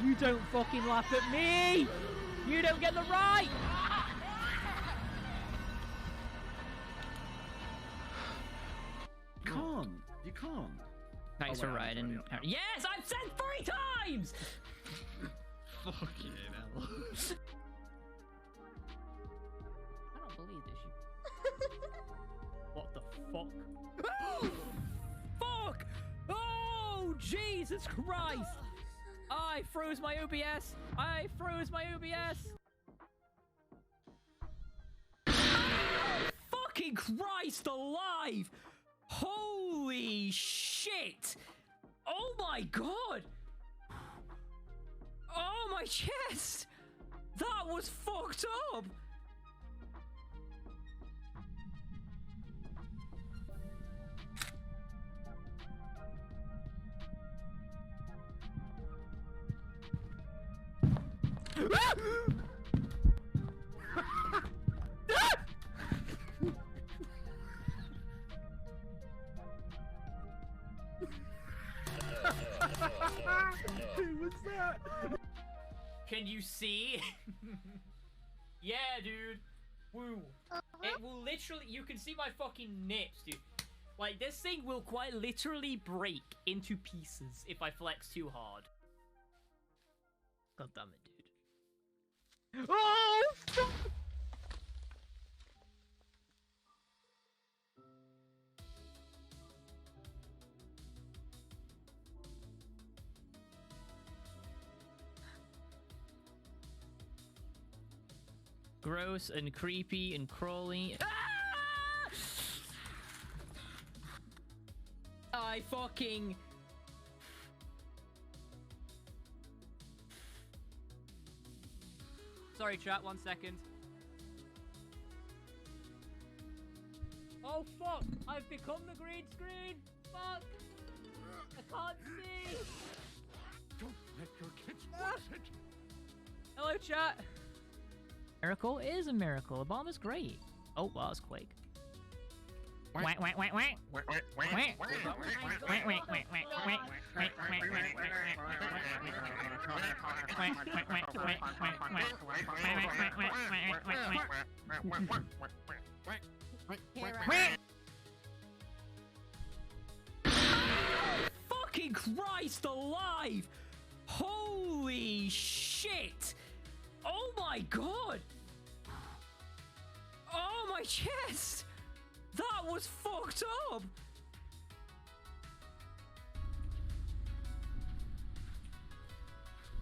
You don't fucking laugh at me! You don't get the right! You can't. Thanks for riding. Yes, I've said 3 times! Fucking hell. I don't believe this. What the fuck? Oh! Fuck! Oh, Jesus Christ! I froze my OBS! I froze my OBS! Oh, fucking Christ alive! Holy shit! Oh my god! Oh my chest! That was fucked up! Who was that? Can you see? Yeah, dude. Woo. It will literally, you can see my fucking nips, dude. Like, this thing will quite literally break into pieces if I flex too hard. God damn it, dude. Oh, fuck! Gross and creepy and crawly. Ah! I fucking... Sorry, chat, 1 second. Oh, fuck! I've become the green screen! Fuck! I can't see! Don't let your kids watch it. Hello, chat! Miracle is a miracle. A bomb is great. Oh, well, it's Quake. Wait, wait, wait, wait. Fucking Christ alive! Holy shit! Oh my god! Oh my chest! That was fucked up!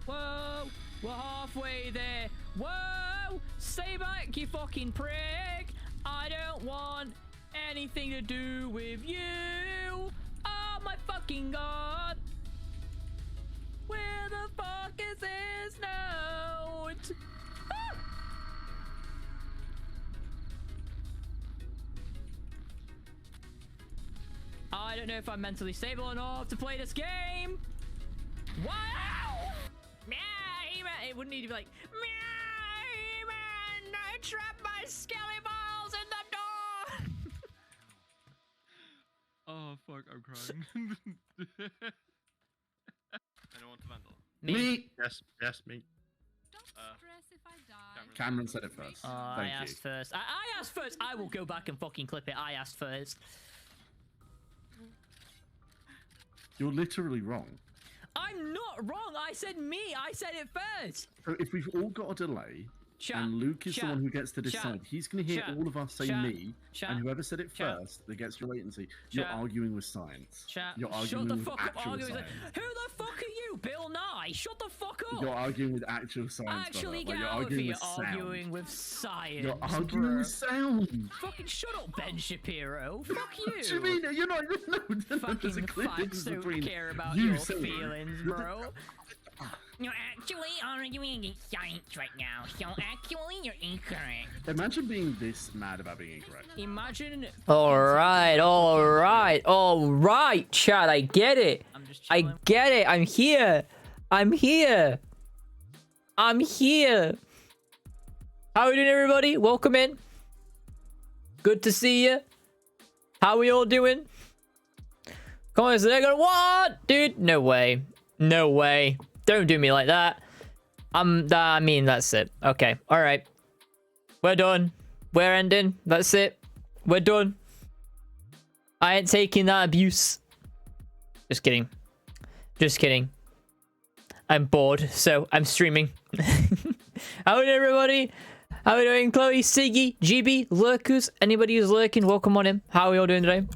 Whoa! We're halfway there! Whoa! Stay back, you fucking prick! I don't want anything to do with you! Oh my fucking god! Where the fuck is this note? Ah! I don't know if I'm mentally stable enough to play this game. Wow! Meow, it wouldn't need to be like, meow, man, I trapped my skelly balls in the door. Oh fuck, I'm crying. Anyone to vandal? Me. Yes, me. Don't stress if I die. Cameron said it first. I asked first. I asked first. I will go back and fucking clip it. I asked first. You're literally wrong. I'm not wrong. I said me. I said it first. So if we've all got a delay, and Luke is the one who gets to decide, he's going to hear all of us say me, and whoever said it first that gets your latency. You're arguing with science. Shut You're the arguing with fuck up. actual Arguing science. who the fuck are you, Bill Nye? Shut the fuck up. You're arguing with actual science. Actually, brother. get Like, out of here. You're with arguing sound. with science. You're arguing with sound. Fucking shut up, Ben Shapiro. Fuck you. What do you mean? You're not. No, there's a Fucking clear facts difference don't between care about you your saying- feelings, bro. You're actually arguing against science right now, so actually you're incorrect. Imagine being this mad about being incorrect. Imagine. Alright, chat, I get it. I'm just I chilling. get it. I'm here. I'm here. I'm here. How are we doing, everybody? Welcome in. Good to see you. How we all doing? Come on, so they're gonna what? Dude, no way. No way. Don't do me like that. I mean, that's it. Okay. All right. We're done. We're ending. That's it. We're done. I ain't taking that abuse. Just kidding. Just kidding. I'm bored, so I'm streaming. How are everybody? How are we doing? Chloe, Siggy, GB, lurkers, anybody who's lurking, welcome on in. How are you all doing today?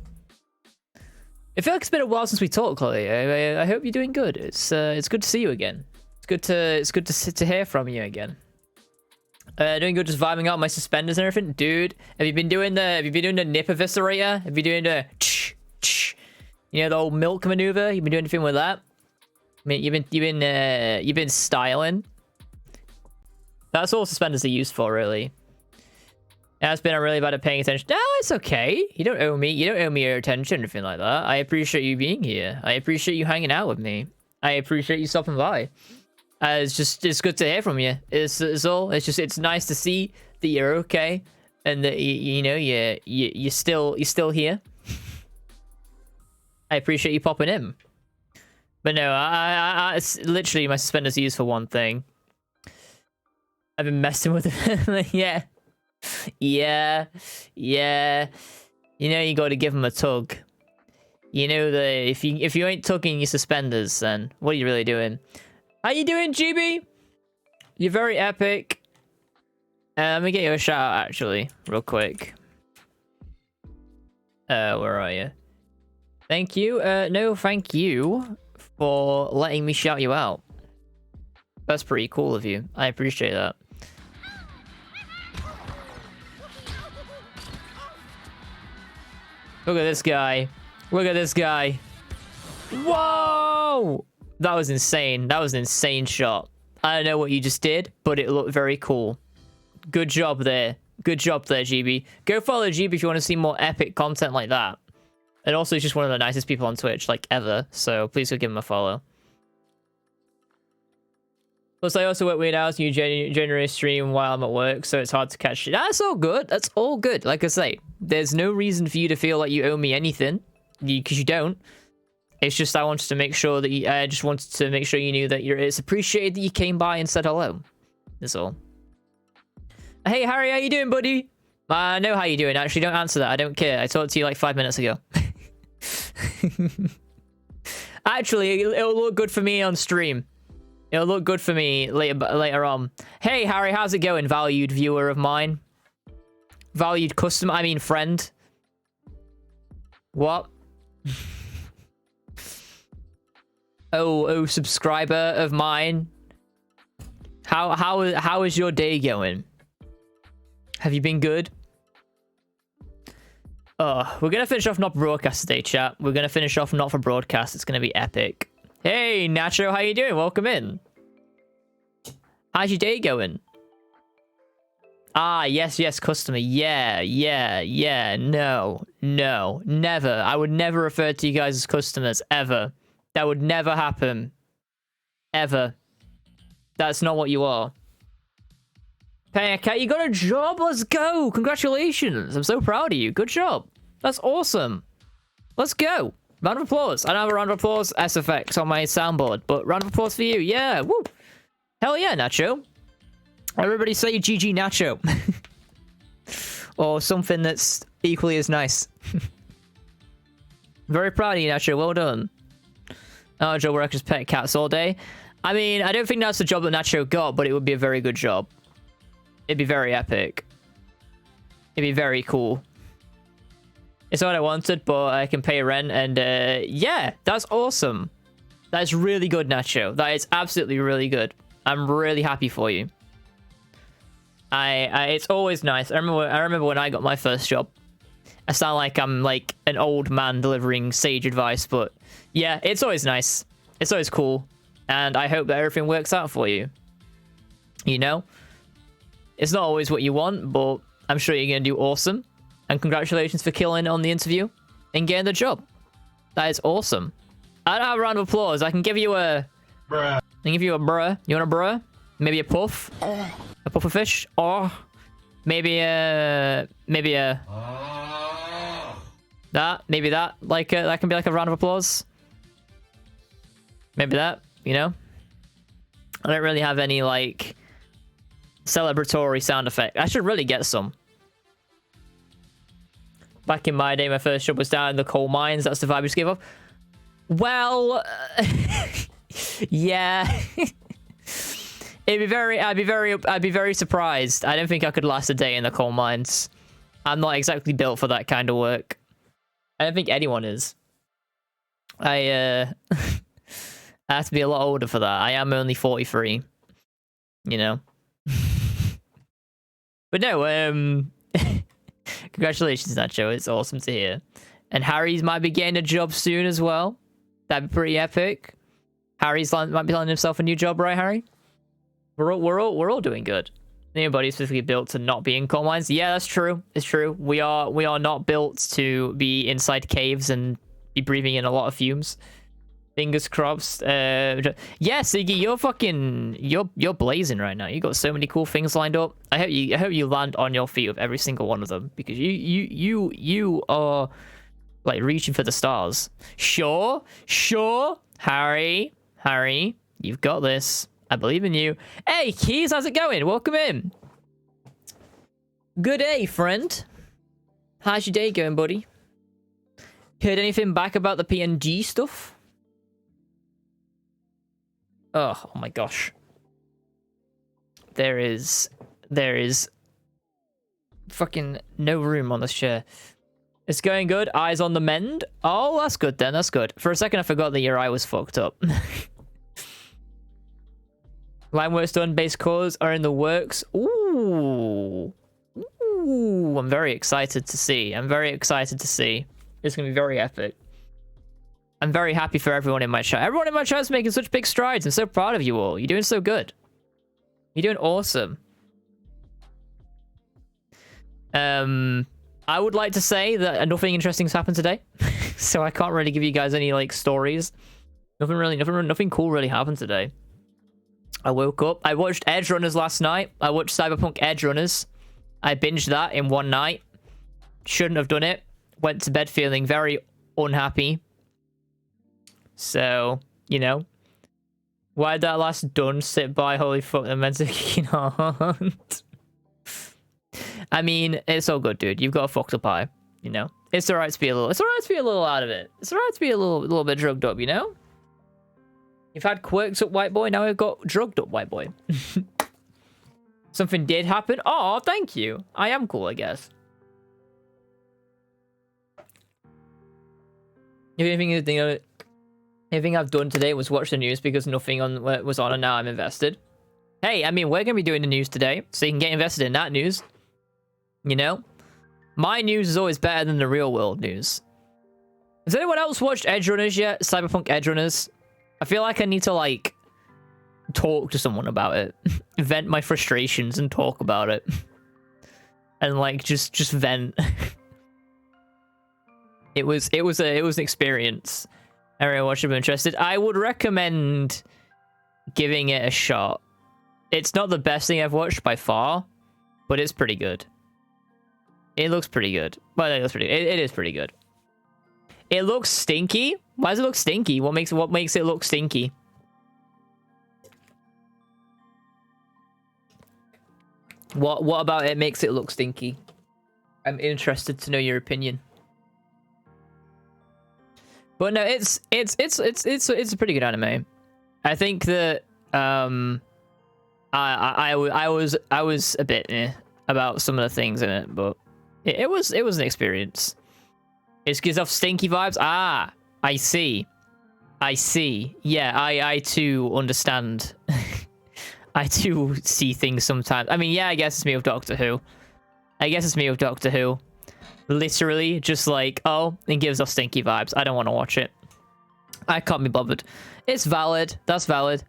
I feel like it's been a while since we talked, Chloe. I hope you're doing good. It's good to see you again. It's good to hear from you again. Doing good, just vibing out my suspenders and everything, dude. Have you been doing the nip eviscerator? Have you been doing the you know, the old milk maneuver? You been doing anything with that? I mean, you've been styling. That's all suspenders are used for, really. Yeah, it's been a really bad at paying attention. No, it's okay. You don't owe me your attention or anything like that. I appreciate you being here. I appreciate you hanging out with me. I appreciate you stopping by. It's good to hear from you. It's nice to see that you're okay and that you're still here. I appreciate you popping in. But no, it's literally my suspenders are used for one thing. I've been messing with it. Yeah. You know, you got to give them a tug. You know that if you ain't tugging your suspenders, then what are you really doing? How you doing, GB? You're very epic. Let me get you a shout out, actually, real quick. Where are you? Thank you. No, thank you for letting me shout you out. That's pretty cool of you. I appreciate that. Look at this guy. Look at this guy. Whoa! That was insane. That was an insane shot. I don't know what you just did, but it looked very cool. Good job there. Good job there, GB. Go follow GB if you want to see more epic content like that. And also, he's just one of the nicest people on Twitch, like, ever. So please go give him a follow. Plus, I also work weird hours and you generally stream while I'm at work, so it's hard to catch it. That's all good. That's all good. Like I say, there's no reason for you to feel like you owe me anything, because you don't. It's just I wanted to make sure that I just wanted to make sure you knew that it's appreciated that you came by and said hello. That's all. Hey, Harry, how you doing, buddy? I know how you doing. Actually, don't answer that. I don't care. I talked to you like 5 minutes ago. Actually, it'll look good for me on stream. It'll look good for me later on. Hey, Harry, how's it going, valued viewer of mine? Valued customer, I mean friend. What? oh, subscriber of mine. How is your day going? Have you been good? We're gonna finish off not broadcast today, chat. We're gonna finish off not for broadcast. It's gonna be epic. Hey, Nacho, how you doing? Welcome in. How's your day going? Ah, yes, customer. Yeah, no, never. I would never refer to you guys as customers, ever. That would never happen. Ever. That's not what you are. Cat, you got a job? Let's go. Congratulations. I'm so proud of you. Good job. That's awesome. Let's go. Round of applause. I don't have a round of applause SFX on my soundboard, but round of applause for you. Yeah, woo. Hell yeah, Nacho. Everybody say GG Nacho. Or something that's equally as nice. Very proud of you, Nacho. Well done. Oh, Joe works as pet cats all day. I mean, I don't think that's the job that Nacho got, but it would be a very good job. It'd be very epic. It'd be very cool. It's not what I wanted, but I can pay rent, and yeah, that's awesome. That's really good, Nacho. That is absolutely really good. I'm really happy for you. It's always nice. I remember when I got my first job. I sound like I'm like an old man delivering sage advice, but yeah, it's always nice. It's always cool, and I hope that everything works out for you. You know, it's not always what you want, but I'm sure you're gonna do awesome. And congratulations for killing on the interview and getting the job. That is awesome. I don't have a round of applause. I can give you a bruh. I can give you a bruh. You want a bruh? Maybe a puff? A puff of fish? Or maybe a that. Maybe that. Like that can be like a round of applause. Maybe that. You know. I don't really have any, like, celebratory sound effect. I should really get some. Back in my day, my first job was down in the coal mines. That's the vibe I just gave off. Well, yeah. I'd be very surprised. I don't think I could last a day in the coal mines. I'm not exactly built for that kind of work. I don't think anyone is. I have to be a lot older for that. I am only 43. You know. But no, congratulations, Nacho. It's awesome to hear. And Harry's might be getting a job soon as well. That'd be pretty epic. Harry's might be landing himself a new job, right, Harry? We're all doing good. Anybody specifically built to not be in coal mines? Yeah, that's true. It's true. We are not built to be inside caves and be breathing in a lot of fumes. Fingers crossed. Yeah, Siggy, you're blazing right now. You got so many cool things lined up. I hope you land on your feet with every single one of them, because you are like reaching for the stars. Sure, Harry, you've got this. I believe in you. Hey, Keys, how's it going? Welcome in. Good day, friend. How's your day going, buddy? Heard anything back about the PNG stuff? Oh my gosh. There is fucking no room on this chair. It's going good. Eyes on the mend. Oh, that's good then. That's good. For a second, I forgot that your eye was fucked up. Line work's done. Base cores are in the works. Ooh. I'm very excited to see. It's gonna be very epic. I'm very happy for everyone in my chat. Everyone in my chat is making such big strides. I'm so proud of you all. You're doing so good. You're doing awesome. I would like to say that nothing interesting has happened today. So I can't really give you guys any, like, stories. Nothing cool really happened today. I woke up. I watched Edge Runners last night. I watched Cyberpunk Edge Runners. I binged that in one night. Shouldn't have done it. Went to bed feeling very unhappy. So, you know. Why'd that last done sit by? Holy fuck, the men's kicking on. I mean, it's all good, dude. You've got a fucked up eye, you know. It's alright to be a little out of it. It's alright to be a little bit drugged up, you know? You've had quirks up, white boy, now we've got drugged up, white boy. Something did happen. Oh, thank you. I am cool, I guess. Anything I've done today was watch the news because nothing was on, and now I'm invested. Hey, I mean, we're gonna be doing the news today, so you can get invested in that news. You know? My news is always better than the real world news. Has anyone else watched Edge Runners yet? Cyberpunk Edge Runners? I feel like I need to, like, talk to someone about it. Vent my frustrations and talk about it. And, like, just vent. It was an experience. Everyone watched it, interested. I would recommend giving it a shot. It's not the best thing I've watched by far, but it's pretty good. It looks pretty good. Well, it is pretty good. It looks stinky. Why does it look stinky? What makes it look stinky? What about it makes it look stinky? I'm interested to know your opinion. But no, it's a pretty good anime. I think that I was a bit about some of the things in it, but it was an experience. It gives off stinky vibes. Ah, I see. Yeah, I too understand. I too see things sometimes. I mean, yeah, I guess it's me with Doctor Who. Literally, just like, oh, it gives off stinky vibes. I don't want to watch it. I can't be bothered. It's valid. That's valid.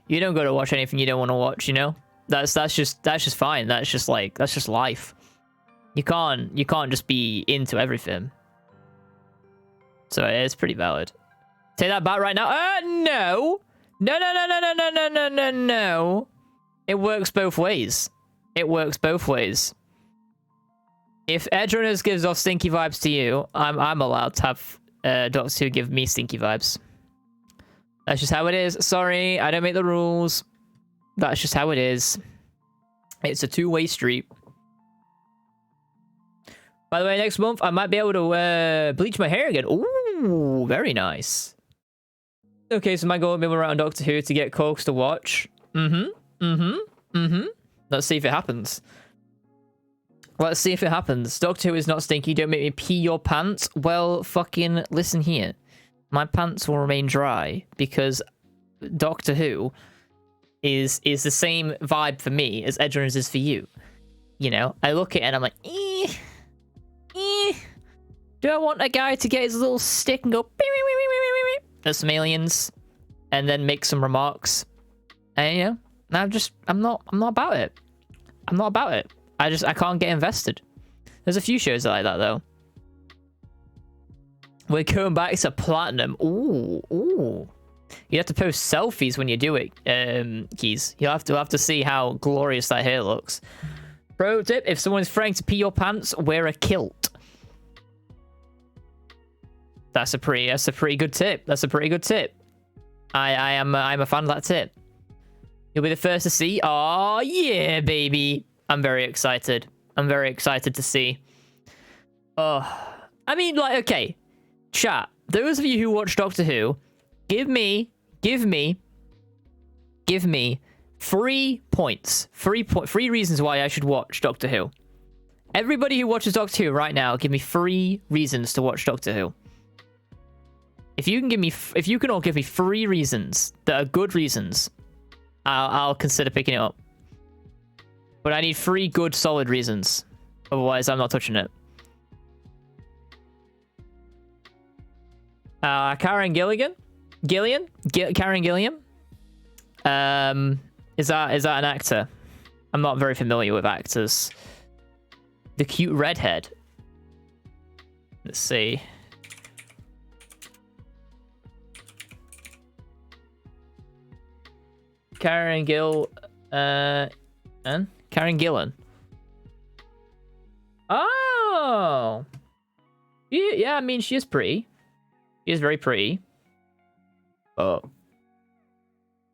You don't go to watch anything you don't want to watch, you know? That's just fine. That's just life. You can't just be into everything. So it's pretty valid. Take that back right now. No. No. It works both ways. If Edge Runners gives off stinky vibes to you, I'm allowed to have Doctor Who give me stinky vibes. That's just how it is. Sorry, I don't make the rules. That's just how it is. It's a two-way street. By the way, next month I might be able to bleach my hair again. Ooh, very nice. Okay, so my goal will be around Doctor Who to get Cox to watch. Let's see if it happens. Let's see if it happens. Doctor Who is not stinky. Don't make me pee your pants. Well, fucking listen here. My pants will remain dry because Doctor Who is the same vibe for me as Edge Runners is for you. You know, I look at it and I'm like, do I want a guy to get his little stick and go beep, beep, beep, beep, beep, beep, at some aliens and then make some remarks? And you know, I'm not about it. I'm not about it. I can't get invested. There's a few shows like that though. We're going back to platinum. Ooh. You have to post selfies when you do it, Keys. You'll have to see how glorious that hair looks. Pro tip: if someone's threatening to pee your pants, wear a kilt. That's a pretty good tip. That's a pretty good tip. I'm a fan of that tip. You'll be the first to see. Oh yeah, baby. I'm very excited. I'm very excited to see. Oh, I mean, like, okay, chat. Those of you who watch Doctor Who, give me 3 points. 3 reasons why I should watch Doctor Who. Everybody who watches Doctor Who right now, give me 3 reasons to watch Doctor Who. If you can all give me 3 reasons that are good reasons, I'll consider picking it up. But I need 3 good, solid reasons. Otherwise, I'm not touching it. Karen Gilligan? Karen Gilliam? Is that an actor? I'm not very familiar with actors. The cute redhead. Let's see. Karen Gillan. Oh! Yeah, I mean, she is pretty. She is very pretty. Oh.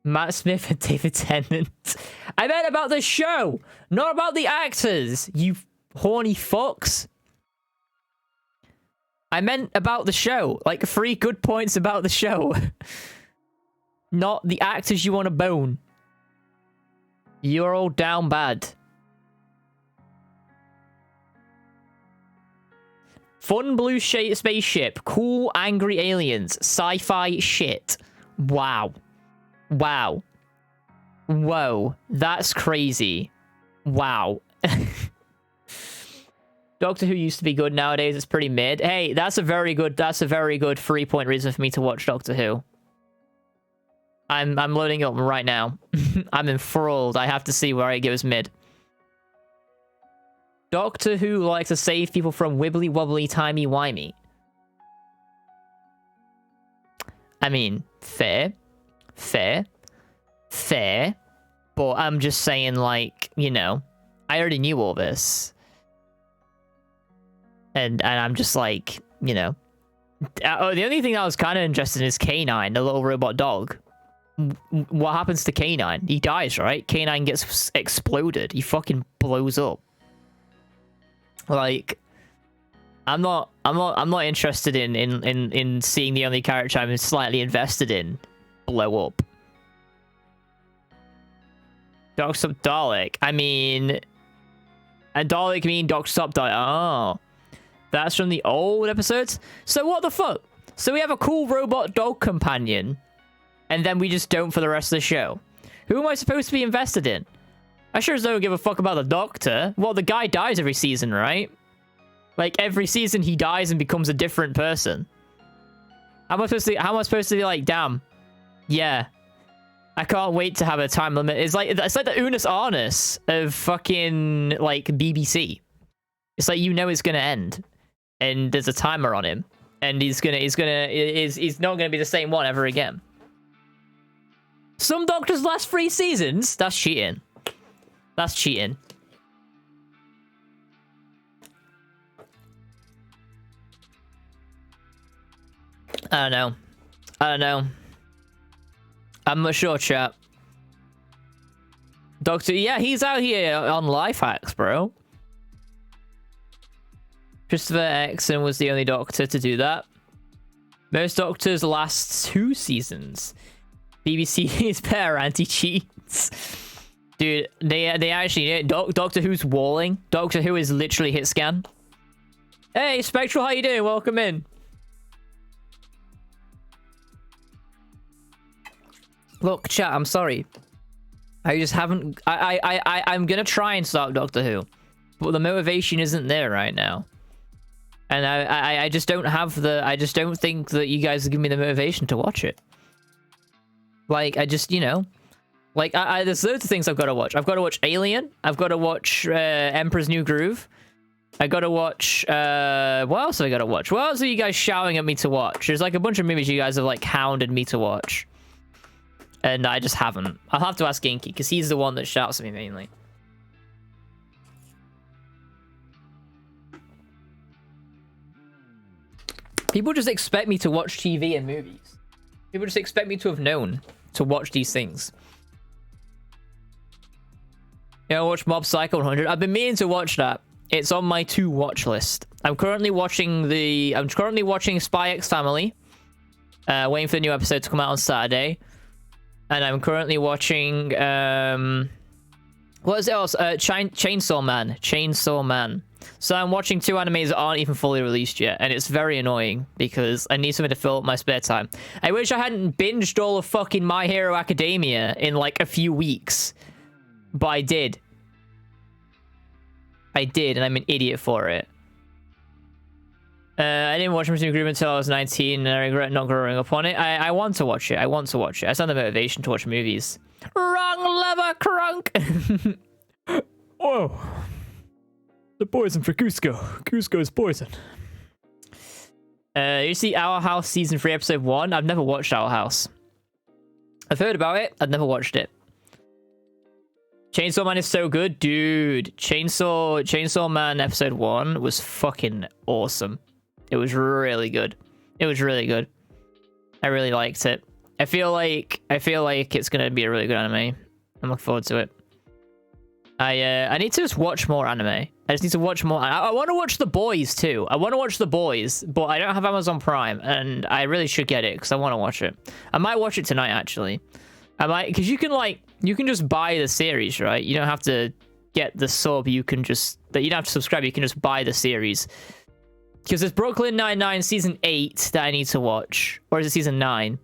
Matt Smith and David Tennant. I meant about the show, not about the actors, you horny fucks. I meant about the show. Like, 3 good points about the show. Not the actors you want to bone. You're all down bad. Fun blue spaceship. Cool angry aliens. Sci-fi shit. Wow. Wow. Whoa. That's crazy. Wow. Doctor Who used to be good. Nowadays it's pretty mid. Hey, that's a very good 3-point reason for me to watch Doctor Who. I'm loading it up right now. I'm enthralled. I have to see where it goes mid. Doctor Who likes to save people from wibbly wobbly timey wimey. I mean, fair. But I'm just saying, like, you know, I already knew all this. And I'm just like, you know. The only thing I was kind of interested in is K9, the little robot dog. What happens to K9? He dies, right? K9 gets exploded. He fucking blows up. Like, I'm not interested in seeing the only character I'm slightly invested in blow up. Doc Stop Dalek. I mean, and Dalek mean Doc Stop Dalek. Oh, that's from the old episodes. So what the fuck? So we have a cool robot dog companion, and then we just don't for the rest of the show. Who am I supposed to be invested in? I sure as don't give a fuck about the Doctor. Well, the guy dies every season, right? Like, every season he dies and becomes a different person. How am I supposed to be like, damn, yeah, I can't wait to have a time limit. It's like the Unus Annus of fucking, like, BBC. It's like, you know it's gonna end, and there's a timer on him, and he's not gonna be the same one ever again. Some Doctors last 3 seasons? That's cheating. That's cheating. I don't know. I'm not sure, chat. Doctor, yeah, he's out here on life hacks, bro. Christopher Exon was the only doctor to do that. Most doctors last 2 seasons. BBC is better anti-cheats. Dude, they actually... Doctor Who's walling. Doctor Who is literally hit scan. Hey, Spectral, how you doing? Welcome in. Look, chat, I'm sorry. I just haven't... I'm gonna try and start Doctor Who. But the motivation isn't there right now. And I just don't have the... I just don't think that you guys give me the motivation to watch it. Like, I just, you know... Like, there's loads of things I've got to watch. I've got to watch Alien. I've got to watch Emperor's New Groove. I got to watch... what else have I got to watch? What else are you guys shouting at me to watch? There's like a bunch of movies you guys have like hounded me to watch. And I just haven't. I'll have to ask Genki, because he's the one that shouts at me mainly. People just expect me to watch TV and movies. People just expect me to have known to watch these things. Yeah, I watched Mob Psycho 100. I've been meaning to watch that. It's on my to watch list. I'm currently watching Spy X Family. Waiting for the new episode to come out on Saturday. And I'm currently watching what is it else? Chainsaw Man. Chainsaw Man. So I'm watching 2 animes that aren't even fully released yet, and it's very annoying because I need something to fill up my spare time. I wish I hadn't binged all of fucking My Hero Academia in like a few weeks. But I did. I did, and I'm an idiot for it. I didn't watch Mr. Groove until I was 19, and I regret not growing up on it. I want to watch it. I want to watch it. I just have the motivation to watch movies. Wrong lever, crunk! Oh. The poison for Cusco. Cusco's poison. You see Our House Season 3, Episode 1? I've never watched Our House. I've heard about it. I've never watched it. Chainsaw Man is so good. Dude, Chainsaw Man Episode 1 was fucking awesome. It was really good. It was really good. I really liked it. I feel like it's gonna be a really good anime. I'm looking forward to it. I need to just watch more anime. I just need to watch more. I want to watch The Boys too. I want to watch The Boys, but I don't have Amazon Prime, and I really should get it because I want to watch it. I might watch it tonight actually. I might, because you can just buy the series, right? You don't have to get the sub. You don't have to subscribe. You can just buy the series. Because there's Brooklyn Nine-Nine Season 8 that I need to watch. Or is it Season 9?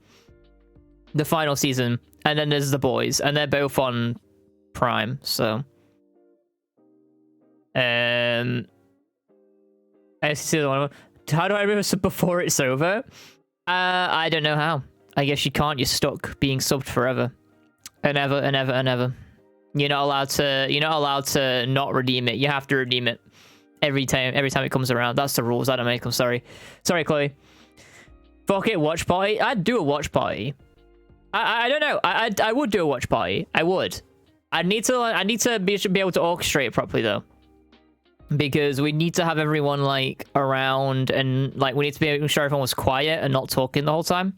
The final season. And then there's The Boys. And they're both on Prime, so... I see the one. How do I remove a sub before it's over? I don't know how. I guess you can't. You're stuck being subbed forever. And ever, and ever, and ever. You're not allowed to not redeem it. You have to redeem it. Every time it comes around. That's the rules. I don't make them. Sorry, Chloe. Fuck it, watch party. I'd do a watch party. I don't know. I would do a watch party. I would. I need to be able to orchestrate it properly though, because we need to have everyone like around, and like we need to be sure everyone was quiet and not talking the whole time.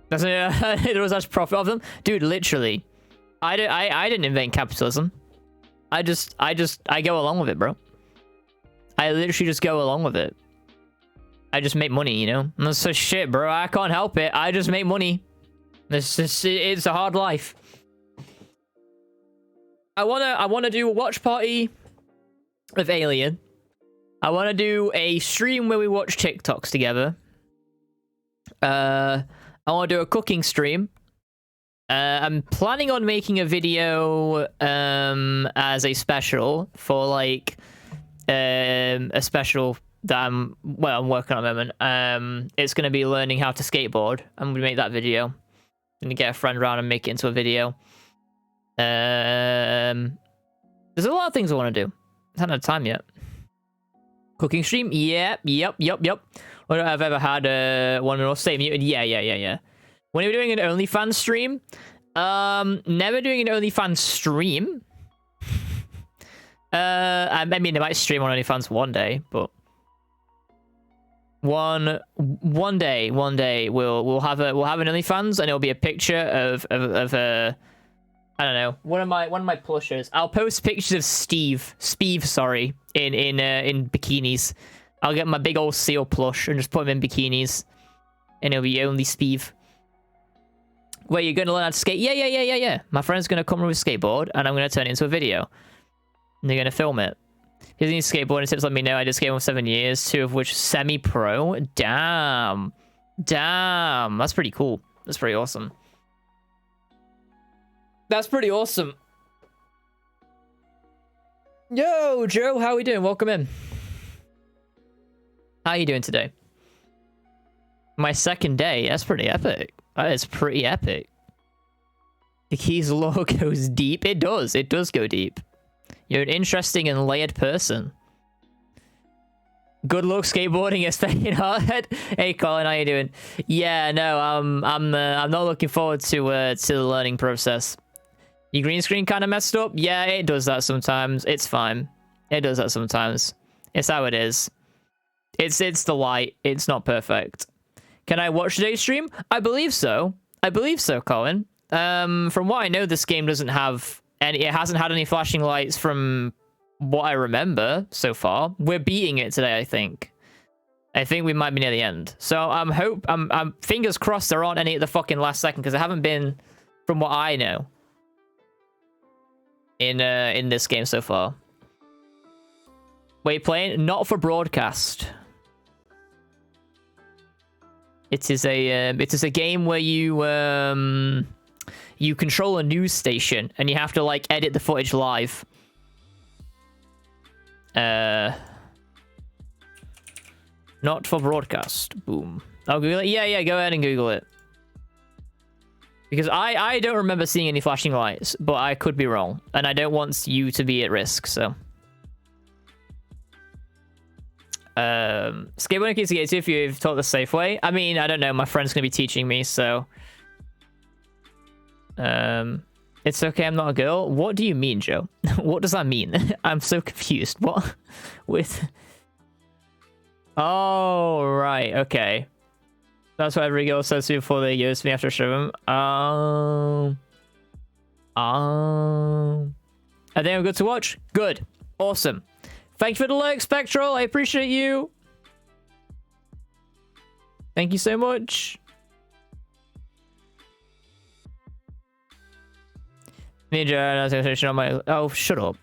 That's there was such profit of them, dude. Literally, I didn't invent capitalism. I go along with it, bro. I literally just go along with it. I just make money, you know? And that's so shit, bro. I can't help it. I just make money. It's a hard life. I wanna do a watch party of Alien. I wanna do a stream where we watch TikToks together. I wanna do a cooking stream. I'm planning on making a video as a special for like a special that I'm working on at the moment. It's gonna be learning how to skateboard. I'm gonna make that video. I'm gonna get a friend around and make it into a video. There's a lot of things I want to do. I haven't had time yet. Cooking stream? Yep. What I've ever had one more stay muted. Yeah. When are we doing an OnlyFans stream? Never doing an OnlyFans stream. I mean, I might stream on OnlyFans one day, but One day we'll have an OnlyFans, and it'll be a picture of I don't know, one of my plushers. I'll post pictures of Speeve, sorry, in bikinis. I'll get my big old seal plush and just put him in bikinis, and it'll be only Speeve. Wait, you're gonna learn how to skate? Yeah. My friend's gonna come with a skateboard, and I'm gonna turn it into a video. And they're gonna film it. Here's any skateboarding tips, let me know. I did skateboard for 7 years, 2 of which semi-pro. Damn. That's pretty cool. That's pretty awesome. That's pretty awesome. Yo, Joe, how we doing? Welcome in. How you doing today? My second day. That's pretty epic. That is pretty epic. The keys lore goes deep. It does. It does go deep. You're an interesting and layered person. Good luck skateboarding, staying hard. Hey, Colin, how you doing? Yeah, no, I'm not looking forward to the learning process. Your green screen kind of messed up. Yeah, it does that sometimes. It's fine. It does that sometimes. It's how it is. It's the light. It's not perfect. Can I watch today's stream? I believe so. I believe so, Colin. From what I know, this game doesn't have any. It hasn't had any flashing lights from what I remember so far. We're beating it today, I think. I think we might be near the end. So I'm fingers crossed there aren't any at the fucking last second, because there haven't been, from what I know, in this game so far. Wait, playing not for broadcast. It is a game where you control a news station and you have to like edit the footage live. Not for broadcast. Boom. I'll Google it. Yeah, go ahead and Google it. Because I don't remember seeing any flashing lights, but I could be wrong. And I don't want you to be at risk, so. Skateboarding kids get to if you've taught the safe way. I mean, I don't know. My friend's going to be teaching me, so. It's okay, I'm not a girl. What do you mean, Joe? What does that mean? I'm so confused. What? With... Oh, right. Okay. That's what every girl says to me before they use me after I show them. I think I'm good to watch. Good. Awesome. Thank you for the like, Spectral. I appreciate you. Thank you so much. Ninja, on my... Oh, shut up.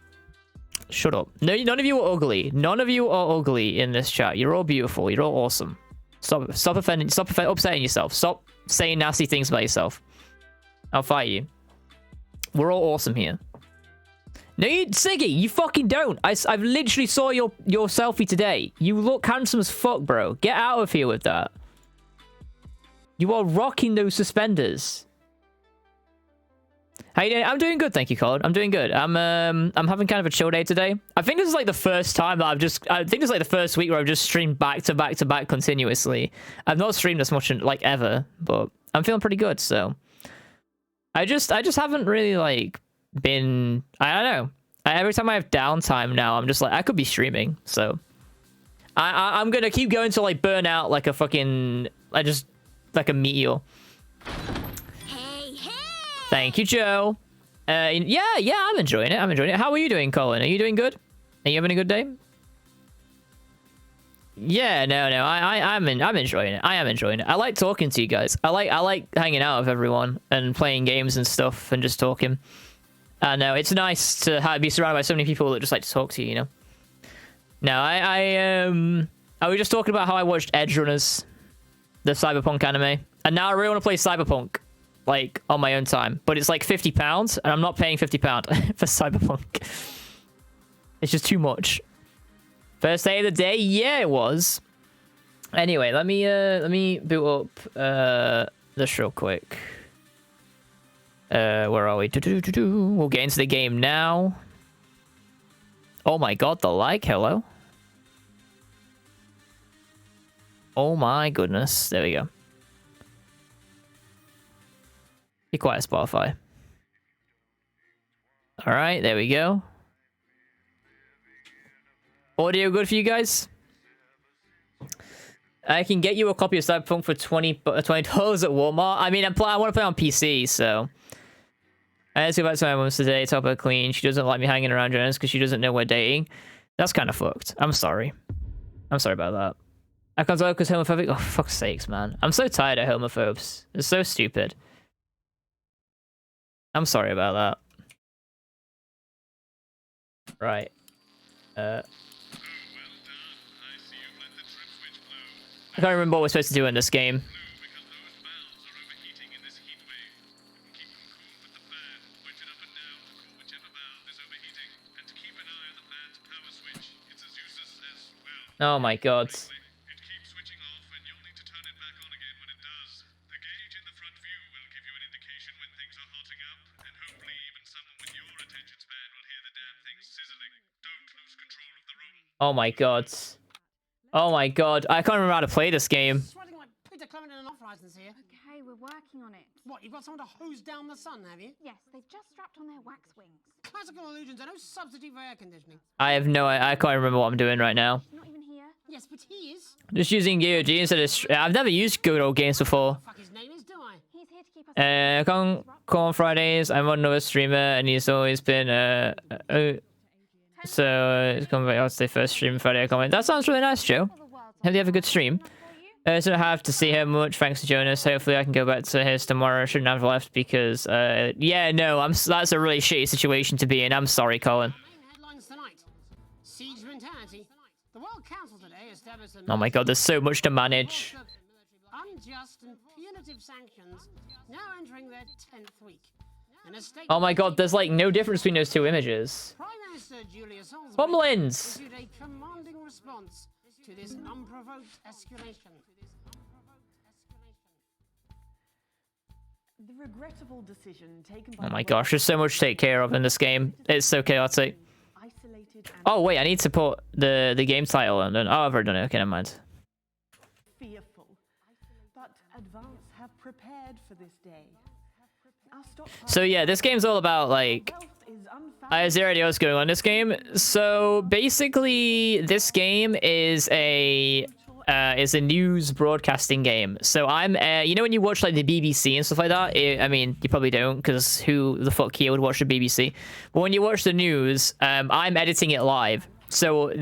Shut up. No, none of you are ugly. None of you are ugly in this chat. You're all beautiful. You're all awesome. Stop offending. Stop upsetting yourself. Stop saying nasty things about yourself. I'll fight you. We're all awesome here. No, you, Siggy, you fucking don't. I've literally saw your selfie today. You look handsome as fuck, bro. Get out of here with that. You are rocking those suspenders. How you doing? I'm doing good, thank you, Colin. I'm doing good. I'm having kind of a chill day today. I think this is like the first time that I think it's like the first week where I've just streamed back to back to back continuously. I've not streamed this much in, like ever, but I'm feeling pretty good. So I just haven't really like been. I don't know. Every time I have downtime now, I'm just like I could be streaming. So I'm gonna keep going to like burn out like a fucking like a meteor. Thank you, Joe. Yeah, I'm enjoying it. How are you doing, Colin? Are you doing good? Are you having a good day? Yeah, no, I'm enjoying it. I am enjoying it. I like talking to you guys. I like hanging out with everyone and playing games and stuff and just talking. I know it's nice to be surrounded by so many people that just like to talk to you. You know. No, I was just talking about how I watched Edge Runners, the Cyberpunk anime, and now I really want to play Cyberpunk. Like on my own time, but it's like £50 and I'm not paying £50 for Cyberpunk. It's just too much. First day of the day, yeah, it was. Anyway, let me boot up this real quick. Where are we? We'll get into the game now. Oh my god, the like, hello. Oh my goodness, there we go. Be quiet, Spotify. All right, there we go. Audio good for you guys? I can get you a copy of Cyberpunk for $20 at Walmart. I mean, I want to play on PC, so. I had to go back to my mom's today, top her clean. She doesn't like me hanging around Jonas because she doesn't know we're dating. That's kind of fucked. I'm sorry. I'm sorry about that. I can't tell because homophobic. Oh, fuck's sakes, man. I'm so tired of homophobes. It's so stupid. I'm sorry about that. Right. I can't remember what we're supposed to do in this game. Oh my god. Oh my god. Oh my god. I can't remember how to play this game. Okay, we're working on it. What, you've got someone to hose down the sun, have you? Yes, they've just strapped on their wax wings. Classical illusions are no substitute for air conditioning. I can't remember what I'm doing right now. Not even here. Yes, but he is. Just using GOG instead of... I've never used good old games before. Fuck his name is, do I? He's here to keep us... Call on Fridays. I'm another streamer, and he's always been... so, it's coming back. I'll say first stream Friday. I comment. That sounds really nice, Joe. Hope you have a good stream. I don't have to see her much, thanks to Jonas. Hopefully I can go back to his tomorrow. I shouldn't have left because, yeah, no, that's a really shitty situation to be in. I'm sorry, Colin. Oh my god, there's so much to manage. Unjust and punitive sanctions now entering their 10th week. Oh my god, there's like no difference between those two images. Bumblins! Issued a commanding response to this unprovoked escalation. The regrettable decision taken Oh my gosh, there's so much to take care of in this game. It's so chaotic. Oh wait, I need to put the game title on. Oh, I've already done it. Okay, never mind. Fearful, but Advance have prepared for this day. So yeah, this game's all about like... Is there anything else going on in this game? So basically, this game is a news broadcasting game. So I'm, you know when you watch like the BBC and stuff like that? I mean, you probably don't, because who the fuck here would watch the BBC? But when you watch the news, I'm editing it live. So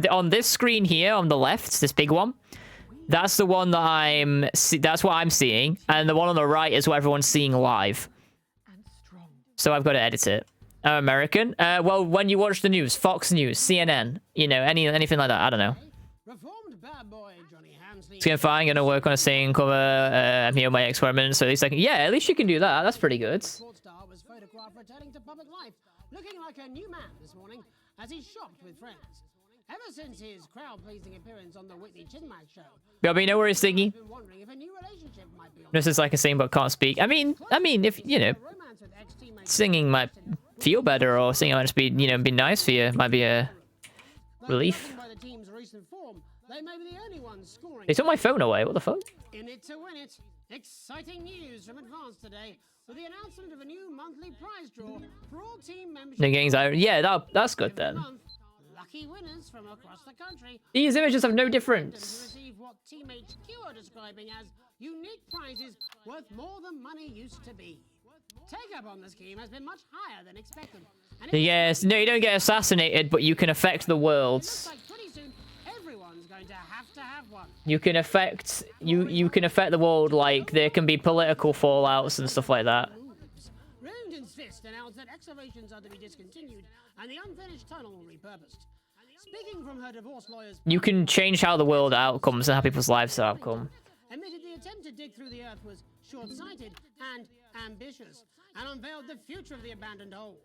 on this screen here on the left, this big one, that's the one that that's what I'm seeing, and the one on the right is what everyone's seeing live. So I've got to edit it. American. Well, when you watch the news, Fox News, CNN, you know, anything like that. I don't know. It's gonna fine. Gonna work on a singing cover. I'm here on my experiment, so at least I can. Yeah, at least you can do that. That's pretty good. Looking like a new man this morning as he shopped with friends. Ever since his crowd-pleasing appearance on the Whitney Chinmack show. But you know where he's singing? This is like a sing but can't speak. I mean, if you know, singing might feel better, or singing might just be, you know, be nice for you. Might be a relief. They took my phone away. What the fuck? In it to win it. Exciting news from Advance today with the announcement of a new monthly prize draw for all team members. Yeah, that's good then. Lucky winners from across the country. These images have no difference. Receive what Team HQ are describing as unique prizes worth more than money used to be. Take up on the scheme has been much higher than expected. Yes, no, you don't get assassinated, but you can affect the world. You can affect you can affect the world, like there can be political fallouts and stuff like that. Roundin's Fist announced that excavations are to be discontinued and the unfinished tunnel repurposed. Speaking from her divorce lawyers, you can change how the world outcomes and how people's lives outcome. Admitted the attempt to dig through the earth was short-sighted and ambitious, and unveiled the future of the abandoned hole.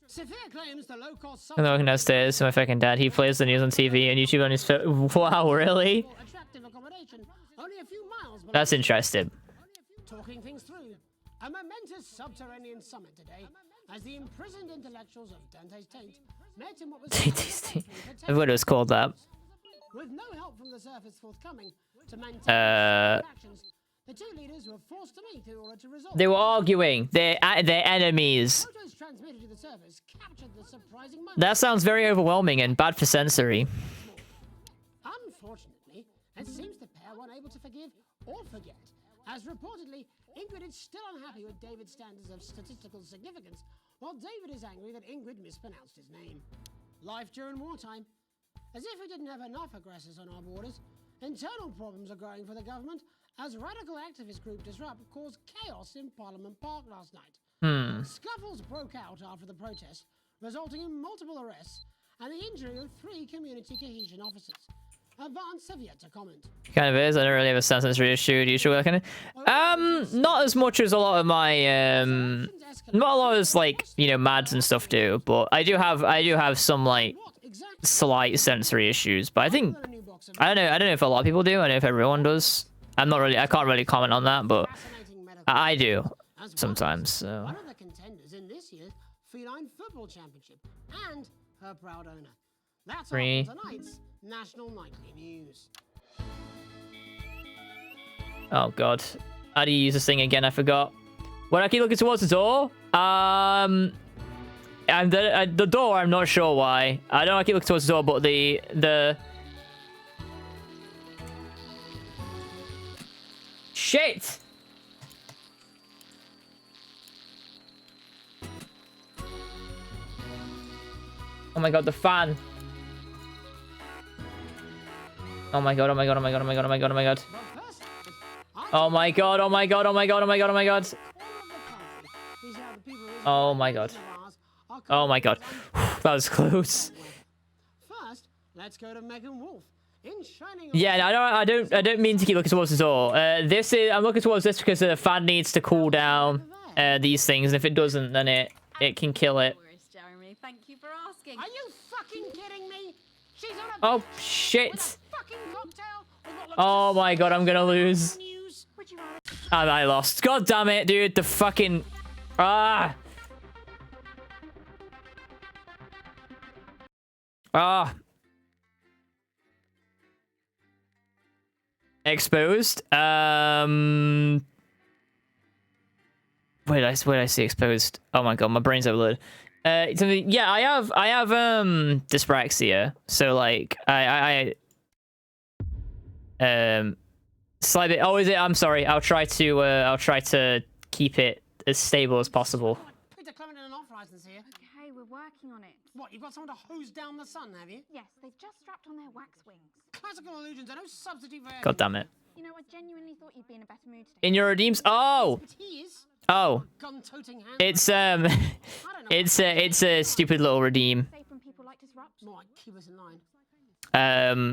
Sophia claims the low-cost... I'm walking downstairs to my fucking dad. He plays the news on TV and YouTube on his phone. Wow, really? That's interesting. Talking things through, a momentous subterranean summit today, as the imprisoned intellectuals of Dante's Taint met in what was... I thought it was called that. With no help from the surface forthcoming to maintain actions, the two leaders were forced to meet in order to resolve. They were arguing. They're enemies. That sounds very overwhelming and bad for sensory. Unfortunately, It seems the pair weren't able to forgive or forget, as reportedly, Ingrid is still unhappy with David's standards of statistical significance, while David is angry that Ingrid mispronounced his name. Life during wartime. As if we didn't have enough aggressors on our borders, internal problems are growing for the government, as radical activist group Disrupt caused chaos in Parliament Park last night. Scuffles broke out after the protest, resulting in multiple arrests and the injury of 3 community cohesion officers. Advance have yet to comment. Kind of is. I don't really have a sensory issue. Do you sure kind of? Not as much as a lot of my not a lot as like, you know, mads and stuff do, but I do have some like slight sensory issues. But I think I don't know if a lot of people do. I don't know if everyone does. I can't really comment on that, but I do sometimes. So. One of the contenders in this year's Feline Football Championship and her proud owner. That's all for tonight's National Nightly News. Oh god, how do you use this thing again? I forgot. When I keep looking towards the door, and the door, I'm not sure why. I don't. I keep looking towards the door, but the shit. Oh my god, the fan. Oh my god, oh my god, oh my god, oh my god, oh my god, oh my god. Oh my god, oh my god, oh my god, oh my god, oh my god. Oh my god. Oh my god. That was close. First, let's go to Megan Wolf. Yeah, I don't mean to keep looking towards the door. I'm looking towards this because the fan needs to cool down these things, and if it doesn't, then it can kill it. Jeremy, thank you for asking. Are you fucking kidding me? She's on a Oh shit. fucking cocktail. Oh my god, I'm gonna lose. And I lost. God damn it, dude. The fucking... Ah. Exposed. Where did I see exposed? Oh my god, my brain's overloaded. Yeah, I have dyspraxia. So like I slight bit. Oh, is it? I'm sorry. I'll try to keep it as stable as possible. Peter Clement and an off license here. Okay, we're working on it. What, you've got someone to hose down the sun, have you? Yes, they've just strapped on their wax wings. Classical illusions are no substitute for air. God damn it. You know, I genuinely thought you'd be in a better mood today. In your redeems? Oh. But he is. Oh. Gun-toting hand. It's a stupid little redeem. Say from people like Disrupt. More like keep us in line.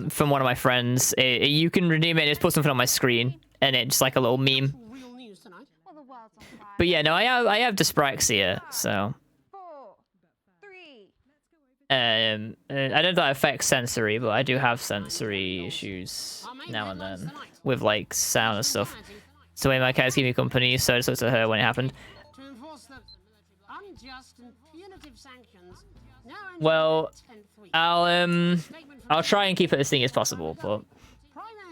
From one of my friends. You can redeem it and just put something on my screen, and it's like a little meme. Real news tonight. Well, the world's on fire. But yeah, no, I have dyspraxia, so. 4, 3. I don't know if that affects sensory, but I do have sensory issues now and then with like sound and stuff. It's the way my cats keep me company, so I just looked at her when it happened. To enforce the unjust and punitive sanctions. Well, I'll try and keep it as thing as possible, but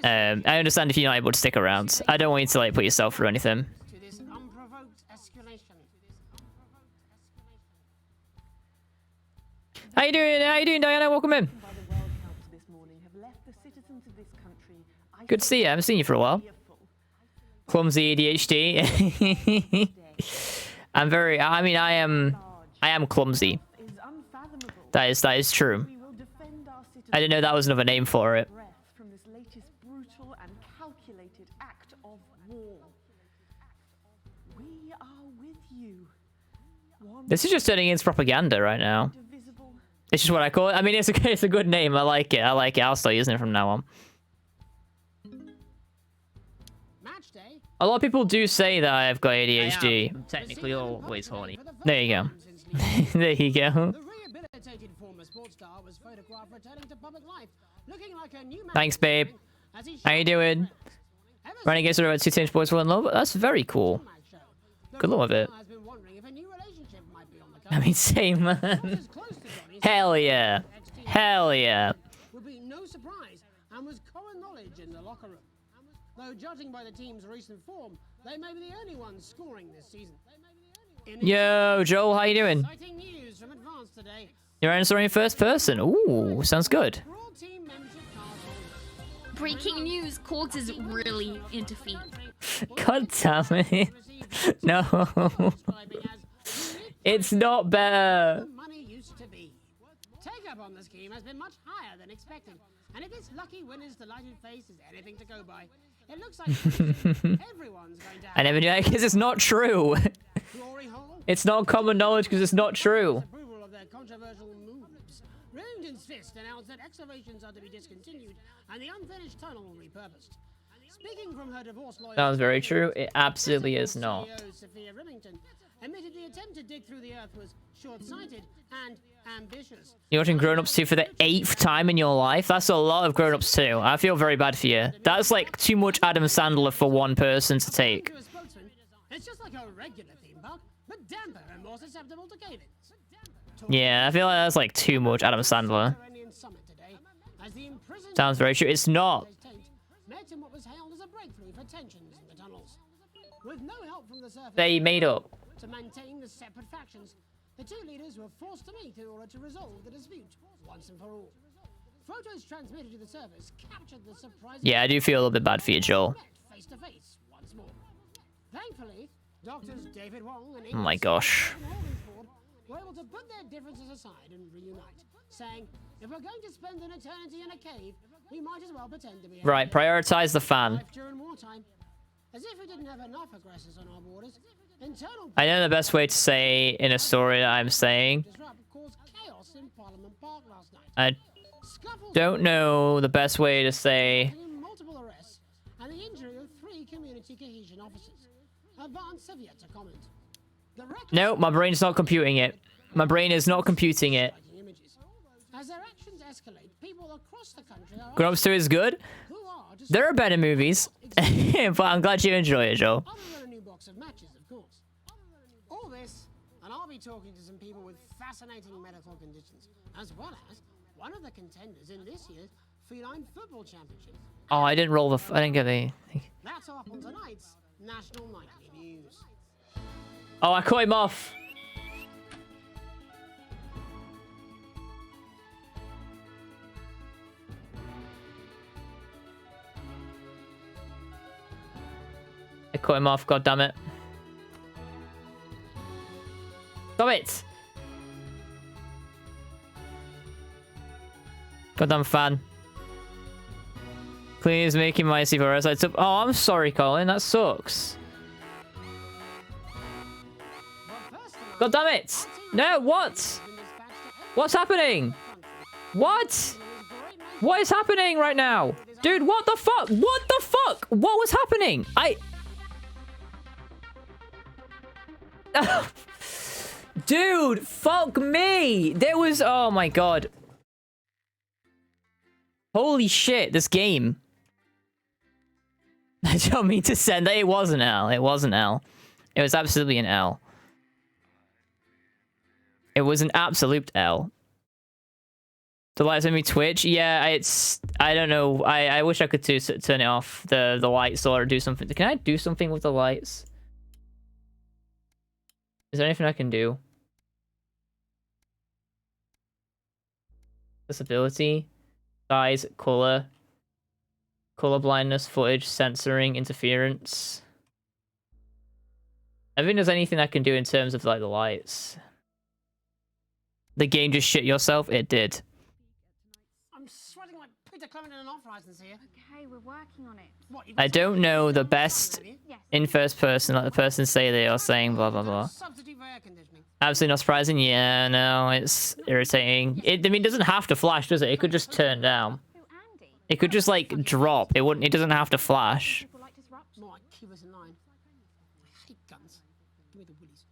I understand if you're not able to stick around. I don't want you to like put yourself through anything. To this unprovoked escalation. How you doing, Diana? Welcome in. Good to see you. I haven't seen you for a while. Clumsy ADHD. I am clumsy. That is true. I didn't know that was another name for it. This is just turning into propaganda right now. It's just what I call it. I mean, it's a good name. I like it. I'll start using it from now on. A lot of people do say that I've got ADHD. I'm technically always horny. There you go. There you go. The rehabilitated former sports star was photographed returning to public life, looking like a new man. Thanks, babe. How you doing? Running against about 2 boys fall in love. That's very cool. Good luck with it. I mean, same man. Hell yeah. Hell yeah. Would be no surprise and was common knowledge in the locker room. Though judging by the team's recent form, they may be the only ones scoring this season. Yo, Joel, how you doing? Exciting news from Advance today. You're answering in first person. Ooh, sounds good. Breaking news, Corks is really into feet. God damn it. No. It's not better. Money used to be. Take up on the scheme has been much higher than expected, and if this lucky winner's delighted face is anything to go by, it looks like everyone's going to have I never knew that because it's not true. glory hole. It's not common knowledge because it's not true. Approval of their controversial moves. Remington's Fist announced that excavations are to be discontinued and the unfinished tunnel repurposed. Speaking from her divorce lawyer, Sounds very true. It absolutely is not. CEO Sophia Remington admitted the attempt to dig through the earth was short-sighted and ambitious. You're watching Grown Ups 2 for the 8th time in your life? That's a lot of Grown Ups 2. I feel very bad for you. That's like too much Adam Sandler for one person to take. It's just like a regular theme park, but damper and more susceptible to cave-ins. Yeah, I feel like that's like too much Adam Sandler. Sounds very true. It's not. Met in what was hailed as a breakthrough for tensions in the tunnels. With no help from the surface, They made up. to maintain the separate factions, the two leaders were forced to meet in order to resolve the dispute once and for all. Photos transmitted to the surface captured the surprising. Yeah, I do feel a little bit bad for you, Joel. Face to face once more. Thankfully, doctors David Wong and Oh my gosh. were able to put their differences aside and reunite, saying, "If we're going to spend an eternity in a cave, we might as well pretend to be Right, prioritize the fan. life during wartime. As if we didn't have enough aggressors on our borders. Internal I know the best way to say in a story that I'm saying. caused chaos in Parliament Park last night. I don't know the best way to say. Multiple arrests and the injury of 3 community cohesion officers. Advance have yet to comment. The No, my brain's not computing it. My brain is not computing it. As their actions escalate, people across the country are Grown Ups 2 is good. There are better movies. But I'm glad you enjoy it, Joel. other than a new box of matches, of course. All this, and I'll be talking to some people with fascinating medical conditions, as well as one of the contenders in this year's Feline Football Championship. Oh, I didn't roll the. I didn't get the. That's up on tonight's National Nightly News. Oh, I cut him off. I cut him off, god damn it. Stop it! Goddamn fan. Please make him my C4S. Oh, I'm sorry, Colin. That sucks. God damn it! No, what? What's happening? What? What is happening right now? Dude, what the fuck? What the fuck? What was happening? Dude, fuck me. There was... Oh my god. Holy shit, this game. I don't mean to send that. It was an L. It was an L. It was absolutely an L. It was an absolute L. The lights on me Twitch? Yeah, it's... I don't know. I wish I could turn it off, the lights, or do something. Can I do something with the lights? Is there anything I can do? Accessibility, size, color blindness, footage, censoring, interference. I don't think there's anything I can do in terms of like the lights. The game just shit yourself? It did. I'm sweating like Peter Clement in an off-license here. Okay, we're working on it. What, you've I got don't know the best in first person, like the person say they are saying blah blah blah. substitute for air conditioning? Absolutely not surprising. Yeah, no, it's irritating. I mean, it doesn't have to flash, does it? It could just turn down. It could just like drop. It wouldn't. It doesn't have to flash. More like keep us in line. I hate guns. Give me the willies.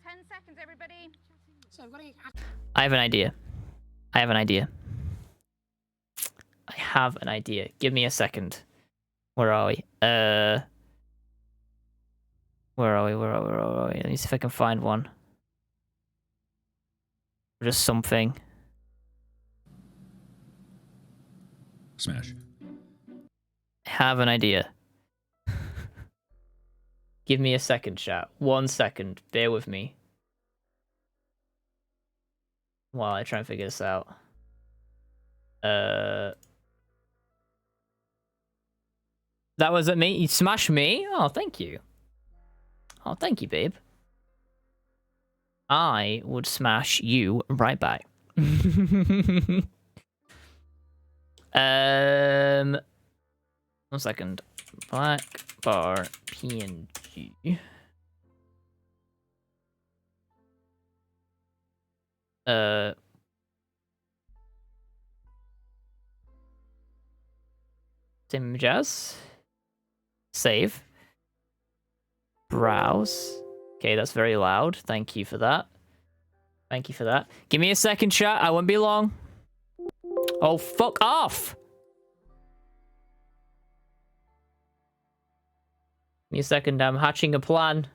10 seconds, everybody. So I've got to... I have an idea. I have an idea. I have an idea. Give me a second. Where are we? Where are we? Where are we? Let me see if I can find one. Or just something. Smash. I have an idea. Give me a second, chat. 1 second. Bear with me. While I try and figure this out. That was at me. You smashed me? Oh, thank you. Oh, thank you, babe. I would smash you right back. 1 second. Black bar PNG. Same image as. Save. Browse. Okay, that's very loud. Thank you for that. Thank you for that. Give me a second, chat. I won't be long. Oh, fuck off! Give me a second. I'm hatching a plan.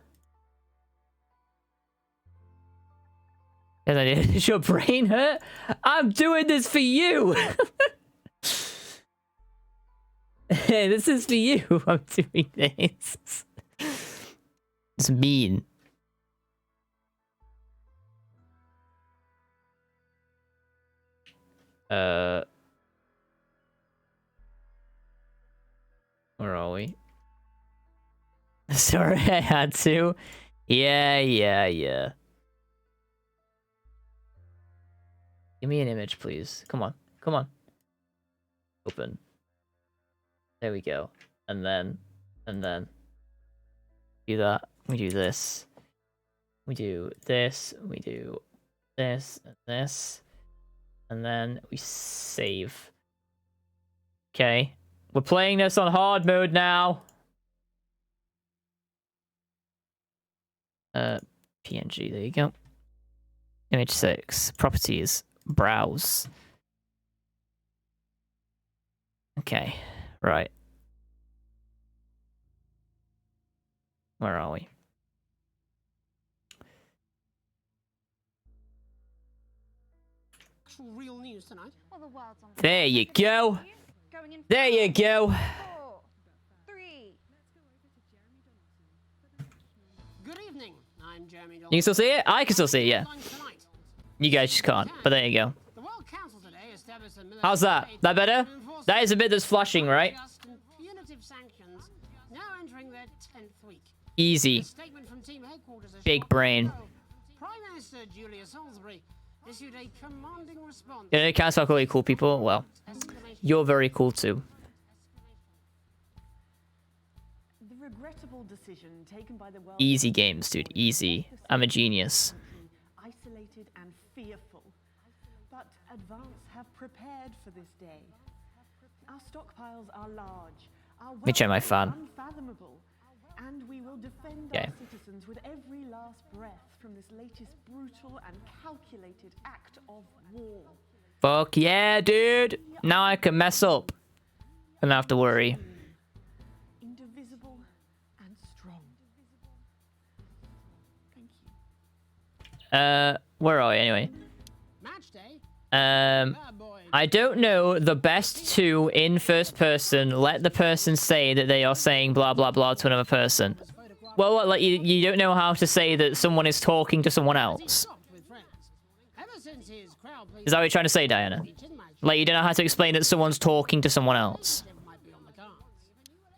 Does your brain hurt? I'm doing this for you! Hey, this is for you. I'm doing this. It's mean. Where are we? Sorry, I had to. Yeah. Give me an image, please. Come on. Open. There we go. And then. Do that. We do this. We do this. We do this and this. And then we save. Okay. We're playing this on hard mode now. PNG, there you go. Image 6. Properties. Browse. Okay. Right. Where are we? Real news tonight. Well, the world's on There you go. There you go. 4, 3. Good evening. I'm Jeremy Dalton. You can still see it? I can still see it, yeah. You guys just can't, but there you go. The World Council today established a military How's that? That better? That is a bit that's flashing, right? punitive sanctions now entering their 10th week. Easy. A statement from team headquarters a Big short brain. time ago, Prime Minister Julia Salisbury issued a commanding response. You know, can't talk really cool people? Well, you're very cool too. The regrettable decision taken by the world Easy games, dude. Easy. I'm a genius. isolated and fearful. But advance have prepared for this day. Our stockpiles are large. Our me check my wealth is fan. unfathomable. And we will defend Okay. our citizens with every last breath from this latest brutal and calculated act of war. Fuck yeah, dude. Now I can mess up. I don't have to worry. Indivisible and strong. Thank you. Where are we anyway? Match day. I don't know the best to in first person let the person say that they are saying blah blah blah to another person. Well, what, like you don't know how to say that someone is talking to someone else. Is that what you're trying to say, Diana? Like you don't know how to explain that someone's talking to someone else.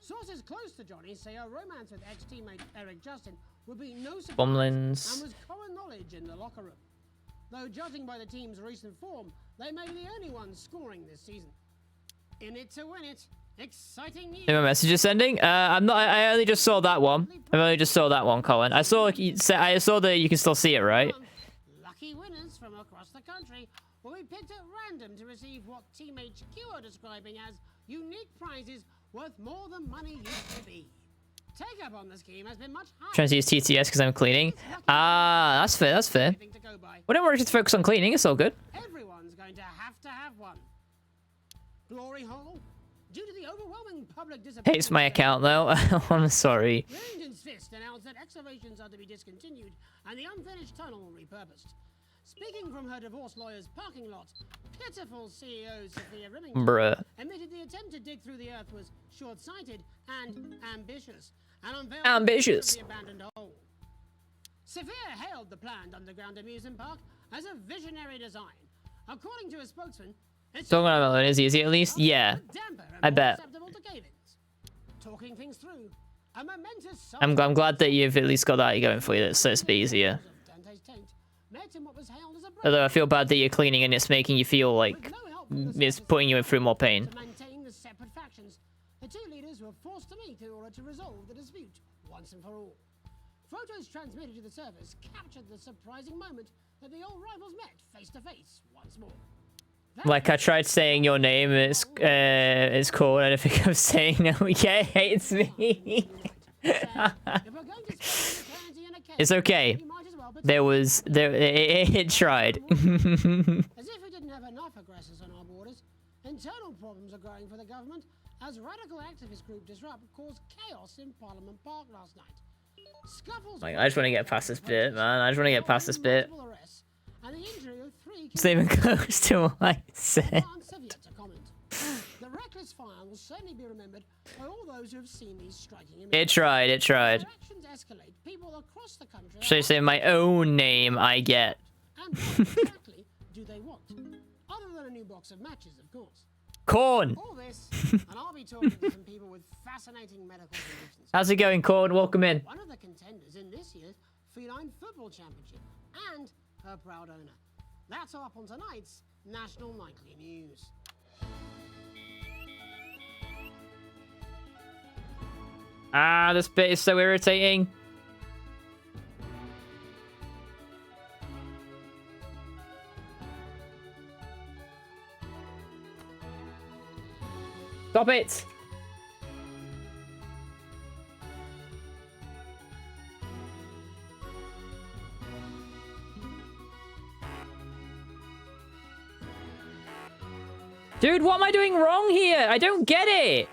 Sources close to Johnny say a romance with ex-teammate Eric Justin would be no surprise Bumlins. and was common knowledge in the locker room. Though judging by the team's recent form, they may be the only ones scoring this season. In it to win it. Exciting news. My message is sending. I'm not. I only just saw that one. I only just saw that one, Colin. I saw that you can still see it, right? Lucky winners from across the country will be picked at random to receive what Team HQ are describing as unique prizes worth more than money used to be. Take up on the scheme has been much higher. Trying to use TTS because I'm cleaning. Ah, that's fair. That's fair. Well, don't worry, just focus on cleaning. It's all good. Everyone's going to have one. Glory hole. Due to the overwhelming public disappointment. Hates my account though. I'm sorry. Remington's Fist announced that excavations are to be discontinued and the unfinished tunnel repurposed. Speaking from her divorce lawyer's parking lot, pitiful CEO Sophia Remington admitted the attempt to dig through the earth was short-sighted and ambitious, and unveiled the abandoned hole. Sophia hailed the planned underground amusement park as a visionary design. According to a spokesman, it's Talking about it is easy at least. Yeah, I bet. talking things through. A momentous I'm glad that you've at least got that going for you, so it's a bit easier. Although I feel bad that you're cleaning and it's making you feel like it's putting you through more pain. To maintain the separate factions, the two leaders were forced to meet in order to resolve the dispute once and for all. Photos transmitted to the servers captured the surprising moment that the old rivals met face to face once more. Like I tried saying your name, it's cool. I don't think I'm saying no. Yeah, it hates me. It's okay. It tried. As if we didn't have enough aggressors on our borders, internal problems are growing for the government as radical activist group Disrupt caused chaos in Parliament Park last night. Like, I just want to get past this bit, man. I just want to get past this bit. It's not even close to what I said. The reckless fire will certainly be remembered by all those who have seen these striking images. It tried. Should I say my own name? I get. And what exactly do they want? Other than a new box of matches, of course. Corn. All this, and I'll be talking to some people with fascinating medical conditions. How's it going, Corn? Welcome in. One of the contenders in this year's Feline Football Championship and her proud owner. That's all up on tonight's National Nightly News. This bit is so irritating. Stop it! Dude, what am I doing wrong here? I don't get it!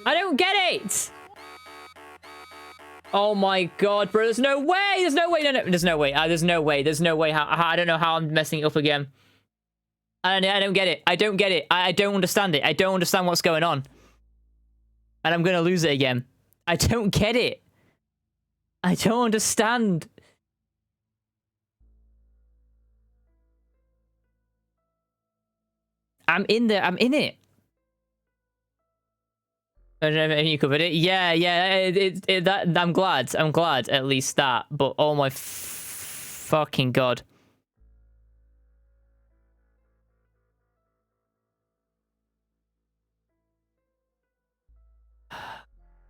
I don't get it! Oh my god, bro, there's no way! There's no way! No, there's no way. There's no way. There's no way. How, I don't know how I'm messing it up again. I don't get it. I don't get it. I don't understand it. I don't understand what's going on. And I'm gonna lose it again. I don't get it. I don't understand. I'm in there. I'm in it. I don't know if you covered it. Yeah. That I'm glad. I'm glad at least that. But oh my fucking god.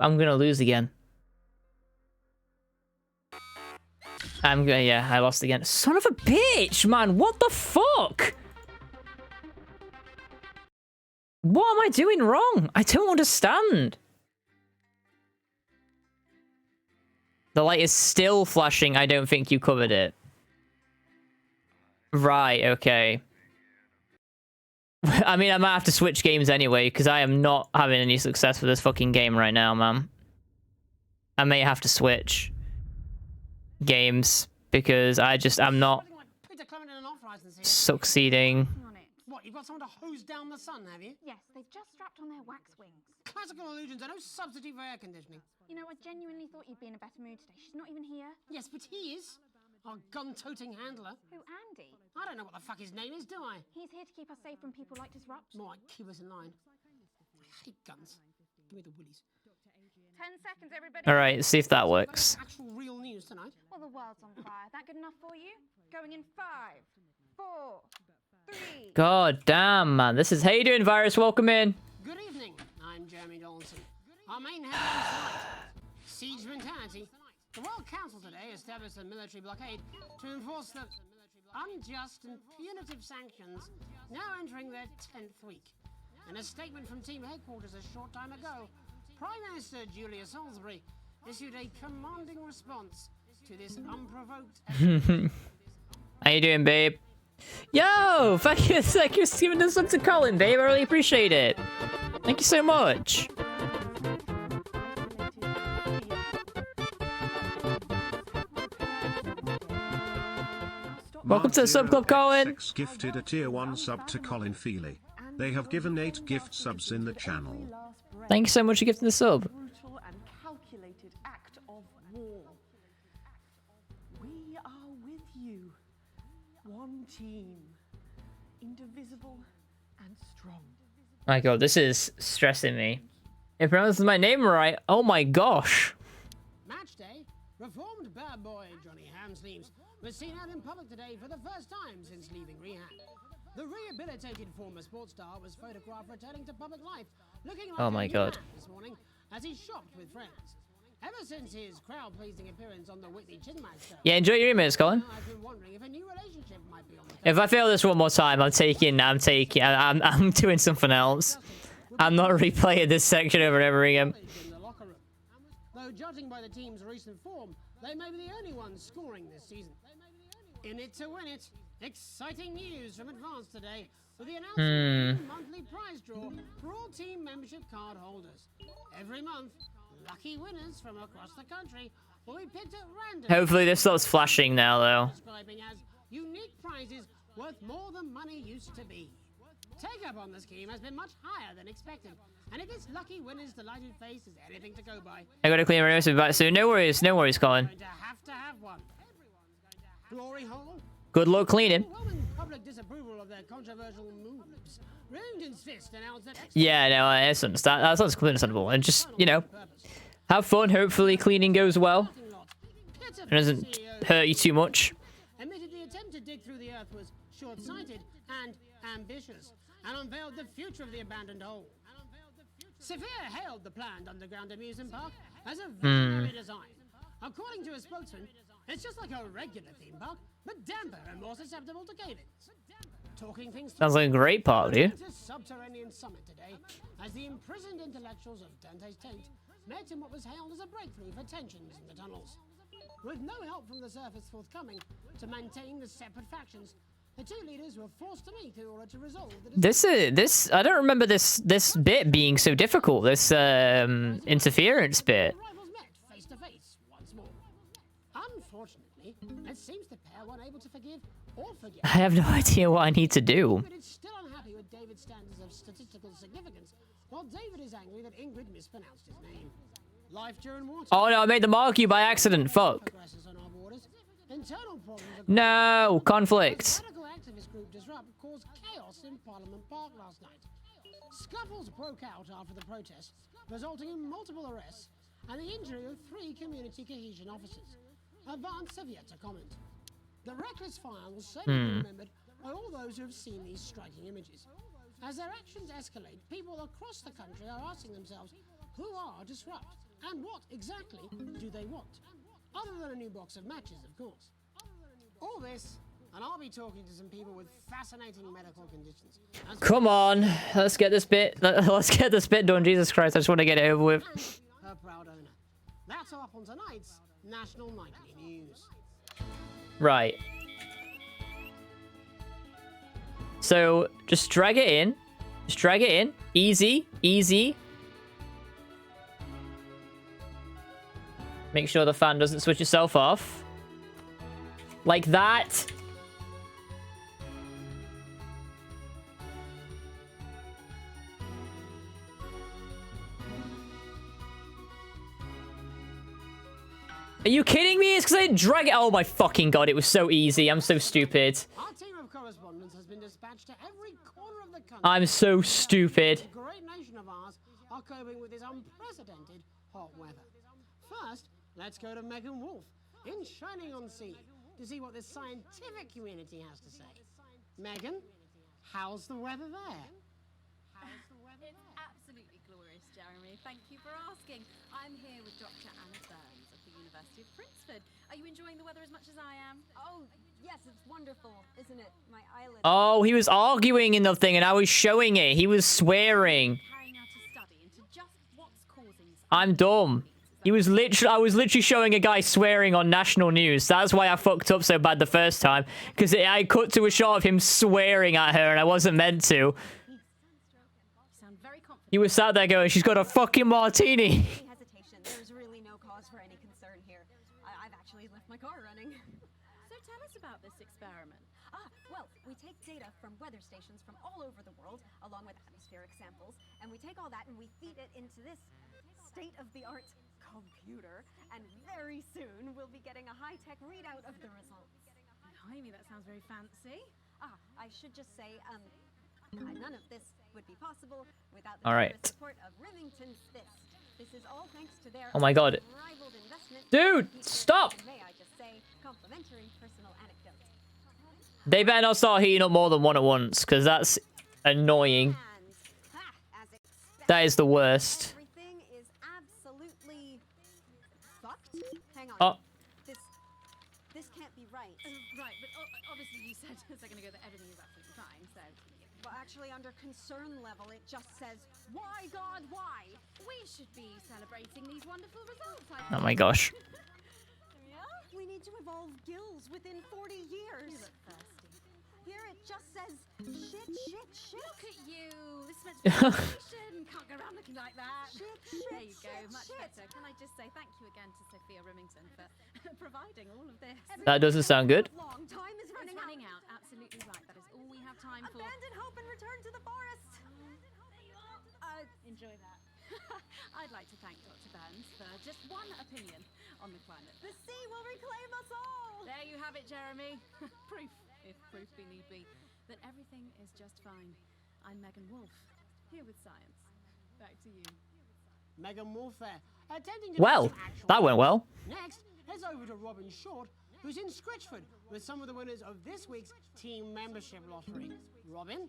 I'm gonna lose again. Yeah, I lost again. Son of a bitch, man. What the fuck? What am I doing wrong? I don't understand. The light is still flashing. I don't think you covered it. Right, okay. I mean, I might have to switch games anyway, because I am not having any success with this fucking game right now, man. I may have to switch games, because I'm not succeeding. What, you've got someone to hose down the sun, have you? Yes, they've just strapped on their wax wings. Classical illusions are no substitute for air conditioning. You know, I genuinely thought you'd be in a better mood today. She's not even here. Yes, but he is. Our gun-toting handler. Who, Andy? I don't know what the fuck his name is, do I? He's here to keep us safe from people like Disrupt. More like keep us in line. I hate guns. Give me the willies. 10 seconds, everybody. All right, see if that works. Actual real news tonight. Well, the world's on fire. That good enough for you? Going in 5, 4, 3. God damn, man. This is... How you doing, Virus? Welcome in. Good evening. I'm Jeremy Donaldson. Our main headline tonight, siege mentality. The World Council today established a military blockade to enforce the unjust and punitive sanctions now entering their 10th week. In a statement from team headquarters a short time ago, Prime Minister Julia Salisbury issued a commanding response to this unprovoked... How you doing, babe? Yo! Thank you for giving this up to Colin, babe. I really appreciate it. Thank you so much. Welcome to the sub club, Colin. Gifted a tier 1 sub to Colin Feely. They have given 8 gift subs in the channel. Thank you so much for gifting the sub. Brutal and calculated act of war. We are with you. One team. Indivisible and strong. My god, this is stressing me. It pronounces my name right. Oh my gosh. Match day, reformed bad boy Johnny Hamsleeves was seen out in public today for the first time since leaving rehab. The rehabilitated former sports star was photographed returning to public life, looking like oh my god this morning as he shopped with friends. Ever since his crowd-pleasing appearance on the Whitney Chinmay show, yeah, enjoy your emails, Colin. I've been wondering if a new relationship might be on the If I fail this one more time, I'm doing something else. I'm not replaying this section over and over again. Though judging by the team's recent form, they may be the only ones scoring this season. In it to win it, exciting news from Advance today with the announcement of a monthly prize draw for all team membership card holders. Every month, lucky winners from across the country will be picked at random. Hopefully this stops flashing now, though. Describing as unique prizes worth more than money used to be. Take up on the scheme has been much higher than expected, and if this lucky winner's delighted face is anything to go by, I gotta clean my nose back soon. No worries, Colin. going to have one. Glory hole. Good luck cleaning. Overwhelming public disapproval of their controversial moves. Roundin's fist announced that Yeah, no, that's completely understandable. And just, you know, have fun. Hopefully cleaning goes well. It doesn't hurt you too much. admitted the attempt to dig through the earth was short-sighted and ambitious, and unveiled the future of the abandoned hole. Sophia hailed the planned underground amusement park as a visionary design. According to a spokesman, it's just like a regular theme park, but damper and more susceptible to cave-ins. Talking things Sounds like a great park, dude. Subterranean summit today, as the imprisoned intellectuals of Dante's Taint met in what was hailed as a breakthrough for tensions in the tunnels. With no help from the surface forthcoming to maintain the separate factions, the two leaders were forced to meet in order to resolve the This I don't remember this bit being so difficult. This interference bit. rivals met face to face once more. Unfortunately, it seems the pair weren't able to forgive or forget. I have no idea what I need to do. Ingrid is still unhappy with David's standards of statistical significance, while David is angry that Ingrid mispronounced his name. Life during water. Oh no, I made them argue by accident. Fuck. Progresses on our borders. Internal problems across No, conflict. radical activist group Disrupt caused chaos in Parliament Park last night. Scuffles broke out after the protest, resulting in multiple arrests and the injury of 3 community cohesion officers. Advance have yet to comment. The reckless fire will certainly be remembered by all those who have seen these striking images. As their actions escalate, people across the country are asking themselves, who are Disrupt? And what exactly do they want? Other than a new box of matches, of course. All this, and I'll be talking to some people with fascinating medical conditions. Come on, let's get this bit. Let's get this bit done. Jesus Christ, I just want to get it over with. Her proud owner. That's all up on tonight's National Nightly News. Right. So just drag it in. Just drag it in. Easy, easy. Make sure the fan doesn't switch itself off. Like that. Are you kidding me? It's because I didn't drag it. Oh my fucking god, it was so easy. I'm so stupid. Our team of correspondents has been dispatched to every corner of the country. I'm so stupid. The great nation of ours are coping with this unprecedented hot weather. First, let's go to Megan Wolf in Shining-on-Sea to see what the scientific community has to say. Megan, how's the weather there? It's absolutely glorious, Jeremy. Thank you for asking. I'm here with Dr. Anna Burns of the University of Princeford. Are you enjoying the weather as much as I am? Oh, yes, it's wonderful, isn't it? My eyelids. Oh, he was arguing in the thing and I was showing it. He was swearing. Carrying out a study into just what's causing I'm dumb. I was literally showing a guy swearing on national news. That's why I fucked up so bad the first time. Because I cut to a shot of him swearing at her and I wasn't meant to. He was sat there going, she's got a fucking martini. Hesitation. There's really no cause for any concern here. I've actually left my car running. So tell us about this experiment. Well, we take data from weather stations from all over the world, along with atmospheric samples, and we take all that and we feed it into this state-of-the-art computer, and very soon we'll be getting a high-tech readout of the results. Blimey, that sounds very fancy. I should just say, None of this would be possible without the All right. support of Rivington's Fist. This is all thanks to their Oh my God. unrivaled investment. Dude, stop! And may I just say, complimentary personal anecdote. They better not start heating up more than one at once, because that's annoying. That is the worst. Everything is absolutely fucked. Hang on. Oh. This can't be right. Right, but obviously you said a second ago that everything is absolutely fine, so... Well, actually, under concern level, it just says, why, God, why? We should be celebrating these wonderful results, I Oh my gosh. Yeah? We need to evolve gills within 40 years. You look thirsty. Here it just says, shit. Look at you. This is meant to be a celebration. Can't go around looking like that. Shit. There you go, much better. Can I just say thank you again to Sophia Remington for providing all of this? That doesn't sound good. Long time is It's running out. Absolutely right. That is all we have time for. Abandon hope and return to the forest. Enjoy that. I'd like to thank Dr. Burns for just one opinion on the climate. The sea will reclaim us all. There you have it, Jeremy. Proof, if proof be need be, that everything is just fine. I'm Megan Wolf, here with science. Back to you. Megan Wolf there, attending to Well, some actual that went well. Next, heads over to Robin Short, who's in Scritchford with some of the winners of this week's team membership lottery. Robin?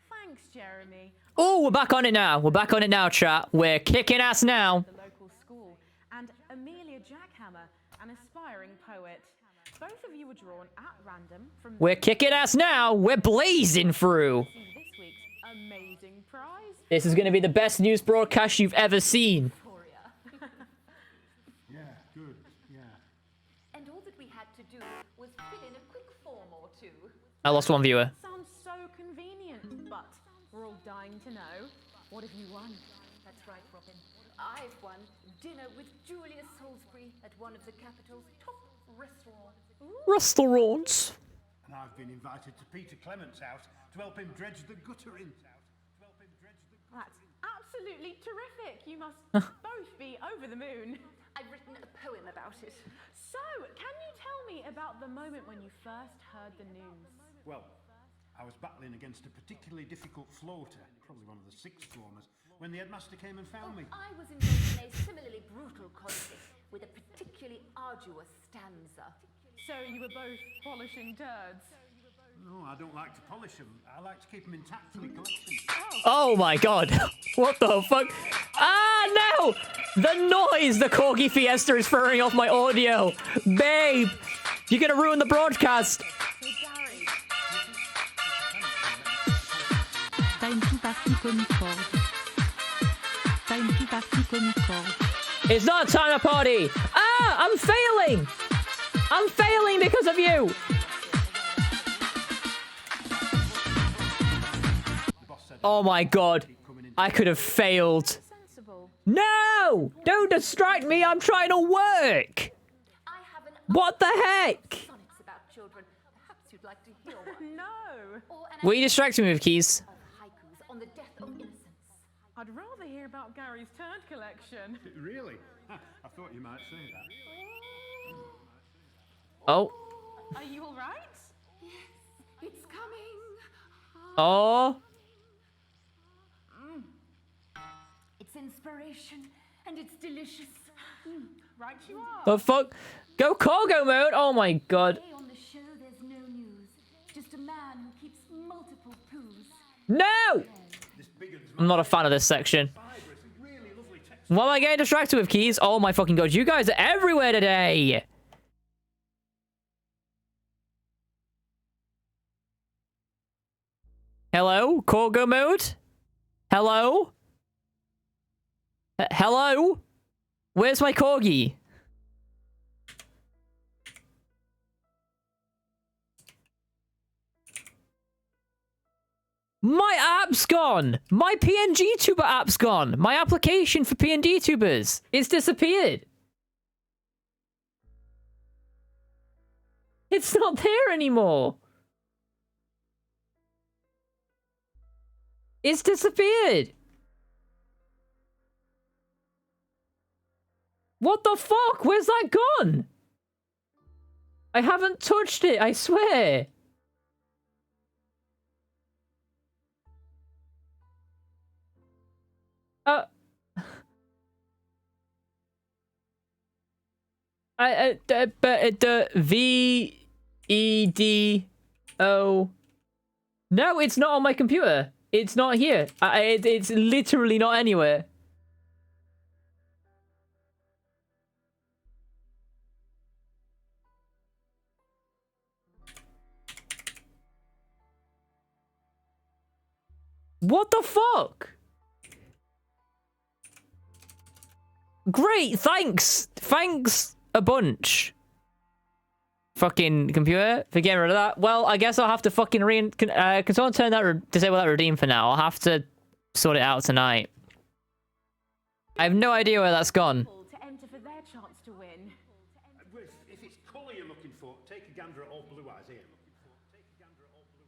Thanks, Jeremy. Oh, we're back on it now. We're back on it now, chat. We're kicking ass now. The local school, and Amelia Jackhammer, an aspiring poet. Both of you were drawn at random from... We're kicking ass now. We're blazing through. This week's amazing prize. This is going to be the best news broadcast you've ever seen. Yeah, good, yeah. And all that we had to do was fill in a quick form or two. I lost one viewer. Sounds so convenient, but we're all dying to know. What have you won? That's right, Robin. I've won dinner with Julius Salisbury at one of the capital's top restaurants. Restaurants. And I've been invited to Peter Clement's house to help him dredge the gutter in. That's absolutely terrific. You must both be over the moon. I've written a poem about it. So, can you tell me about the moment when you first heard the news? Well, I was battling against a particularly difficult floater, probably one of the sixth formers, when the headmaster came and found me. I was involved in a similarly brutal conflict with a particularly arduous stanza. So you were both polishing turds? No, I don't like to polish them. I like to keep them intact for my collection. Oh my god. What the fuck? Ah, no! The noise the Corgi Fiesta is throwing off my audio. Babe, you're gonna ruin the broadcast. Time to party Concord. Time to party Concord. It's not time to party. Ah, I'm failing. I'm failing because of you. Oh my god. I could have failed. No! Don't distract me. I'm trying to work. What the heck? About children. Perhaps you'd like to hear one. No. What are you distracting me with, Keys? Haikus on the death of innocence. I'd rather hear about Gary's turd collection. Really? I thought you might say that. Oh. Are you all right? Yes, it's coming. Oh. It's inspiration, and it's delicious. Right you are. The fuck? Go cargo mode? Oh my god. Today on the show, there's no news. Just a man who keeps multiple poos. No! I'm not a fan of this section. What am I getting distracted with, Keys? Oh my fucking god, you guys are everywhere today! Hello? Cargo mode? Hello? Hello? Where's my corgi? My app's gone! My PNG tuber app's gone! My application for PNG tubers! It's disappeared! It's not there anymore! It's disappeared! What the fuck? Where's that gone? I haven't touched it, I swear! The VEDO. No, it's not on my computer. It's not here. It's literally not anywhere. What the fuck? Great, thanks. Thanks a bunch. Fucking computer, for getting rid of that. Well, I guess I'll have to fucking can someone turn that disable that redeem for now? I'll have to sort it out tonight. I have no idea where that's gone. To enter for their chance to win. If it's colour you're looking for, take a gander at old Blue Eyes here.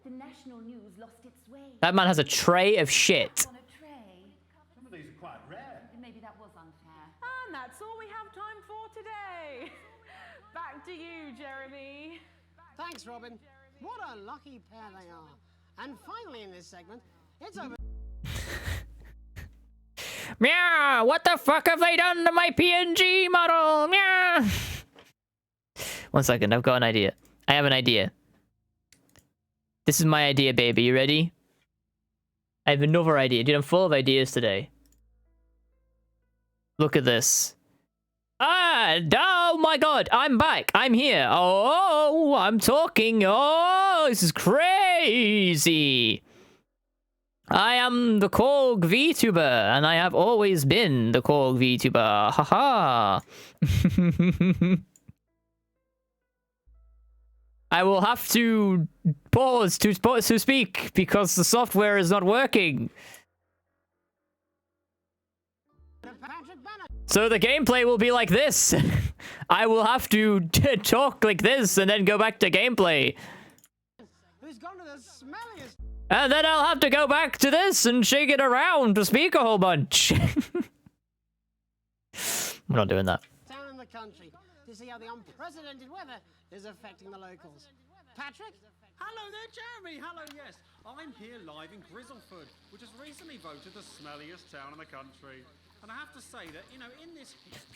The national news lost its way. That man has a tray of shit. On a tray. Some of these are quite rare. Maybe that was unfair. And that's all we have time for today. Back to you, Jeremy. Thanks, Robin. What a lucky pair they are. And finally in this segment, it's over. Meow! What the fuck have they done to my PNG model? Meow! 1 second, I've got an idea. I have an idea. This is my idea, baby. You ready? I have another idea. Dude, I'm full of ideas today. Look at this. Oh my god, I'm back. I'm here. Oh, I'm talking. Oh, this is crazy. I am the Korg VTuber, and I have always been the Korg VTuber. Haha. I will have to pause to speak because the software is not working. So the gameplay will be like this. I will have to talk like this and then go back to gameplay. Who's gone to the smelliest? And then I'll have to go back to this and shake it around to speak a whole bunch. We're not doing that. Down in the country to see how the unprecedented weather is affecting the locals. Patrick? Hello there, Jeremy. Hello, yes. I'm here live in Grizzleford, which has recently voted the smelliest town in the country. And I have to say that, you know, in this...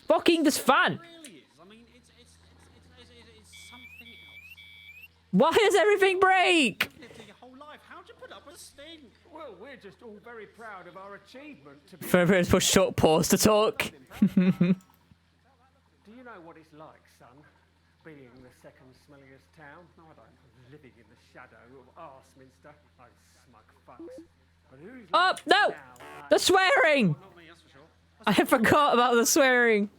Fucking this fan. It really is. I mean, it's something else. Why does everything break? You've lived your whole life. How'd you put up with Sting? Well, we're just all very proud of our achievement to be... Everyone's put short pause to talk. Do you know what it's like, son? Being the second smelliest town? No, I don't. Living in the shadow of Arseminster. Those smug fucks. But who's Oh, no! The swearing! I forgot about the swearing.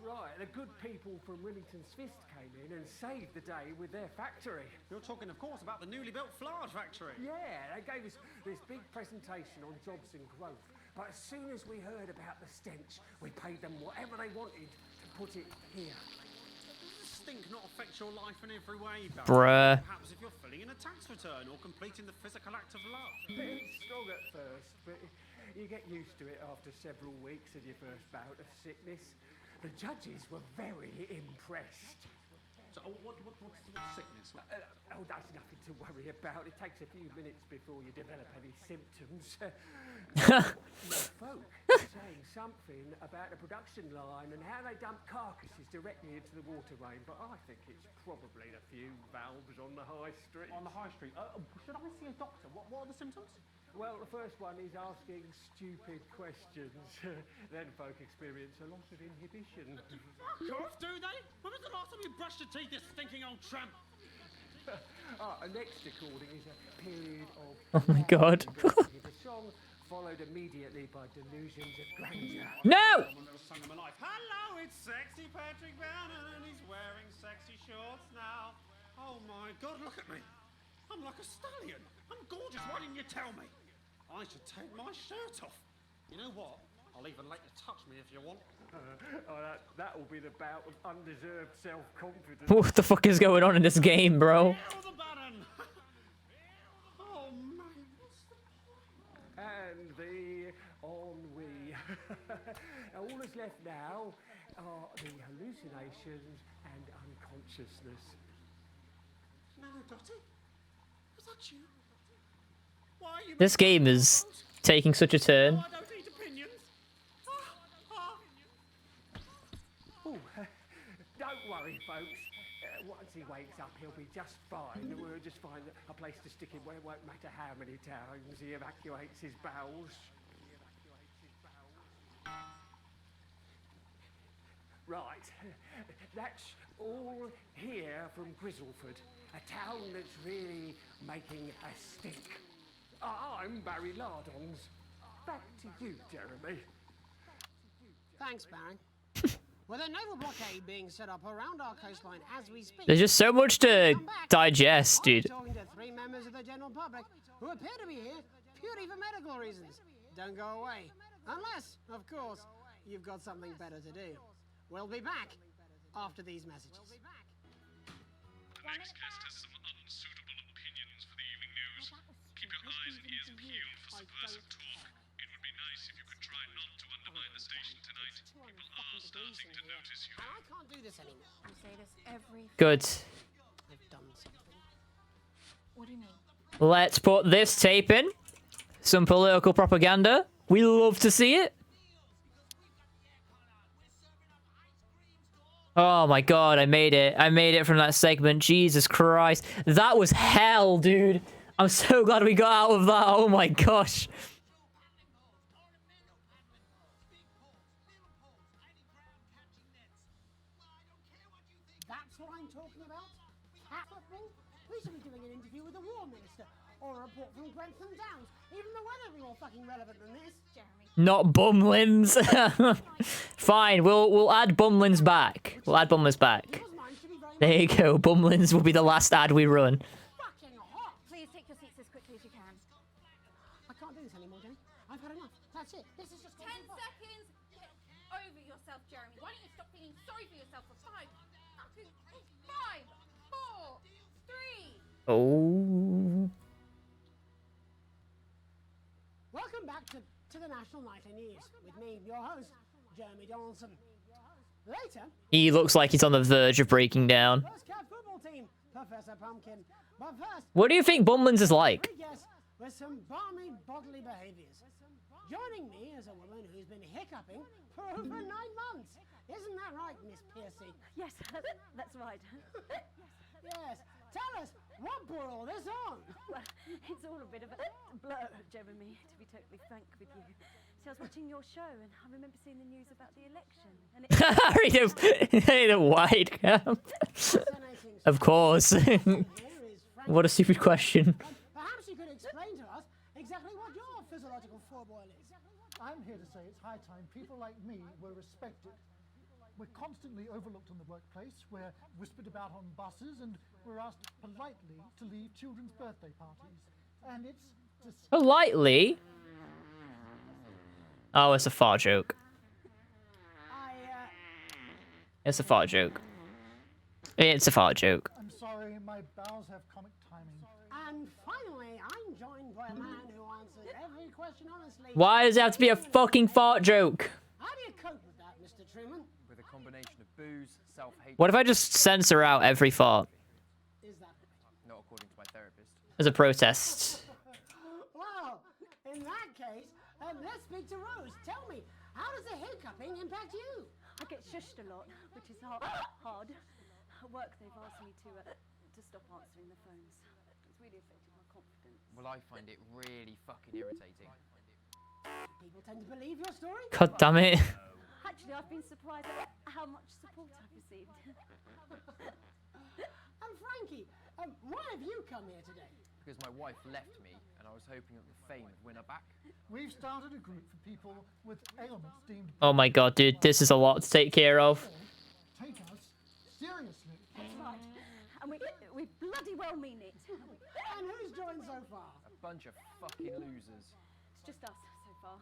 Right, the good people from Remington's Fist came in and saved the day with their factory. You're talking, of course, about the newly built flour factory. Yeah, they gave us this big presentation on jobs and growth. But as soon as we heard about the stench, we paid them whatever they wanted to put it here. Does stink not affect your life in every way, Barry? Bruh. Perhaps if you're filling in a tax return or completing the physical act of love. It's strong at first, but you get used to it after several weeks of your first bout of sickness. The judges were very impressed. So, what's sickness? Oh, that's nothing to worry about. It takes a few minutes before you develop any symptoms. Folk saying something about the production line and how they dump carcasses directly into the water main, but I think it's probably a few valves on the high street. On the high street? Should I see a doctor? What are the symptoms? Well, the first one is asking stupid questions. Then folk experience a loss of inhibition. Fuck off, do they? When was the last time you brushed your teeth, you stinking old tramp? Next recording is a period of... Oh my god. The song followed immediately by delusions of grandeur. No! Hello, it's sexy Patrick Bannon, and he's wearing sexy shorts now. Oh my god, look at me. I'm like a stallion. I'm gorgeous. Why didn't you tell me? I should take my shirt off. You know what? I'll even let you touch me if you want. That will be the bout of undeserved self-confidence. What the fuck is going on in this game, bro? The button. Oh man, what's the point? And the ennui. All that's left now are the hallucinations and unconsciousness. Nanodotti? Was that you? Why are you This game is taking such a turn. I don't eat opinions. Don't worry, folks. Once he wakes up, he'll be just fine. We'll just find a place to stick him where it won't matter how many times he evacuates his bowels. Right, that's all here from Grizzleford, a town that's really making a stink. I'm Barry Lardons. Back to you, Jeremy. Thanks, Barry. With a naval blockade being set up around our coastline as we speak, There's just so much to digest, dude. I'm talking to 3 members of the general public who appear to be here purely for medical reasons. Don't go away. Unless, of course, you've got something better to do. We'll be back after these messages. The next guest has some unsuitable opinions for the evening news. Keep your eyes and ears peeled for subversive talk. It would be nice if you could try not to undermine the station tonight. People are starting to notice you. I can't do this anymore. You say this every. Good. I've done something. What do you mean? Let's put this tape in. Some political propaganda. We love to see it. Oh my god, I made it. I made it from that segment. Jesus Christ. That was hell, dude. I'm so glad we got out of that. Oh my gosh. That's what I'm talking about? Cat football? We should be doing an interview with the War Minister, or a report from Grantham Downs. Even the weather will be more fucking relevant than this. Jeremy. Not Bumlins. Fine, we'll add Bumlins back. We'll add Bumlins back. There you go. Bumlins will be the last ad we run. Fucking hot. Please take your seats as quickly as you can. I can't do this anymore, Jenny. I've had enough. That's it. This is just 10 seconds. Get over yourself, Jeremy. Why don't you stop feeling sorry for yourself for 5, 4, 3. Oh. Welcome back to the National Nightly News with me, your host, Jeremy Donaldson. Later, He looks like he's on the verge of breaking down. first cat football team, Professor Pumpkin. But first, What do you think Bumlins is like? we guess with some balmy bodily behaviors. Joining me is a woman who's been hiccuping for over 9 months. Isn't that right, Miss Piercy? Yes, that's right. Yes. Tell us, what brought all this on? Well, it's all a bit of a blur, Jeremy, to be totally frank with you. So I was watching your show and I remember seeing the news about the election. And Read a wide cam. Of course. What a stupid question. Perhaps you could explain to us exactly what your physiological foreboil is. I'm here to say it's high time people like me were respected. We're constantly overlooked in the workplace, we're whispered about on buses, and we're asked politely to leave children's birthday parties. And it's just... Politely? Oh, it's a fart joke. It's a fart joke. It's a fart joke. I'm sorry, my bowels have comic timing. And finally, I'm joined by a man who answers every question honestly. Why does it have to be a fucking fart joke? How do you cope with that, Mr. Truman? With a combination of booze, self-hate... What if I just censor out every fart Is that Not according to my therapist. as a protest? Well, in that case, let's speak to Rose. Tell me, how does the hiccuping impact you? I get shushed a lot, which is hard. At work, they've asked me to stop answering the phones. It's really affected my confidence. Well, I find it really fucking irritating. People tend to believe your story? God damn it. Actually, I've been surprised at how much support I've received. And Frankie, why have you come here today? Because my wife left me, and I was hoping that the fame would win her back. We've started a group for people with ailments deemed... Oh my god, dude, this is a lot to take care of. Take us seriously. That's right. And we bloody well mean it. And who's joined so far? A bunch of fucking losers. It's just us so far.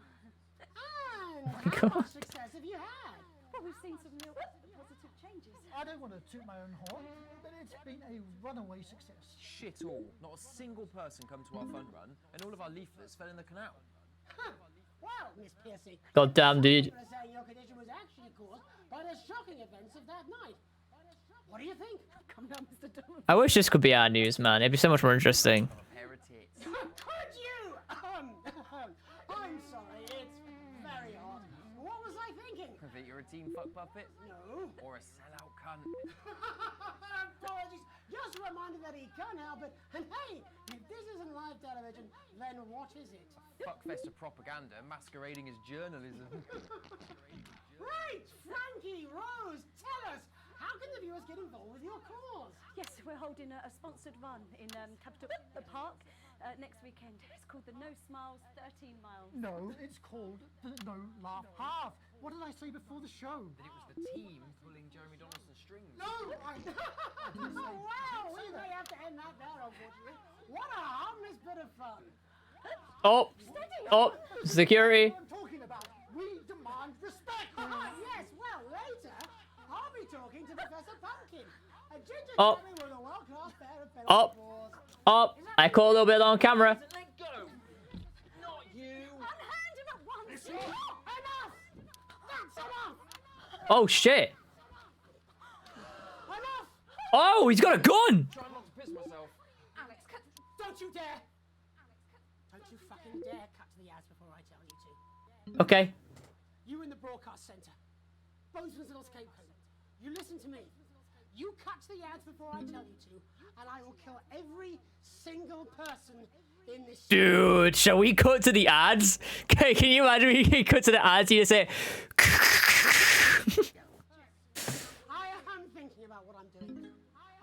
And how much success have you had? Well, we've seen some real positive changes. I don't want to toot my own horn, but it's been a runaway success. Shit all. Not a single person come to our fun run, and all of our leaflets fell in the canal. Huh. Well, Miss Piercy, God damn, dude. people are saying your condition was actually caused by the shocking events of that night. What do you think? Come down, Mr. Donald. I wish this could be our news, man. It'd be so much more interesting. Could you? I'm sorry, it's very hot. What was I thinking? That you're a team fuck puppet? No. Or a sellout can't. Apologies. Just a reminder that he can't help it. And hey, if this isn't live television, then what is it? Fuckfest of propaganda masquerading as journalism. Right, Frankie, Rose, tell us, how can the viewers get involved with your cause? Yes, we're holding a sponsored run in Capital Park next weekend. It's called the No Smiles 13 Miles. No, it's called the No Laugh Half. What did I say before the show? That it was the team pulling Jeremy Donaldson's strings. No, I... Wow, we may have to end that there, unfortunately. What a harmless bit of fun. Oh, oh, security. I'm talking about. We demand respect. Yes, well, later, I'll be talking to Professor Pumpkin. A ginger Oh. tummy with a world-class pair of Oh, oh, I caught a little bit on camera. Let go! Not you! Unhand him at once! Enough! That's enough! Oh shit. Enough! Oh, he's got a gun. Trying not to piss myself. Alex, don't you dare! Don't you fucking dare cut to the ads before I tell you to. Okay. You in the broadcast center. Bozeman's little scapegoat. You listen to me. You cut to the ads before I tell you to, and I will kill every single person in this. Dude, shall we cut to the ads? Okay, can you imagine we cut to the ads? You just say. I am thinking about what I'm doing.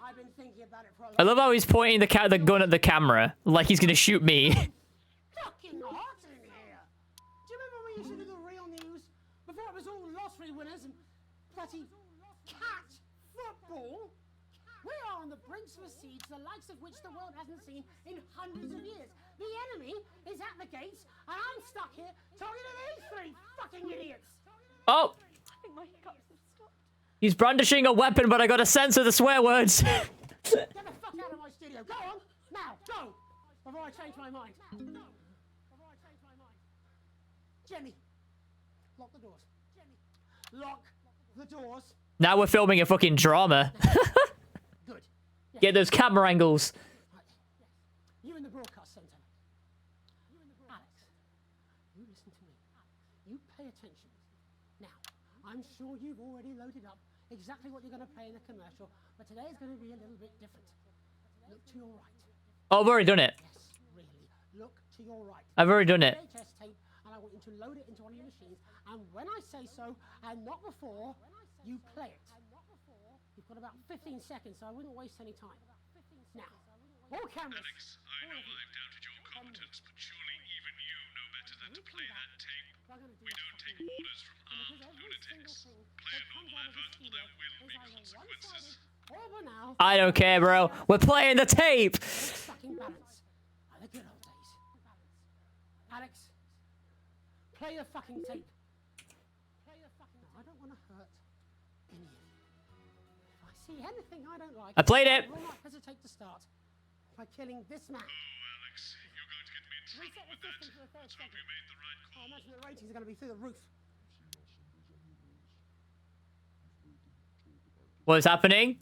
I've been thinking about it for a long I love how he's pointing the gun at the camera like he's gonna shoot me. fucking hot in here. Do you remember when we used to do the real news? Before it was all lottery winners and bloody cat football? We are on the brink of a siege, the likes of which the world hasn't seen in hundreds of years. The enemy is at the gates, and I'm stuck here talking to these three fucking idiots. Oh, I think my hiccups have stopped. he's brandishing a weapon, but I gotta censor the swear words. Get the fuck out of my studio. Go on. Now, go. Before I change my mind. Jenny, lock the doors. Jenny, lock the doors. Now we're filming a fucking drama. Good. Get those camera angles. You in the broadcast center. Alex, you listen to me. You pay attention. Now, I'm sure you've already loaded up exactly what you're going to play in the commercial, but today is going to be a little bit different. Look to your right. Oh, I've already done it. Yes, really. Look to your right. I've already done it. VHS tape, and I want you to load it into one of your machines, and when I say so, and not before, you play it. You've got about 15 seconds, so I wouldn't waste any time. Now, all cameras. Alex, I know I've doubted your competence, but surely even you know better than to play that tape. We don't take orders from armed lunatics. Play a normal advert, or there will be consequences. I don't care, bro. We're playing the tape. Fucking balance. Are the good old days. Alex, play the fucking tape. I don't want to hurt any of you. If I see anything I don't like, I played it. I will not hesitate to start by killing this man. Oh, Alex, you're going to get me in trouble with that. Let's hope you made the right call. I imagine the ratings are going to be through the roof. What's happening?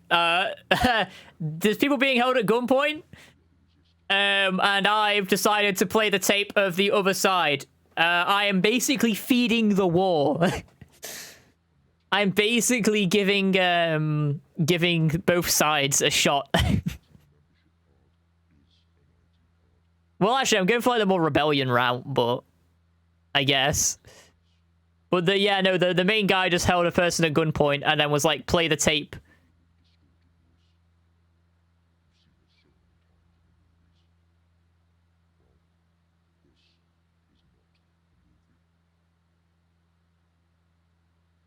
There's people being held at gunpoint. And I've decided to play the tape of the other side. I am basically feeding the war. I'm basically giving both sides a shot. Well, actually, I'm going for like the more rebellion route, but I guess. But the main guy just held a person at gunpoint and then was like, play the tape.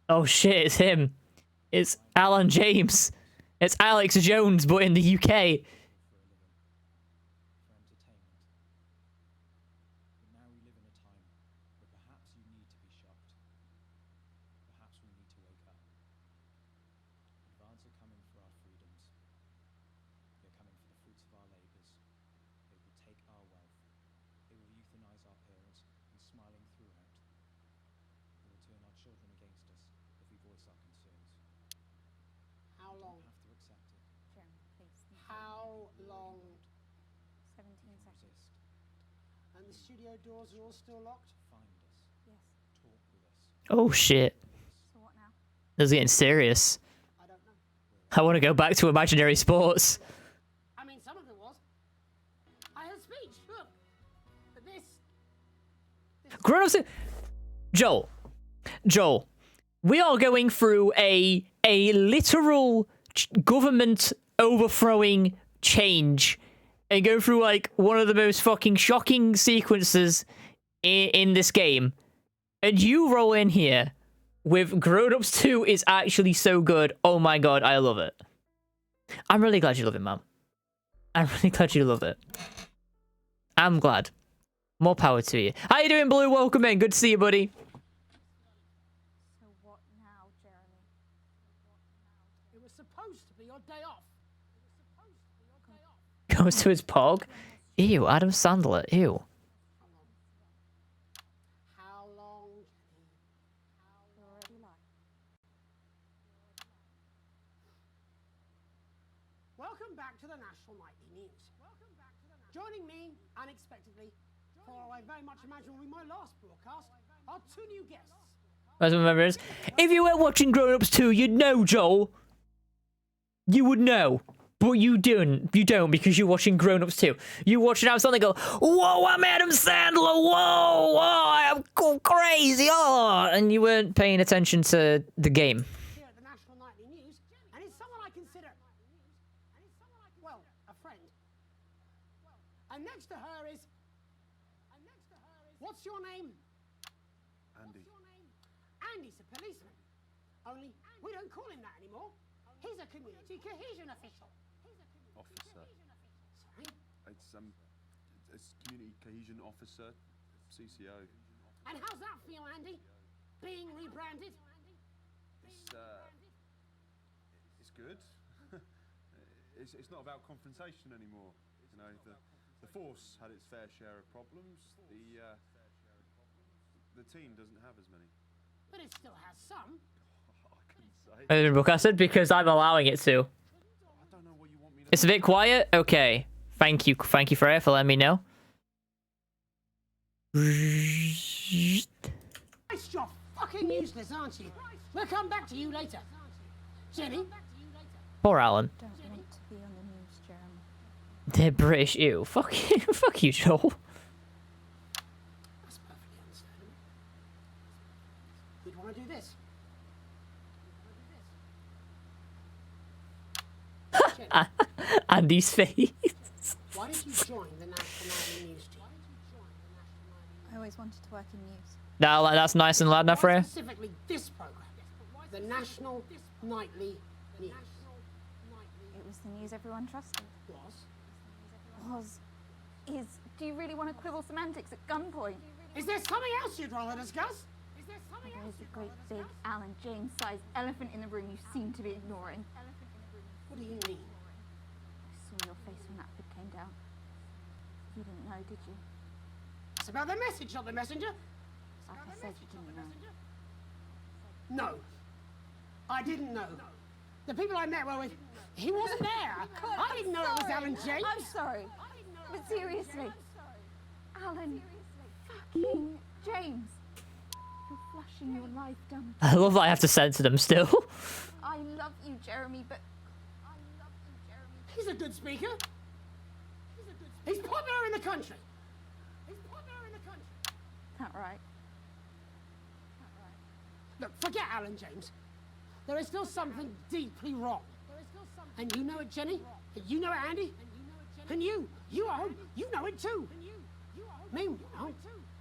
Oh shit, it's him. It's Alan James. It's Alex Jones, but in the UK. How long? How long? 17 seconds. And the studio doors are all still locked? Yes. Oh shit. So what now? This is getting serious. I don't know. I want to go back to imaginary sports. I mean, some of it was. I had speech, look. But this... Grown-ups... Joel, we are going through a literal government overthrowing change and going through, like, one of the most fucking shocking sequences in this game. And you roll in here with Grown-ups 2 is actually so good. Oh my god, I love it. I'm really glad you love it, man. I'm really glad you love it. I'm glad. More power to you. How you doing, Blue? Welcome in. Good to see you, buddy. So what now, Jeremy? It was supposed to be your day off. Goes to his pog. Ew, Adam Sandler. Ew. How long? Welcome back to the National Nightly News. Joining me unexpectedly, for I very much imagine will be my last broadcast, are two new guests. As remember is, if you were watching Grown Ups 2, you'd know, Joel. You would know. But you don't. You don't because you're watching Grown Ups 2. You watch it outside and go, whoa, I'm Adam Sandler, whoa, I am crazy, oh, and you weren't paying attention to the game. Here at the National Nightly News, and it's someone I consider, well, a friend. And next to her is, what's your name? Andy. Andy's a policeman. Only we don't call him that anymore. He's a community cohesion official. Officer. Sorry? It's community cohesion officer, CCO. And how's that feel, Andy? Being rebranded? It's good. it's not about confrontation anymore. You know, the force had its fair share of problems. The team doesn't have as many. But it still has some. I couldn't say. I didn't broadcast it because I'm allowing it to. It's a bit quiet? Okay. Thank you Freya, for letting me know. Christ, you're fucking useless, aren't you? We'll come back to you later. Jenny? Poor Alan. Don't want to be on the news, Jeremy. They're British. Ew. Fuck you. Fuck you, Joel. That's perfectly understandable. Who'd want to do this? Andy's face. Why did you join the National Nightly News team? I always wanted to work in news. No, like, that's nice and loud enough, Freya. Specifically this program, the National Nightly News. It was the news everyone trusted. Is. Do you really want to quibble semantics at gunpoint? Is there something else you'd rather discuss? There is a great big Alan James-sized elephant in the room you seem to be ignoring. What do you mean? I saw your face when that bit came down. You didn't know, did you? It's about the message, not the messenger. Like I said, you didn't know. No. I didn't know. The people I met were with... He wasn't there. I didn't know it was Alan James. I'm sorry. But seriously. Alan fucking James. You're flushing your life down the... I love that I have to censor them still. I love you, Jeremy, but... He's a good speaker. He's popular in the country. That right? Look, forget Alan James. There is still something deeply wrong. And you know it, Jenny. And you know it, Andy. And you at home, you know it too. Meanwhile,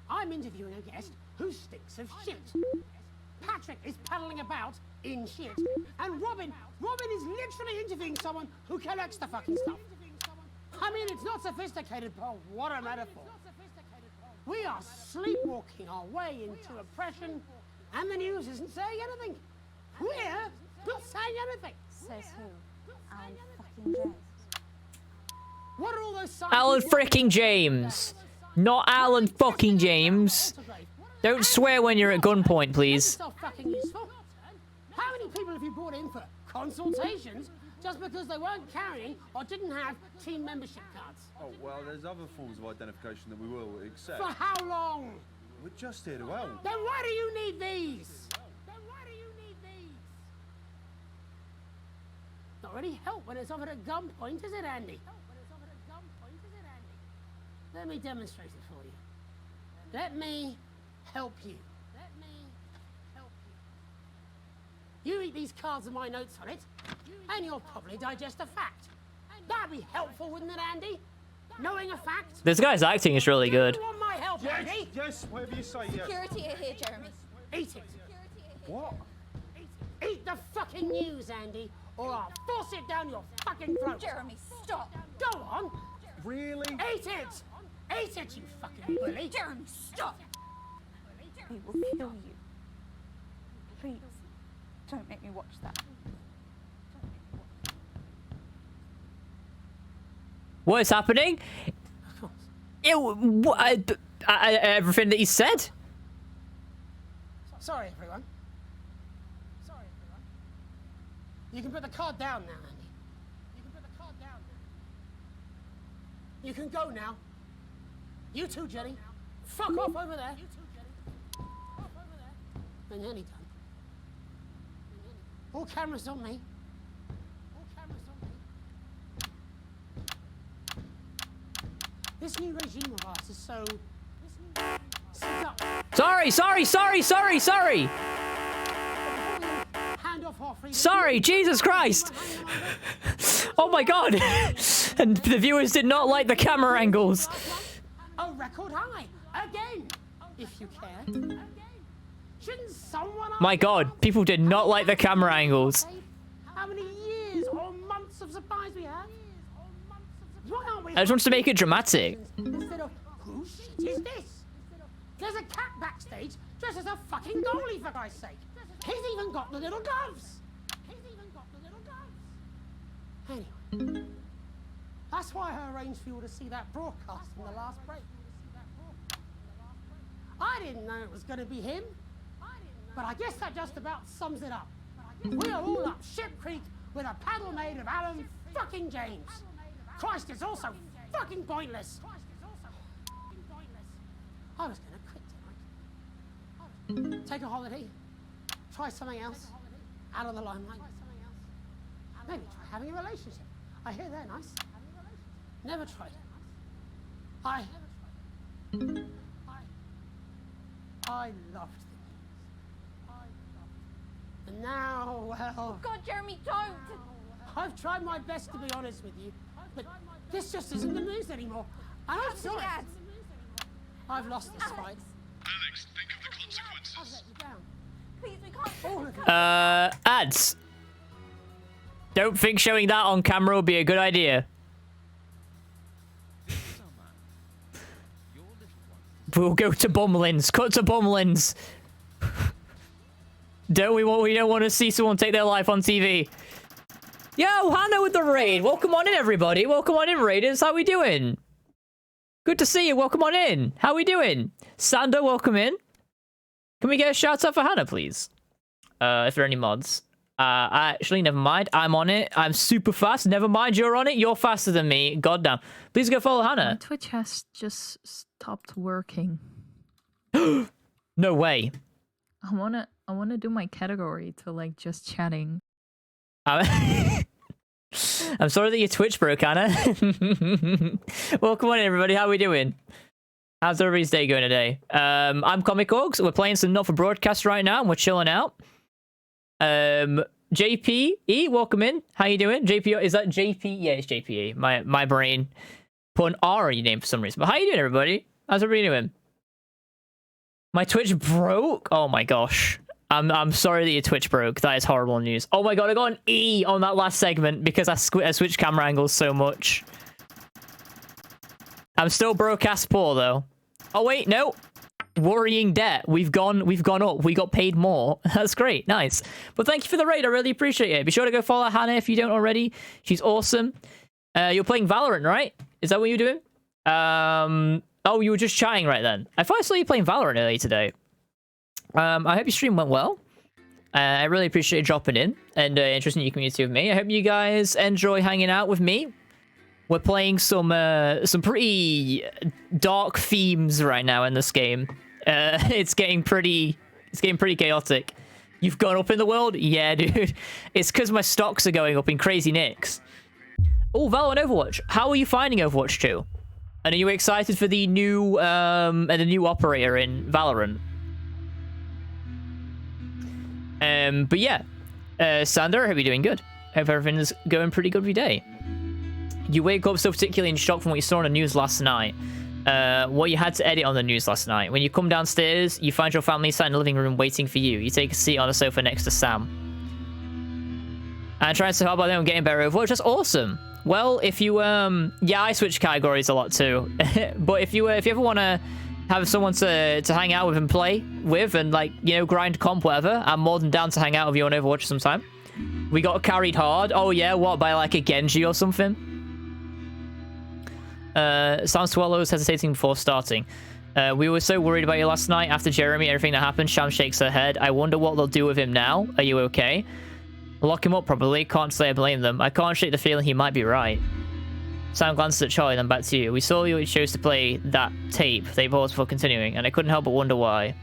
I'm interviewing a guest who stinks of shit. Patrick is paddling about in shit. And Robin is literally interviewing someone who collects the fucking stuff. I mean, it's not sophisticated, but what a metaphor. We are sleepwalking our way into oppression, and the news isn't saying anything. We're not saying anything. Says who? Alan fucking James. What are all those signs? Alan fricking James. Not Alan fucking James. Don't swear when you're at gunpoint, please. How many people have you brought in for consultations just because they weren't carrying or didn't have team membership cards? Oh, well, there's other forms of identification that we will accept. For how long? We're just here to help. Then why do you need these? not really help when it's offered at gunpoint, is it, Andy? Let me demonstrate it for you. Let me help you. You read these cards with my notes on it, and you'll probably digest a fact. That'd be helpful, wouldn't it, Andy? Knowing a fact. This guy's acting is really good. You want my help, Andy? Yes, whatever you say, yes. Security are here, Jeremy. Eat it. What? Eat the fucking news, Andy, or I'll force it down your fucking throat. Jeremy, stop. Go on. Really? Eat it. Eat it, you fucking bully. Jeremy, stop. We will kill you. Please, don't make me watch that. What is happening? Everything that he said. Sorry, everyone. You can put the card down now, Andy. You can go now. You too, Jenny. Fuck off over there. We're nearly done. All cameras on me. This new regime of ours is so... Sit up. Sorry. Hand off our freedom. Sorry, Jesus Christ. Oh my god. And the viewers did not like the camera angles. A record high. Again. If you care. Shouldn't someone... My god, people did not like the camera angles. How many years or months of supplies we have? Why aren't we... I just wanted to make it dramatic. Instead of, whose shit is this? There's a cat backstage dressed as a fucking goalie, for Christ's sake. He's even got the little gloves. Anyway, that's why I arranged for you to see that broadcast from the last break. I didn't know it was going to be him, but I guess that just about sums it up. We are all up Ship Creek with a paddle made of Alan fucking James. Christ, it's also fucking pointless. I was going to quit tonight. Take a holiday. Try something else. Out of the limelight. Maybe try having a relationship. I hear they're nice. Never tried. I loved them. And now, well... God, Jeremy, don't! I've tried my best to be honest with you, but this just isn't the news anymore. And I'm sorry. I've lost this fight. Alex, think of the consequences. I've let you down. Please, we can't... All of you. Ads. Don't think showing that on camera would be a good idea. We'll go to Bumlins. Cut to Bumlins. We don't want to see someone take their life on TV. Yo, Hannah with the raid. Welcome on in, everybody. Welcome on in, raiders. How we doing? Good to see you. Welcome on in. How we doing? Sander, welcome in. Can we get a shout out for Hannah, please? If there are any mods. Actually, never mind. I'm on it. I'm super fast. Never mind, you're on it. You're faster than me. Goddamn. Please go follow Hannah. My Twitch has just stopped working. No way. I wanna do my category to like just chatting. I'm sorry that your Twitch broke, Hannah. Welcome on in, everybody. How we doing? How's everybody's day going today? I'm Comic Orgs. We're playing some Not For Broadcast right now, and we're chilling out. JPE, welcome in. How you doing? JP, is that JP? Yeah, it's JPE. My brain put an R on your name for some reason. But how you doing, everybody? How's everybody doing? My Twitch broke? Oh my gosh. I'm sorry that your Twitch broke. That is horrible news. Oh my god, I got an E on that last segment because I switched camera angles so much. I'm still broadcast poor though. Oh wait, no. Worrying debt. We've gone up. We got paid more. That's great. Nice. But thank you for the raid. I really appreciate it. Be sure to go follow Hannah if you don't already. She's awesome. You're playing Valorant, right? Is that what you're doing? Oh, you were just chatting right then. I thought I saw you playing Valorant earlier today. I hope your stream went well. I really appreciate you dropping in and interesting your community with me. I hope you guys enjoy hanging out with me. We're playing some pretty dark themes right now in this game. It's getting pretty chaotic. You've gone up in the world? Yeah, dude. It's because my stocks are going up in crazy nicks. Oh, Valorant Overwatch. How are you finding Overwatch 2? And are you excited for the new operator in Valorant? But yeah. Sander, I hope you're doing good. Hope everything's going pretty good every day. You wake up so particularly in shock from what you saw on the news last night. What you had to edit on the news last night. When you come downstairs, you find your family sat in the living room waiting for you. You take a seat on the sofa next to Sam. And trying to help out them getting better Overwatch. That's awesome. Well, if you yeah, I switch categories a lot too. But if you ever want to have someone to hang out with and play with and, like, you know, grind comp, whatever, I'm more than down to hang out with you on Overwatch sometime. We got carried hard. Oh yeah, what, by like a Genji or something? Sam Swallows hesitating before starting. We were so worried about you last night after Jeremy, everything that happened. Sham shakes her head. I wonder what they'll do with him now. Are you okay? Lock him up, probably. Can't say I blame them. I can't shake the feeling he might be right. Sam glances at Charlie, then back to you. We saw you chose to play that tape. They paused before continuing, and I couldn't help but wonder why.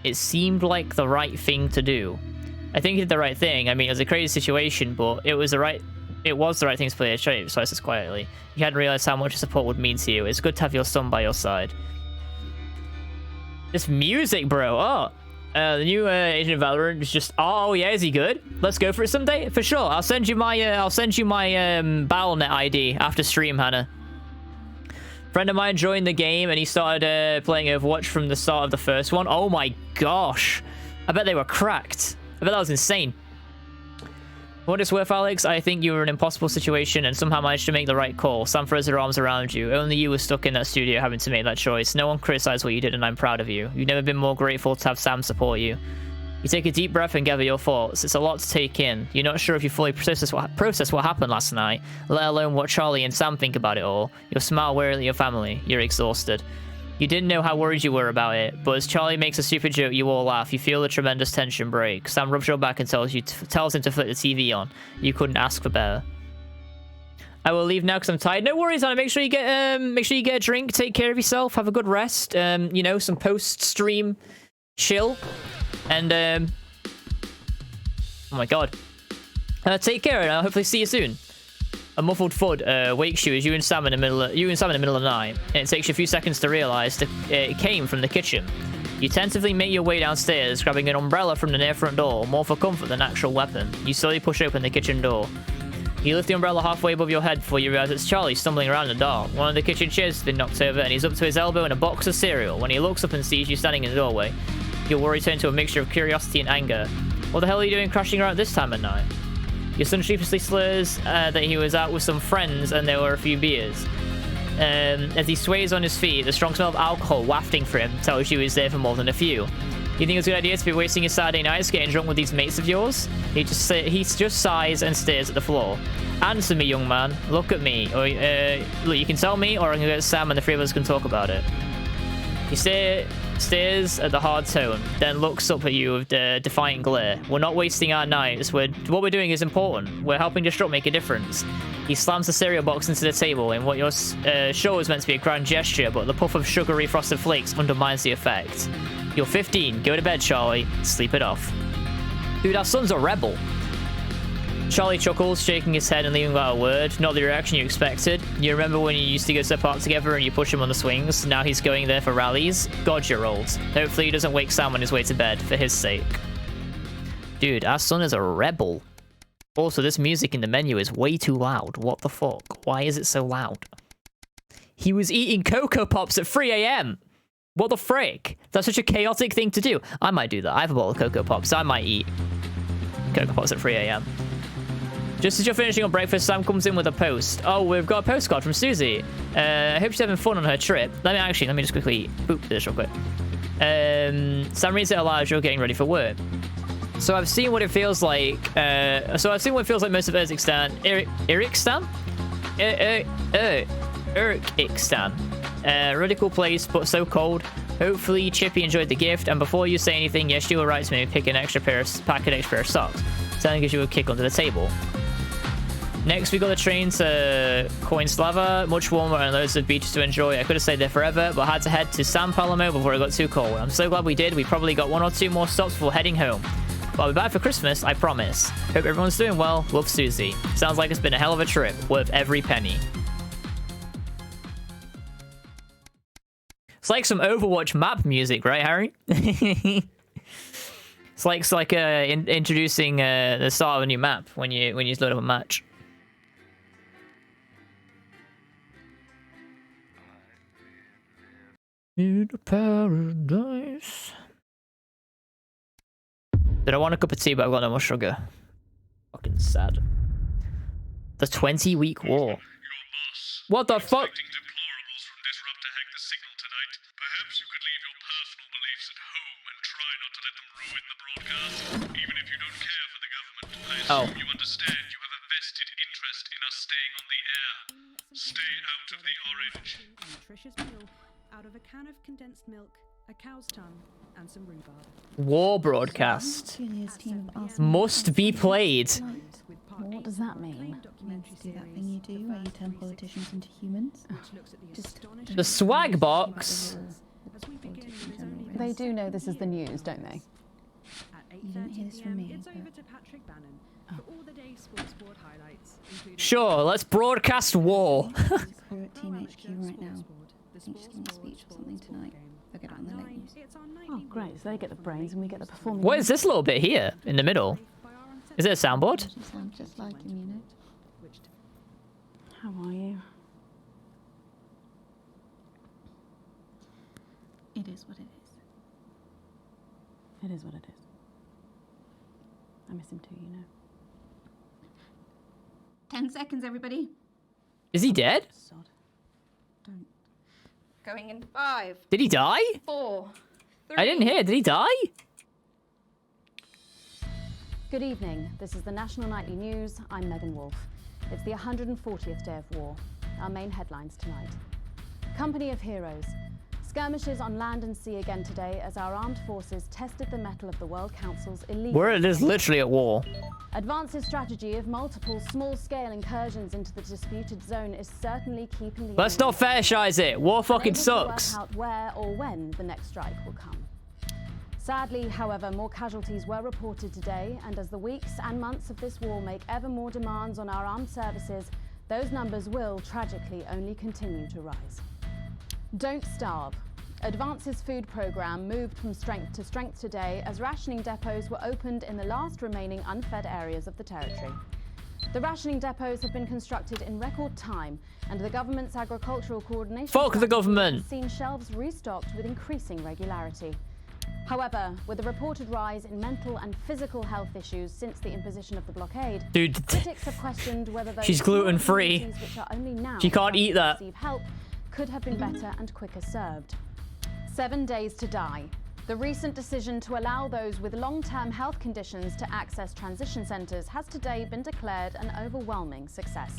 It seemed like the right thing to do. I think he did the right thing. I mean, it was a crazy situation, but it was the right thing to play. Charlie says quietly. You hadn't realized how much support would mean to you. It's good to have your son by your side. This music, bro. Oh. The new Agent of Valorant is just... Oh, yeah, is he good? Let's go for it someday. For sure. I'll send you my Battle.net ID after stream, Hannah. Friend of mine joined the game and he started playing Overwatch from the start of the first one. Oh my gosh. I bet they were cracked. I bet that was insane. For what it's worth, Alex, I think you were in an impossible situation and somehow managed to make the right call. Sam throws her arms around you. Only you were stuck in that studio having to make that choice. No one criticized what you did and I'm proud of you. You've never been more grateful to have Sam support you. You take a deep breath and gather your thoughts. It's a lot to take in. You're not sure if you fully process what happened last night, let alone what Charlie and Sam think about it all. You'll smile wearily at your family. You're exhausted. You didn't know how worried you were about it, but as Charlie makes a stupid joke, you all laugh. You feel the tremendous tension break. Sam rubs your back and tells him to flick the TV on. You couldn't ask for better. I will leave now because I'm tired. No worries, Anna. Make sure you get a drink. Take care of yourself. Have a good rest. You know, some post-stream chill. And oh my god. Take care, and I'll hopefully see you soon. A muffled thud wakes you as you and Sam in the middle of the night, and it takes you a few seconds to realize that it came from the kitchen. You tentatively make your way downstairs, grabbing an umbrella from the near front door, more for comfort than actual weapon. You slowly push open the kitchen door. You lift the umbrella halfway above your head before you realize it's Charlie stumbling around in the dark. One of the kitchen chairs has been knocked over, and he's up to his elbow in a box of cereal. When he looks up and sees you standing in the doorway, your worry turns to a mixture of curiosity and anger. What the hell are you doing crashing around this time of night? Your son sheepishly slurs that he was out with some friends and there were a few beers. As he sways on his feet, the strong smell of alcohol wafting for him tells you he's there for more than a few. You think it's a good idea to be wasting your Saturday nights getting drunk with these mates of yours? He just sighs and stares at the floor. Answer me, young man. Look at me. Or look, you can tell me, or I can go to Sam and the three of us can talk about it. He stares at the hard tone, then looks up at you with a defiant glare. We're not wasting our nights. What we're doing is important. We're helping Destruct make a difference. He slams the cereal box into the table in what you're sure is meant to be a grand gesture, but the puff of sugary frosted flakes undermines the effect. You're 15. Go to bed, Charlie. Sleep it off. Dude, our son's a rebel. Charlie chuckles, shaking his head and leaving without a word. Not the reaction you expected. You remember when you used to go to the park together and you push him on the swings? Now he's going there for rallies? God, you're old. Hopefully he doesn't wake Sam on his way to bed, for his sake. Dude, our son is a rebel. Also, this music in the menu is way too loud. What the fuck? Why is it so loud? He was eating Cocoa Pops at 3 AM! What the frick? That's such a chaotic thing to do. I might do that. I have a bowl of Cocoa Pops, so I might eat Cocoa Pops at 3 AM. Just as you're finishing on breakfast, Sam comes in with a post. Oh, we've got a postcard from Susie. I hope she's having fun on her trip. Let me just quickly boop this real quick. Sam reads it aloud as you're getting ready for work. So I've seen what it feels like. Most of Urzikstan. Urzikstan. Really cool place, but so cold. Hopefully Chippy enjoyed the gift. And before you say anything, yes, you were right to maybe pack an extra pair of socks. Sam gives you a kick under the table. Next, we got the train to Coinslava. Much warmer and loads of beaches to enjoy. I could have stayed there forever, but I had to head to San Palomar before it got too cold. I'm so glad we did. We probably got 1 or 2 more stops before heading home. But I'll be back for Christmas, I promise. Hope everyone's doing well. Love, Susie. Sounds like it's been a hell of a trip. Worth every penny. It's like some Overwatch map music, right, Harry? It's like introducing the start of a new map when you load up a match. In paradise. Did I want a cup of tea, but I've got no more sugar. Fucking sad. The 20-week war. What the fuck? Oh. You understand you have a vested interest in us staying on the air. Stay out of the orange. Nutritious meal out of a can of condensed milk, a cow's tongue, and some rhubarb. War broadcast. Must be played. What does that mean? Means do that thing you do where you turn politicians into humans. Just the swag box. They do know this is the news, don't they? You didn't hear this from me. It's over to Patrick Bannon for all the day's sports board highlights. Sure, let's broadcast war. We're at Team HQ right now. I'm just giving a speech or something tonight. They'll get it on the late news. Oh, great. So they get the brains and we get the performance. What is this little bit here in the middle? Is it a soundboard? You sound just like him, you know. How are you? It is what it is. It is what it is. I miss him too, you know. 10 seconds, everybody. Is he dead? Don't. Going in 5. Did he die? 4. 3. I didn't hear. Did he die? Good evening. This is the National Nightly News. I'm Megan Wolfe. It's the 140th day of war. Our main headlines tonight. Company of heroes. Skirmishes on land and sea again today as our armed forces tested the mettle of the World Council's elite. We're literally at war. Advance's strategy of multiple small-scale incursions into the disputed zone is certainly keeping the Let's not fetishize it. War fucking unable sucks. to work out where or when the next strike will come. Sadly, however, more casualties were reported today, and as the weeks and months of this war make ever more demands on our armed services, those numbers will tragically only continue to rise. Don't starve. Advance's food programme moved from strength to strength today as rationing depots were opened in the last remaining unfed areas of the territory. The rationing depots have been constructed in record time, and the government's agricultural coordination Fuck the government. has seen shelves restocked with increasing regularity. However, with the reported rise in mental and physical health issues since the imposition of the blockade, Dude, critics have questioned whether those she's gluten-free. communities which are only now She can't eat that. receive help could have been better and quicker served. 7 days to die. The recent decision to allow those with long-term health conditions to access transition centres has today been declared an overwhelming success.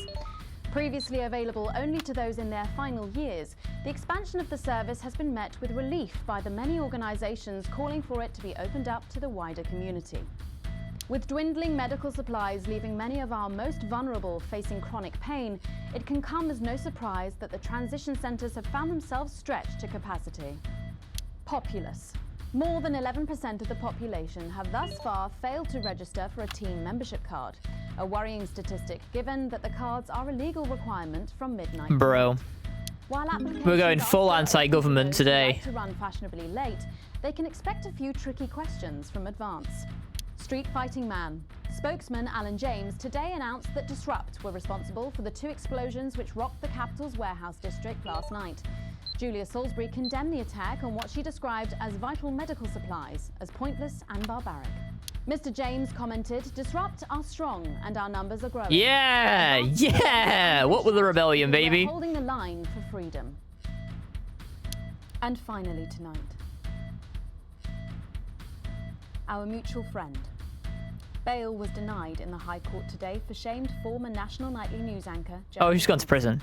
Previously available only to those in their final years, the expansion of the service has been met with relief by the many organisations calling for it to be opened up to the wider community. With dwindling medical supplies leaving many of our most vulnerable facing chronic pain, it can come as no surprise that the transition centres have found themselves stretched to capacity. Populace. More than 11% of the population have thus far failed to register for a team membership card, a worrying statistic given that the cards are a legal requirement from midnight. Bro. While We're going full anti-government today. to run fashionably late, they can expect a few tricky questions from Advance. Street fighting man. Spokesman Alan James today announced that Disrupt were responsible for the 2 explosions which rocked the capital's warehouse district last night. Julia Salisbury condemned the attack on what she described as vital medical supplies as pointless and barbaric. Mr. James commented, "Disrupt are strong and our numbers are growing." Yeah, yeah. What with the rebellion, baby? We're holding the line for freedom. And finally tonight, our mutual friend. Bail was denied in the High Court today for shamed former National Nightly News anchor. Oh, he's gone to prison.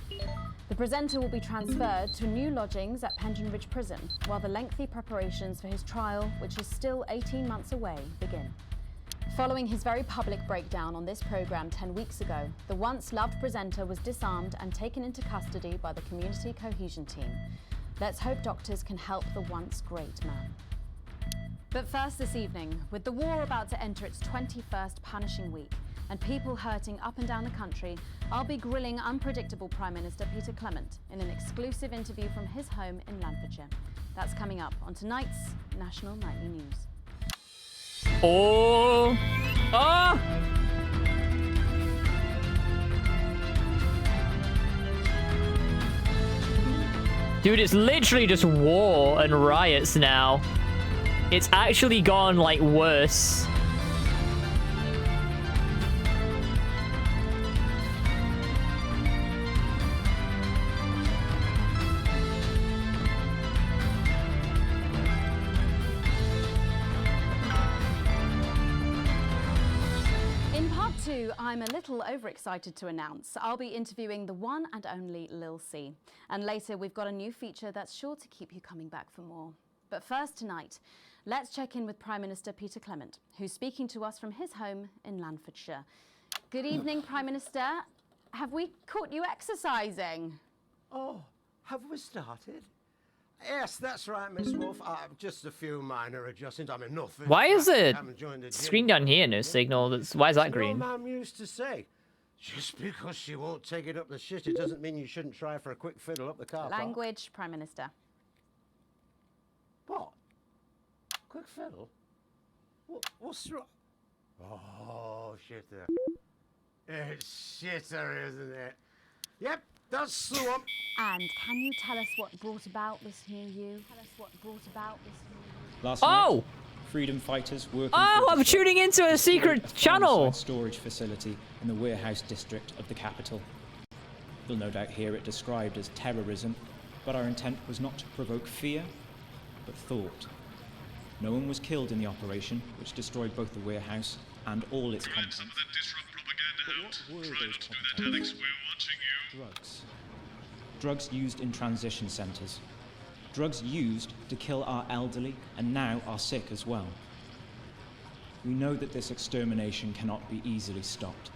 The presenter will be transferred to new lodgings at Pension Ridge Prison, while the lengthy preparations for his trial, which is still 18 months away, begin. Following his very public breakdown on this programme 10 weeks ago, the once loved presenter was disarmed and taken into custody by the community cohesion team. Let's hope doctors can help the once great man. But first this evening, with the war about to enter its 21st punishing week and people hurting up and down the country, I'll be grilling unpredictable Prime Minister Peter Clement in an exclusive interview from his home in Lanfordshire. That's coming up on tonight's National Nightly News. Oh! Oh! Dude, it's literally just war and riots now. It's actually gone, like, worse. I'm a little overexcited to announce I'll be interviewing the one and only Lil C. And later we've got a new feature that's sure to keep you coming back for more. But first tonight, let's check in with Prime Minister Peter Clement, who's speaking to us from his home in Lanfordshire. Good evening, Prime Minister. Have we caught you exercising? Oh, have we started? Yes, that's right, Miss Wolf. Just a few minor adjustments. I mean, nothing. Why is it the screen down here no signal? Why is that green? Mum used to say, just because she won't take it up the shit, it doesn't mean you shouldn't try for a quick fiddle up the car park. Language, Prime Minister. What? Quick fiddle? What's wrong? Oh, shitter. It's shitter, isn't it? Yep, that's the one. And can you tell us what brought about this new you? Last Oh! night, freedom fighters working Oh, I'm tuning into a secret channel. Storage facility in the warehouse district of the capital. You'll no doubt hear it described as terrorism, but our intent was not to provoke fear, but thought. No one was killed in the operation, which destroyed both the warehouse and all its contents. Some of that disrupt propaganda out. What were Try those not to do that, Alex. We're watching you. Drugs. Drugs used in transition centres. Drugs used to kill our elderly and now our sick as well. We know that this extermination cannot be easily stopped.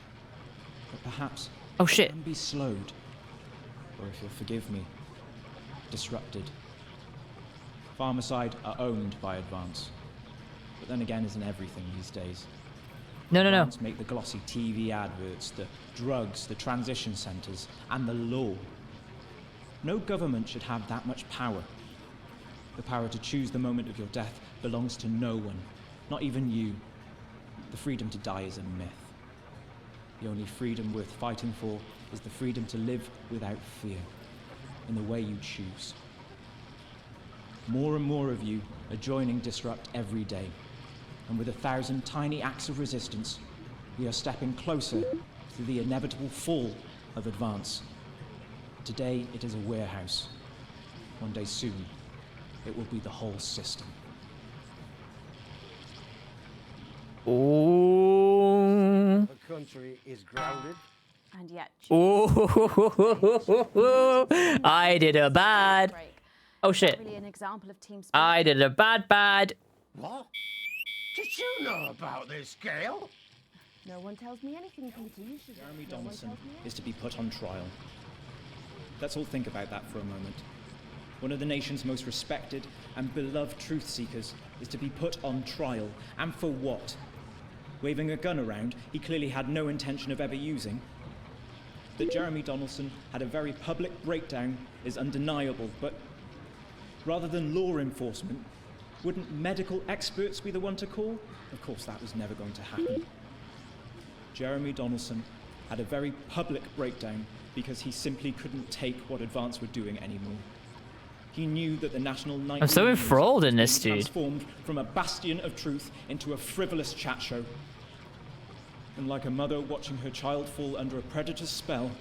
But perhaps it can be slowed. Or if you'll forgive me, disrupted. Pharmacide are owned by Advance. But then again, isn't everything these days. No. Advance make the glossy TV adverts, the drugs, the transition centres, and the law. No government should have that much power. The power to choose the moment of your death belongs to no one, not even you. The freedom to die is a myth. The only freedom worth fighting for is the freedom to live without fear, in the way you choose. More and more of you are joining Disrupt every day, and with 1,000 tiny acts of resistance, we are stepping closer to the inevitable fall of Advance. Today, it is a warehouse. One day soon, it will be the whole system. Oh. The country is grounded. And yet... Oh. I did a bad... Oh, shit. Really an example of team spirit. I did a bad. What? Did you know about this, Gail? No one tells me anything, Peter. You should. Jeremy Donaldson is to be put on trial. Let's all think about that for a moment. One of the nation's most respected and beloved truth seekers is to be put on trial. And for what? Waving a gun around he clearly had no intention of ever using. That Jeremy Donaldson had a very public breakdown is undeniable, but rather than law enforcement, wouldn't medical experts be the one to call? Of course, that was never going to happen. Jeremy Donaldson had a very public breakdown because he simply couldn't take what Advance were doing anymore. He knew that the National Night I'm so enthralled in this, dude. Transformed from a bastion of truth into a frivolous chat show. And like a mother watching her child fall under a predator's spell,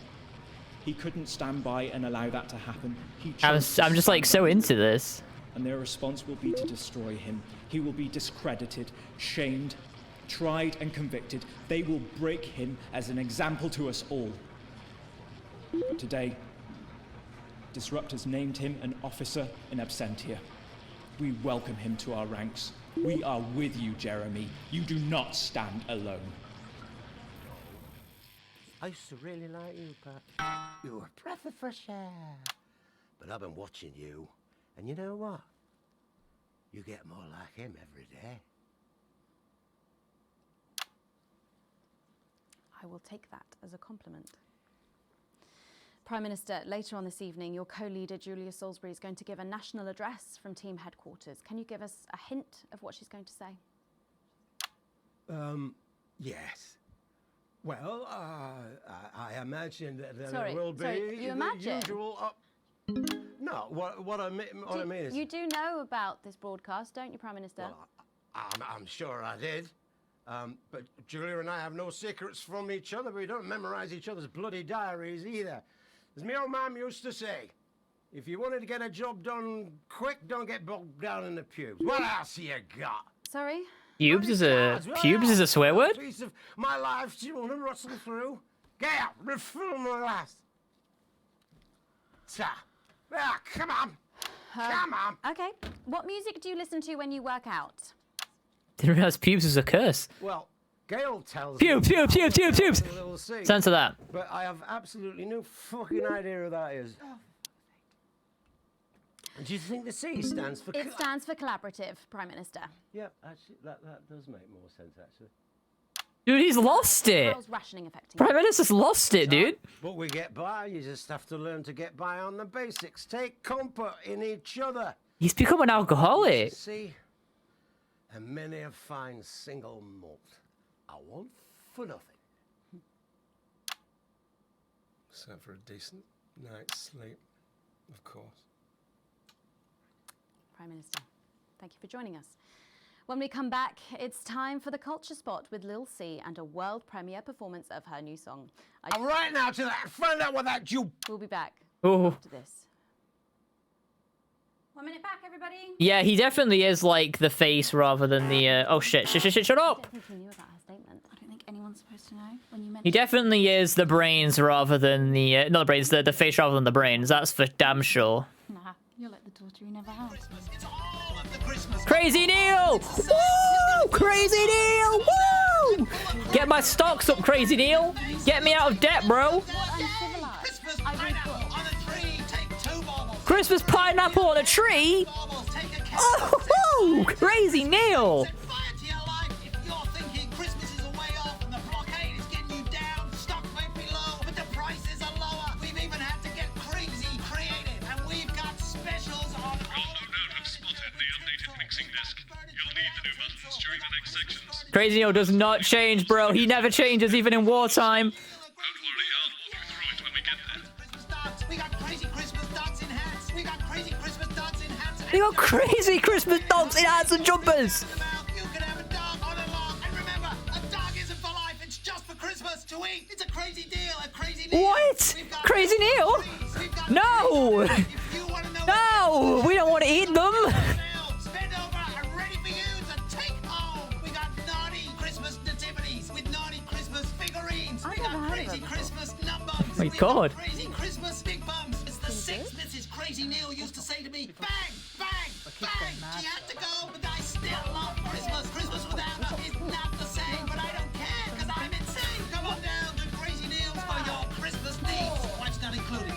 he couldn't stand by and allow that to happen. I'm just like so into this. And their response will be to destroy him. He will be discredited, shamed, tried and convicted. They will break him as an example to us all. But today, Disruptors named him an officer in absentia. We welcome him to our ranks. We are with you, Jeremy. You do not stand alone. I used to really like you, Pat. You were a breath of fresh air. But I've been watching you, and you know what? You get more like him every day. I will take that as a compliment. Prime Minister, later on this evening, your co-leader Julia Salisbury is going to give a national address from team headquarters. Can you give us a hint of what she's going to say? Yes. Well, I imagine that Sorry, it will be you imagine? the usual. No, what I mean is. You do know about this broadcast, don't you, Prime Minister? Well, I'm sure I did. But Julia and I have no secrets from each other. We don't memorize each other's bloody diaries either. As my old mum used to say, if you wanted to get a job done quick, don't get bogged down in the pubes. What else you got? Sorry? Pubes is a swear word? Piece of my life, do you want to rustle through? Get out, refill my glass. Come on. Come on. Okay. What music do you listen to when you work out? Didn't realize pubes was a curse. Well, Gail tells Pubes. me. Censor that. But I have absolutely no fucking idea who that is. And do you think the C stands for? It stands for collaborative, Prime Minister. Yeah, actually, that does make more sense, actually. Dude, he's lost it. How's rationing affecting Prime Minister's lost it, dude. But we get by. You just have to learn to get by on the basics. Take comfort in each other. He's become an alcoholic. See, and many a fine single malt I want for nothing. Except for a decent night's sleep, of course. Prime Minister, thank you for joining us. When we come back, it's time for the Culture Spot with Lil C and a world premiere performance of her new song. I'm right now to that. Find out what that you. We'll be back after this. 1 minute back, everybody. Yeah, he definitely is like the face rather than the. Oh shit! Shut up! I knew about her statement. I don't think anyone's supposed to know when you mention. He definitely is the brains rather than the not the brains, the face rather than the brains. That's for damn sure. Nah, you're like the daughter you never had. Crazy Neil! Woo! Crazy Neil! Woo! Get my stocks up, Crazy Neil! Get me out of debt, bro! Christmas pineapple on a tree? Oh, Crazy Neil! Crazy Neil does not change, bro. He never changes, even in wartime. They got crazy Christmas dogs in hats and jumpers. What? Crazy Neil? No! No! We don't want to eat them! Oh my god. Crazy Christmas big bums. It's the six Mrs. Crazy Neil used to say to me, bang, bang, bang. She had to go, but I still love Christmas. Christmas without her is not the same, but I don't care, because I'm insane. Come on down to Crazy Neil's for your Christmas needs. Wife's not included.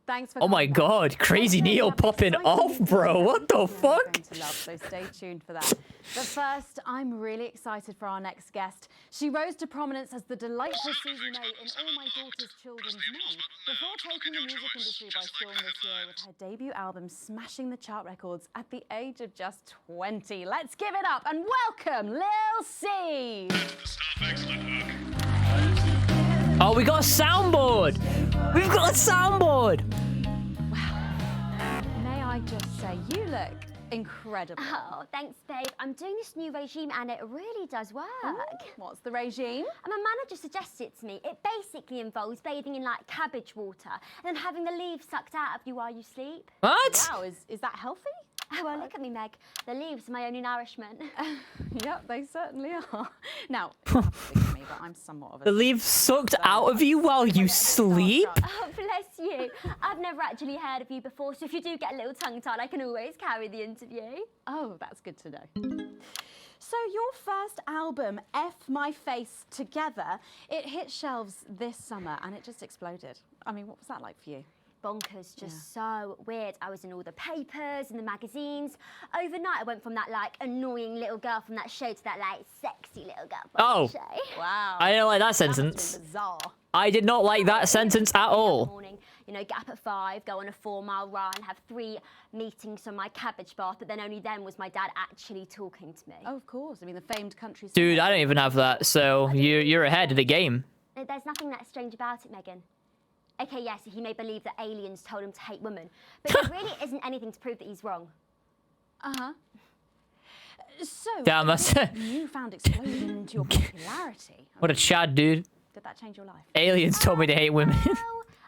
Thanks for Oh my god, Crazy Neil popping off, bro. What the fuck? So stay tuned for that. But first, I'm really excited for our next guest. She rose to prominence as the delightful Susie May in All My Daughter's Children's Men, before taking the music industry by storm this year with her debut album smashing the chart records at the age of just 20. Let's give it up and welcome Lil C. Oh, we got a soundboard. We've got a soundboard. Wow. May I just say, you look incredible. Oh, thanks, babe. I'm doing this new regime and it really does work. Ooh, what's the regime? And my manager suggested it to me. It basically involves bathing in like cabbage water and then having the leaves sucked out of you while you sleep. What? Wow, is that healthy? Oh, well, look at me, Meg. The leaves are my only nourishment. Yep, they certainly are. Now, me, but I'm somewhat of a... The leaves sucked out of you while you sleep? Oh, bless you. you. I've never actually heard of you before, so if you do get a little tongue-tied, I can always carry the interview. Oh, that's good to know. So your first album, F My Face Together, it hit shelves this summer and it just exploded. I mean, what was that like for you? Bonkers, just so weird. I was in all the papers and the magazines. Overnight, I went from that like annoying little girl from that show to that like sexy little girl from Oh. the show. Wow. I didn't like that sentence. I did not like that sentence at all. Morning, you know, get up at 5, go on a 4-mile run, have 3 meetings on my cabbage bath, but then only then was my dad actually talking to me. Oh, of course. I mean, the famed country. Dude, I don't even have that, so you're ahead of the game. There's nothing that strange about it, Megan. Okay, yes, he may believe that aliens told him to hate women, but there really isn't anything to prove that he's wrong. Uh-huh. So, Damn, that's newfound explosion into your popularity. what a Chad, dude. Did that change your life? Aliens told me to hate women. I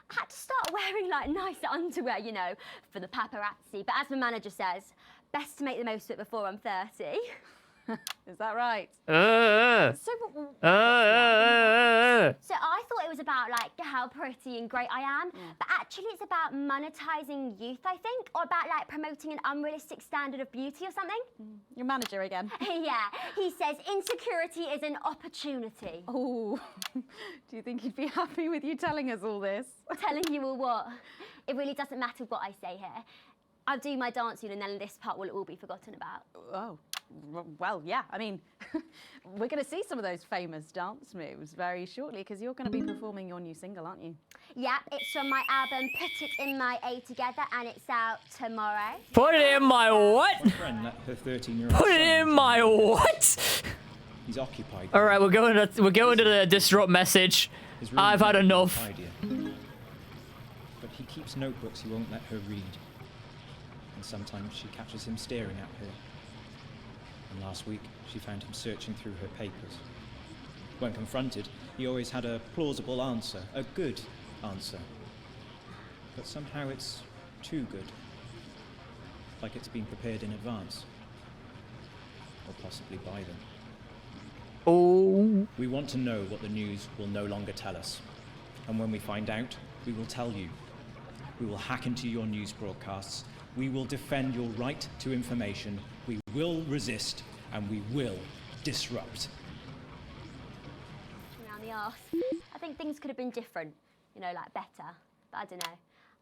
had to start wearing like nice underwear, you know, for the paparazzi. But as my manager says, best to make the most of it before I'm 30. Is that right? So I thought it was about like how pretty and great I am, but actually it's about monetizing youth, I think, or about like promoting an unrealistic standard of beauty or something. Your manager again. Yeah, he says insecurity is an opportunity. Oh, do you think he'd be happy with you telling us all this? Telling you all what? It really doesn't matter what I say here. I'll do my dancing and then this part will all be forgotten about. Oh, well, yeah. I mean, we're going to see some of those famous dance moves very shortly because you're going to be performing your new single, aren't you? Yeah, it's from my album Put It In My A Together and it's out tomorrow. Put it in my what? My friend let her 13-year-old Put it in my what? He's occupied. All right, we're going to the disrupt message. His room I've had is enough. tidier. But he keeps notebooks he won't let her read. And sometimes she catches him staring at her. And last week, she found him searching through her papers. When confronted, he always had a plausible answer, a good answer. But somehow it's too good. Like it's been prepared in advance. Or possibly by them. Oh. We want to know what the news will no longer tell us. And when we find out, we will tell you. We will hack into your news broadcasts. We will defend your right to information. We will resist, and we will disrupt. Around the arse. I think things could have been different, you know, like better. But I don't know.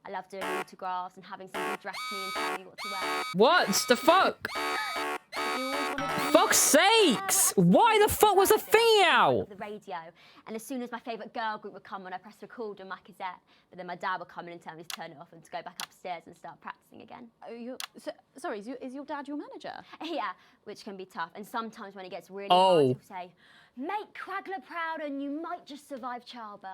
I love doing autographs and having somebody dress me and tell me what to wear. What the fuck? Fuck's sakes! Why the fuck was the thing out? The radio, and as soon as my favourite girl group would come on, I pressed record on my cassette. But then my dad would come in and tell me to turn it off and to go back upstairs and start practicing again. Oh, sorry, is your dad your manager? Yeah, which can be tough. And sometimes when it gets really Oh. hard, he'll say, "Make Quagler proud, and you might just survive childbirth."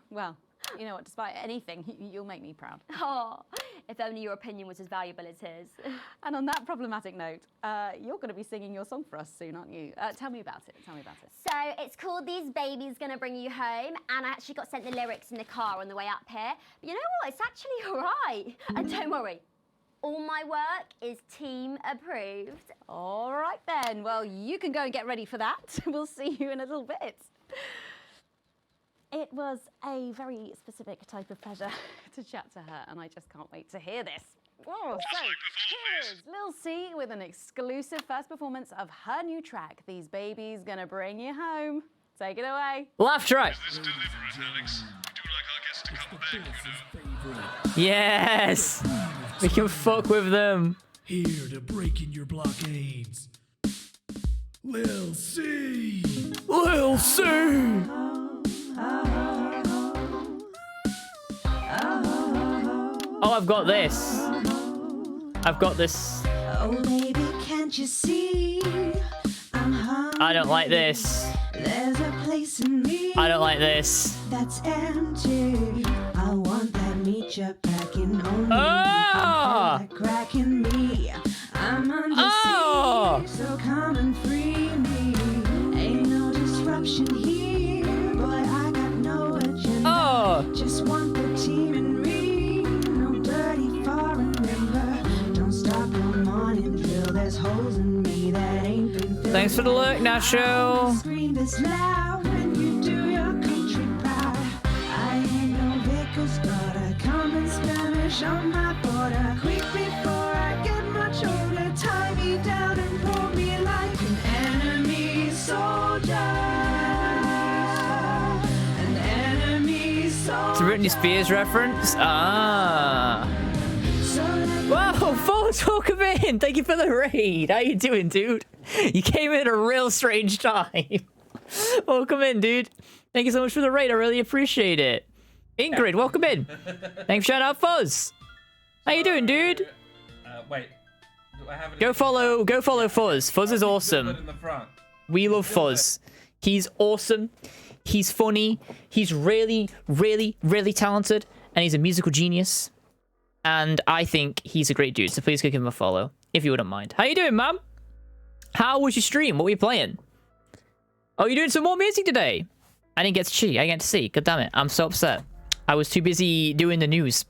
Well, you know what? Despite anything, you'll make me proud. Oh, if only your opinion was as valuable as his. And on that problematic note, you're going to be singing your song for us soon, aren't you? Tell me about it. Tell me about it. So it's called These Babies Gonna Bring You Home, and I actually got sent the lyrics in the car on the way up here. But you know what? It's actually all right. And don't worry, all my work is team approved. All right then. Well, you can go and get ready for that. We'll see you in a little bit. It was a very specific type of pleasure to chat to her, and I just can't wait to hear this. Oh, so here's Lil C with an exclusive first performance of her new track, These Babies Gonna Bring You Home. Take it away. Laugh track. Yes! We can fuck with them. Here to break in your blockades. Lil C. Lil C. Oh, I've got this. I've got this. Oh, baby, can't you see? I'm hungry. I don't like this. There's a place in me. I don't like this. That's empty. I want that meat you're packing on me. Ah! That crack in me. I'm under Oh! siege, so come and free me. Ain't no disruption here, boy. I got no agenda. Oh! Just want the team and me. No dirty foreign member. Don't stop your morning drill. There's holes in me that ain't been filled. Thanks for the look, Nacho. Scream this loud when you do your country proud. I ain't no Vickers, but skirmish on my border. Quick before I get much older, tie me down and pull me like an enemy soldier. An enemy soldier. It's a Britney Spears reference. Ah. Whoa, folks, welcome in. Thank you for the raid. How you doing, dude? You came in at a real strange time. Welcome in, dude. Thank you so much for the raid. I really appreciate it. Ingrid, welcome in. Thanks for shouting out Fuzz. How you doing, dude? Wait. Do I have Go follow Fuzz. Fuzz is awesome. in the front? We love Fuzz. He's awesome. He's funny. He's really, really, really talented. And he's a musical genius. And I think he's a great dude. So please go give him a follow, if you wouldn't mind. How you doing, man? How was your stream? What were you playing? Oh, you're doing some more music today? I didn't get to see. I didn't get to see. God damn it. I'm so upset. I was too busy doing the news.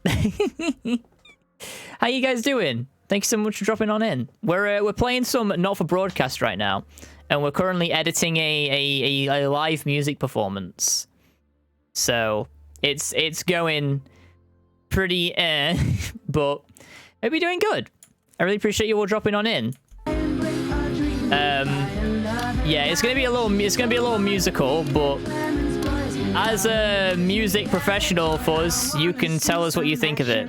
How you guys doing? Thanks so much for dropping on in. We're playing some not for broadcast right now, and we're currently editing a live music performance. So it's going pretty but maybe doing good. I really appreciate you all dropping on in. Yeah, it's gonna be a little musical, but as a music professional, Fuzz, you can tell us what you think of it.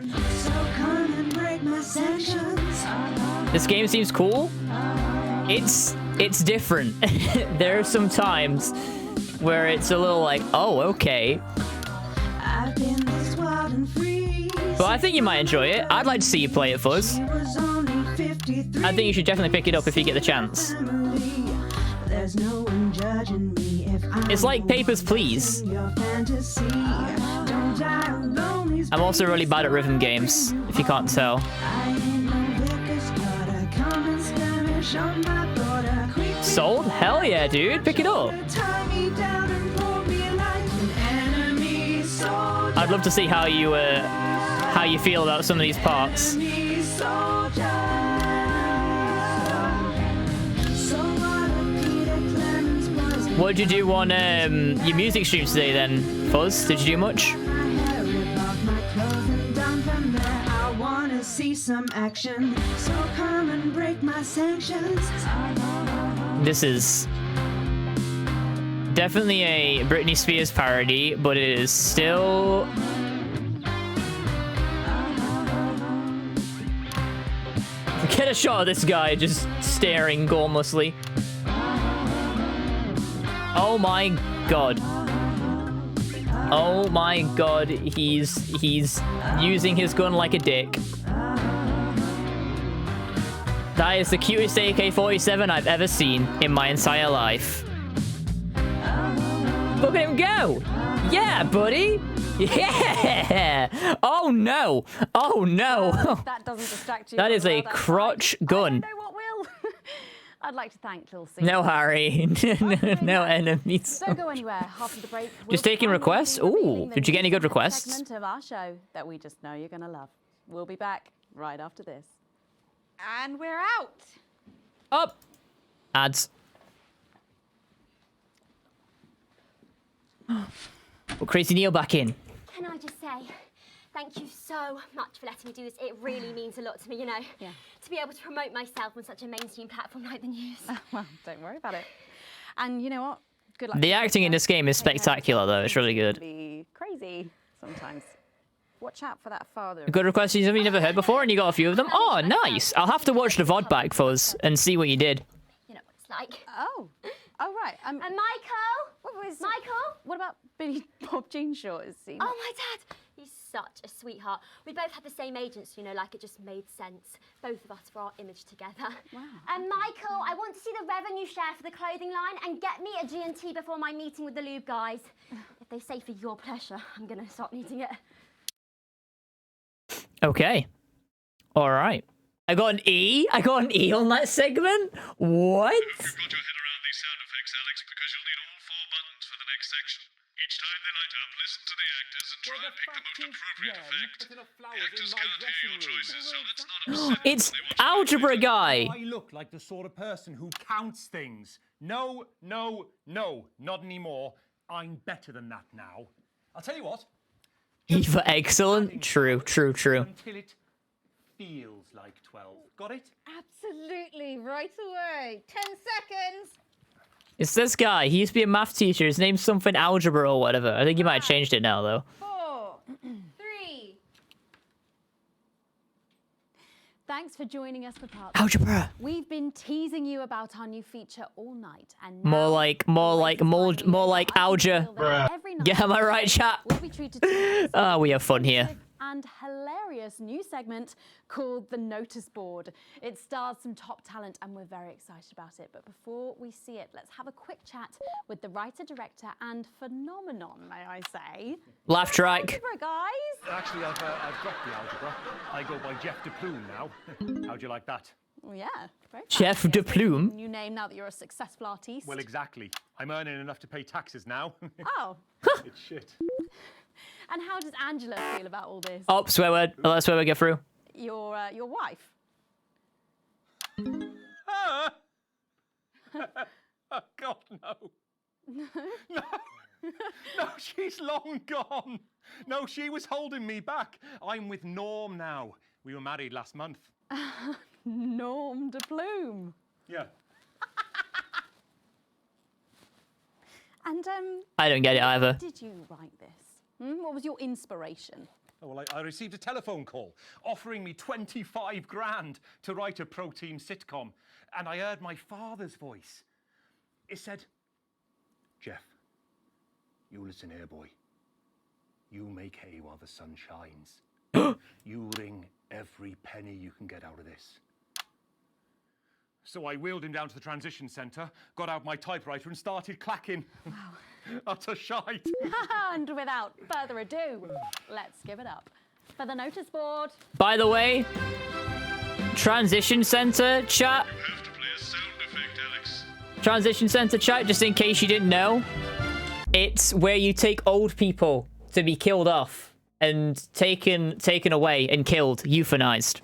This game seems cool. It's different. There are some times where it's a little like, oh, okay. But I think you might enjoy it. I'd like to see you play it, Fuzz. I think you should definitely pick it up if you get the chance. It's like Papers, Please. I'm also really bad at rhythm games, if you can't tell. Sold? Hell yeah, dude. Pick it up. I'd love to see how you feel about some of these parts. What did you do on your music streams today then, Fuzz? Did you do much? See some action, so come and break my sanctions. This is definitely a Britney Spears parody, but it is still get a shot of this guy just staring gormlessly. Oh my god. Oh my god, he's using his gun like a dick. That is the cutest AK-47 I've ever seen in my entire life. Look at him go! Yeah, buddy! Yeah! Oh no! Oh no! That doesn't distract you. That is a crotch gun. I don't know what will. I'd like to thank Lil C. No, Harry. No enemies. Don't go anywhere. After the break, Just taking requests? Ooh, did you get any good requests? Segment of our show that we just know you're gonna love. We'll be back right after this. And we're out. Up. Ads. Well, Crazy Neil back in. Can I just say, thank you so much for letting me do this. It really means a lot to me, you know. Yeah. To be able to promote myself on such a mainstream platform like the news. Well, don't worry about it. And you know what? Good luck. The acting in this game is spectacular, though. It's really good. Be crazy sometimes. Watch out for that father. Good requests you've never heard before, and you got a few of them. Oh, nice. I'll have to watch the VOD back, Fuzz, and see what you did. You know what it's like. Oh right. And Michael? Michael? What about Billy Bob Jean Short? Is he? Oh, my dad. He's such a sweetheart. We both had the same agents, you know, like it just made sense. Both of us for our image together. Wow. And Michael, I want to see the revenue share for the clothing line and get me a G&T before my meeting with the lube guys. If they say for your pleasure, I'm going to start needing it. Okay. All right. I got an E? I got an E on that segment? What? You've got your head around these sound effects, Alex, because you'll need all 4 buttons for the next section. Each time they light up, listen to the actors and try and pick the most appropriate effect. The actors can't hear your choices, so let's not upset It's Algebra Guy. I look like the sort of person who counts things. No, not anymore. I'm better than that now. I'll tell you what. Eva, excellent. True. Until it feels like 12. Got it? Absolutely, right away. 10 seconds. It's this guy. He used to be a math teacher. His name's something algebra or whatever. I think he might have changed it now, though. 4, 3. Thanks for joining us for part Algebra. We've been teasing you about our new feature all night, and More like algebra. every night Yeah, am I right, chat? we'll be treated to Ah, we have fun here. and hilarious new segment called The Notice Board. It stars some top talent and we're very excited about it. But before we see it, let's have a quick chat with the writer, director and phenomenon, may I say. Laugh track. Algebra, guys. Actually, I've dropped the algebra. I go by Jeff DePlume now. How'd you like that? Well, yeah, very Jeff fancy. DePlume? New name now that you're a successful artiste. Well, exactly. I'm earning enough to pay taxes now. Oh. It's shit. And how does Angela feel about all this? Oh, swear word. Let's swear word get through. Your wife. Ah! Oh, God, no. No, she's long gone. No, she was holding me back. I'm with Norm now. We were married last month. Norm de Plume. Yeah. And I don't get it either. did you write this? What was your inspiration? Oh, well, I received a telephone call offering me 25 grand to write a pro-team sitcom. And I heard my father's voice. It said, Jeff, you listen here, boy. You make hay while the sun shines. You wring every penny you can get out of this. So I wheeled him down to the transition centre, got out my typewriter and started clacking. Wow. Utter shite. And without further ado, let's give it up for the notice board. By the way, transition center chat. You have to play a sound effect, Alex. Transition center chat, just in case you didn't know. It's where you take old people to be killed off and taken away and killed, euthanized.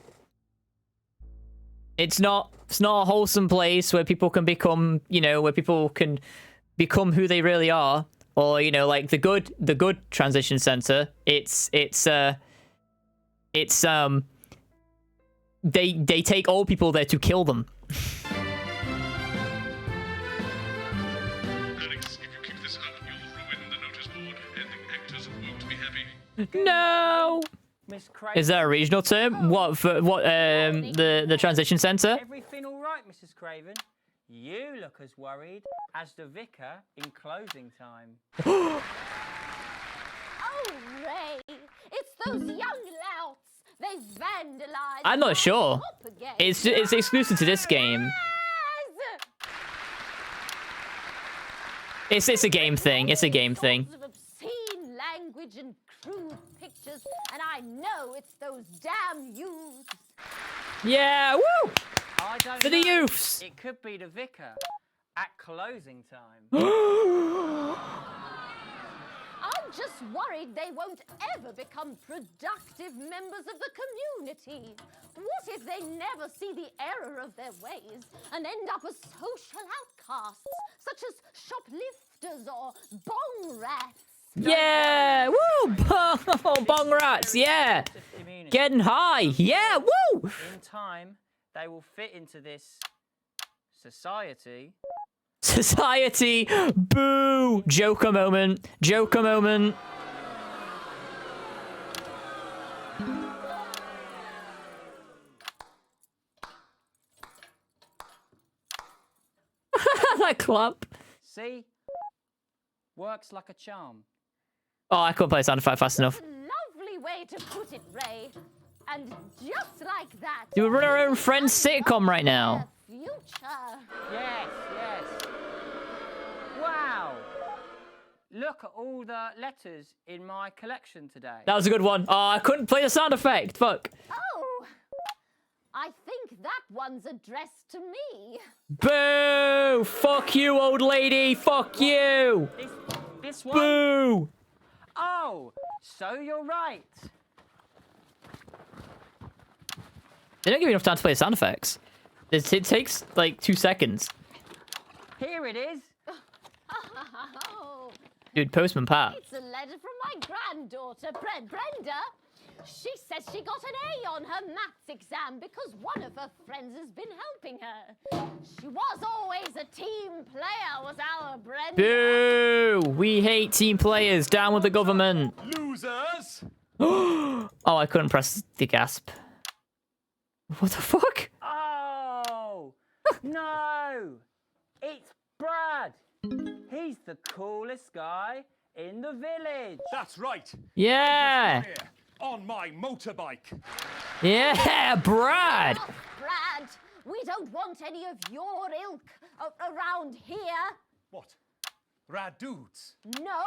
It's not a wholesome place where people can become, where people can become who they really are, or like the good transition center. It's they take old people there to kill them. Alex, if you keep this up, you'll ruin the notice board, and the actors won't be happy. No. Is that a regional term? What for? What? The transition center. Everything all right, Mrs. Craven? You look as worried as the vicar in closing time. Oh, Ray, it's those young louts. They've vandalized. I'm not sure. Up again. It's exclusive to this game. It's a game thing. It's a game thing. Of obscene language and crude pictures, and I know it's those damn youths. Yeah, woo! I don't For know. the youths. It could be the vicar at closing time. I'm just worried they won't ever become productive members of the community. What if they never see the error of their ways and end up as social outcasts, such as shoplifters or bong rats? Yeah, woo! Bong rats, yeah. Getting high, yeah, woo! In time, they will fit into this society. Society, boo! Joker moment, Joker moment. That clap. See? Works like a charm. Oh, I couldn't play sound effect fast enough. Lovely way to put it, Ray. And just like that. You run our own Friends sitcom right now. Future. Yes, yes. Wow. Look at all the letters in my collection today. That was a good one. Oh, I couldn't play the sound effect. Fuck. Oh, I think that one's addressed to me. Boo! Fuck you, old lady. Fuck you. This one? Boo! Oh, so you're right. They don't give you enough time to play the sound effects. It takes like 2 seconds. Here it is. Oh, Dude, Postman Pat. It's a letter from my granddaughter, Brenda. She says she got an A on her maths exam because one of her friends has been helping her. She was always a team player, was our Brenda. Boo! We hate team players. Down with the government. Losers! Oh, I couldn't press the gasp. What the fuck? Oh! No! It's Brad! He's the coolest guy in the village. That's right. Yeah! Here, on my motorbike. Yeah, Brad! Oh, Brad, we don't want any of your ilk around here. What? Rad dudes? No,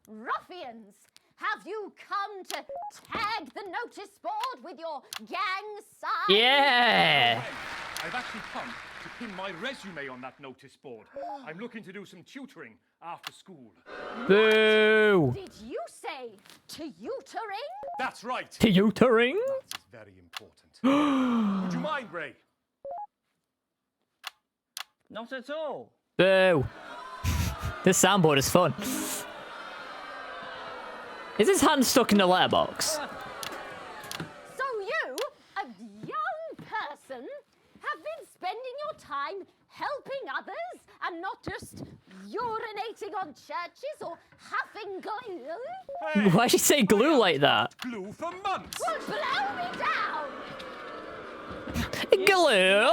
ruffians. Have you come to tag the notice board with your gang sign? Yeah! I've actually come to pin my resume on that notice board. I'm looking to do some tutoring after school. Boo! Did you say tutoring? That's right. Tutoring? That is very important. Would you mind, Ray? Not at all. Boo. This soundboard is fun. Is his hand stuck in the letterbox? So you, a young person, have been spending your time helping others and not just urinating on churches or huffing glue? Hey, Why'd she say glue like that? glue for months. Well, blow me down! Glue?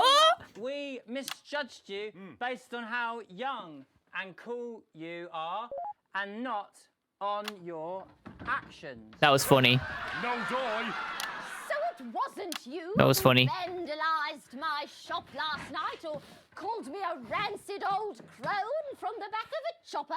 We misjudged you based on how young and cool you are and not on your actions. That was funny. No joy. So it wasn't you That was funny. who vandalized my shop last night or called me a rancid old crone from the back of a chopper?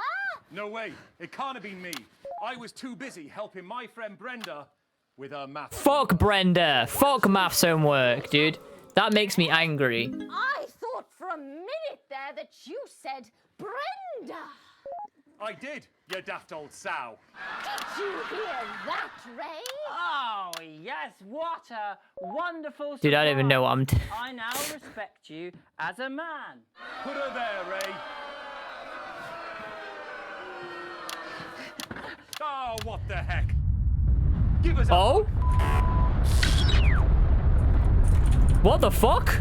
No way. It can't have been me. I was too busy helping my friend Brenda with her maths. Fuck Brenda. Fuck maths homework, dude. That makes me angry. I thought for a minute there that you said Brenda. I did, you daft old sow. Did you hear that, Ray? Oh, yes, what a wonderful surprise. Dude, I don't even know what I'm... I now respect you as a man. Put her there, Ray. Oh, what the heck? Give us Oh? What the fuck?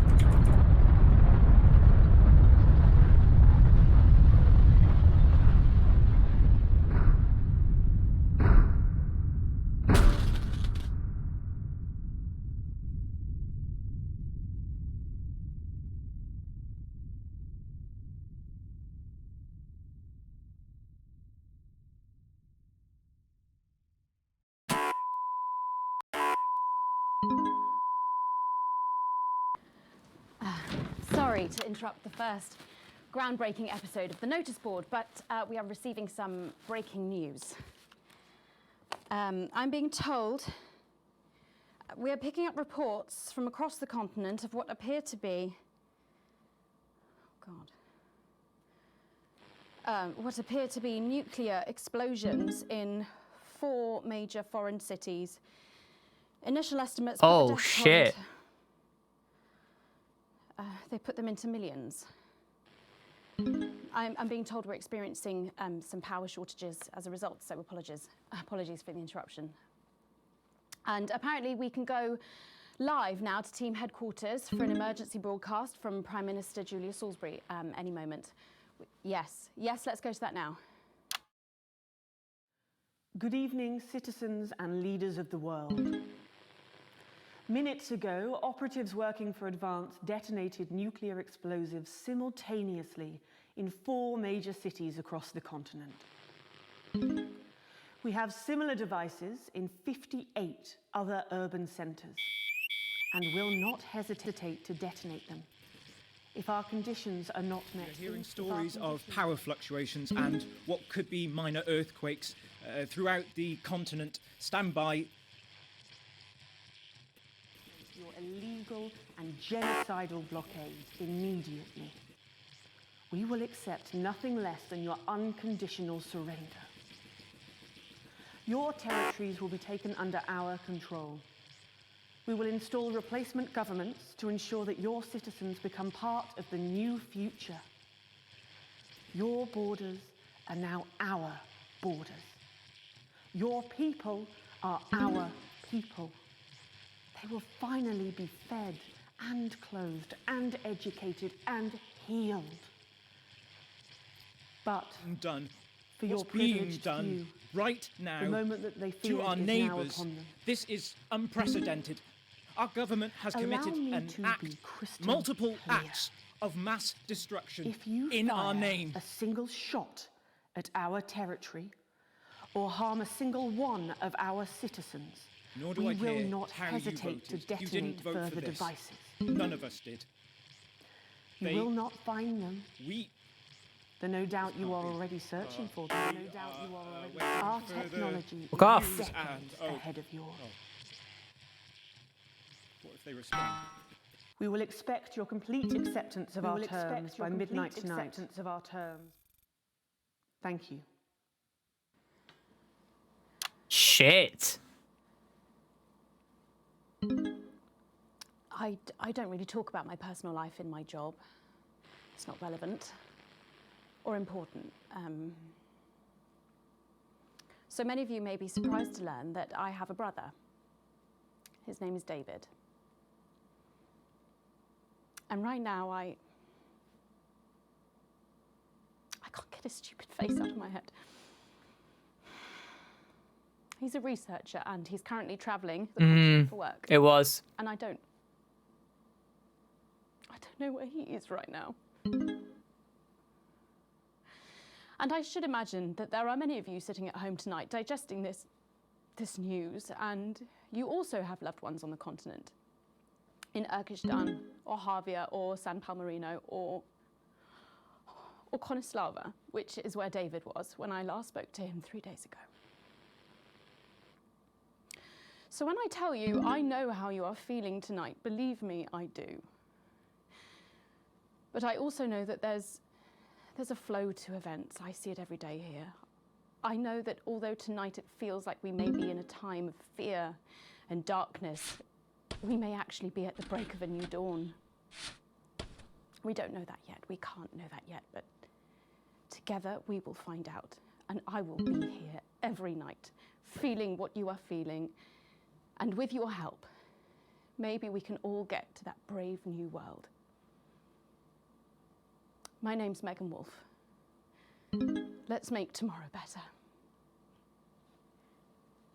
Sorry to interrupt the first groundbreaking episode of the notice board, but we are receiving some breaking news. I'm being told we are picking up reports from across the continent of what appear to be... what appear to be nuclear explosions in 4 major foreign cities. Initial estimates... Oh, shit. They put them into millions. I'm being told we're experiencing some power shortages as a result, so apologies for the interruption. And apparently we can go live now to team headquarters for an emergency broadcast from Prime Minister Julia Salisbury any moment. Yes, let's go to that now. Good evening, citizens and leaders of the world. Minutes ago, operatives working for Advance detonated nuclear explosives simultaneously in 4 major cities across the continent. We have similar devices in 58 other urban centres and will not hesitate to detonate them if our conditions are not met. We're hearing stories of power fluctuations and what could be minor earthquakes throughout the continent. Stand by. Your illegal and genocidal blockade immediately. We will accept nothing less than your unconditional surrender. Your territories will be taken under our control. We will install replacement governments to ensure that your citizens become part of the new future. Your borders are now our borders. Your people are our people. They will finally be fed and clothed and educated and healed. But done. for your What's being privileged done few, right now the moment that they feared to our is now neighbours? upon them. This is unprecedented. Our government has Allow committed me an to act, be crystal multiple clear. acts of mass destruction If you in our fire name. a single shot at our territory or harm a single one of our citizens, Nor do we I will care not how hesitate to you voted. You detonate didn't vote for further this. devices. None of us did. You They- will not find them. We Though no doubt you are already searching for them. No doubt you are already. Our technology Fuck off. is decades ahead of yours. What if they respond? We will expect your complete acceptance of We our will expect terms your by midnight complete tonight. acceptance of our terms. Thank you. Shit. I don't really talk about my personal life in my job. It's not relevant or important. So many of you may be surprised to learn that I have a brother. His name is David. And right now, I can't get his stupid face out of my head. He's a researcher and he's currently traveling the country for work. It was. And I don't know where he is right now. And I should imagine that there are many of you sitting at home tonight digesting this news, and you also have loved ones on the continent. In Urkistan, or Havia, or San Palmerino, or Konislava, which is where David was when I last spoke to him 3 days ago. So when I tell you I know how you are feeling tonight, believe me, I do. But I also know that there's a flow to events. I see it every day here. I know that although tonight it feels like we may be in a time of fear and darkness, we may actually be at the break of a new dawn. We don't know that yet. We can't know that yet, but together we will find out. And I will be here every night, feeling what you are feeling. And with your help, maybe we can all get to that brave new world. My name's Megan Wolf. Let's make tomorrow better.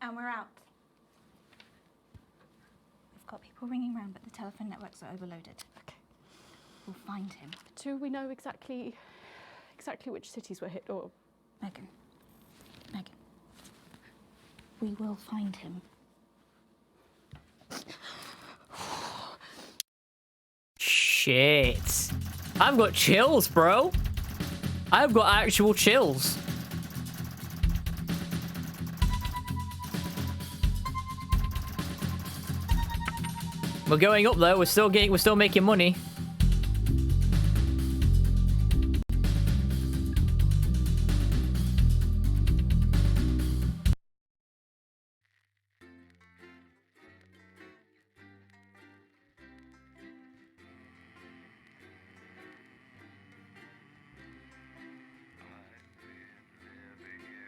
And we're out. We've got people ringing around, but the telephone networks are overloaded. Okay. We'll find him. Do we know exactly which cities were hit, or? Megan. We will find him. Shit. I've got chills, bro. I've got actual chills. We're going up though. We're still making money.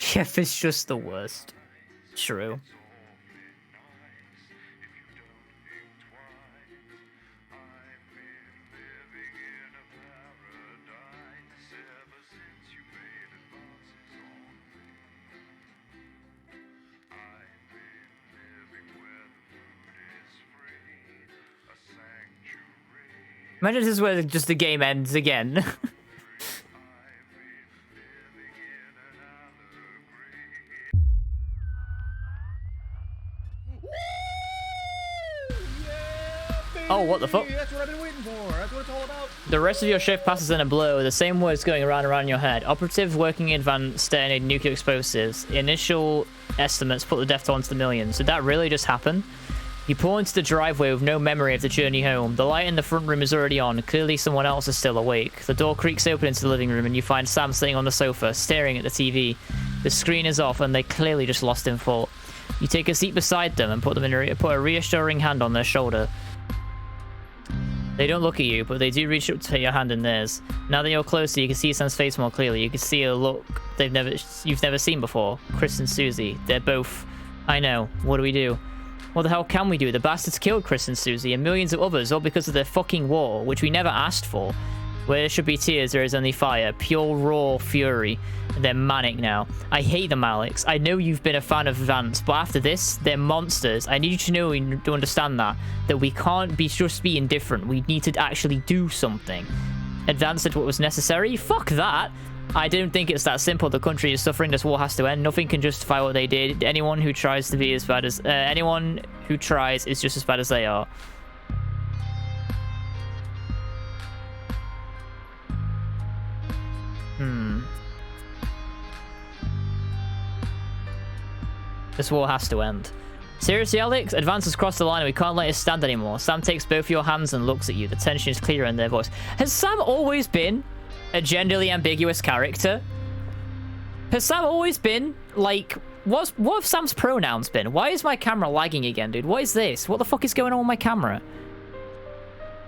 Jeff is just the worst. True. Imagine this is where just the game ends again. Oh, what the fuck? That's what I've been waiting for. That's what it's all about. The rest of your shift passes in a blur with the same words going around and around in your head. Operatives working in advance detonated nuclear explosives. Initial estimates put the death toll into the millions. Did that really just happen? You pull into the driveway with no memory of the journey home. The light in the front room is already on. Clearly someone else is still awake. The door creaks open into the living room and you find Sam sitting on the sofa, staring at the TV. The screen is off and they clearly just lost in thought. You take a seat beside them and put a reassuring hand on their shoulder. They don't look at you, but they do reach up to your hand in theirs. Now that you're closer, you can see Sam's face more clearly. You can see a look you've never seen before. Chris and Susie, they're both... I know. What do we do? What the hell can we do? The bastards killed Chris and Susie and millions of others, all because of their fucking war, which we never asked for. Where there should be tears, there is only fire. Pure, raw fury. They're manic now. I hate them, Alex. I know you've been a fan of Vance, but after this, they're monsters. I need you to know and to understand that we can't just be indifferent. We need to actually do something. Advance did what was necessary? Fuck that. I don't think it's that simple. The country is suffering. This war has to end. Nothing can justify what they did. Anyone who tries to be as bad as... anyone who tries is just as bad as they are. This war has to end. Seriously, Alex? Advance has crossed the line and we can't let it stand anymore. Sam takes both your hands and looks at you. The tension is clear in their voice. Has Sam always been a genderly ambiguous character? Has Sam always been, like... What have Sam's pronouns been? Why is my camera lagging again, dude? What is this? What the fuck is going on with my camera?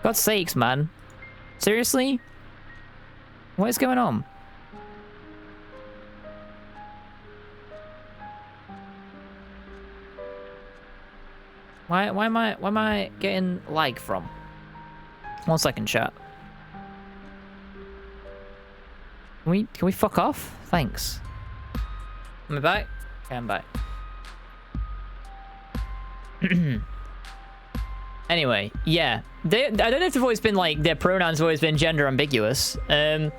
God's sakes, man. Seriously? What is going on? Why am I getting lag from? 1 second, chat. Can we fuck off? Thanks. Am I back? Okay, I'm back. Anyway, yeah. I don't know if they've always been like their pronouns have always been gender ambiguous. This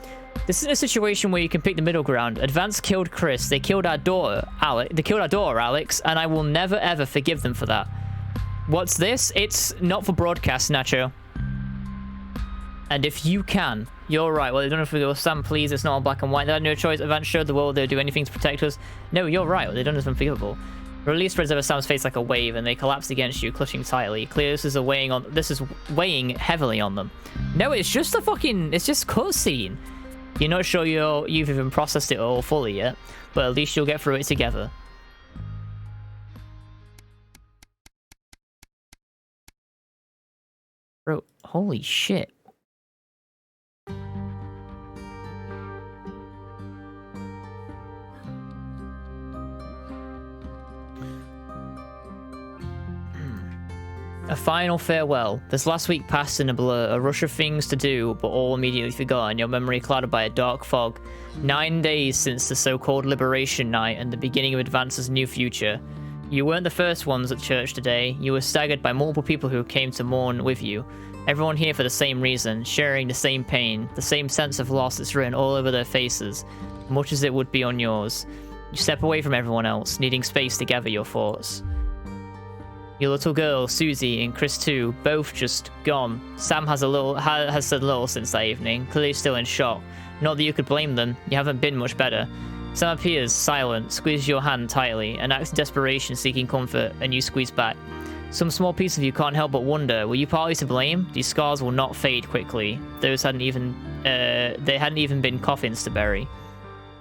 isn't a situation where you can pick the middle ground. Advance killed Chris. They killed our daughter, Alex. They killed our daughter, Alex, and I will never ever forgive them for that. What's this? It's not for broadcast, Nacho. And if you can, you're right. Well, they don't know if we go, Sam, please, it's not all black and white. They had no choice. Advance showed the world they'll do anything to protect us. No, you're right. Well, they don't know it's unforgivable. Release spreads over Sam's face like a wave, and they collapse against you, clutching tightly. Clear, this is weighing heavily on them. No, it's just a fucking, it's just cutscene. You're not sure you've even processed it all fully yet, but at least you'll get through it together. Bro, holy shit. A final farewell. This last week passed in a blur, a rush of things to do, but all immediately forgotten, your memory clouded by a dark fog. 9 days since the so-called Liberation Night and the beginning of Advance's new future. You weren't the first ones at church today. You were staggered by multiple people who came to mourn with you. Everyone here for the same reason, sharing the same pain, the same sense of loss that's written all over their faces, much as it would be on yours. You step away from everyone else, needing space to gather your thoughts. Your little girl, Susie, and Chris too, both just gone. Sam has said little since that evening, clearly still in shock. Not that you could blame them, you haven't been much better. Sam appears, silent, squeezes your hand tightly, and acts in desperation seeking comfort, and you squeeze back. Some small piece of you can't help but wonder, were you partly to blame? These scars will not fade quickly. Those hadn't even been coffins to bury.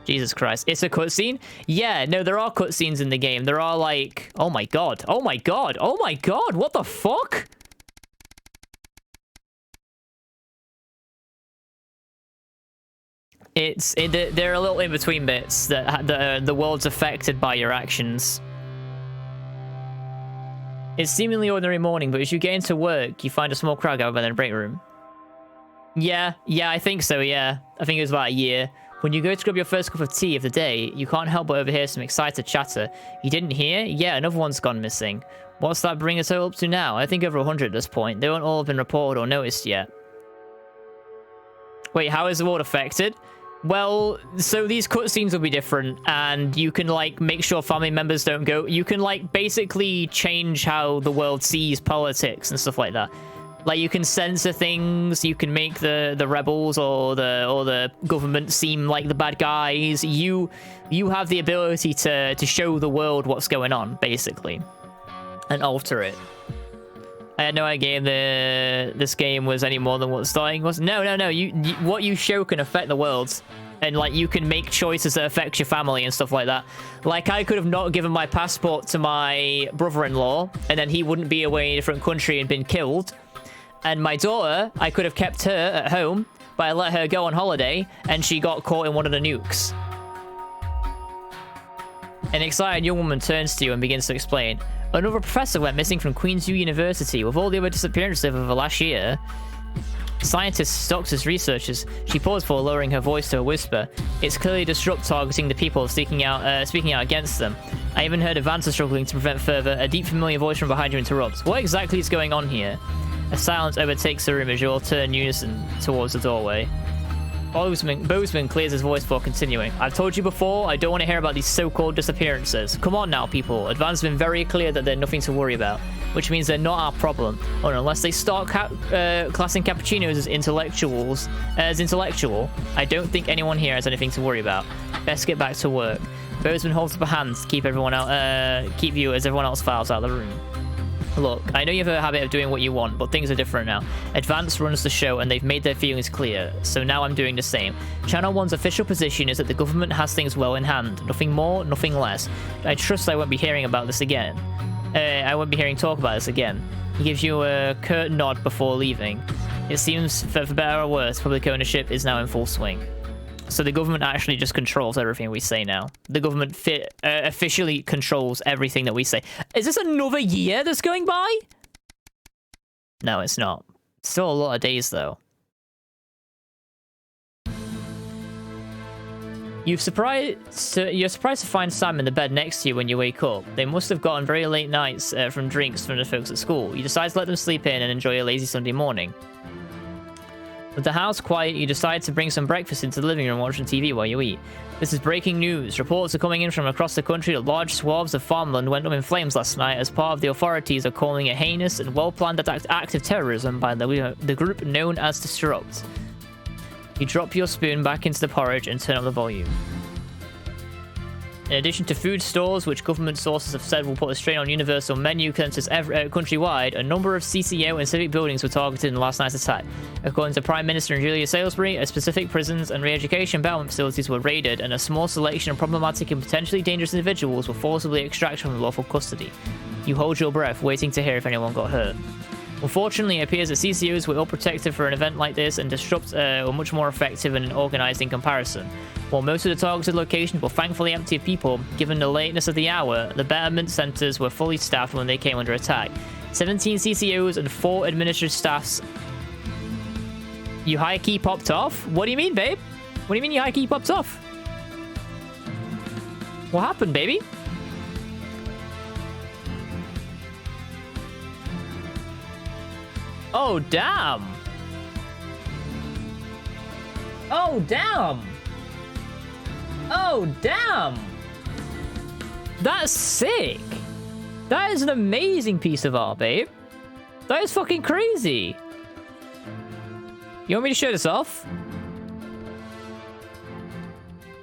Jesus Christ. It's a cutscene? Yeah, no, there are cutscenes in the game. There are like... Oh my god. Oh my god. Oh my god. What the fuck? There are little in-between bits that the world's affected by your actions. It's seemingly ordinary morning, but as you get into work, you find a small crowd gathered by the break room. Yeah, I think so, yeah. I think it was about a year. When you go to grab your first cup of tea of the day, you can't help but overhear some excited chatter. You didn't hear? Yeah, another one's gone missing. What's that bring us up to now? I think over 100 at this point. They won't all have been reported or noticed yet. Wait, how is the world affected? Well, so these cutscenes will be different, and you can, like, make sure family members don't go. You can, like, basically change how the world sees politics and stuff like that. Like, you can censor things, you can make the rebels or the government seem like the bad guys. You have the ability to show the world what's going on, basically, and alter it. I had no idea this game was any more than what starting was. No. What you show can affect the world. And, like, you can make choices that affect your family and stuff like that. Like, I could have not given my passport to my brother-in-law, and then he wouldn't be away in a different country and been killed. And my daughter, I could have kept her at home, but I let her go on holiday, and she got caught in one of the nukes. An excited young woman turns to you and begins to explain. Another professor went missing from Queen's University. With all the other disappearances over the last year, scientists, doctors, researchers. She paused before lowering her voice to a whisper. It's clearly Disrupt targeting the people speaking out against them. I even heard Advancer struggling to prevent further. A deep familiar voice from behind you interrupts. What exactly is going on here? A silence overtakes the room as you all turn in unison towards the doorway. Bozeman clears his voice before continuing. I've told you before, I don't want to hear about these so-called disappearances. Come on now, people. Advance has been very clear that they're nothing to worry about, which means they're not our problem. Or unless they start classing cappuccinos as intellectual, I don't think anyone here has anything to worry about. Best get back to work. Bozeman holds up a hand to keep everyone out, keep you as everyone else files out of the room. Look, I know you have a habit of doing what you want, but things are different now. Advance runs the show and they've made their feelings clear, so now I'm doing the same. Channel 1's official position is that the government has things well in hand. Nothing more, nothing less. I trust I won't be hearing about this again. I won't be hearing talk about this again. He gives you a curt nod before leaving. It seems, for better or worse, public ownership is now in full swing. So the government actually just controls everything we say now. The government officially controls everything that we say. Is this another year that's going by? No, it's not. Still a lot of days, though. You're surprised to find Sam in the bed next to you when you wake up. They must have gotten very late nights from drinks from the folks at school. You decide to let them sleep in and enjoy a lazy Sunday morning. With the house quiet, you decide to bring some breakfast into the living room and watch the TV while you eat. This is breaking news. Reports are coming in from across the country that large swaths of farmland went up in flames last night as part of the authorities are calling it heinous and well-planned act of terrorism by the group known as Disrupt. You drop your spoon back into the porridge and turn up the volume. In addition to food stores, which government sources have said will put a strain on universal menu centers countrywide, a number of CCO and civic buildings were targeted in last night's attack. According to Prime Minister Julia Salisbury, specific prisons and re-education battlement facilities were raided, and a small selection of problematic and potentially dangerous individuals were forcibly extracted from lawful custody. You hold your breath, waiting to hear if anyone got hurt. Unfortunately, it appears that CCOs were ill protected for an event like this, and Disrupt were much more effective and organised in comparison. While most of the targeted locations were thankfully empty of people, given the lateness of the hour, the betterment centres were fully staffed when they came under attack. 17 CCOs and 4 administrative staffs. You high key popped off? What do you mean, babe? What do you mean you high key popped off? What happened, baby? Oh, damn. Oh, damn. Oh, damn. That's sick. That is an amazing piece of art, babe. That is fucking crazy. You want me to show this off?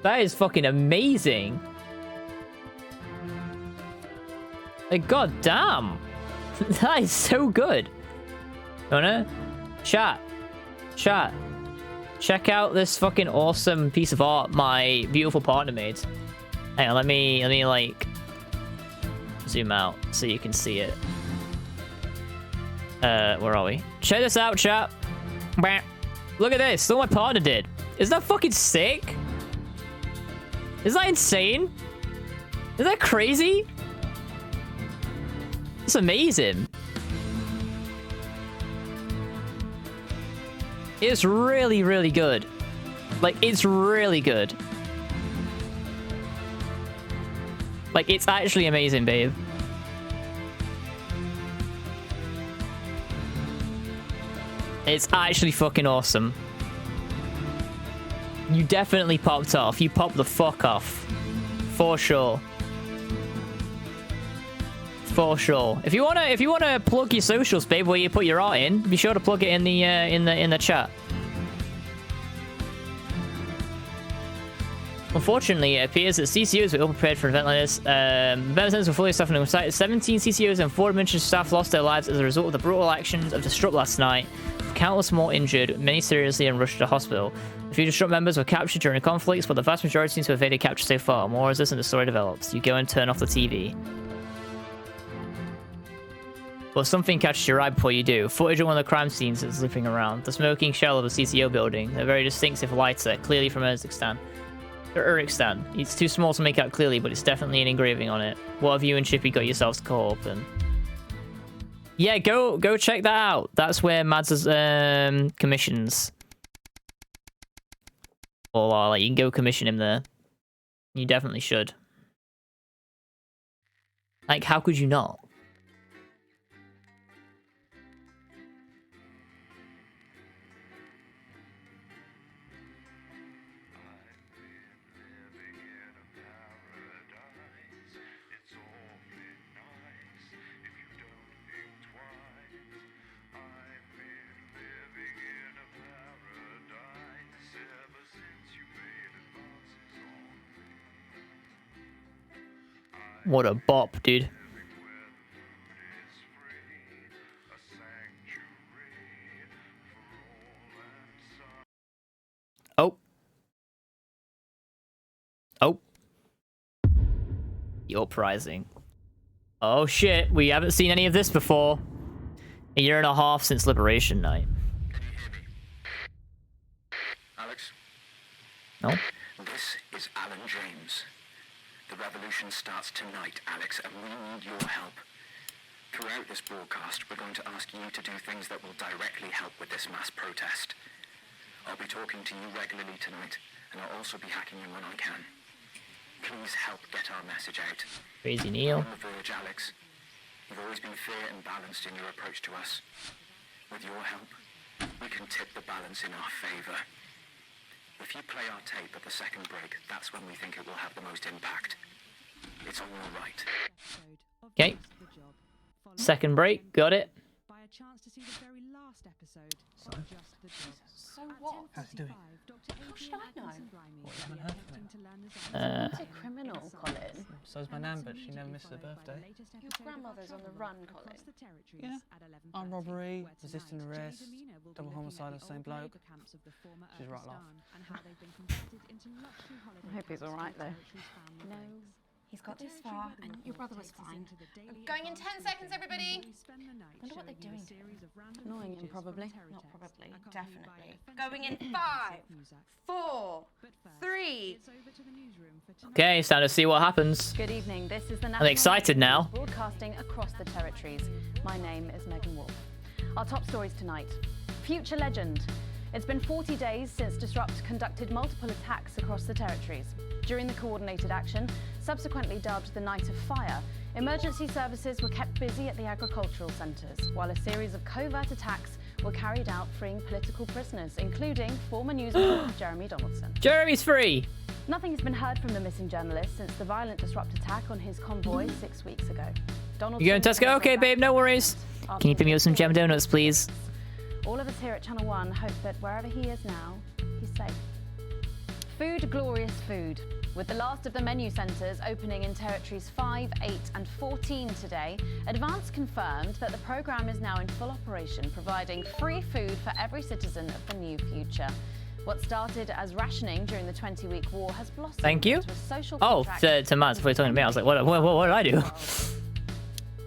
That is fucking amazing. Like, god damn. That is so good. Wanna? Chat. Check out this fucking awesome piece of art my beautiful partner made. Hang on, let me like zoom out so you can see it. Where are we? Check this out, chat. Look at this. Look what my partner did. Isn't that fucking sick? Isn't that insane? Isn't that crazy? It's amazing. It's really, really good. Like, it's really good. Like, it's actually amazing, babe. It's actually fucking awesome. You definitely popped off. You popped the fuck off. For sure. For sure. If you wanna plug your socials, babe, where you put your art in, be sure to plug it in the chat. Unfortunately, it appears that CCOs were ill-prepared for an event like this. Benefits were fully staffed on the site. 17 CCOs and 4 administrative staff lost their lives as a result of the brutal actions of Disrupt last night. Countless more injured, many seriously and rushed to hospital. A few Disrupt members were captured during conflicts, but the vast majority seems to have evaded capture so far. More as this and the story develops. You go and turn off the TV. But something catches your eye before you do. Footage of one of the crime scenes is zipping around. The smoking shell of a CCO building. A very distinctive lighter, clearly from Urzikstan. It's too small to make out clearly, but it's definitely an engraving on it. What have you and Chippy got yourselves to call open? Yeah, go check that out. That's where Mads' commissions. Or like you can go commission him there. You definitely should. Like, how could you not? What a bop, dude. Oh. Oh. The uprising. Oh shit, we haven't seen any of this before. A year and a half since Liberation Night. Alex? No? This is Alan James. The revolution starts tonight, Alex, and we need your help. Throughout this broadcast, we're going to ask you to do things that will directly help with this mass protest. I'll be talking to you regularly tonight, and I'll also be hacking you when I can. Please help get our message out. Crazy Neil. On the verge, Alex. You've always been fair and balanced in your approach to us. With your help, we can tip the balance in our favor. If you play our tape at the second break, that's when we think it will have the most impact. It's on your right. Okay. Second break, got it. By a chance to see the very last episode of Just the Job. So what? How's it doing? How should I know? What, you haven't heard from He's a criminal, Colin. So's my nan, but she never misses her birthday. Your grandmother's on the run, Colin. Yeah. Armed robbery, resisting arrest, double homicide of the same bloke. She's right laugh. I hope he's alright though. No. He's got this far, and your brother was fine. Going in 10 seconds, everybody. Wonder what they're doing. Annoying him, probably. Not probably, definitely. Going in 5, 4, 3. Okay, it's time to see what happens. Good evening. This is the I'm excited now. Broadcasting across the territories. My name is Megan Wolf. Our top stories tonight. Future legend. It's been 40 days since Disrupt conducted multiple attacks across the territories. During the coordinated action, subsequently dubbed the Night of Fire, emergency services were kept busy at the agricultural centres, while a series of covert attacks were carried out freeing political prisoners, including former news reporter Jeremy Donaldson. Jeremy's free! Nothing has been heard from the missing journalist since the violent Disrupt attack on his convoy 6 weeks ago. Donaldson, You going to Tesco? Okay, babe, no worries. Can you pick me up some jam donuts, please? All of us here at Channel 1 hope that wherever he is now, he's safe. Food, glorious food. With the last of the menu centres opening in territories 5, 8 and 14 today, Advance confirmed that the programme is now in full operation, providing free food for every citizen of the new future. What started as rationing during the 20-week war has blossomed Thank you. into a social Oh, contract. to Mads, before you're talking to me, I was like, what did I do?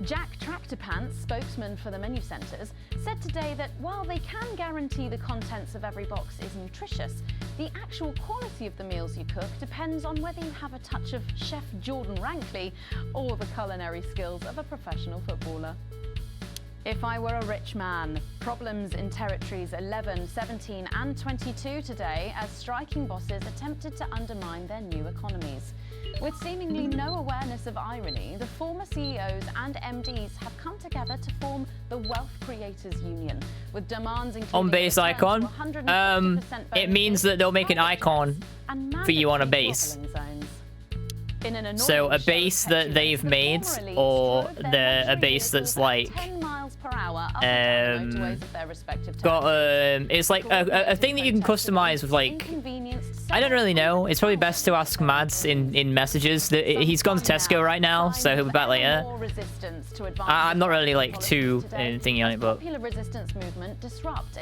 Jack Tractorpants, spokesman for the menu centres, said today that while they can guarantee the contents of every box is nutritious, the actual quality of the meals you cook depends on whether you have a touch of Chef Jordan Rankley or the culinary skills of a professional footballer. If I were a rich man, problems in territories 11, 17 and 22 today as striking bosses attempted to undermine their new economies. With seemingly no awareness of irony, the former CEOs and MDs have come together to form the Wealth Creators Union, with demands including On base icon. It means that they'll make an icon for you on a base. So a base that they've made, or a base that's like got it's like a thing that you can customize with, like, I don't really know. It's probably best to ask Mads in messages. He's gone to Tesco right now, so he'll be back later. I'm not really like too thingy on it, but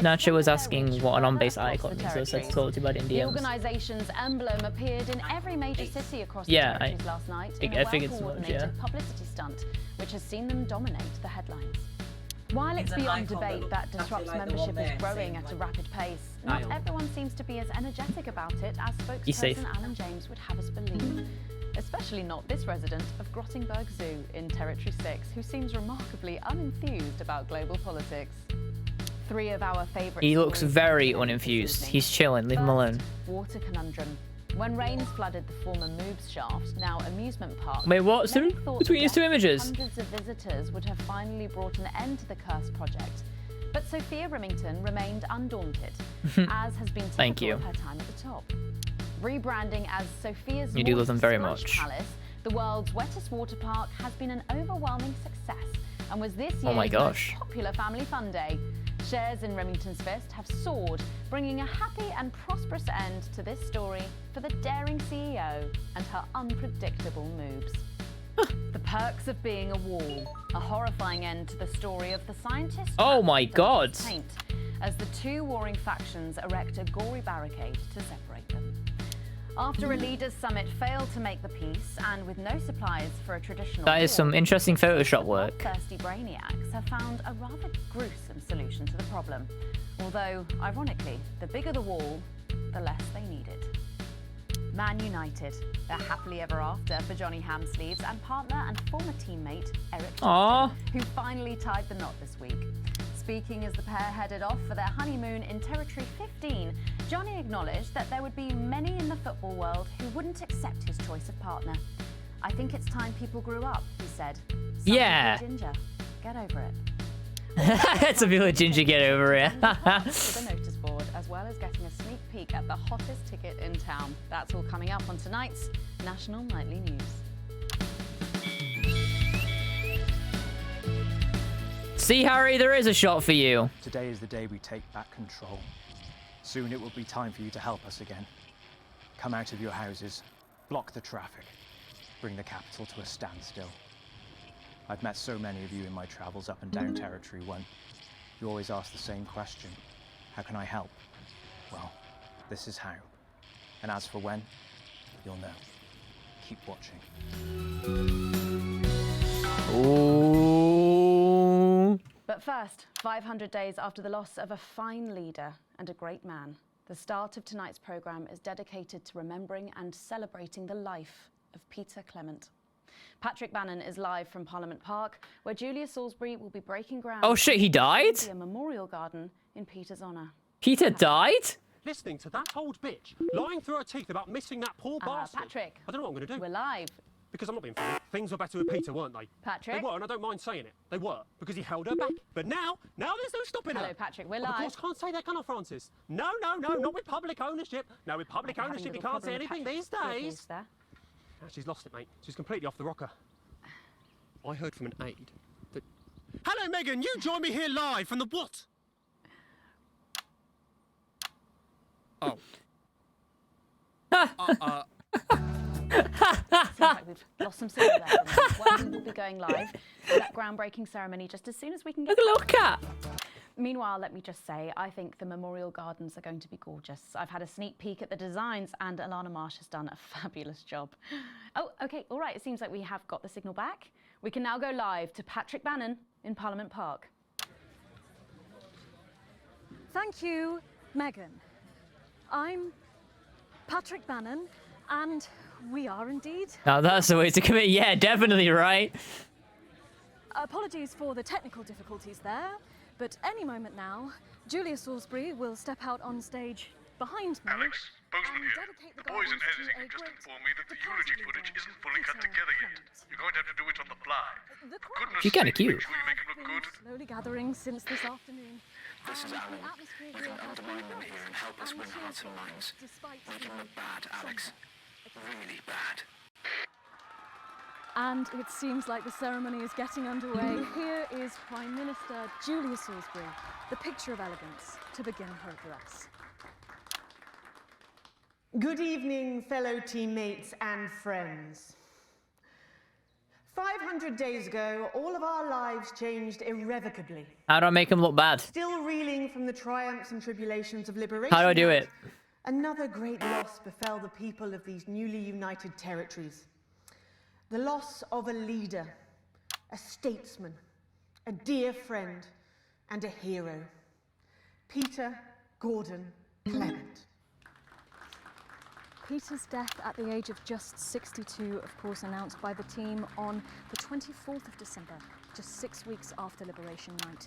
Nacho was asking what an on-base icon is, so it's told you about in The DMs. organisation's emblem appeared in every major city across the Yeah, territories last night in I a figured so much, well-coordinated yeah. publicity stunt, which has seen them dominate the headlines. While it's It's an beyond icon debate that tattoo Disrupt's like the membership one there, is growing saying, at a like, rapid pace, not Kyle. everyone seems to be as energetic about it as Be safe. spokesperson Alan James would have us believe. Especially not this resident of Grottingberg Zoo in Territory 6, who seems remarkably unenthused about global politics. 3 of our favourite He looks stories very from this unenthused. evening. He's chilling. Leave him alone. Water conundrum. When rains flooded the former Moobs shaft, now amusement park. Wait, what's many the thought between the these two death of images? Hundreds of visitors would have finally brought an end to the cursed project. But Sophia Remington remained undaunted, as has been Thank typical you. of her time at the top. Rebranding as Sophia's You do love them very Splash much. Palace, the world's wettest water park has been an overwhelming success and was this year's Oh my gosh. most popular family fun day. Shares in Remington's Fist have soared, bringing a happy and prosperous end to this story for the daring CEO and her unpredictable moves. The perks of being a wall, a horrifying end to the story of the scientists. Oh my God. Paint, as the 2 warring factions erect a gory barricade to separate them. After a leaders' summit failed to make the peace, and with no supplies for a traditional That is some war, interesting Photoshop work. thirsty brainiacs have found a rather gruesome solution to the problem. Although, ironically, the bigger the wall, the less they needed. Man United, they're happily ever after for Johnny Hamsleeves and partner and former teammate Eric Aww. Johnson, who finally tied the knot this week. Speaking as the pair headed off for their honeymoon in Territory 15, Johnny acknowledged that there would be many in the football world who wouldn't accept his choice of partner. I think it's time people grew up, he said. Some Yeah. people Ginger, get over it. It's a village ginger, get over it. To the notice board, as well as getting a sneak peek at the hottest ticket in town. That's all coming up on tonight's National Nightly News. See, Harry, there is a shot for you. Today is the day we take back control. Soon it will be time for you to help us again. Come out of your houses, block the traffic, bring the capital to a standstill. I've met so many of you in my travels up and down Territory 1. You always ask the same question. How can I help? Well, this is how. And as for when, you'll know. Keep watching. Ooh. But first, 500 days after the loss of a fine leader and a great man, the start of tonight's programme is dedicated to remembering and celebrating the life of Peter Clement. Patrick Bannon is live from Parliament Park, where Julia Salisbury will be breaking ground. Oh shit, he died? A memorial garden in Peter's honour. Peter died? Listening to that old bitch lying through her teeth about missing that poor bastard. Patrick. I don't know what I'm going to do. We're live. Because I'm not being funny. Things were better with Peter, weren't they? Patrick? They were, and I don't mind saying it. They were, because he held her back. But now there's no stopping her. Hello, Patrick, we're Of live. course, can't say that, can I, Francis? No, not with public ownership. No, with public Having a ownership, you little can't say problem with anything these Patrick's days. earpiece there. Now she's lost it, mate. She's completely off the rocker. I heard from an aide that... Hello, Megan, you join me here live from the what? Oh. Seems like we've lost some signal there. Well, we will be going live for that groundbreaking ceremony just as soon as we can get. Look at little cat. Meanwhile, let me just say, I think the memorial gardens are going to be gorgeous. I've had a sneak peek at the designs, and Alana Marsh has done a fabulous job. Oh, okay, all right. It seems like we have got the signal back. We can now go live to Patrick Bannon in Parliament Park. Thank you, Megan. I'm Patrick Bannon, and we are indeed. Now that's the way to commit. Yeah, definitely, right? Apologies for the technical difficulties there, but any moment now, Julia Salisbury will step out on stage behind me. Alex, Bozeman here. The boys in editing have just informed me that the eulogy footage isn't fully cut together yet. You're going to have to do it on the fly. For goodness She's kinda sake, cute. make sure you make it look good. Slowly gathering since this afternoon. This is Alan. We can undermine them here and help us win hearts and minds. Make him look bad, Alex. Really bad. And it seems like the ceremony is getting underway. Here is Prime Minister Julia Salisbury, the picture of elegance, to begin her address. Good evening, fellow teammates and friends. 500 days ago, all of our lives changed irrevocably. How do I make him look bad? Still reeling from the triumphs and tribulations of liberation. How do I do it? Another great loss befell the people of these newly united territories. The loss of a leader, a statesman, a dear friend, and a hero. Peter Gordon Clement. Peter's death at the age of just 62, of course, announced by the team on the 24th of December, just 6 weeks after Liberation Night.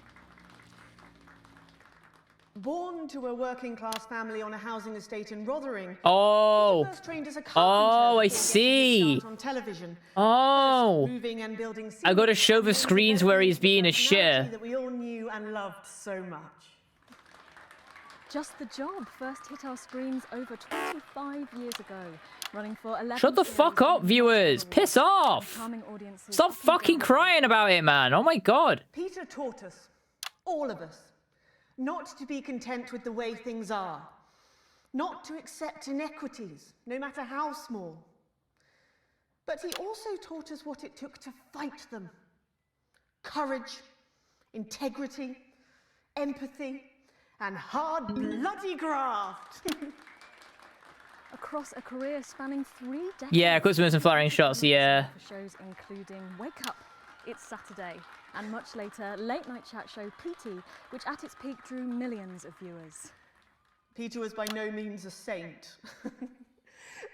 Born to a working-class family on a housing estate in Rotherham, Oh. Peter first trained as a carpenter Oh, I before getting his see. start on television. Oh. First moving and building I gotta show the scenes and screens where he's being a personality shitter. that we all knew and loved so much. Just the Job first hit our screens over 25 years ago, running for 11 Shut the fuck up, viewers. Piss off. Stop fucking crying about it, man. Oh my god. Peter taught us, all of us, not to be content with the way things are, not to accept inequities, no matter how small. But he also taught us what it took to fight them. Courage, integrity, empathy, and hard, bloody graft. Across a career spanning 3 decades. Yeah, customers and flattering shots, yeah. For shows including Wake Up, It's Saturday, and much later, late night chat show PT, which at its peak drew millions of viewers. Peter was by no means a saint.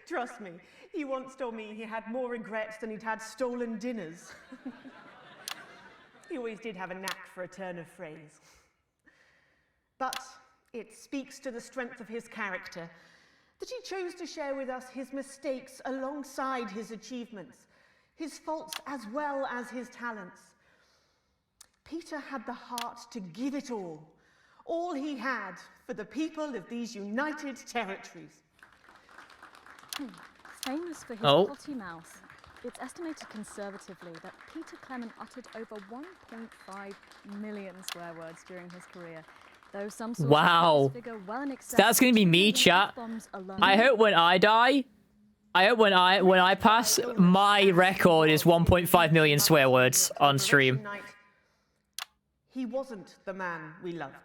Trust me, he once told me he had more regrets than he'd had stolen dinners. He always did have a knack for a turn of phrase. But it speaks to the strength of his character that he chose to share with us his mistakes alongside his achievements, his faults as well as his talents. Peter had the heart to give it all he had for the people of these united territories. Famous for his Oh. potty mouth, it's estimated conservatively that Peter Clement uttered over 1.5 million swear words during his career. Though some sources Wow. put this figure well in excess That's gonna be of 2 me, million chat. F-bombs alone. I hope when I die, I hope when I pass, my record is 1.5 million swear words on stream. Night, he wasn't the man we loved.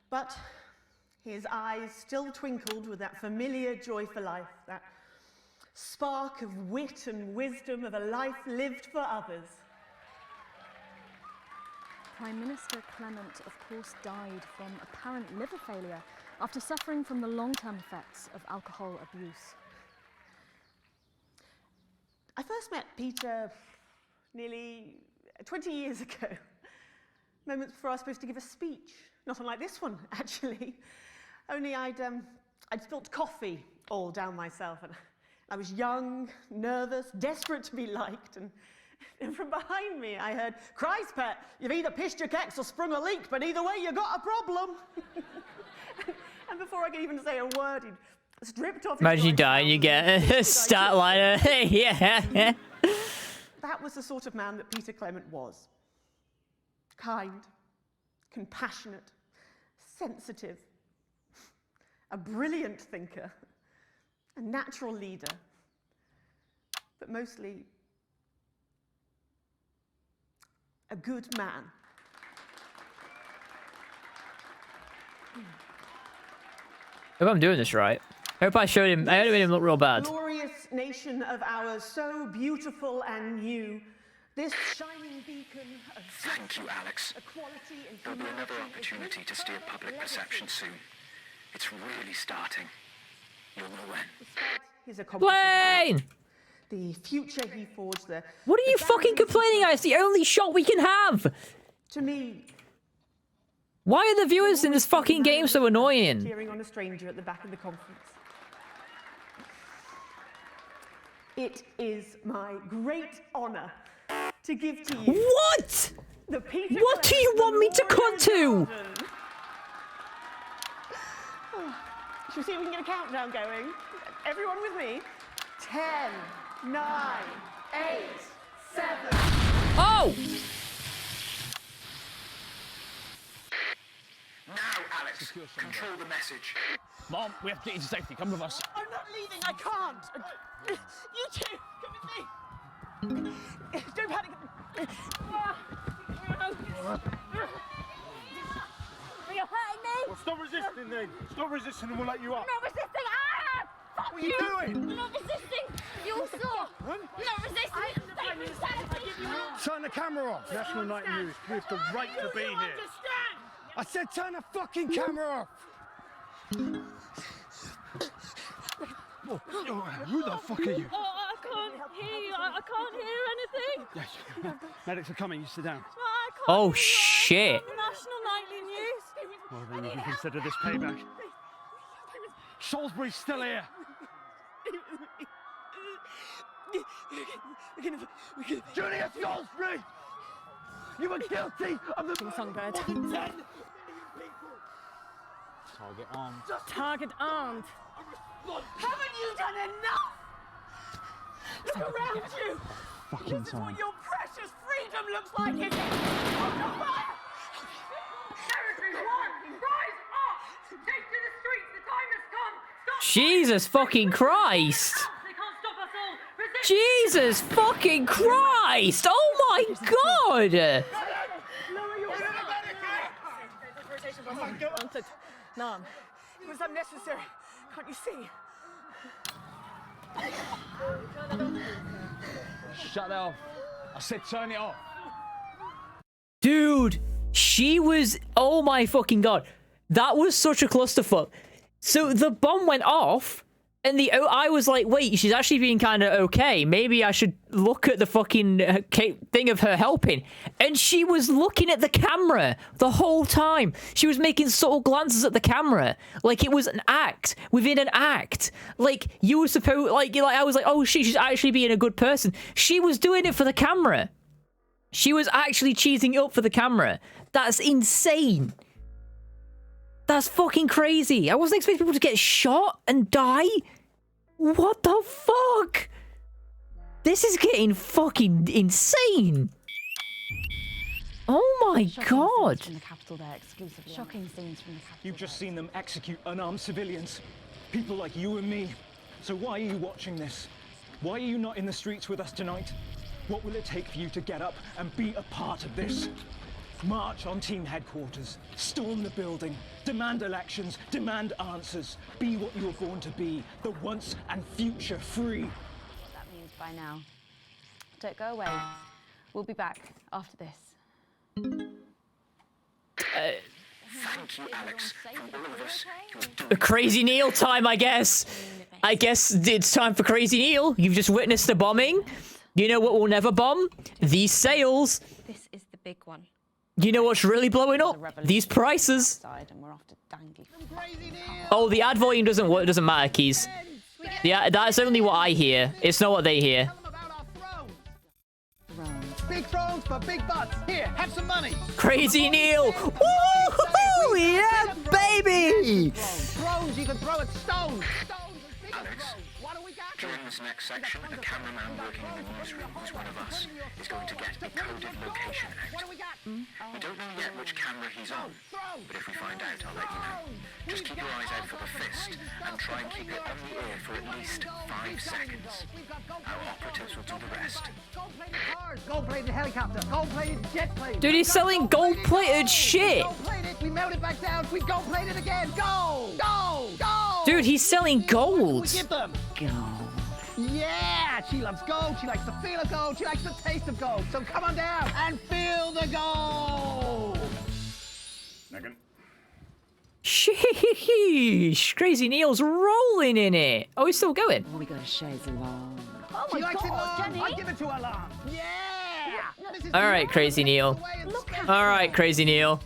But his eyes still twinkled with that familiar joy for life, that spark of wit and wisdom of a life lived for others. Prime Minister Clement, of course, died from apparent liver failure after suffering from the long-term effects of alcohol abuse. I first met Peter nearly 20 years ago, moments before I was supposed to give a speech. Not unlike this one, actually. Only I'd spilt coffee all down myself, and I was young, nervous, desperate to be liked, and from behind me I heard, "Christ, pet, you've either pissed your kecks or sprung a leak, but either way you got a problem." And before I could even say a word, he'd stripped off his Imagine you die and you get a stat liner. Yeah. That was the sort of man that Peter Clement was. Kind, compassionate, sensitive, a brilliant thinker, a natural leader, but mostly a good man. Hope I'm doing this right. I hope I showed him. I made him look real bad. Glorious nation of ours, so beautiful and new. This shining beacon of Thank you, Alex. equality and There'll be another humanity is opportunity to steer public perception soon. It's really starting. You'll know when. his accomplishments. Plane! The future he forged there. What are you fucking complaining at? It's the only shot we can have! To me, Why are the viewers in this fucking game so annoying? cheering on a stranger at the back of the conference. It is my great honour to give to you. What? The Peter What do you want me to cut to? Shall we see if we can get a countdown going? Everyone with me? 10, 9, 8, 7. Oh! Now, Alex, control the message. Mom, we have to get you to safety. Come with us. I'm not leaving, I can't. You two, come with me. Don't panic. You're hurting me! Well, stop resisting then. Stop resisting and we'll let you up. I'm not resisting! Ah! Fuck What are you doing? I'm not resisting! You saw! I'm not resisting! Don't resist! Turn the camera off. National Night News. We have the right to be here. I said turn the fucking camera off. Who the fuck are you? Oh, I can't hear you. I can't hear anything. Yes, medics are coming. You sit down. Oh shit. National Nightly News. Well, then you can consider this payback. Salisbury's still here. Julius Salisbury! You were guilty of the songbird. Target armed. Target armed. Haven't you done enough? Look around you. Fucking This is what time. your precious freedom looks like, is it? Open fire! Everyone, rise up! Take to the streets. The time has come. Stop. Jesus fucking Christ. They can't stop us all. Resist. Jesus fucking Christ. Oh my god. No, it was unnecessary. Can't you see? Shut it off. I said turn it off. Dude, she was... Oh my fucking god. That was such a clusterfuck. So the bomb went off, and I was like, wait, she's actually being kind of okay. Maybe I should look at the fucking thing of her helping. And she was looking at the camera the whole time. She was making subtle glances at the camera. Like it was an act within an act. Like you were supposed... Like I was like, oh shit, she's actually being a good person. She was doing it for the camera. She was actually cheesing up for the camera. That's insane. That's fucking crazy. I wasn't expecting people to get shot and die. What the fuck? This is getting fucking insane. Oh my god. From the capital there, exclusively. Shocking scenes from the capital. You've just seen them execute unarmed civilians. People like you and me. So why are you watching this? Why are you not in the streets with us tonight? What will it take for you to get up and be a part of this? March on team headquarters, storm the building, demand elections, demand answers. Be what you were born to be, the once and future free. What that means by now. Don't go away. We'll be back after this. Thank you, Alex. From all of us, you're doing Crazy Neil time, I guess. I guess it's time for Crazy Neil. You've just witnessed a bombing. You know what will never bomb? These sales. This is the big one. You know what's really blowing up? These prices. And we're off to Dangley. Oh, the ad volume doesn't work. Doesn't matter, Keys. Yeah, that's only what I hear. It's not what they hear. Big thrones for big butts. Here, have some money. Crazy Neil. Woo! Yeah, baby. Thrones you can throw at stones. Alex, during this next section, a cameraman working in the newsroom who's one of us is going to get a coded location out. We don't know yet which camera he's on, but if we find out, I'll let you know. Just keep your eyes out for the fist and try and keep it on the ear for at least 5 seconds. Our operatives will do the rest. Gold-plated helicopter. Gold-plated jet plane. Dude, he's selling gold-plated shit. Gold-plated. We melt it back down. We gold-plated again. Gold. Gold. Gold. Dude, he's selling gold. We give them. Yeah, she loves gold. She likes the feel of gold. She likes the taste of gold. So come on down and feel the gold. Megan. Sheesh, Crazy Neil's rolling in it. Oh, he's still going. Oh, we got a chaise long. Oh my God, Jenny. I give it to her long. Yeah. All right, Crazy Neil. All right, Crazy Neil.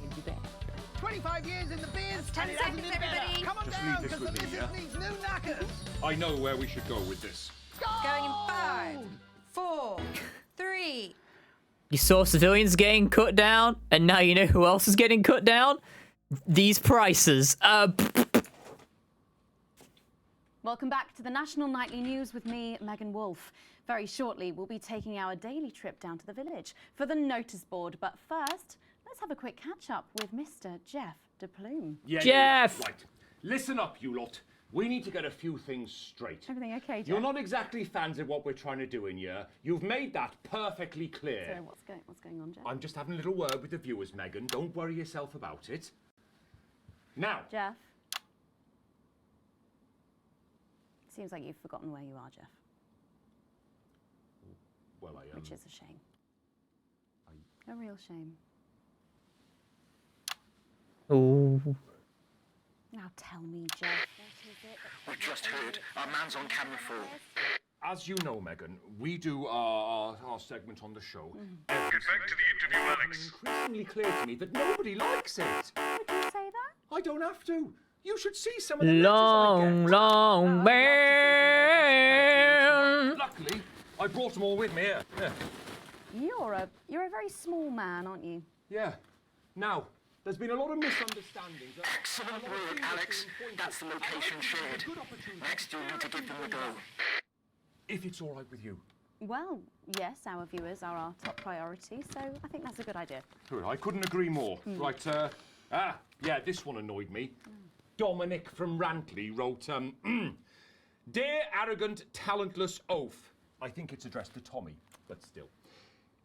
25 years in the biz. 10 seconds, everybody. Come on Just down, leave this because the with me, business yeah? needs new knackers. I know where we should go with this. Going in 5, 4, 3. You saw civilians getting cut down, and now you know who else is getting cut down? These prices. Welcome back to the National Nightly News with me, Megan Wolfe. Very shortly, we'll be taking our daily trip down to the village for the notice board. But first, let's have a quick catch-up with Mr. Jeff de Plume. Yeah, Jeff! Yeah, right. Listen up, you lot. We need to get a few things straight. Everything okay, Jeff? You're not exactly fans of what we're trying to do in here. You've made that perfectly clear. So what's going on, Jeff? I'm just having a little word with the viewers, Megan. Don't worry yourself about it. Now. Jeff? Seems like you've forgotten where you are, Jeff. Well, Which is a shame. A real shame. Oh. Now tell me, Jeff, what is it? We've just heard our man's on camera for. As you know, Megan, we do our segment on the show. Get back to the interview, Alex. Increasingly clear to me that nobody likes it. Why do you say that? I don't have to. You should see some of the Long, long man. Luckily, I brought them all with me here. Yeah. You're a very small man, aren't you? Yeah. Now, there's been a lot of misunderstandings. Excellent work, Alex. That's the location shared. Next, you'll need to give them a go. If it's all right with you. Well, yes, our viewers are our top priority, so I think that's a good idea. Good, I couldn't agree more. Right, yeah, this one annoyed me. Dominic from Rantley wrote, Dear arrogant, talentless oaf. I think it's addressed to Tommy, but still.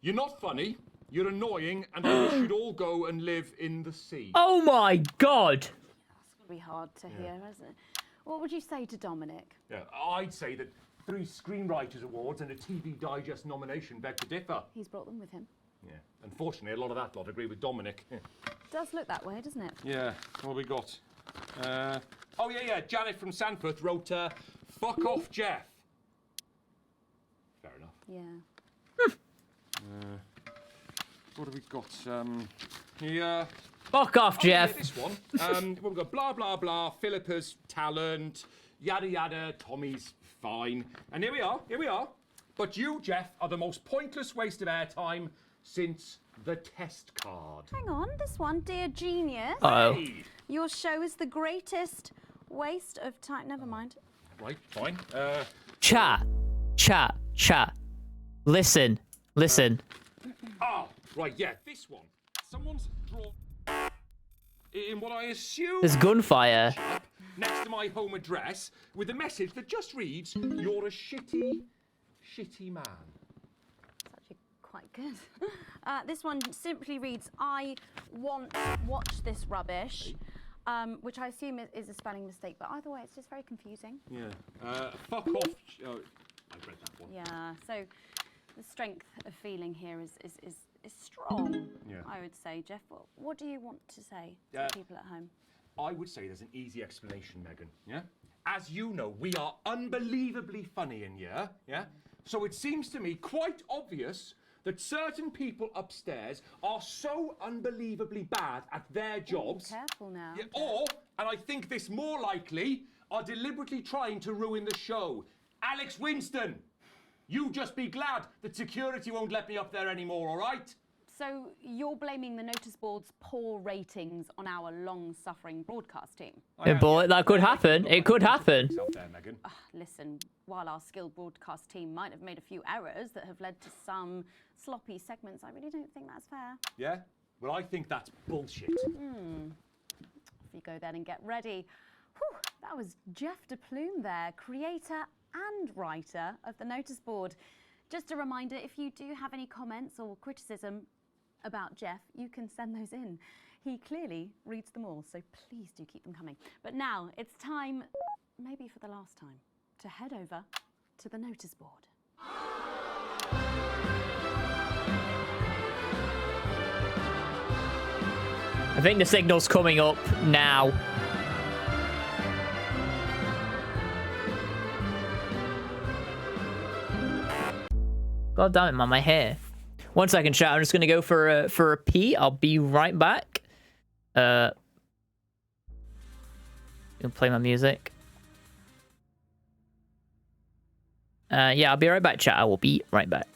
You're not funny, you're annoying, and I wish you'd all go and live in the sea. Oh my God! That's got to be hard to hear, hasn't it? What would you say to Dominic? Yeah, I'd say that 3 Screenwriters Awards and a TV Digest nomination beg to differ. He's brought them with him. Yeah, unfortunately, a lot of that lot agree with Dominic. Does look that way, doesn't it? Yeah, what have we got? Oh, yeah, Janet from Sanforth wrote, fuck off, Jeff. Fair enough. Yeah. What have we got? Yeah. Fuck off, Jeff. Yeah, this one. We've got blah, blah, blah, Philippa's talent, yada, yada, Tommy's fine. And here we are. But you, Jeff, are the most pointless waste of airtime since the test card. Hang on, this one, Dear Genius. Uh-oh. Hey. Your show is the greatest waste of time. Never mind. Right, fine. Chat. Listen. Right, yeah, this one. Someone's drawn in what I assume There's gunfire. next to my home address with a message that just reads, "You're a shitty man." It's actually quite good. This one simply reads, I want to watch this rubbish, which I assume is a spelling mistake, but either way, it's just very confusing. Yeah. Fuck off. Oh, I read that one. Yeah, so the strength of feeling here is strong, Yeah. I would say. Jeff, what do you want to say to Yeah. the people at home? I would say there's an easy explanation, Megan. Yeah. As you know, we are unbelievably funny in here. Yeah. So it seems to me quite obvious that certain people upstairs are so unbelievably bad at their jobs. Careful now. Yeah, or, and I think this more likely, are deliberately trying to ruin the show. Alex Winston, you just be glad that security won't let me up there anymore, all right? So you're blaming the notice board's poor ratings on our long-suffering broadcast team? Yeah, boy, that could happen. It could happen. Listen, while our skilled broadcast team might have made a few errors that have led to some sloppy segments, I really don't think that's fair. Yeah? Well, I think that's bullshit. Off you go then and get ready. Whew, that was Jeff de Plume there, creator and writer of the notice board. Just a reminder, if you do have any comments or criticism about Jeff, you can send those in. He clearly reads them all, so please do keep them coming. But now it's time, maybe for the last time, to head over to the notice board. I think the signal's coming up now. God damn it, man, my hair. 1 second, chat. I'm just gonna go for a pee. I'll be right back. Gonna play my music. Yeah, I'll be right back, chat. I will be right back.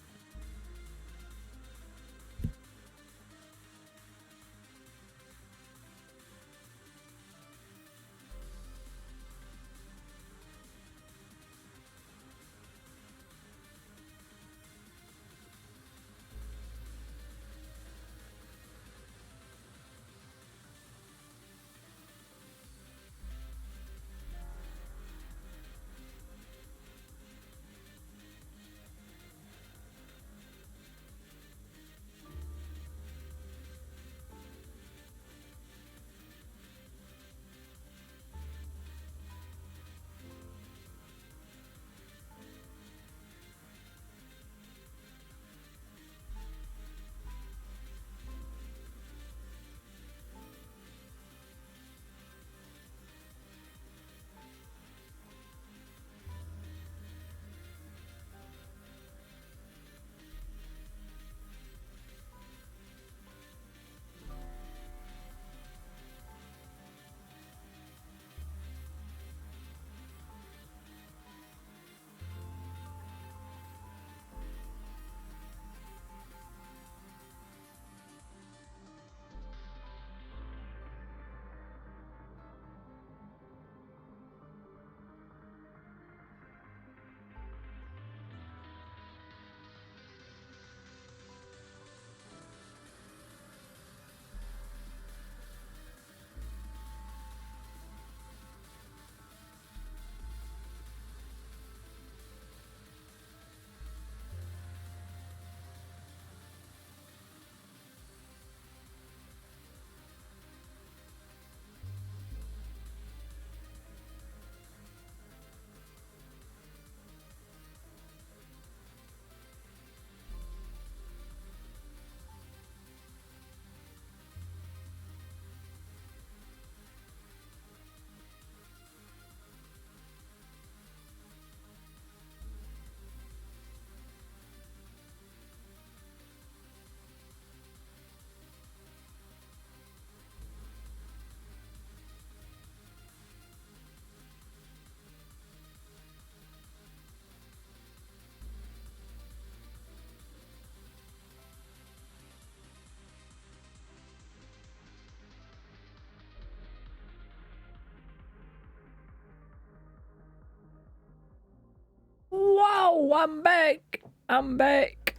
I'm back. I'm back.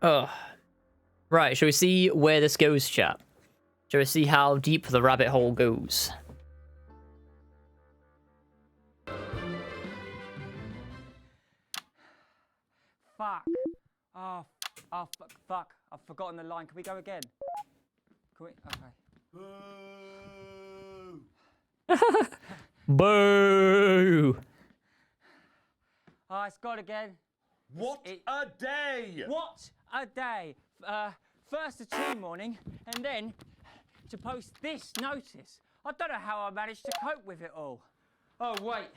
Oh. Right, shall we see where this goes, chat? Shall we see how deep the rabbit hole goes? Fuck. Oh, fuck. I've forgotten the line. Can we go again? Can we? Okay. Boo! Oh, it's gone again. What a day! What a day! First a team morning, and then to post this notice. I don't know how I managed to cope with it all. Oh, wait.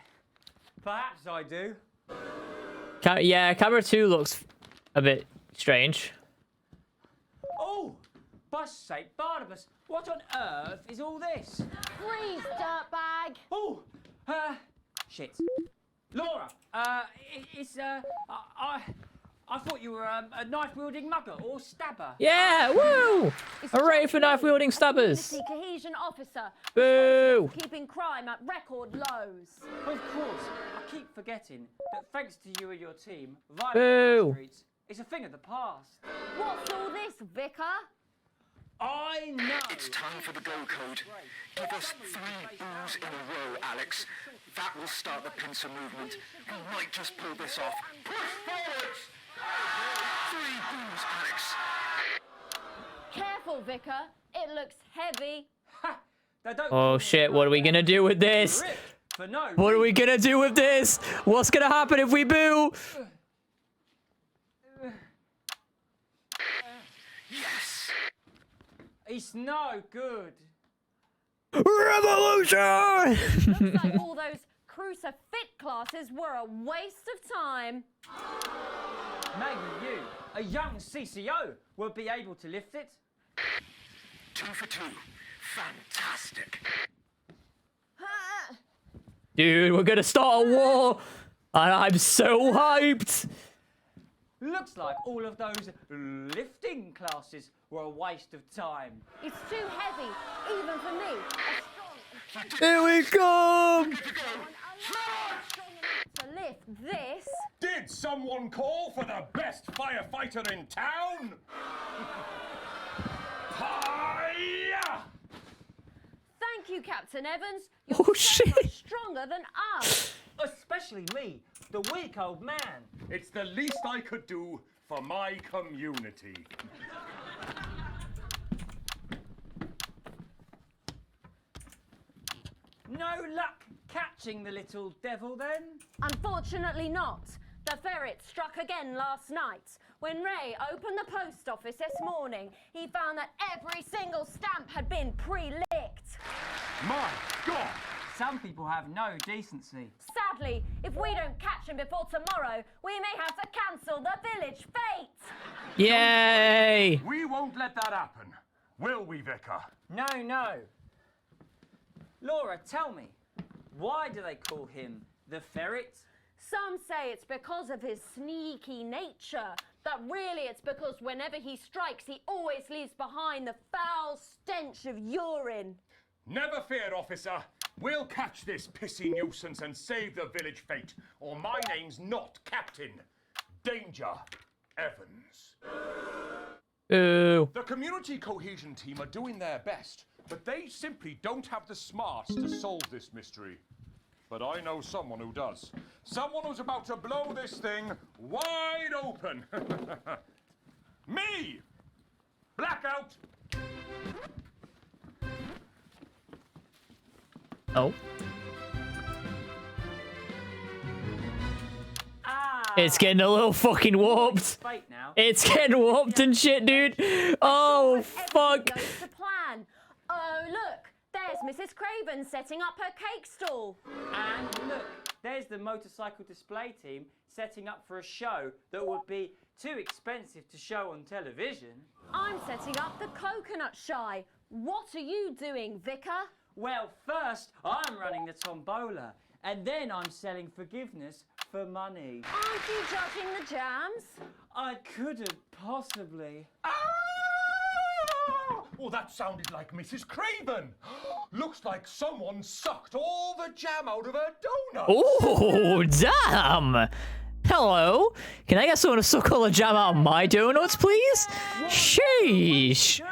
Perhaps I do. Yeah, camera 2 looks a bit strange. Oh, bus sake, Barnabas, what on earth is all this? Freeze, dirtbag! Oh, shit. Laura, I thought you were a knife-wielding mugger or stabber. Yeah, woo! Hooray for knife-wielding stabbers. Community cohesion officer. Boo! Keeping crime at record lows. Of course, I keep forgetting that thanks to you and your team, Boo. violence on the streets is a thing of the past. What's all this, Vicar? I know. It's time for the go code. Give us 3 boos in a row, Alex. That will start the pincer movement. We might just pull this off. Push forwards! 3 boos, Alex. Careful, Vicar. It looks heavy. Oh shit, what are we gonna do with this? What are we gonna do with this? What's gonna happen if we boo? Yes! It's no good. Revolution! Looks like all those crucifix classes were a waste of time. Maybe you, a young CCO, will be able to lift it. 2 for 2. Fantastic. Dude, we're gonna start a war! And I'm so hyped! Looks like all of those lifting classes were a waste of time. It's too heavy, even for me. Here we come! To lift this. Did someone call for the best firefighter in town? Hiya! Thank you, Captain Evans. You're so much stronger than us. Especially me, the weak old man. It's the least I could do for my community. No luck catching the little devil then? Unfortunately not. The ferret struck again last night. When Ray opened the post office this morning, he found that every single stamp had been pre-licked. My God! Some people have no decency. Sadly, if we don't catch him before tomorrow, we may have to cancel the village fete. Yay! We won't let that happen, will we, Vicar? No, no. Laura, tell me, why do they call him the ferret? Some say it's because of his sneaky nature, but really it's because whenever he strikes, he always leaves behind the foul stench of urine. Never fear, officer. We'll catch this pissy nuisance and save the village fate, or my name's not Captain Danger Evans. Ooh. The community cohesion team are doing their best, but they simply don't have the smarts to solve this mystery. But I know someone who does. Someone who's about to blow this thing wide open. Me! Blackout! Oh. It's getting a little fucking warped. It's getting warped and shit, dude. Oh, fuck. Goes to plan. Oh, look, there's Mrs. Craven setting up her cake stall. And look, there's the motorcycle display team setting up for a show that would be too expensive to show on television. I'm setting up the coconut shy. What are you doing, Vicar? Well, first, I'm running the tombola, and then I'm selling forgiveness for money. Aren't you judging the jams? I couldn't possibly. Oh! Oh, that sounded like Mrs. Craven. Looks like someone sucked all the jam out of her donuts. Oh, damn! Hello? Can I get someone to suck all the jam out of my donuts, please? Sheesh!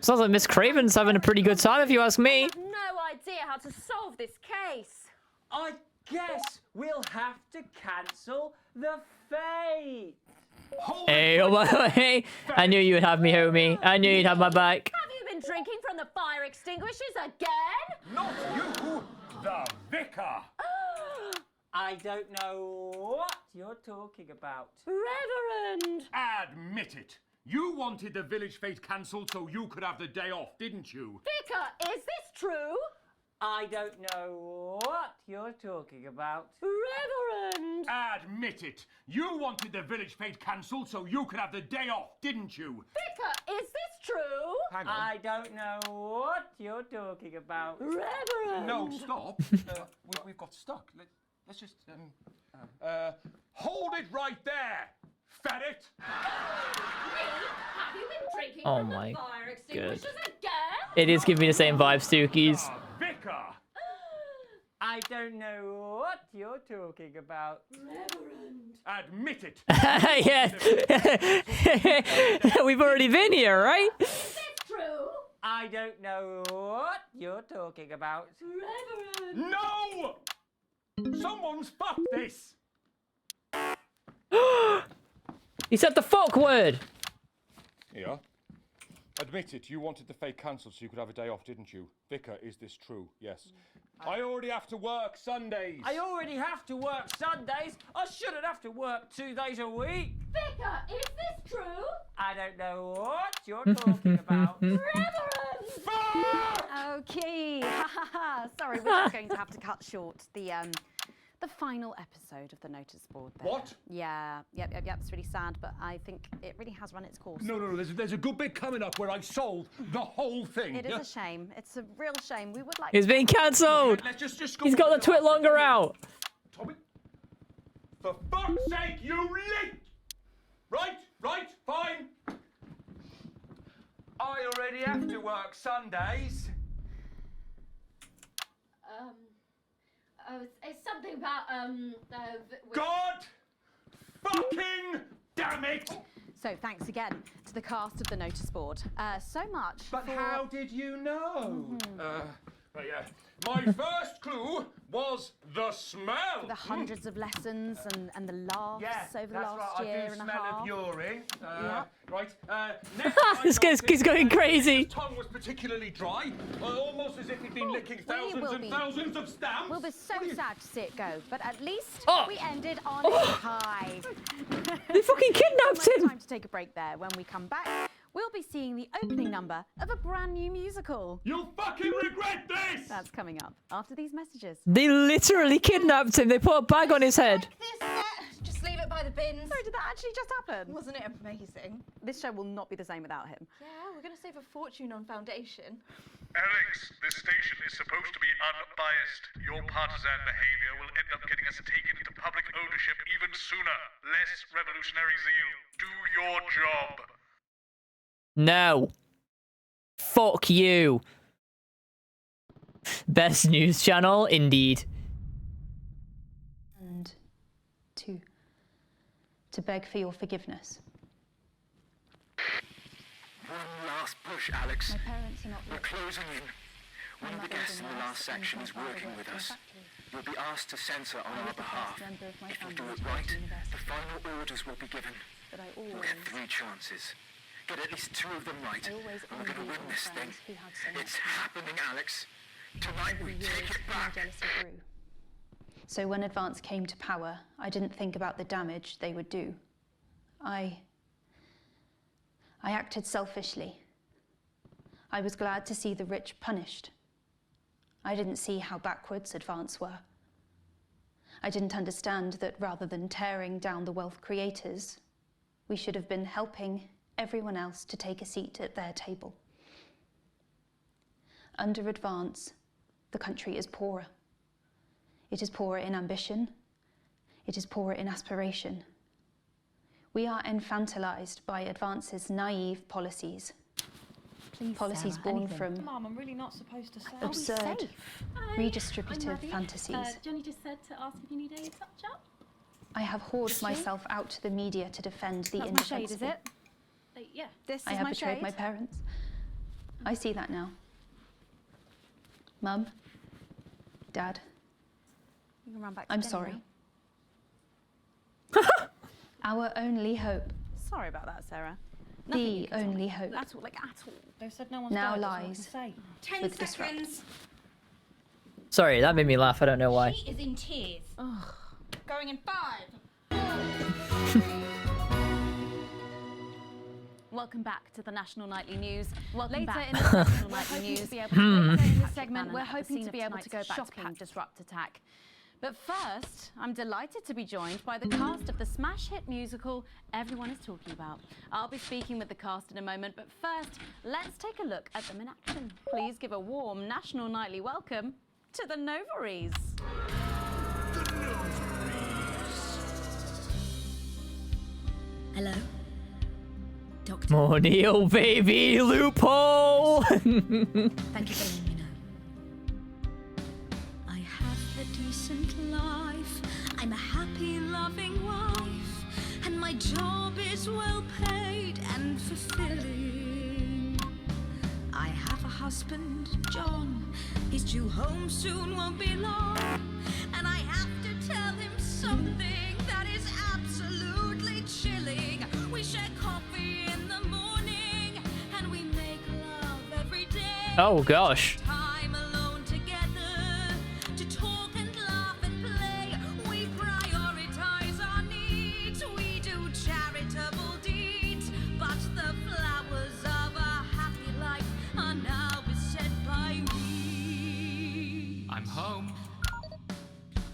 Sounds like Miss Craven's having a pretty good time, if you ask me. I have no idea how to solve this case. I guess we'll have to cancel the fate. Hey, oh my, hey! I knew you would have me, homie. I knew you'd have my back. Have you been drinking from the fire extinguishers again? Not you, the vicar. I don't know what you're talking about. Reverend! Admit it. You wanted the village fete cancelled so you could have the day off, didn't you? Vicar, is this true? I don't know what you're talking about. Reverend! Admit it. You wanted the village fete cancelled so you could have the day off, didn't you? Vicar, is this true? Hang on. I don't know what you're talking about. Reverend! No, stop. We've got stuck. Let's just... hold it right there, ferret! Have you been drinking Oh from my the fire extinguishers again? It is giving me the same vibe, Stookies. Vicar! I don't know what you're talking about. Reverend! Admit it. Yeah. We've already been here, right? Is this true? I don't know what you're talking about. Reverend! No! Someone's fucked this. He said the fuck word. Yeah. Admit it, you wanted the fete cancelled so you could have a day off, didn't you? Vicar, is this true? Yes. I already have to work Sundays. I already have to work Sundays. I shouldn't have to work 2 days a week. Vicar, is this true? I don't know what you're talking about. Reverend! Okay, sorry, we're just going to have to cut short the final episode of the notice board there. What? Yeah, yep, it's really sad, but I think it really has run its course. No, there's a good bit coming up where I solve the whole thing. It is a shame. It's a real shame. We would like... He's being cancelled. Let's just go. He's got the twit longer out. Tommy, for fuck's sake, you lit! Right, fine. I already have to work Sundays. It's something about, God fucking damn it! So thanks again to the cast of the notice board. So much But for... how did you know? My first clue was the smell. The hundreds of lessons and the laughs over the last year and a half. I do smell of urine. Yeah. Right. This guy's going crazy. His tongue was particularly dry, almost as if he'd been licking thousands and thousands of stamps. We'll be so sad to see it go, but at least Oh. we ended on a high. They fucking kidnapped him. Time to take a break there. When we come back, we'll be seeing the opening number of a brand new musical. You'll fucking regret this! That's coming up after these messages. They literally kidnapped him. They put a bag on his head. Just leave it by the bins. Sorry, did that actually just happen? Wasn't it amazing? This show will not be the same without him. Yeah, we're going to save a fortune on foundation. Alex, this station is supposed to be unbiased. Your partisan behavior will end up getting us taken into public ownership even sooner. Less revolutionary zeal. Do your job. No. Fuck you. Best news channel, indeed. And to beg for your forgiveness. One last push, Alex. My parents are not We're closing in. One of the guests in the last section is working with us. You'll be asked to censor on our behalf. If you do it right, the final orders will be given. You'll get 3 chances. Get at least 2 of them right, and we're going to win this thing. It's happening, Alex. Tonight we take it back. So when Advance came to power, I didn't think about the damage they would do. I acted selfishly. I was glad to see the rich punished. I didn't see how backwards Advance were. I didn't understand that rather than tearing down the wealth creators, we should have been helping everyone else to take a seat at their table. Under Advance, the country is poorer. It is poorer in ambition. It is poorer in aspiration. We are infantilized by Advance's naive policies. Policies born from Mum, I'm really not supposed to say. absurd, redistributive fantasies. Johnny just said to ask if you need any touch-up. I have whored myself out to the media to defend the That's my shade, is indefensible. it? Yeah. This I is have my betrayed shade. my parents. I see that now. Mum, Dad, You can run back to I'm Jenny sorry. now. Our only hope, Sorry about that, Sarah. the only hope, At all, like at all. They said no one's now died, lies that's all I can say. 10 with disrupt. seconds. Sorry, that made me laugh. I don't know why. She is in tears. Going in 5. Welcome back to the National Nightly News. Welcome Later back. in the National Nightly Hoping News, to be able to- later in the Patrick segment, Bannon we're at the hoping scene to of be able to go tonight's back to shocking Disrupt Attack. But first, I'm delighted to be joined by the cast of the smash hit musical everyone is talking about. I'll be speaking with the cast in a moment, but first, let's take a look at them in action. Please give a warm National Nightly welcome to the Novaries. Hello? More Neil, baby, loophole. Thank you for letting me know. I have a decent life. I'm a happy, loving wife. And my job is well paid and fulfilling. I have a husband, John. He's due home soon, won't be long. And I have to tell him something that is absolutely chilling. We share coffee in the morning and we make love every day. Oh gosh. Time alone together to talk and laugh and play. We prioritize our needs. We do charitable deeds. But the flowers of a happy life are now beset by weeds. I'm home.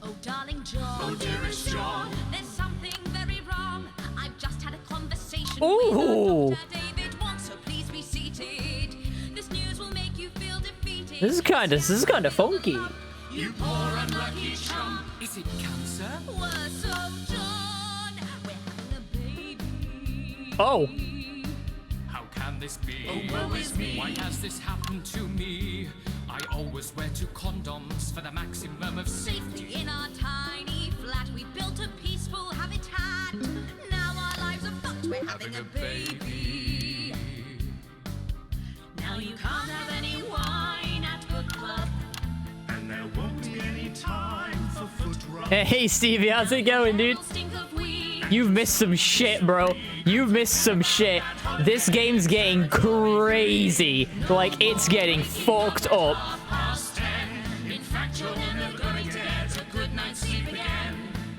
Oh, darling John. Oh, dearest John. There's something very wrong. I've just had a conversation Ooh. with Dr. David Wong, so please be seated. This news will make you feel defeated. This is kind of funky. You poor unlucky chum. Is it cancer? Worse, oh, John. We're having a baby. Oh. How can this be? Oh, woe is me. Why has this happened to me? I always wear 2 condoms for the maximum of Safety in our tiny flat. We built a peaceful habitat. Now our lives are fucked. We're having a baby. Now you can't have any wine at Good Club. And there won't be any time for foot rub. Hey Stevie, how's it going, dude? You've missed some shit, bro. You've missed some shit. This game's getting crazy. Like, it's getting fucked up.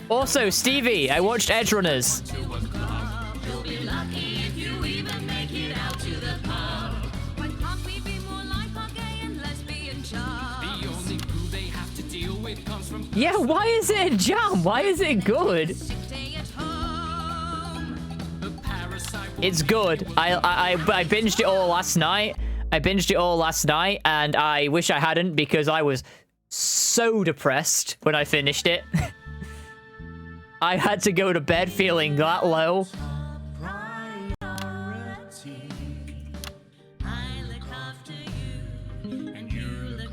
Also, Stevie, I watched Edge Runners. You'll be lucky if you even make it out to the pub. Why can't we be more like our gay and lesbian chums? The only poo they have to deal with comes from Yeah, why is it a jam? Why is it good? It's good. I binged it all last night. And I wish I hadn't because I was so depressed when I finished it. I had to go to bed feeling that low.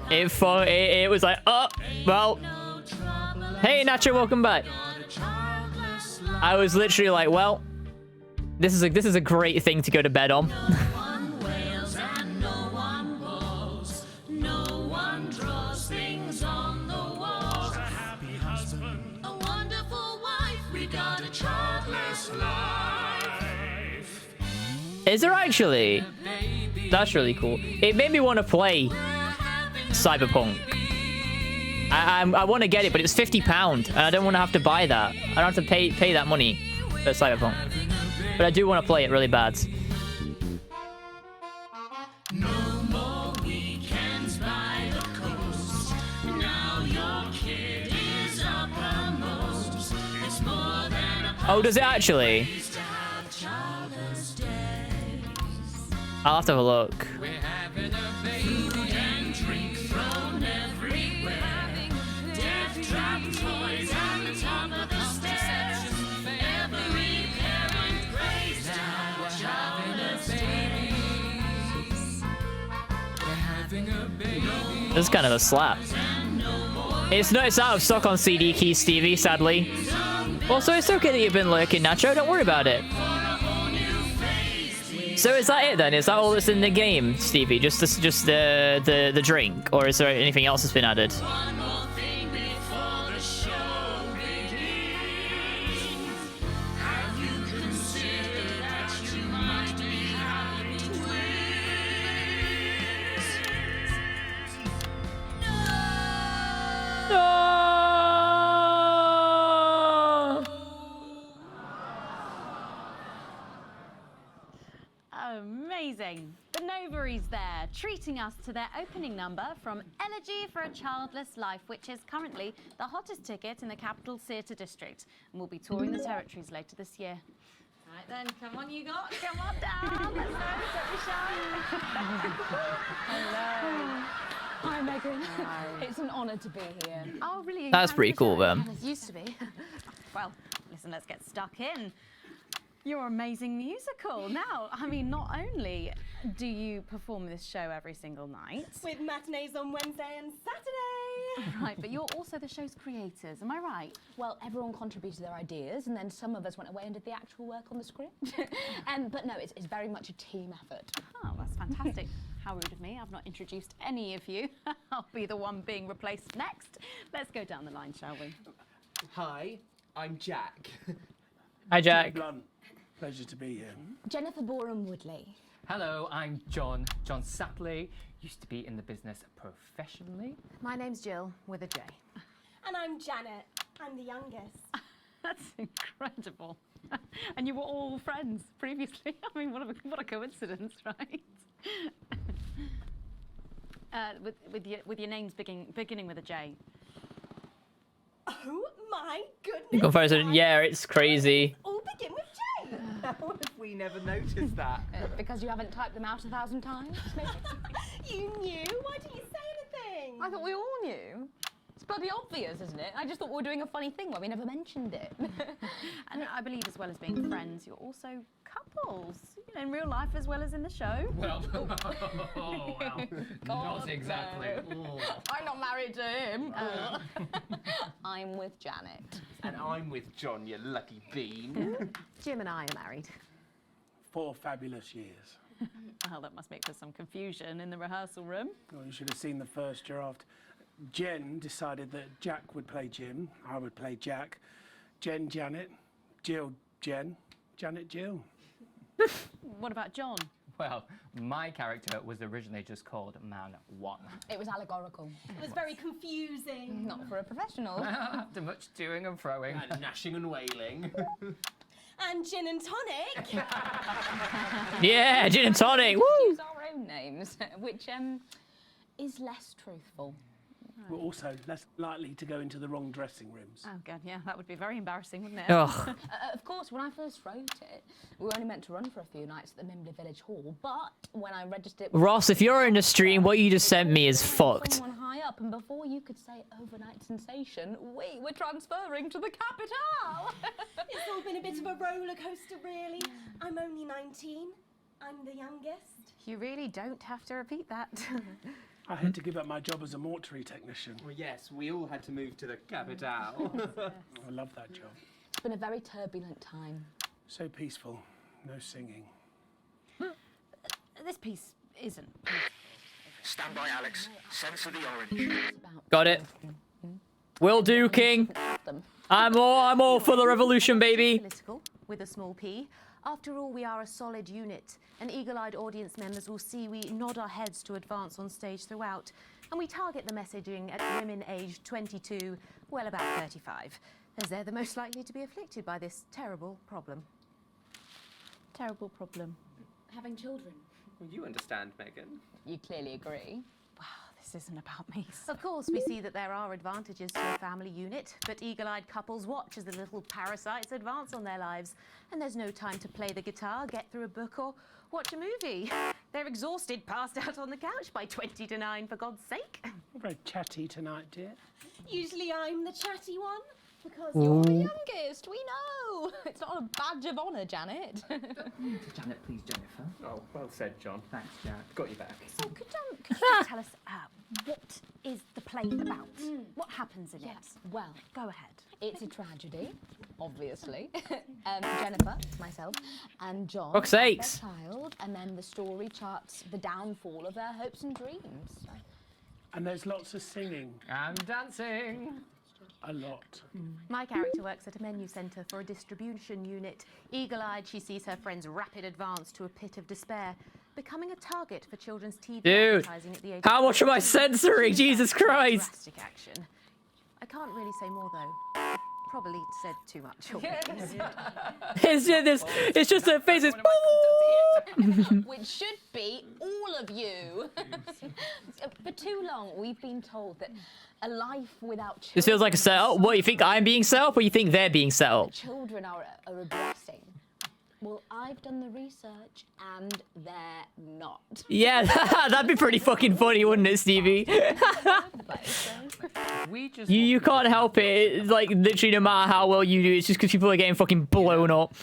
It was like, oh, well. Hey, Nacho, welcome back. I was literally like, well, this is a great thing to go to bed on. Is there actually? That's really cool. It made me want to play Cyberpunk. I want to get it, but it's £50, and I don't want to have to buy that. I don't have to pay that money for Cyberpunk. But I do want to play it really bad. No more weekends by the coast. Now your kid is uppermost. It's more than a Oh, does it actually? I'll have to have a look. We're having a baby and drink thrown everywhere. Death trap toys at the top of the stairs. Every parent prays down. We're having a baby. This is kind of a slap. It's out of stock on CD keys, Stevie, sadly. Also, it's okay that you've been lurking, Nacho. Don't worry about it. So is that it then? Is that all that's in the game, Stevie? Just the drink, or is there anything else that's been added? Amazing. The Novaries there, treating us to their opening number from Elegy for a Childless Life, which is currently the hottest ticket in the capital theatre district, and will be touring the territories later this year. Right then, come on you lot, come on down. Let's go, don't be shy. Hello. Hi, Megan. Hi. It's an honour to be here. Oh, really? That's pretty cool, then. It used to be. Well, listen, let's get stuck in. Your amazing musical. Now, I mean, not only do you perform this show every single night, with matinees on Wednesday and Saturday. Right, but you're also the show's creators, am I right? Well, everyone contributed their ideas, and then some of us went away and did the actual work on the script. But no, it's very much a team effort. Oh, that's fantastic. How rude of me. I've not introduced any of you. I'll be the one being replaced next. Let's go down the line, shall we? Hi, I'm Jack. Hi, Jack. Blunt. Pleasure to be here. Jennifer Boreham-Woodley. Hello, I'm John Satley. Used to be in the business professionally. My name's Jill, with a J. And I'm Janet. I'm the youngest. That's incredible. And you were all friends previously. I mean, what a coincidence, right? With your names beginning with a J. Oh my goodness! Comparison, yeah, it's crazy. All begin with J. How have we never noticed that? Because you haven't typed them out 1,000 times, maybe? You knew? Why didn't you say anything? I thought we all knew. It's bloody obvious, isn't it? I just thought we were doing a funny thing where we never mentioned it. And I believe as well as being friends, you're also couples, you know, in real life as well as in the show. Well, not exactly. No. I'm not married to him. I'm with Janet. And I'm with John, you lucky bean. Jim and I are married. 4 fabulous years. Well, that must make for some confusion in the rehearsal room. Well, you should have seen the first draft. Jen decided that Jack would play Jim, I would play Jack, Jen Janet, Jill Jen, Janet Jill. What about John? Well, my character was originally just called Man 1. It was allegorical. It was very confusing. Not for a professional. After much toing and froing. And gnashing and wailing. And gin and tonic. Yeah, gin and tonic. Woo! Use our own names, which is less truthful. We're also less likely to go into the wrong dressing rooms. Oh, God, yeah, that would be very embarrassing, wouldn't it? Ugh. Of course, when I first wrote it, we were only meant to run for a few nights at the Mimbley Village Hall, but when I registered... Ross, if you're in the stream, what you just sent me is fucked. Someone high up, and before you could say overnight sensation, we were transferring to the capital. It's all been a bit of a roller coaster, really. I'm only 19. I'm the youngest. You really don't have to repeat that. I had to give up my job as a mortuary technician. Well, yes, we all had to move to the capital. I love that job. It's been a very turbulent time. So peaceful, no singing. This piece isn't. Stand by, Alex. Censor the orange. Got it. Will do, King. I'm all for the revolution, baby. Political, with a small p. After all, we are a solid unit, and eagle-eyed audience members will see we nod our heads to advance on stage throughout, and we target the messaging at women aged 22, well, about 35, as they're the most likely to be afflicted by this terrible problem. Terrible problem. Having children. Well, you understand, Megan. You clearly agree. This isn't about me. Of course, we see that there are advantages to a family unit, but eagle-eyed couples watch as the little parasites advance on their lives, and there's no time to play the guitar, get through a book, or watch a movie. They're exhausted, passed out on the couch by 20 to 9, for God's sake. You're very chatty tonight, dear. Usually I'm the chatty one. Because you're the youngest, we know. It's not a badge of honour, Janet. Janet, please, Jennifer. Oh, well said, John. Thanks, Jack. Got you back. So could you tell us what is the play about? What happens in it? Well, Go ahead. it's a tragedy, obviously. Jennifer, myself, and John, Fuck's have their sakes. child, and then the story charts the downfall of their hopes and dreams. And there's lots of singing. And dancing. A lot. My character works at a menu centre for a distribution unit. Eagle-eyed, she sees her friend's rapid advance to a pit of despair, becoming a target for children's TV Dude, advertising at the age how of much am I 14. censoring? Jesus Christ. Drastic action. I can't really say more though. Probably said too much already. It's just her face is. Which should be all of you. For too long, we've been told that a life without children. This feels like a setup. What, you think I'm being set up, or you think they're being set up? Children are a blessing. Well, I've done the research, and they're not. Yeah, that'd be pretty fucking funny, wouldn't it, Stevie? you can't help it. It's like, literally, no matter how well you do, it's just because people are getting fucking blown up.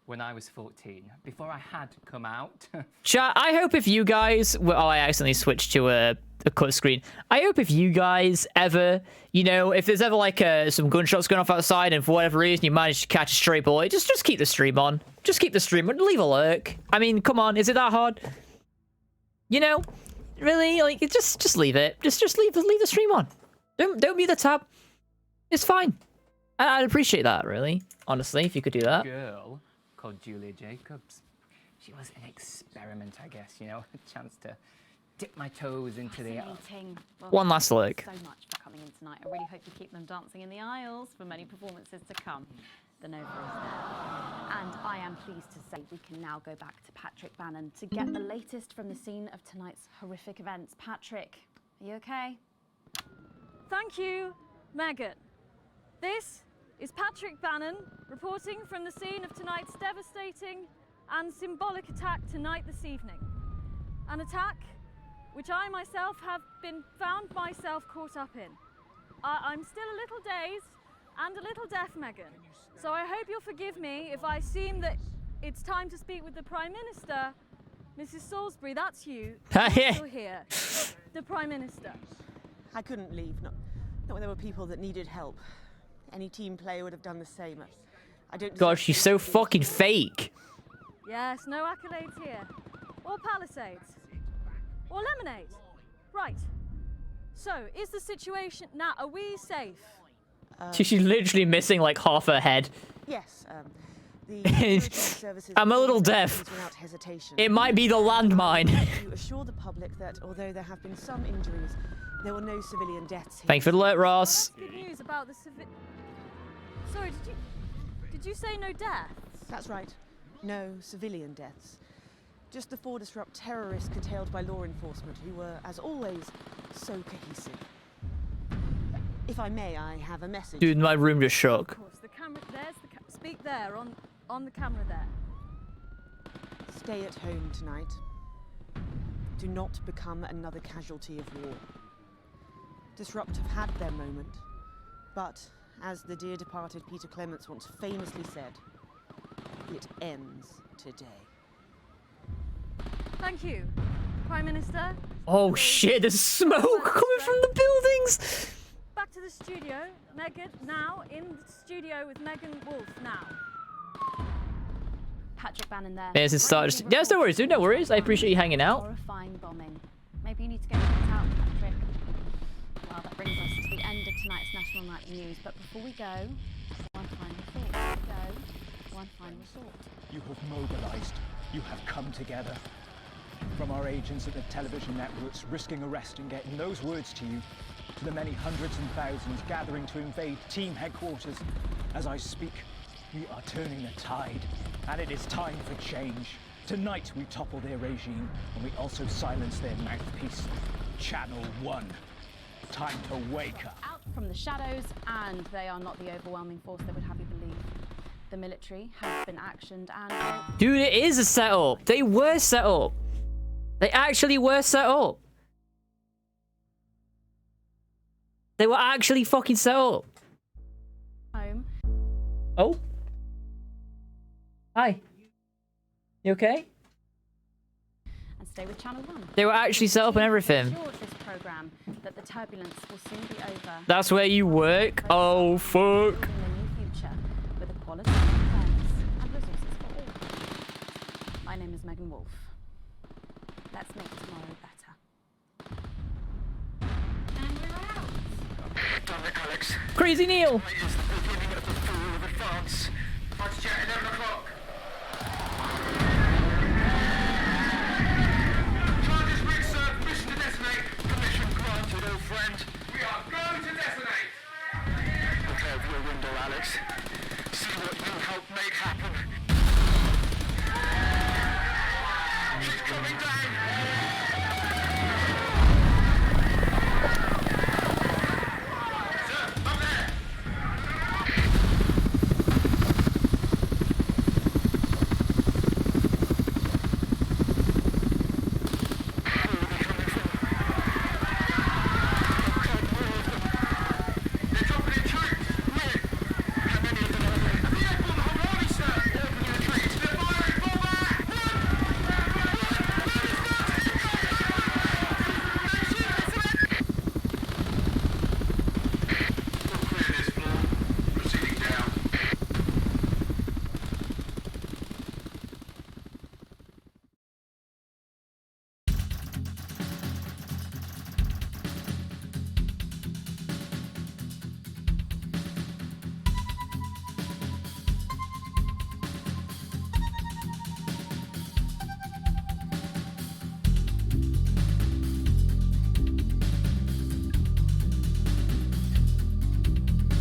When I was 14, before I had come out. Chat, I hope if you guys... Well, oh, I accidentally switched to a cut screen. I hope if you guys ever, you know, if there's ever like some gunshots going off outside and for whatever reason you manage to catch a stray bullet, just keep the stream on. Just keep the stream on. Leave a lurk. I mean, come on, is it that hard? You know, really, like, just leave it. Just leave the stream on. Don't mute the tab. It's fine. I'd appreciate that, really. Honestly, if you could do that. Girl called Julia Jacobs. She was an experiment, I guess, you know, a chance to dip my toes into the... Fascinating. Well, One last look. Thank you so much for coming in tonight. I really hope you keep them dancing in the aisles for many performances to come. The Nova is there. And I am pleased to say we can now go back to Patrick Bannon to get the latest from the scene of tonight's horrific events. Patrick, are you okay? Thank you, Megan. This is Patrick Bannon reporting from the scene of tonight's devastating and symbolic attack tonight this evening. An attack which I myself have found myself caught up in. I'm still a little dazed and a little deaf, Megan. So I hope you'll forgive me if I seem that it's time to speak with the Prime Minister. Mrs. Salisbury, that's you. Yeah. Still here. The Prime Minister. I couldn't leave, not when there were people that needed help. Any team player would have done the same. I don't. God, she's so fucking fake. Yes, no accolades here. Or Palisades. Or lemonade. Right. So, is the situation... Now, are we safe? She's literally missing like half her head. Yes, the services I'm a little deaf. without hesitation. It might be the landmine. To assure the public that although there have been some injuries, there were no civilian deaths here. Thank you for the alert, Ross. Good news about the Sorry, did you say no deaths? That's right. No civilian deaths. Just the 4 disrupt terrorists curtailed by law enforcement, who were, as always, so cohesive. If I may, I have a message. Dude, my room just shook. Of course, the camera. There's the speak there on the camera there. Stay at home tonight. Do not become another casualty of war. Disrupt have had their moment, but as the dear departed Peter Clements once famously said, it ends today. Thank you, Prime Minister. Oh shit, there's smoke coming from the buildings. Back to the studio. Megan, now in the studio with Megan Wolf now. Patrick Bannon there. There's his start. Yes, no worries, dude, no worries. I appreciate you hanging out. Horrifying bombing. Maybe you need to get checked out, Patrick. Well, that brings us to the end of tonight's National Night News. But before we go, one final thought. One final thought. You have mobilized. You have come together. From our agents at the television networks risking arrest and getting those words to you, to the many hundreds and thousands gathering to invade team headquarters. As I speak, we are turning the tide, and it is time for change. Tonight we topple their regime, and we also silence their mouthpiece, Channel 1. Time to wake up. Out from the shadows, and they are not the overwhelming force they would have you believe. The military has been actioned, and... Dude, it is a setup. They were set up. They actually were set up. They were actually fucking set up. Oh. Hi. You okay? And stay with Channel 1. They were actually set up and everything. Assured this program that the turbulence will soon be over. That's where you work? Oh, fuck. In the new future with equality, fairness, and resources for all. My name is Megan Wolf. Let's make tomorrow better. And we're out. Damn it, Alex. Crazy Neil. It is the beginning of the fall of advance. Fighter jet, 11 o'clock. Charges reached, sir. Permission to detonate. Permission granted, old friend. We are going to detonate. Look over your window, Alex. See what you helped make happen. She's coming down. Sir, up there.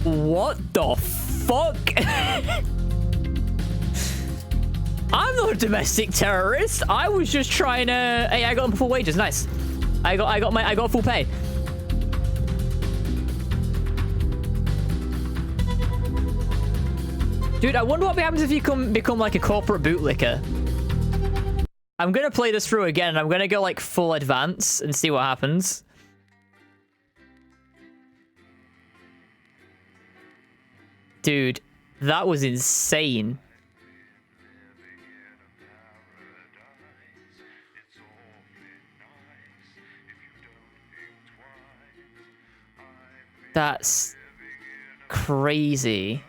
What the fuck? I'm not a domestic terrorist. I was just trying to. Hey, I got full wages. Nice. I got full pay. Dude, I wonder what happens if you become like a corporate bootlicker. I'm gonna play this through again. And I'm gonna go like full advance and see what happens. Dude, that was insane. That's crazy.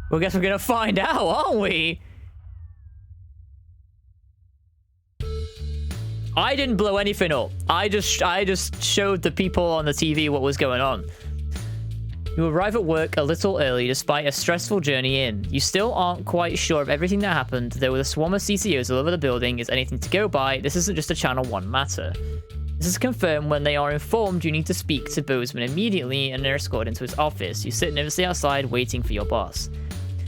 Well, I guess we're gonna find out, aren't we? I didn't blow anything up. I just showed the people on the TV what was going on. You arrive at work a little early despite a stressful journey in. You still aren't quite sure of everything that happened, though with a swarm of CCOs all over the building is anything to go by. This isn't just a Channel 1 matter. This is confirmed when they are informed you need to speak to Bozeman immediately and are escorted into his office. You sit nervously outside waiting for your boss.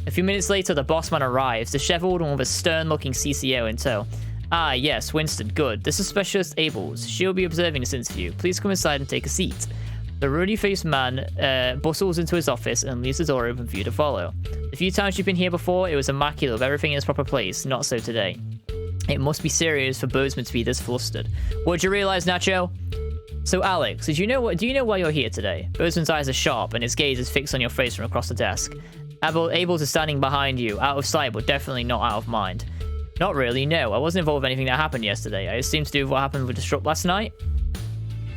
A few minutes later, the boss man arrives, disheveled and with a stern-looking CCO in tow. Ah, yes, Winston, good. This is Specialist Ables. She'll be observing this interview. Please come inside and take a seat. The ruddy-faced man bustles into his office and leaves the door open for you to follow. The few times you've been here before, it was immaculate with everything in its proper place. Not so today. It must be serious for Bozeman to be this flustered. What'd you realize, Nacho? So, Alex, do you know why you're here today? Bozeman's eyes are sharp and his gaze is fixed on your face from across the desk. Ables is standing behind you, out of sight, but definitely not out of mind. Not really, no. I wasn't involved in anything that happened yesterday. I assume to do with what happened with Disrupt last night.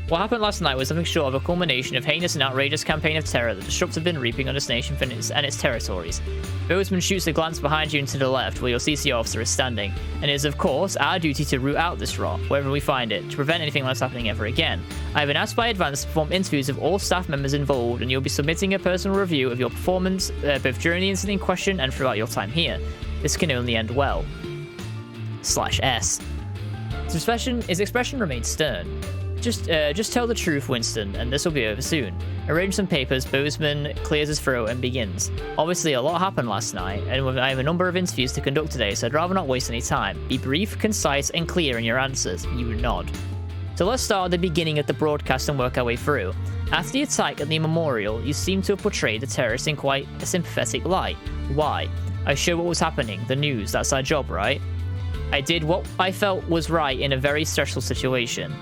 What happened last night was nothing short of a culmination of heinous and outrageous campaign of terror that Disrupt have been reaping on this nation and its territories. Bozeman shoots a glance behind you and to the left where your CC officer is standing, and it is of course our duty to root out this rot, wherever we find it, to prevent anything like this happening ever again. I have been asked by Advance to perform interviews of all staff members involved, and you'll be submitting a personal review of your performance, both during the incident in question and throughout your time here. This can only end well. /S. His expression remains stern. Just tell the truth, Winston, and this will be over soon. Arrange some papers, Bozeman clears his throat and begins. Obviously, a lot happened last night, and I have a number of interviews to conduct today, so I'd rather not waste any time. Be brief, concise, and clear in your answers. You nod. So let's start at the beginning of the broadcast and work our way through. After the attack at the memorial, you seem to have portrayed the terrorists in quite a sympathetic light. Why? I showed what was happening, the news, that's our job, right? I did what I felt was right in a very stressful situation.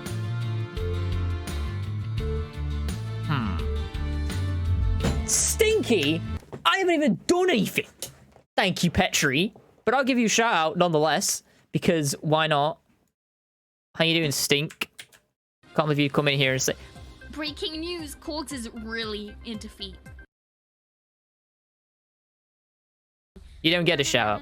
Stinky? I haven't even done anything. Thank you, Petri. But I'll give you a shout out nonetheless, because why not? How you doing, Stink? Can't believe you come in here and say... Breaking news, Corks is really into feet. You don't get a shout out.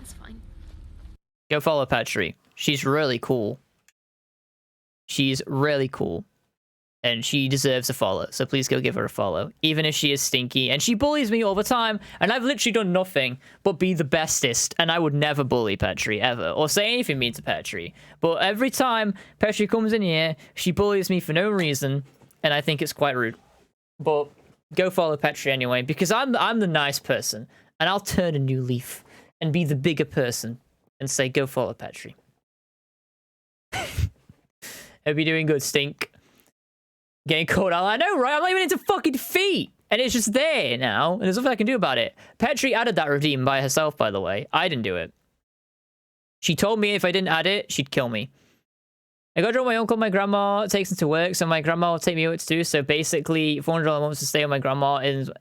It's fine. Go follow Petri. She's really cool. She's really cool. And she deserves a follow, so please go give her a follow. Even if she is stinky, and she bullies me all the time, and I've literally done nothing but be the bestest, and I would never bully Petri, ever, or say anything mean to Petri. But every time Petri comes in here, she bullies me for no reason, and I think it's quite rude. But go follow Petri anyway, because I'm the nice person, and I'll turn a new leaf, and be the bigger person, and say go follow Petri. Hope you're doing good, Stink. Getting caught out. I know, right? I'm not even into fucking feet. And it's just there now. And there's nothing I can do about it. Petri added that redeem by herself, by the way. I didn't do it. She told me if I didn't add it, she'd kill me. I got to drop my uncle, my grandma takes him to work, so my grandma will take me out to do. So basically, $400 a month to stay with my grandma. And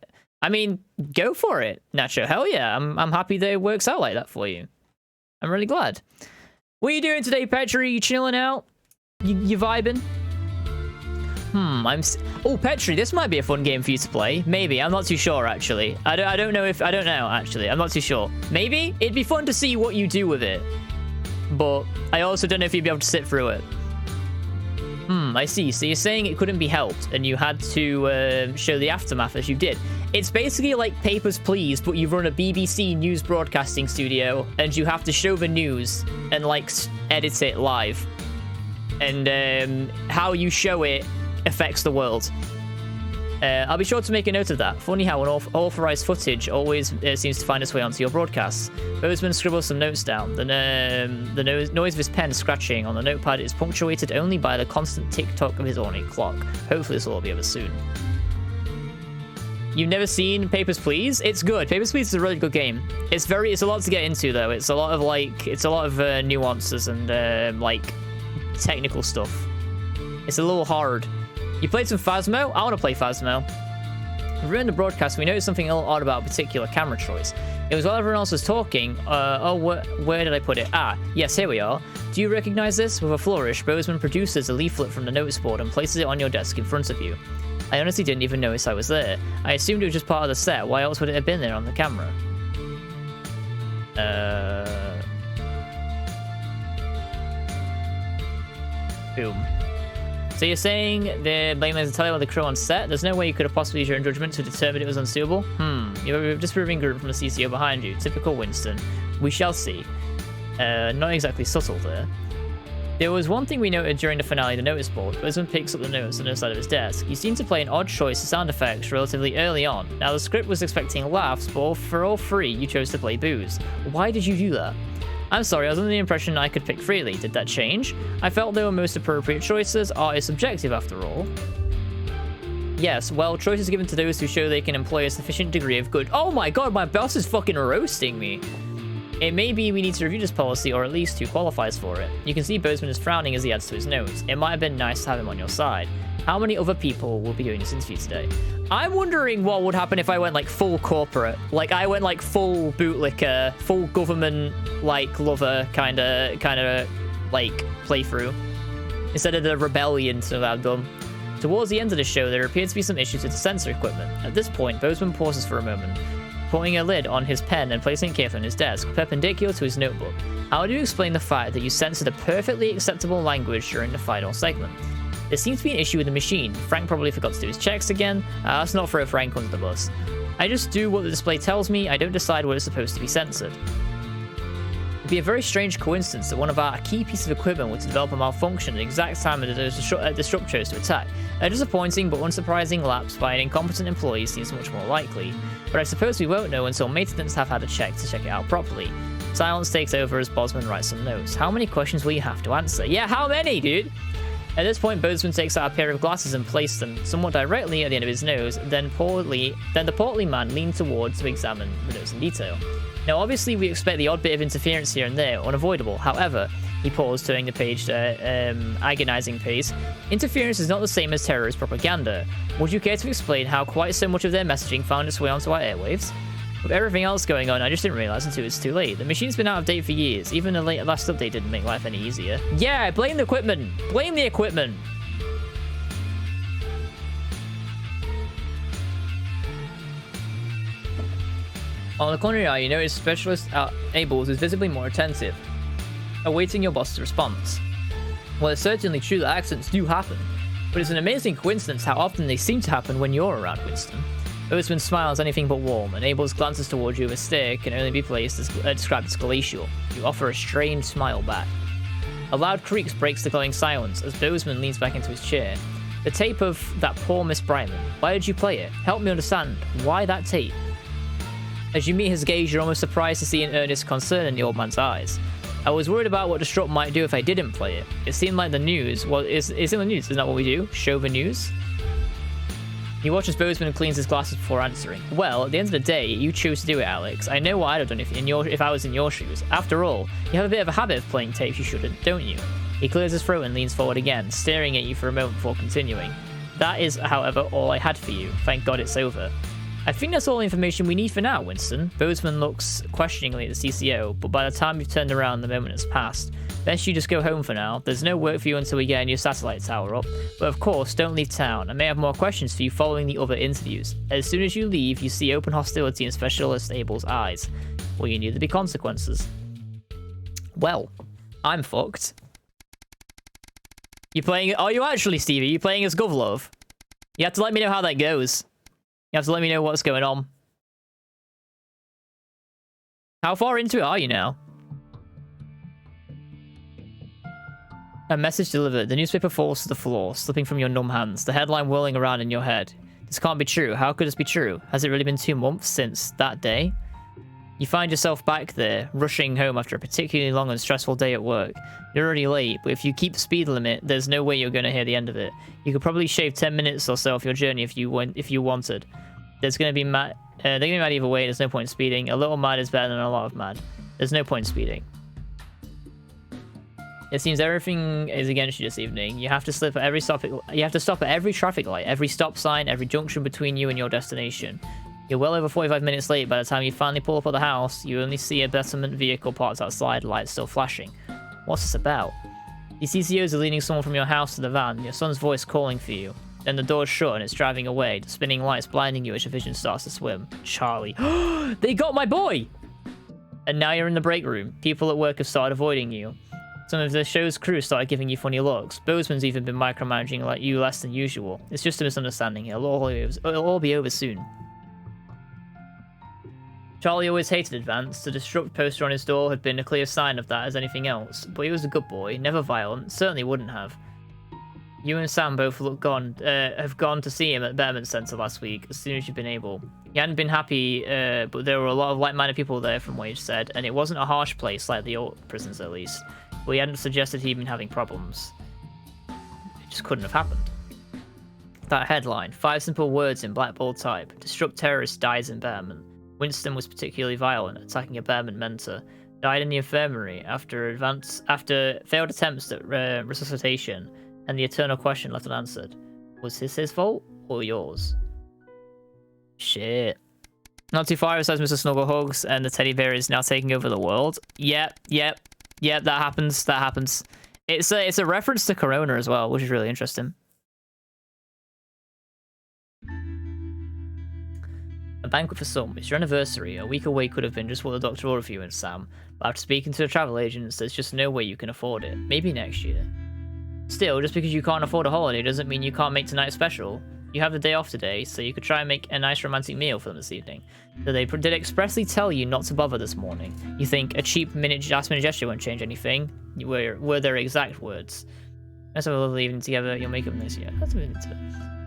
I mean, go for it, Nacho. Hell yeah. I'm happy that it works out like that for you. I'm really glad. What are you doing today, Petri? You chilling out? You vibing? Oh, Petri, this might be a fun game for you to play. Maybe. I'm not too sure, actually. I don't know, actually. I'm not too sure. Maybe? It'd be fun to see what you do with it. But I also don't know if you'd be able to sit through it. I see. So you're saying it couldn't be helped, and you had to show the aftermath as you did. It's basically like Papers, Please, but you run a BBC news broadcasting studio, and you have to show the news and, like, edit it live. And how you show it affects the world. I'll be sure to make a note of that. Funny how unauthorized footage always seems to find its way onto your broadcasts. Bozeman scribbles some notes down. The noise of his pen scratching on the notepad is punctuated only by the constant tick-tock of his ornate clock. Hopefully this will all be over soon. You've never seen Papers, Please? It's good. Papers, Please is a really good game. It's a lot to get into, though. It's a lot of nuances and like technical stuff. It's a little hard. You played some Phasmo? I want to play Phasmo. During the broadcast, we noticed something a little odd about a particular camera choice. It was while everyone else was talking. Where did I put it? Ah, yes, here we are. Do you recognize this? With a flourish, Bozeman produces a leaflet from the notice board and places it on your desk in front of you. I honestly didn't even notice I was there. I assumed it was just part of the set. Why else would it have been there on the camera? Boom. So you're saying the blame is entirely on the crew on set? There's no way you could have possibly used your own judgment to determine it was unsuitable? You're disproving group from the CCO behind you. Typical Winston. We shall see. Not exactly subtle there. There was one thing we noted during the finale of the notice board. Bozeman picks up the notes on the other side of his desk. You seem to play an odd choice of sound effects relatively early on. Now the script was expecting laughs, but for all three, you chose to play boos. Why did you do that? I'm sorry, I was under the impression I could pick freely. Did that change? I felt they were most appropriate choices. Art is subjective after all. Yes, well, choices given to those who show they can employ a sufficient degree of good. Oh my god, my boss is fucking roasting me. It may be we need to review this policy, or at least who qualifies for it. You can see Bozeman is frowning as he adds to his notes. It might have been nice to have him on your side. How many other people will be doing this interview today? I'm wondering what would happen if I went like full corporate. Like I went like full bootlicker, full government like lover kind of like playthrough. Instead of the rebellion that I've done. Towards the end of the show, there appeared to be some issues with the sensor equipment. At this point, Bozeman pauses for a moment, putting a lid on his pen and placing it carefully on his desk, perpendicular to his notebook. How do you explain the fact that you censored a perfectly acceptable language during the final segment? There seems to be an issue with the machine. Frank probably forgot to do his checks again. Let's not throw Frank under the bus. I just do what the display tells me. I don't decide what is supposed to be censored. be a very strange coincidence that one of our key pieces of equipment would develop a malfunction at the exact time that the disrupt chose to attack. A disappointing but unsurprising lapse by an incompetent employee seems much more likely, but I suppose we won't know until maintenance have had a check to check it out properly. Silence takes over as Bosman writes some notes. How many questions will you have to answer? Yeah, how many, dude? At this point, Bozeman takes out a pair of glasses and places them somewhat directly at the end of his nose, then the portly man leans towards to examine the nose in detail. Now, obviously, we expect the odd bit of interference here and there, unavoidable. However, he paused, turning the page to agonizing pace. Interference is not the same as terrorist propaganda. Would you care to explain how quite so much of their messaging found its way onto our airwaves? With everything else going on, I just didn't realize until it's too late. The machine's been out of date for years. Even the last update didn't make life any easier. Yeah, blame the equipment. Blame the equipment. On the contrary, you notice Specialist Ables is visibly more attentive, awaiting your boss's response. Well, it's certainly true that accidents do happen, but it's an amazing coincidence how often they seem to happen when you're around, Winston. Bozeman smiles anything but warm, and Abel's glances towards you with a stare can only be described as glacial. You offer a strained smile back. A loud creak breaks the glowing silence as Bozeman leans back into his chair. The tape of that poor Miss Brightman. Why did you play it? Help me understand. Why that tape? As you meet his gaze, you're almost surprised to see an earnest concern in the old man's eyes. I was worried about what Disrupt might do if I didn't play it. It seemed like the news. Well, it's in the news. Isn't that what we do? Show the news? He watches Bozeman cleans his glasses before answering. Well, at the end of the day, you chose to do it, Alex. I know what I'd have done if I was in your shoes. After all, you have a bit of a habit of playing tapes you shouldn't, don't you? He clears his throat and leans forward again, staring at you for a moment before continuing. That is, however, all I had for you. Thank God it's over. I think that's all the information we need for now, Winston. Bozeman looks questioningly at the CCO, but by the time you've turned around, the moment has passed. Best you just go home for now. There's no work for you until we get a new satellite tower up. But of course, don't leave town. I may have more questions for you following the other interviews. As soon as you leave, you see open hostility in Specialist Abel's eyes. Well, you knew there'd be consequences. Well, I'm fucked. You playing... Are you actually, Stevie? You playing as Govlove? You have to let me know how that goes. You have to let me know what's going on. How far into it are you now? A message delivered. The newspaper falls to the floor, slipping from your numb hands, the headline whirling around in your head. This can't be true. How could this be true? Has it really been 2 months since that day? You find yourself back there, rushing home after a particularly long and stressful day at work. You're already late, but if you keep the speed limit, there's no way you're going to hear the end of it. You could probably shave 10 minutes or so off your journey if you wanted. There's going to be mad. They're going to be mad either way. There's no point in speeding. A little mad is better than a lot of mad. There's no point in speeding. It seems everything is against you this evening. You have to stop at every stop at every traffic light, every stop sign, every junction between you and your destination. You're well over 45 minutes late. By the time you finally pull up at the house, you only see a betterment vehicle parked outside, lights still flashing. What's this about? The CCOs are leading someone from your house to the van, your son's voice calling for you. Then the door's shut and it's driving away, the spinning lights blinding you as your vision starts to swim. Charlie. They got my boy! And now you're in the break room. People at work have started avoiding you. Some of the show's crew started giving you funny looks. Bozeman's even been micromanaging like you less than usual. It's just a misunderstanding. It'll all be over soon. Charlie always hated Advance. The Disrupt poster on his door had been a clear sign of that as anything else. But he was a good boy, never violent, certainly wouldn't have. You and Sam both have gone to see him at Betterment Center last week, as soon as you've been able. He hadn't been happy, but there were a lot of like-minded people there from what he said, and it wasn't a harsh place like the old prisons at least. But he hadn't suggested he'd been having problems. It just couldn't have happened. That headline, 5 simple words in black bold type. Disrupt terrorist dies in Betterment. Winston was particularly violent, attacking a Betterment mentor. Died in the infirmary after failed attempts at resuscitation, and the eternal question left unanswered. Was this his fault or yours? Shit. Not too far besides Mr. Snugglehugs, and the teddy bear is now taking over the world. Yep, that happens. It's a reference to Corona as well, which is really interesting. A banquet for some. It's your anniversary. A week away could have been just what the doctor ordered for you and Sam. But after speaking to the travel agents, there's just no way you can afford it. Maybe next year. Still, just because you can't afford a holiday doesn't mean you can't make tonight special. You have the day off today, so you could try and make a nice romantic meal for them this evening. So they did expressly tell you not to bother this morning. You think a cheap last-minute gesture won't change anything? Were their exact words. Let's have a lovely evening together. You'll make up this year. Let's move into it.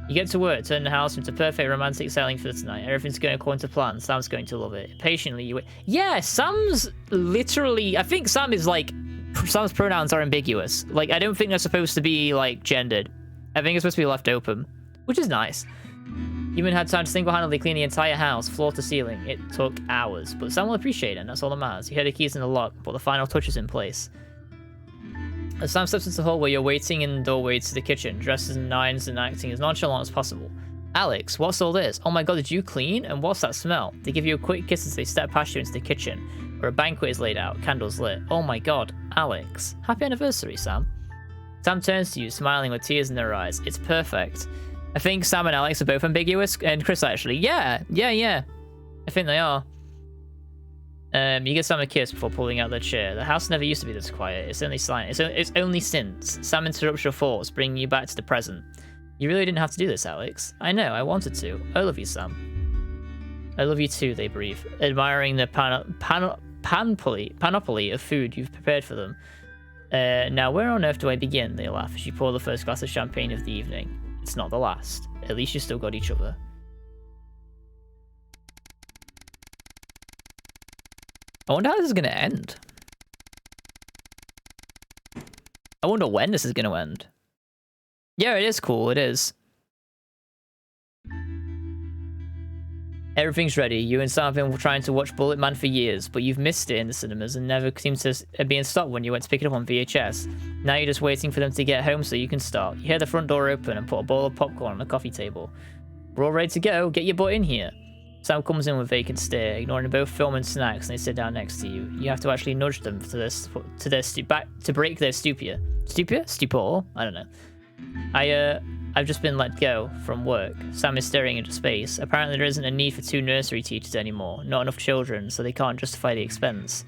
You get to work, turn the house into perfect romantic setting for tonight. Everything's going according to plan. Sam's going to love it. Patiently, you wait. Yeah, Sam's literally... I think Sam's pronouns are ambiguous. Like, I don't think they're supposed to be, like, gendered. I think it's supposed to be left open, which is nice. You even had time to single-handedly clean the entire house, floor to ceiling. It took hours, but Sam will appreciate it, and that's all that matters. You hear the keys in the lock, but the final touch is in place. As Sam steps into the hall where you're waiting in the doorway to the kitchen, dressed in nines and acting as nonchalant as possible. Alex, what's all this? Oh my god, did you clean? And what's that smell? They give you a quick kiss as they step past you into the kitchen, where a banquet is laid out, candles lit. Oh my god, Alex. Happy anniversary, Sam. Sam turns to you, smiling with tears in their eyes. It's perfect. I think Sam and Alex are both ambiguous, and Chris actually. Yeah. I think they are. You give Sam a kiss before pulling out the chair. The house never used to be this quiet. It's only silent. It's only since. Sam interrupts your thoughts, bringing you back to the present. You really didn't have to do this, Alex. I know, I wanted to. I love you, Sam. I love you too, they breathe, admiring the panoply of food you've prepared for them. Now, where on earth do I begin? They laugh as you pour the first glass of champagne of the evening. It's not the last. At least you still got each other. I wonder how this is going to end. I wonder when this is going to end. Yeah, it is cool. It is. Everything's ready. You and Sam have been trying to watch Bullet Man for years, but you've missed it in the cinemas and never seemed to be in stock when you went to pick it up on VHS. Now you're just waiting for them to get home so you can start. You hear the front door open and put a bowl of popcorn on the coffee table. We're all ready to go. Get your butt in here. Sam comes in with vacant stare, ignoring both film and snacks, and they sit down next to you. You have to actually nudge them to break their stupor. Stupor? I don't know. I've just been let go from work. Sam is staring into space. Apparently there isn't a need for 2 nursery teachers anymore. Not enough children, so they can't justify the expense.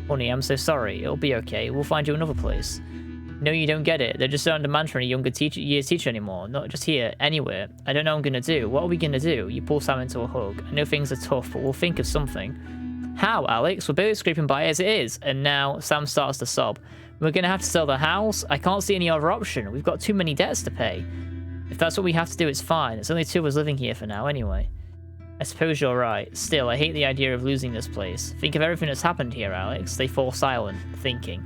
Honey, I'm so sorry. It'll be okay. We'll find you another place. No, you don't get it. They're just not on demand for any younger years teacher anymore. Not just here, anywhere. I don't know what I'm gonna do. What are we gonna do? You pull Sam into a hug. I know things are tough, but we'll think of something. How, Alex? We're barely scraping by as it is. And now Sam starts to sob. We're gonna have to sell the house? I can't see any other option. We've got too many debts to pay. If that's what we have to do, it's fine. It's only 2 of us living here for now anyway. I suppose you're right. Still, I hate the idea of losing this place. Think of everything that's happened here, Alex. They fall silent, thinking.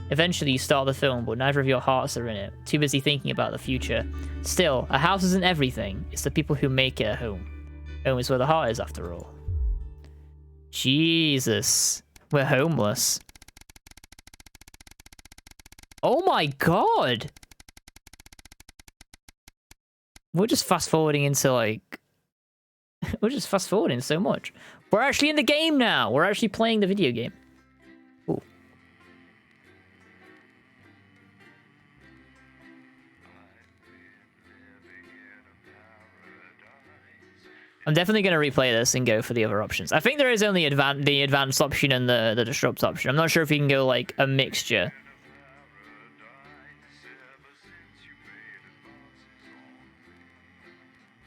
Eventually you start the film, but neither of your hearts are in it. Too busy thinking about the future. Still, a house isn't everything. It's the people who make it a home. Home is where the heart is, after all. Jesus. We're homeless. Oh my god! We're just fast forwarding into like... We're just fast forwarding so much. We're actually in the game now! We're actually playing the video game. Ooh. I'm definitely going to replay this and go for the other options. I think there is only the advanced option and the disrupt option. I'm not sure if you can go like a mixture.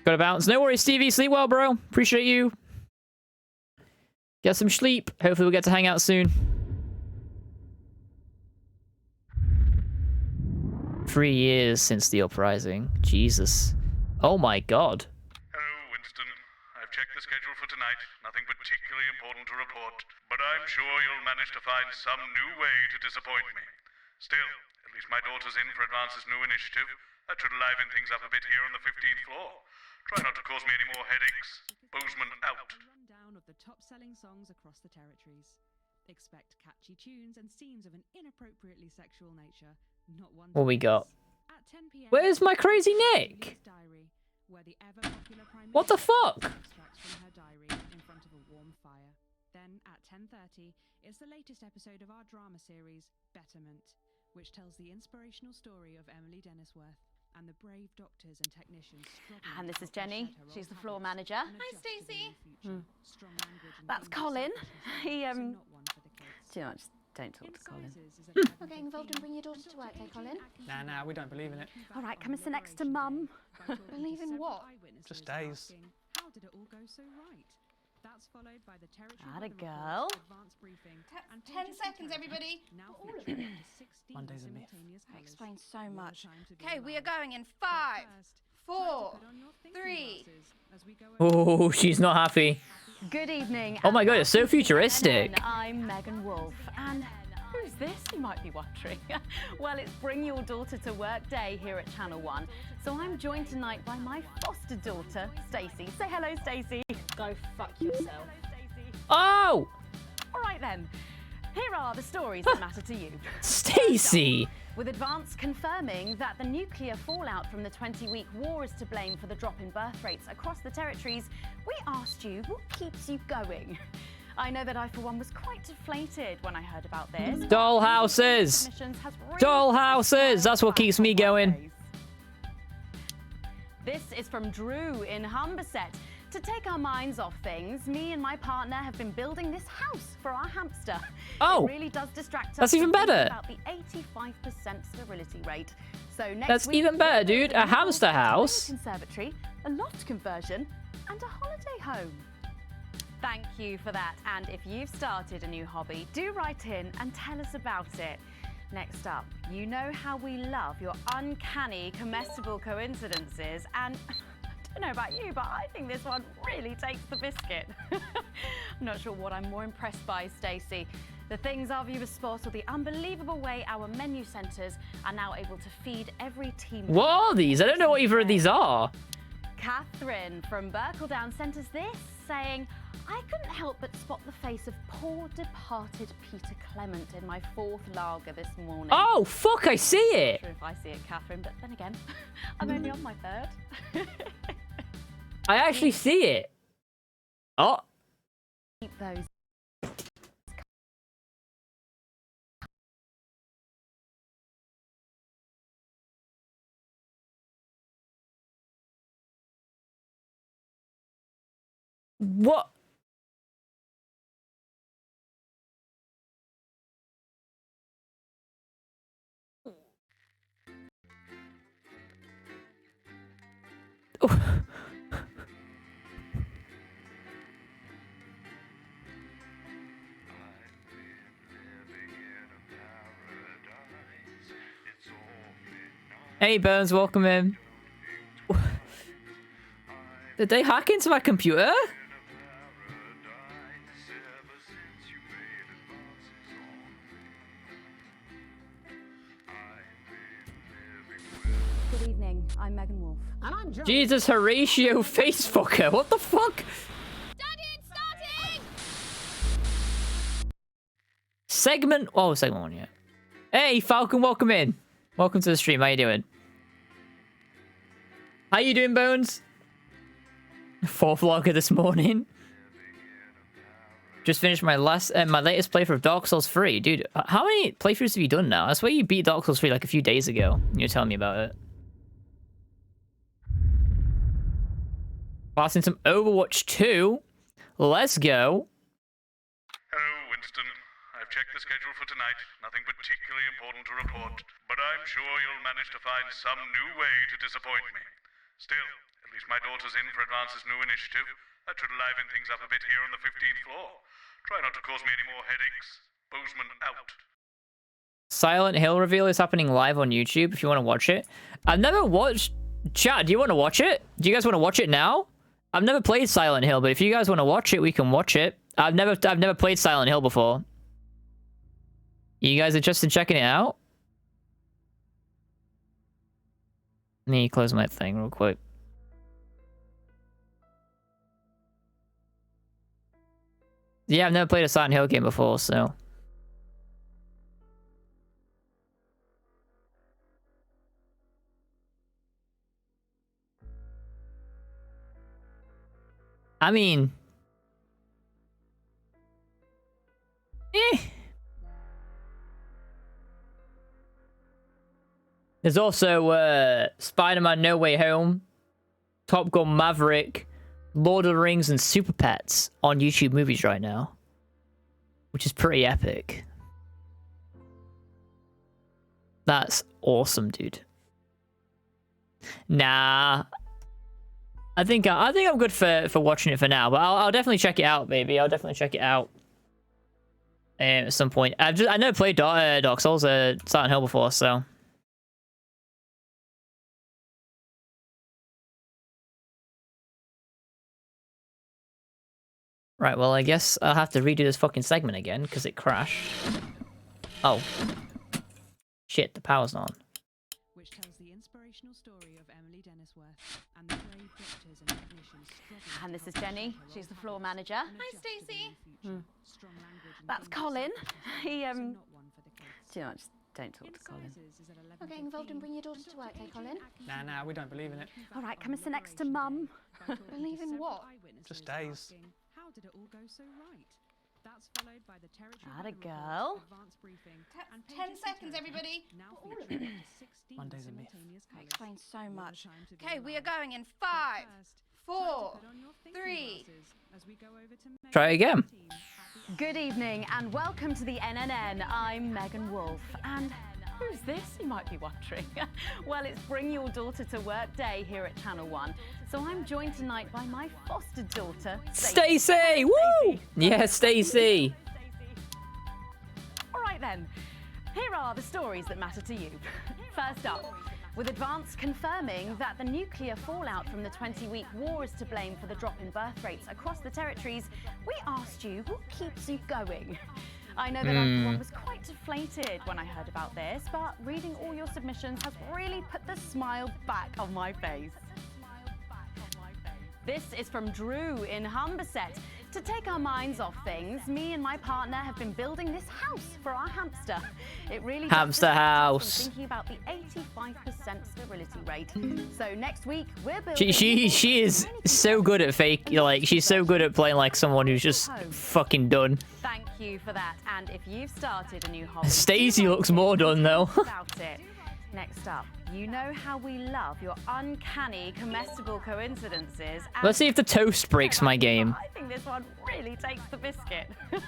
Got to bounce. No worries, Stevie. Sleep well, bro. Appreciate you. Get some sleep. Hopefully we'll get to hang out soon. 3 years since the uprising. Jesus. Oh my god. I've checked the schedule for tonight. Nothing particularly important to report, but I'm sure you'll manage to find some new way to disappoint me. Still, at least my daughter's in for Advance's new initiative. That should liven things up a bit here on the 15th floor. Try not to cause me any more headaches. Bozeman out. Rundown of the top-selling songs across the territories. Expect catchy tunes and scenes of an inappropriately sexual nature. Not one. What we got? Where's my crazy Nick? What the fuck? From her diary in front of a warm fire. Then at 10:30, it's the latest episode of our drama series, Betterment, which tells the inspirational story of Emily Dennisworth and the brave doctors and technicians struggling. And this is Jenny. She's the floor manager. Hi, Stacey. That's Colin. He too much. Don't talk to Colin. Not getting involved and bring your daughter to work, eh, Colin? Nah, we don't believe in it. All right, come and sit next to Mum. Believe in what? just days. How did it all go so right? That's followed by the territory Atta weather girl. report, advanced briefing, and 10 pages from seconds, Tony, everybody. now For all of featuring you. up to 16 Monday's a myth. simultaneous That colours. explains so What a much. time to be Okay, we are alive. going in But 5, first, 4, put on your thinking 3. glasses as we go over Oh, she's not happy. Good evening. Oh my and god, it's so welcome to futuristic. CNN. I'm Megan Wolf, and who's this, you might be wondering? Well, it's Bring Your Daughter to Work Day here at Channel 1. So I'm joined tonight by my foster daughter, Stacey. Say hello, Stacey. Go fuck yourself. Oh! All right then. Here are the stories that matter to you. Stacy! With Advance confirming that the nuclear fallout from the 20-week war is to blame for the drop in birth rates across the territories, we asked you what keeps you going. I know that I, for one, was quite deflated when I heard about this. Dollhouses! Submissions has really Dollhouses! That's what keeps me going. This is from Drew in Humberset. To take our minds off things, me and my partner have been building this house for our hamster. Oh, it really does distract us. that's even from thinking better. About the 85% sterility rate. So next That's week, even better, we're dude. building A hamster a house. conservatory, a loft conversion, and a holiday home. Thank you for that. And if you've started a new hobby, do write in and tell us about it. Next up, you know how we love your uncanny comestible coincidences, and I don't know about you, but I think this one really takes the biscuit. I'm not sure what I'm more impressed by, Stacey. The things our viewers spot, or the unbelievable way our menu centres are now able to feed every team. What are these? I don't know what either of these are. Catherine from Berkeldown sent us this, saying, I couldn't help but spot the face of poor departed Peter Clement in my 4th lager this morning. Oh, fuck, I see it. Not sure if I see it, Catherine, but then again, I'm only on my 3rd. I actually see it. Oh. Keep those. What? Hey, Bones, welcome in. Did they hack into my computer? Good evening, I'm Megan Wolf. And I'm John. Jesus, Horatio Facefucker. What the fuck? Segment. Oh, segment 1, yeah. Hey, Falcon, welcome in. Welcome to the stream. How you doing? How you doing, Bones? 4th vlogger this morning. Just finished my latest playthrough of Dark Souls 3. Dude, how many playthroughs have you done now? I swear you beat Dark Souls 3 like a few days ago. You were telling me about it. Passing some Overwatch 2. Let's go. Hello, Winston. I've checked the schedule for tonight. Nothing particularly important to report, but I'm sure you'll manage to find some new way to disappoint me. Still, at least my daughter's in for Advance's new initiative. That should liven things up a bit here on the 15th floor. Try not to cause me any more headaches. Bozeman out. Silent Hill reveal is happening live on YouTube if you want to watch it. I've never watched... Chat, do you want to watch it? Do you guys want to watch it now? I've never played Silent Hill, but if you guys want to watch it, we can watch it. I've never played Silent Hill before. You guys interested in checking it out? Let me close my thing real quick. Yeah, I've never played a Silent Hill game before, so... I mean... There's also Spider-Man No Way Home, Top Gun Maverick, Lord of the Rings, and Super Pets on YouTube Movies right now, which is pretty epic. That's awesome, dude. Nah. I think I'm good for watching it for now, but I'll definitely check it out, baby. I'll definitely check it out at some point. I never played Dark Souls, Silent Hill before, so. Right, well, I guess I'll have to redo this fucking segment again because it crashed. Oh. Shit, the power's not on. Which tells the inspirational story of Emily Dennisworth and the brave doctors and technicians struggling. And this is Jenny. She's the floor manager. Hi, Stacey. That's Colin. He Do you know, just don't talk to Colin. Not getting involved and bring your daughter to work, eh, Colin? Nah, we don't believe in it. All right, come and sit next to Mum. Believe in what? Just days. How did it all go so right? That's followed by the territory. Atta girl. Advanced briefing. 10 seconds, everybody. Now For all of it. Mondays a myth. That explains so much. Okay, we are going in 5, 4, 3. Try it again. Good evening and welcome to the NNN. I'm Megan Wolf. And who's this, you might be wondering? Well, it's Bring Your Daughter to Work Day here at Channel 1. So I'm joined tonight by my foster daughter, Stacey! Woo! Yeah, Stacey. All right then, here are the stories that matter to you. First up, with Advance confirming that the nuclear fallout from the 20-week war is to blame for the drop in birth rates across the territories, we asked you, what keeps you going? I know that everyone was quite deflated when I heard about this, but reading all your submissions has really put the smile back on my face. This is from Drew in Humberset. To take our minds off things, me and my partner have been building this house for our hamster. It really Hamster house. Thinking about the 85% sterility rate. So next week we're building. She is so good at fake. Like she's so good at playing like someone who's just fucking done. Thank you for that. And if you've started a new hobby, Stacey looks more done though. about it. Next up, you know how we love your uncanny comestible coincidences. And Let's see if the toast breaks my game. I think this one really takes the biscuit. I'm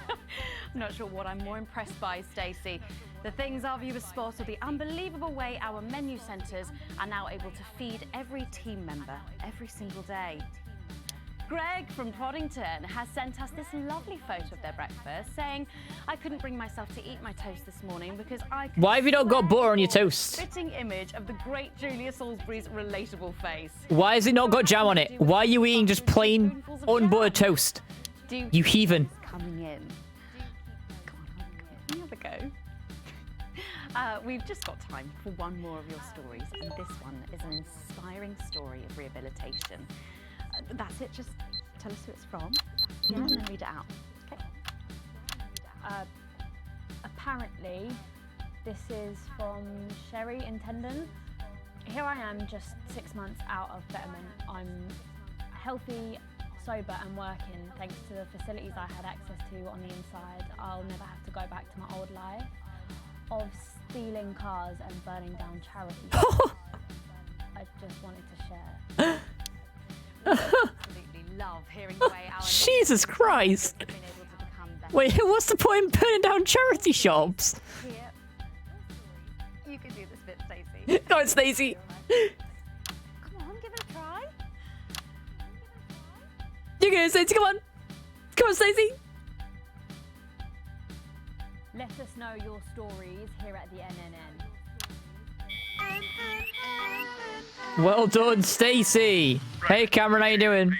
not sure what I'm more impressed by, Stacey. The things our viewers spot are the unbelievable way our menu centres are now able to feed every team member every single day. Greg from Poddington has sent us this lovely photo of their breakfast, saying, I couldn't bring myself to eat my toast this morning because I could Why have you not got butter on your toast? Fitting image of the great Julia Salisbury's relatable face. Why has it not got jam on it? Why are you eating just plain unbuttered toast? You heathen. Coming in. Come on, have a go. We've just got time for one more of your stories, and this one is an inspiring story of rehabilitation. That's it, just tell us who it's from, and then read it out. Okay. Apparently, this is from Sherry in Tendon. Here I am, just 6 months out of betterment. I'm healthy, sober and working thanks to the facilities I had access to on the inside. I'll never have to go back to my old life of stealing cars and burning down charities. I just wanted to share. Absolutely love hearing the way our Jesus Christ. Wait, what's the point in burning down charity shops? Here. You can do this bit, Stacey. Go on, Stacey. Come on, give it a try. You go, Stacey, come on. Come on, Stacey. Let us know your stories here at the NNN. Well done, Stacey. Hey, Cameron, how you doing?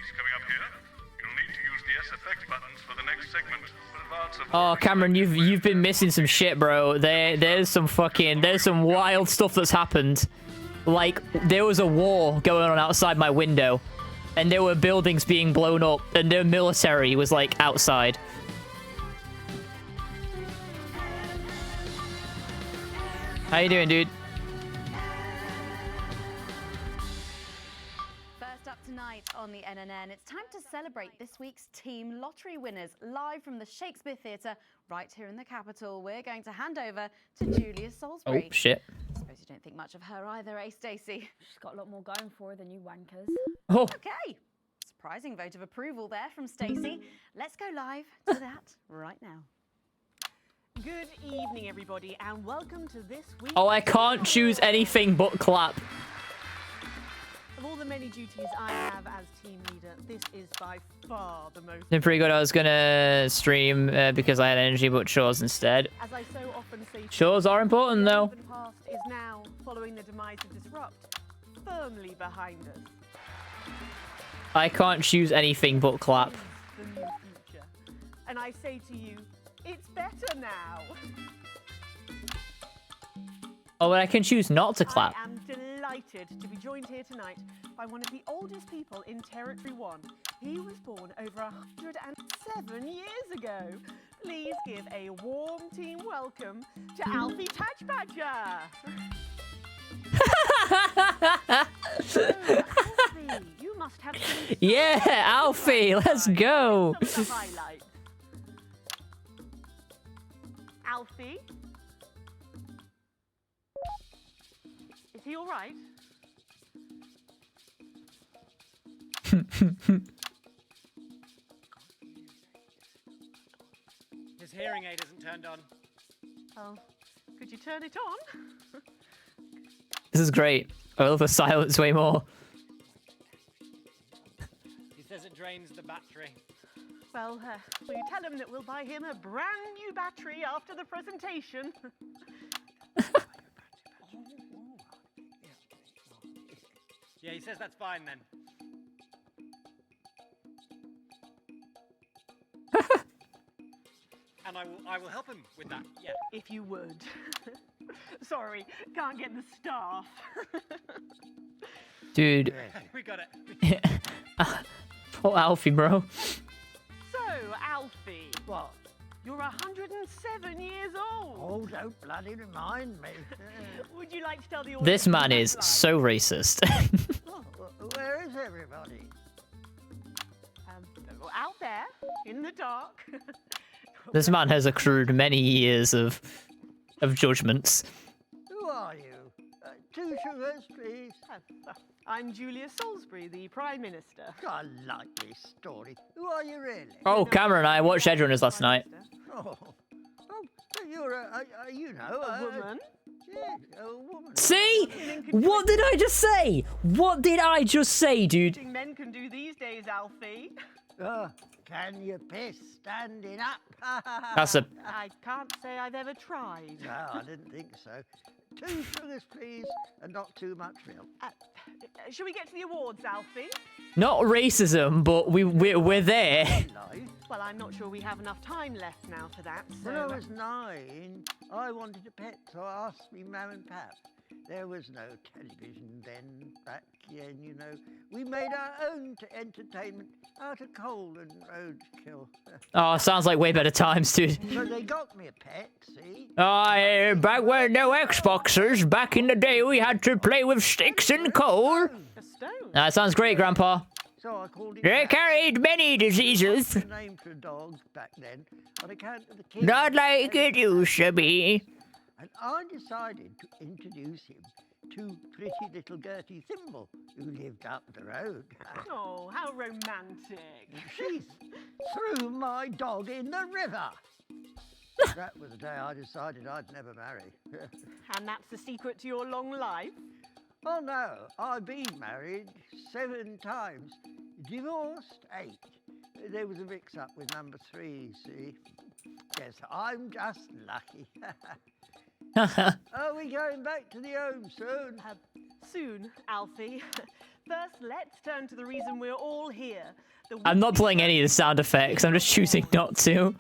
Oh, Cameron, you've been missing some shit, bro. There's some wild stuff that's happened. Like, there was a war going on outside my window, and there were buildings being blown up, and the military was like outside. How you doing, dude? First up tonight on the NNN, it's time to celebrate this week's team lottery winners live from the Shakespeare Theatre right here in the capital. We're going to hand over to Julia Salisbury. Oh, shit. I suppose you don't think much of her either, eh, Stacey? She's got a lot more going for her than you wankers. Oh. Okay. Surprising vote of approval there from Stacey. Let's go live to that right now. Good evening, everybody, and welcome to this week's... Oh, I can't choose anything but clap. Of all the many duties I have as team leader, this is by far the most... Been pretty good. I was gonna stream because I had energy, but chores instead. As I so often say, Chores are important, though. The past is now, following the demise of Disrupt, firmly behind us. I can't choose anything but clap. The new future. And I say to you, it's better now. Oh, but I can choose not to clap. I am delighted to be joined here tonight by one of the oldest people in Territory 1. He was born over 107 years ago. Please give a warm team welcome to Alfie Touchbadger. Alfie, you must have some... Yeah, Alfie, let's go. Some of the highlights. Alfie? Is he all right? His hearing aid isn't turned on. Oh, could you turn it on? This is great. I love the silence way more. He says it drains the battery. Well, will you tell him that we'll buy him a brand new battery after the presentation? Yeah, he says that's fine then. And I will help him with that, yeah. If you would. Sorry, can't get the staff. Dude. We got it. Poor Alfie, bro. So, Alfie. What? You're 107 years old. Oh, don't bloody remind me. Would you like to tell the audience? This man is so racist. Where is everybody? Out there, in the dark. This man has accrued many years of judgments. Who are you? 2 sugars, please. I'm Julia Salisbury, the Prime Minister. I like this story. Who are you really? Oh, Cameron and I watched Edrunners last night. Oh, so you're a woman. Yeah, a woman. See? What did I just say? What did I just say, dude? Men can do these days, Alfie. Can you piss standing up? That's a... I can't say I've ever tried. No, I didn't think so. 2 sugars, please, and not too much milk. Shall we get to the awards, Alfie? Not racism, but we're there. Well, I'm not sure we have enough time left now for that. So... When I was 9, I wanted a pet, so I asked me mum and pap. There was no television then, back then, you know. We made our own entertainment out of coal and roadkill. Oh, sounds like way better times, dude. So they got me a pet, see? Oh, back when no Xboxers, back in the day we had to play with sticks and coal. That sounds great, Grandpa. So I called it... They carried many diseases. The name for a dog back then, on account of the kids. Not like it used to be. And I decided to introduce him to pretty little Gertie Thimble, who lived up the road. Oh, how romantic. She threw my dog in the river. That was the day I decided I'd never marry. And that's the secret to your long life? Oh, no. I've been married 7 times. Divorced 8. There was a mix-up with number 3, see? Yes, I'm just lucky. Are we going back to the home soon? Soon, Alfie. First, let's turn to the reason we're all here. I'm not playing any of the sound effects. I'm just choosing not to.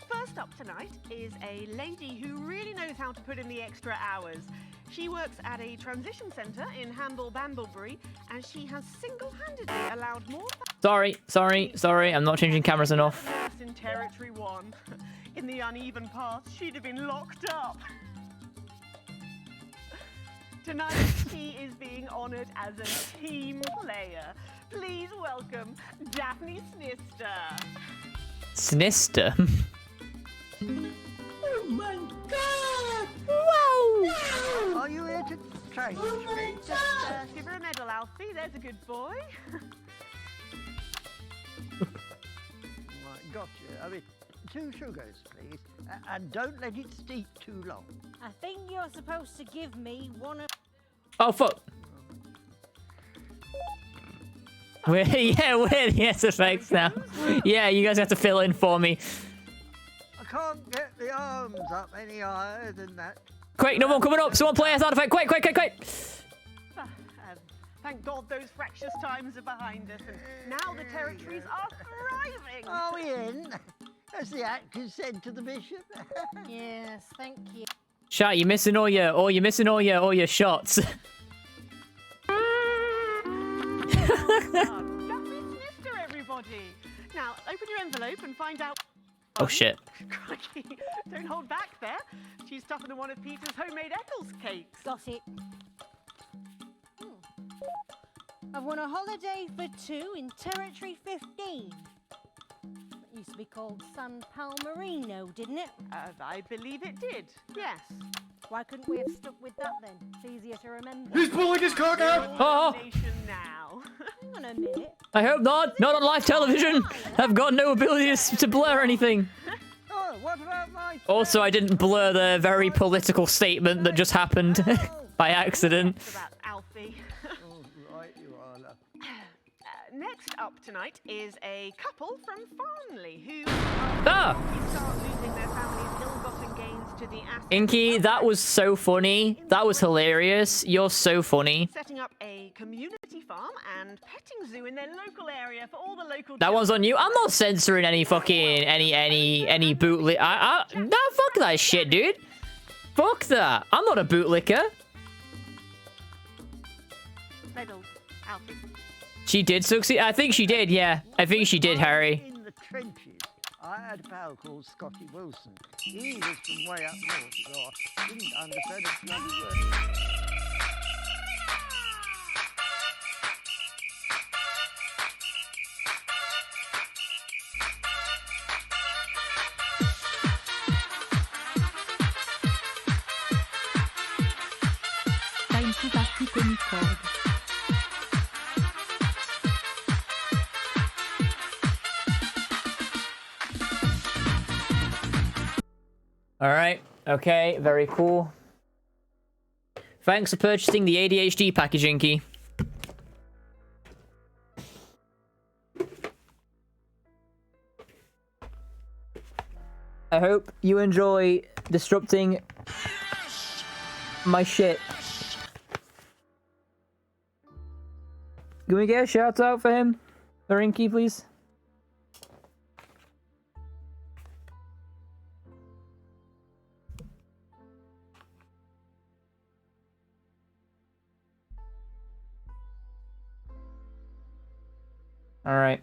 First up tonight is a lady who really knows how to put in the extra hours. She works at a transition centre in Hamble-Bamblebury, and she has single-handedly allowed more... Sorry. I'm not changing cameras enough. ...in Territory 1. In the uneven path, she'd have been locked up. Tonight, she is being honoured as a team player. Please welcome Daphne Snister. Snister? Oh my God! Whoa! Are you here to train me? Just give her a medal, Alfie. There's a good boy. Right, gotcha. I mean, 2 sugars, please. And don't let it steep too long. I think you're supposed to give me one of... Oh, fuck. We're the SFX now. Yeah, you guys have to fill in for me. I can't get the arms up any higher than that. Quick, no one coming up. Someone play a sound effect. Quick, quick, quick, quick. Thank God those fractious times are behind us, and now the territories are thriving. Are we in? As the actors said to the bishop. Yes, thank you. Chat, you're missing all your shots. Mister everybody. Now, open your envelope and find out. Oh shit. Crikey, don't hold back there. She's tougher than one of Peter's homemade Eccles cakes. Got it. I've won a holiday for 2 in Territory 15. It used to be called San Palmerino, didn't it? I believe it did, yes. Why couldn't we have stuck with that then? It's easier to remember. Who's pulling his cock out? Oh! Now. Hang on a minute. I hope not. Not on live television. I've got no ability to blur anything. Oh, what about my... Also, I didn't blur the very political statement that just happened by accident. About Alfie. Oh, right, you are, love. Next up tonight is a couple from Farnley who Ah! start losing their family's ill-gotten gains to the acid. Inky, that was so funny. That was hilarious. You're so funny. Setting up a community farm and petting zoo in their local area for all the local. That one's on you. I'm not censoring any fucking any bootlick. No, fuck that shit, dude. Fuck that. I'm not a bootlicker. Little Alfie. She did succeed. I think she did. Yeah, I think she did, Harry. In the trenches, I had a pal called Scotty Wilson. He was from way up north, so I didn't understand a bloody word. All right. Okay. Very cool. Thanks for purchasing the ADHD package, Inky. I hope you enjoy disrupting my shit. Can we get a shout out for him? For Inky, please? All right.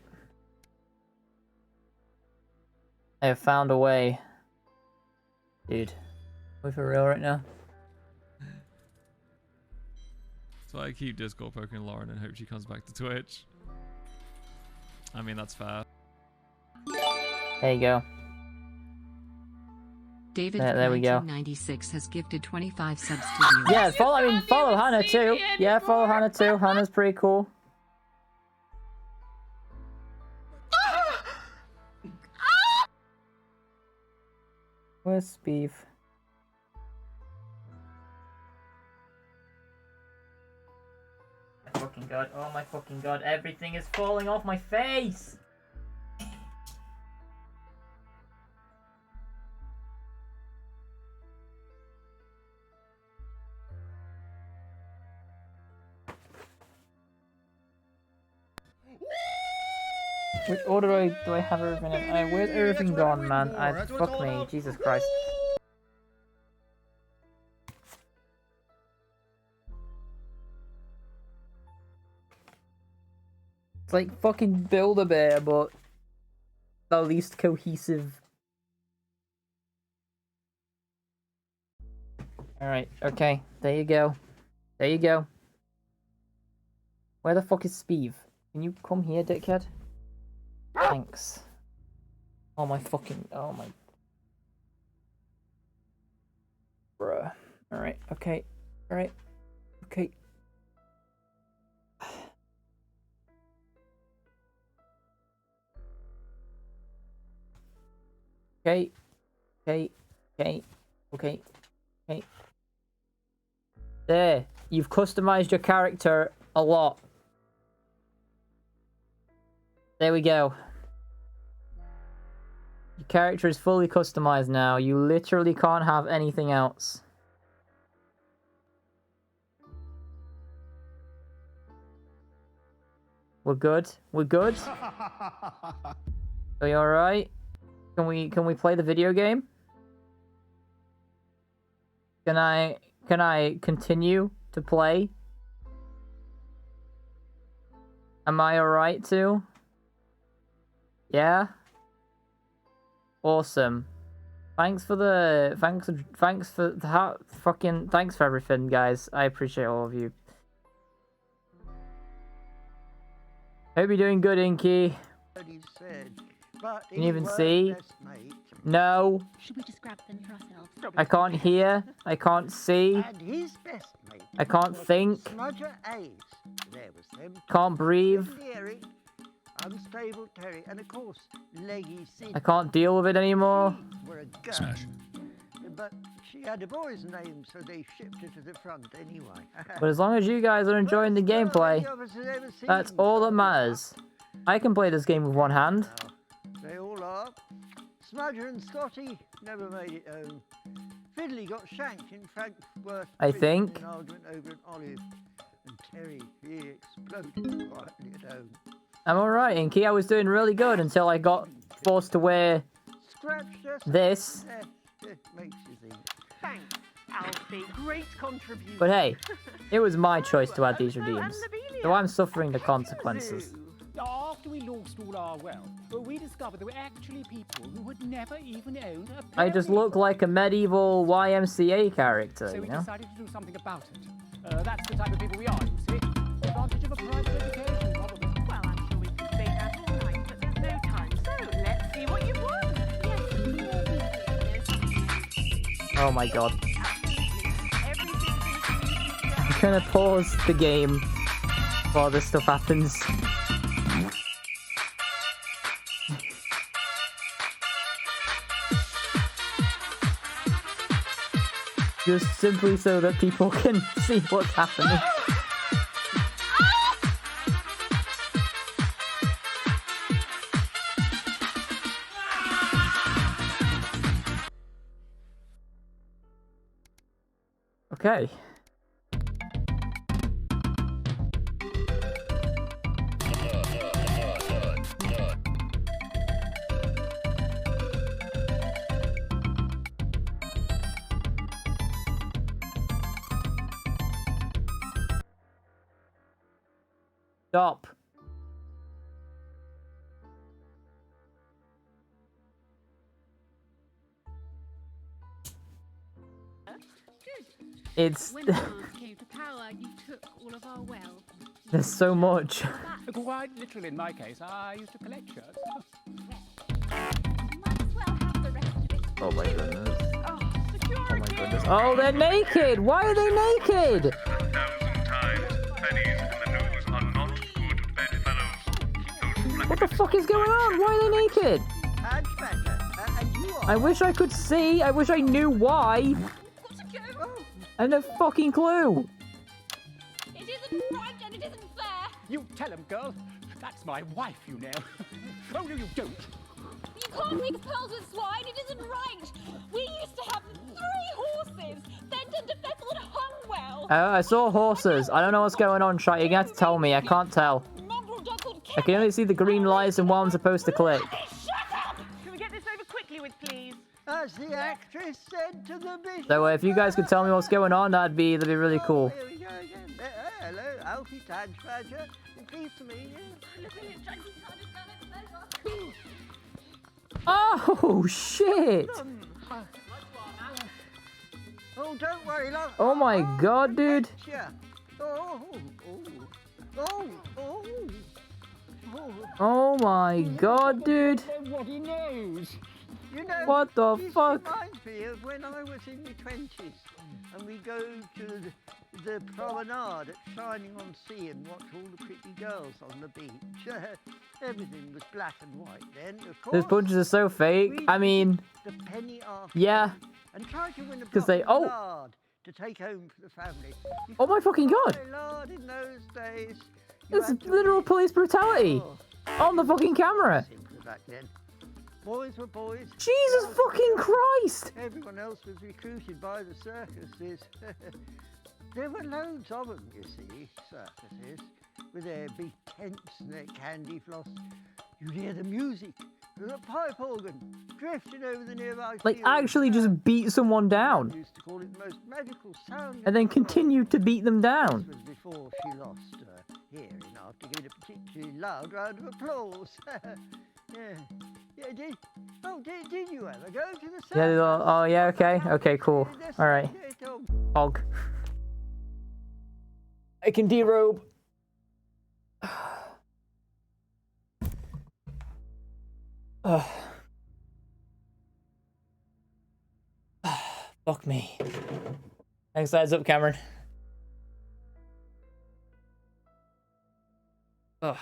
I have found a way. Dude. Are we for real right now? So I keep Discord poking Lauren and hope she comes back to Twitch. I mean, that's fair. There you go. David there we go. 1996 has gifted 25 subs to you. Yeah, follow Hannah too. Yeah, follow Hannah too. Hannah's pretty cool. Where's beef? My fucking god, oh my fucking god, everything is falling off my face! Which order do I have everything in? Where's everything gone, man? Fuck me, Jesus Christ. It's like fucking Build-A-Bear, but the least cohesive. Alright, okay. There you go. There you go. Where the fuck is Speeve? Can you come here, dickhead? Thanks. Oh my fucking... Oh my... Bruh. Alright, okay. Alright. Okay. Okay. Okay. Okay. Okay. Okay. There. You've customized your character a lot. There we go. Your character is fully customized now. You literally can't have anything else. We're good. We're good. Are you all right? Can we play the video game? Can I continue to play? Am I all right too? Yeah. Awesome. Thanks for everything, guys. I appreciate all of you. Hope you're doing good, Inky. Can you even see? No. Should we just grab them for ourselves? I can't hear. I can't see. And his best mate. I can't think. Smudger Ace. There was them. Can't breathe. Eric, Unstable Terry, and of course, Leggy Sid. I can't deal with it anymore. Were a girl. Smash. But she had a boy's name, so they shipped her to the front anyway. But as long as you guys are enjoying the gameplay, that's all that matters. I can play this game with one hand. They all are. Smudger and Scotty never made it home. Fiddly got shanked in Frankfurt. I think. In an argument over an olive. And Terry, he exploded quietly at home. I'm alright, Inky. I was doing really good until I got forced to wear this. Makes you think. Thanks, Alfie. Great contribution. But hey, it was my choice to add these redeems. So I'm suffering the consequences. After we lost all our wealth, we discovered there were actually people who had never even owned a I just look like a medieval YMCA character, So you we know? decided to do something about it. That's the type of people we are, you see. Advantage of a private education, probably. Well, I'm sure we could debate that all night, but there's no time. So let's see what you've won. Oh my god. I'm gonna pause the game while this stuff happens. Just simply so that people can see what's happening. Okay. Stop. It's When the came to power, you took all of our wealth. there's so much. Quite literally, in my case, I used to collect shirts. Oh my goodness. Oh my goodness. Oh, they're naked! Why are they naked? What the fuck is going on? Why are they naked? I wish I could see. I wish I knew why. I have no fucking clue. It isn't right and it isn't fair. You tell him, girl. That's my wife, you know. Oh, no, you don't. You can't mix pearls with swine. It isn't right. We used to have 3 horses. Then turned to Pfeffel and Hungwell. I saw horses. I don't know what's going on, Shite. You're gonna have to tell me. I can't tell. I can only see the green lights and what I'm supposed to click. Can we get this over quickly with, please? As the actress said to the bishop. So if you guys could tell me what's going on, that'd be really cool. Here we go again. Hello, Alfie Tadge-Badger. Pleased to meet you. Oh shit! Oh, don't worry, love. Oh my god, dude. Oh my god, dude. What he knows. You know, What the fuck? Reminds me of when I was in my 20s and we go to the promenade at Shining on Sea and watch all the pretty girls on the beach. Everything was black and white then. Of course, Those punches are so fake. I mean, the penny after yeah. and try to win a Because they- block of oh. lard to take home for the family. Oh my fucking god. Lard in those days. This is literal police brutality. On the fucking camera. Simpler back then. Boys were boys. Jesus fucking Christ! Everyone else was recruited by the circuses. There were loads of them, you see, circuses, with their big tents and their candy floss. You'd hear the music, the pipe organ, drifting over the nearby Like, fields. actually just beat someone down. Used to call it the most magical sound. And then continue to beat them down. This was before she lost her hearing after giving a particularly loud round of applause. Yeah, did you ever go to the circus? Yeah, oh yeah, okay. Okay, cool. Alright. Hog. I can derobe. Fuck me. Thanks, heads up, Cameron. Ugh.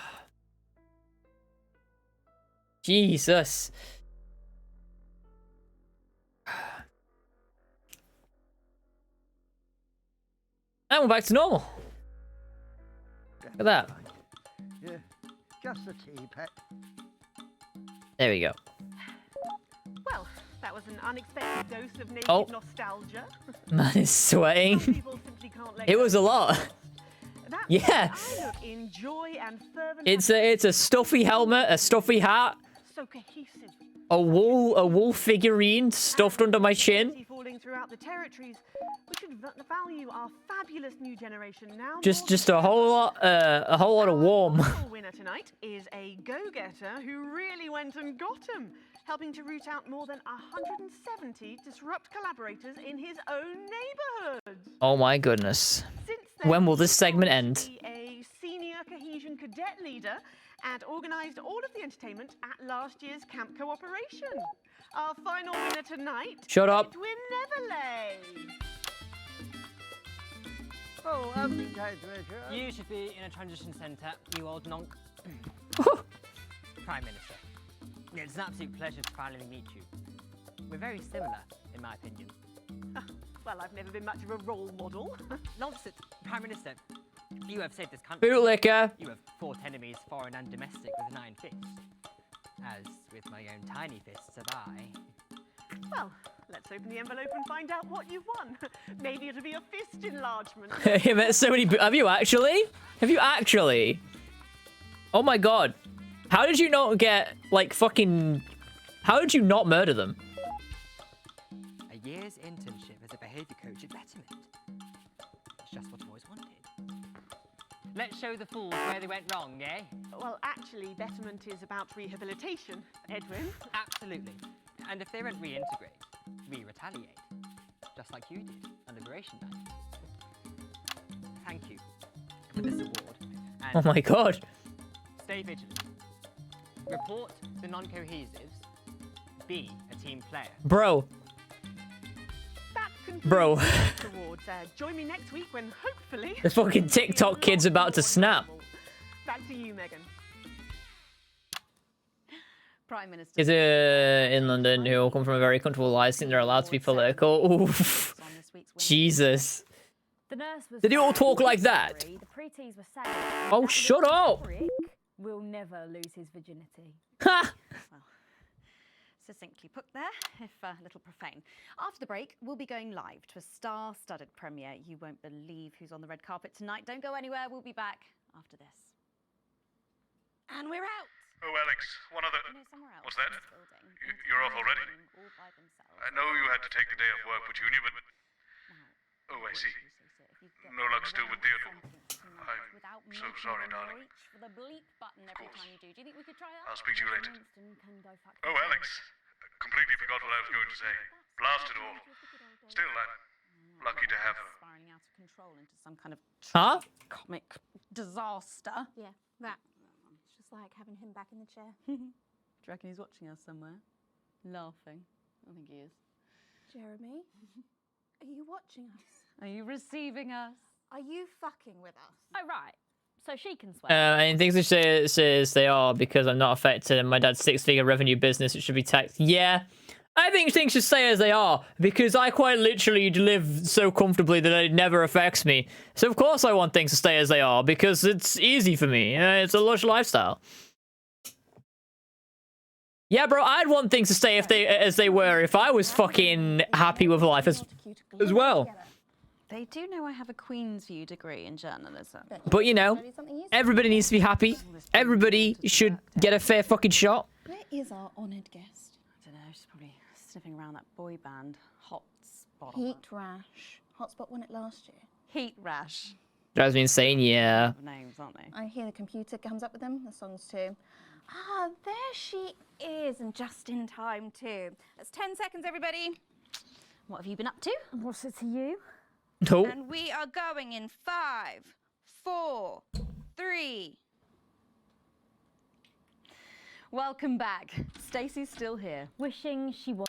Jesus. And we're back to normal. Look at that. Yeah, just the tea, Pet. There we go. Well, that was an unexpected dose of naked Oh. nostalgia. Man is sweating. It was a lot. That's Yeah. why I look in joy and fervent. It's a stuffy helmet, a stuffy hat, So cohesive. a wool figurine stuffed under my chin. Falling throughout the territories, we should value our fabulous new generation now. Just a whole lot of warm. Our winner tonight is a go-getter who really went and got him, helping to root out more than 170 disrupt collaborators in his own neighborhood. Oh my goodness. When will this segment end? He a senior cohesion cadet leader and organised all of the entertainment at last year's camp cooperation. Our final winner tonight. Shut up. Edwin Neverlay. Oh, Treasure. You should be in a transition centre, you old nonk. Prime Minister, it's an absolute pleasure to finally meet you. We're very similar, in my opinion. Well, I've never been much of a role model. Nonsense, Prime Minister. You have saved this country. Bootlicker. You have fought enemies, foreign and domestic, with an iron fist. As with my own tiny fists have I. Well, let's open the envelope and find out what you've won. Maybe it'll be a fist enlargement. You met so many. Have you actually? Have you actually? Oh my god. How did you not get, like, fucking... How did you not murder them? A year's internship as a behaviour coach at Betterment. It's just what I've always wanted. Let's show the fools where they went wrong, eh? Well, actually, Betterment is about rehabilitation, Edwin. Absolutely. And if they don't reintegrate, we retaliate. Just like you did on Liberation Night. Thank you for this award. And Oh my god. stay vigilant. Report the non-cohesives. Be a team player. Bro. That concludes Bro. the awards. Join me next week when hopefully The fucking TikTok kid's about to snap. Back to you, Megan. Prime Minister. Kids in London who all come from a very comfortable life think they're allowed to be political. Oof. Jesus. The nurse was Did you all talk like that? The preteens were saying. Oh, that shut little up. prick will never lose his virginity. Ha! Succinctly put there, if a little profane. After the break, we'll be going live to a star-studded premiere. You won't believe who's on the red carpet tonight. Don't go anywhere. We'll be back after this. And we're out. Oh, Alex, one other... No, somewhere else. What's that? in this building. You're off already? All by themselves. I know you had to take the day off work with Junior, but... Oh, I see. No luck still with Theodore. I'm so sorry, darling. Reach for the bleep button every time you do. Do you think we could try that? I'll speak to you later. Winston can go fuck Oh, himself. Alex. Completely forgot what I was going to say. Blast it all. Still, I'm lucky to have her. Spiraling out of control into some kind of Huh? comic disaster. Yeah, that. It's just like having him back in the chair. Do you reckon he's watching us somewhere? Laughing. I think he is. Jeremy, are you watching us? Are you receiving us? Are you fucking with us? Oh, right. So she can swear. And things that says they are because I'm not affected in my dad's 6-figure revenue business. It should be taxed. Yeah. I think things should stay as they are because I quite literally live so comfortably that it never affects me. So of course I want things to stay as they are because it's easy for me. It's a lush lifestyle. Yeah, bro, I'd want things to stay as they were if I was fucking happy with life as well. They do know I have a Queen's View degree in journalism. But you know, everybody needs to be happy. Everybody should get a fair fucking shot. Where is our honoured guest? I don't know, she's probably sniffing around that boy band Hotspot. Heat Rash. Hotspot won it last year. Heat Rash. Drives me insane, yeah. Names, aren't they? I hear the computer comes up with them, the songs too. Ah, there she is, and just in time too. That's 10 seconds, everybody. What have you been up to? What's it to you? No. And we are going in 5, 4, 3. Welcome back. Stacey's still here. Wishing she was.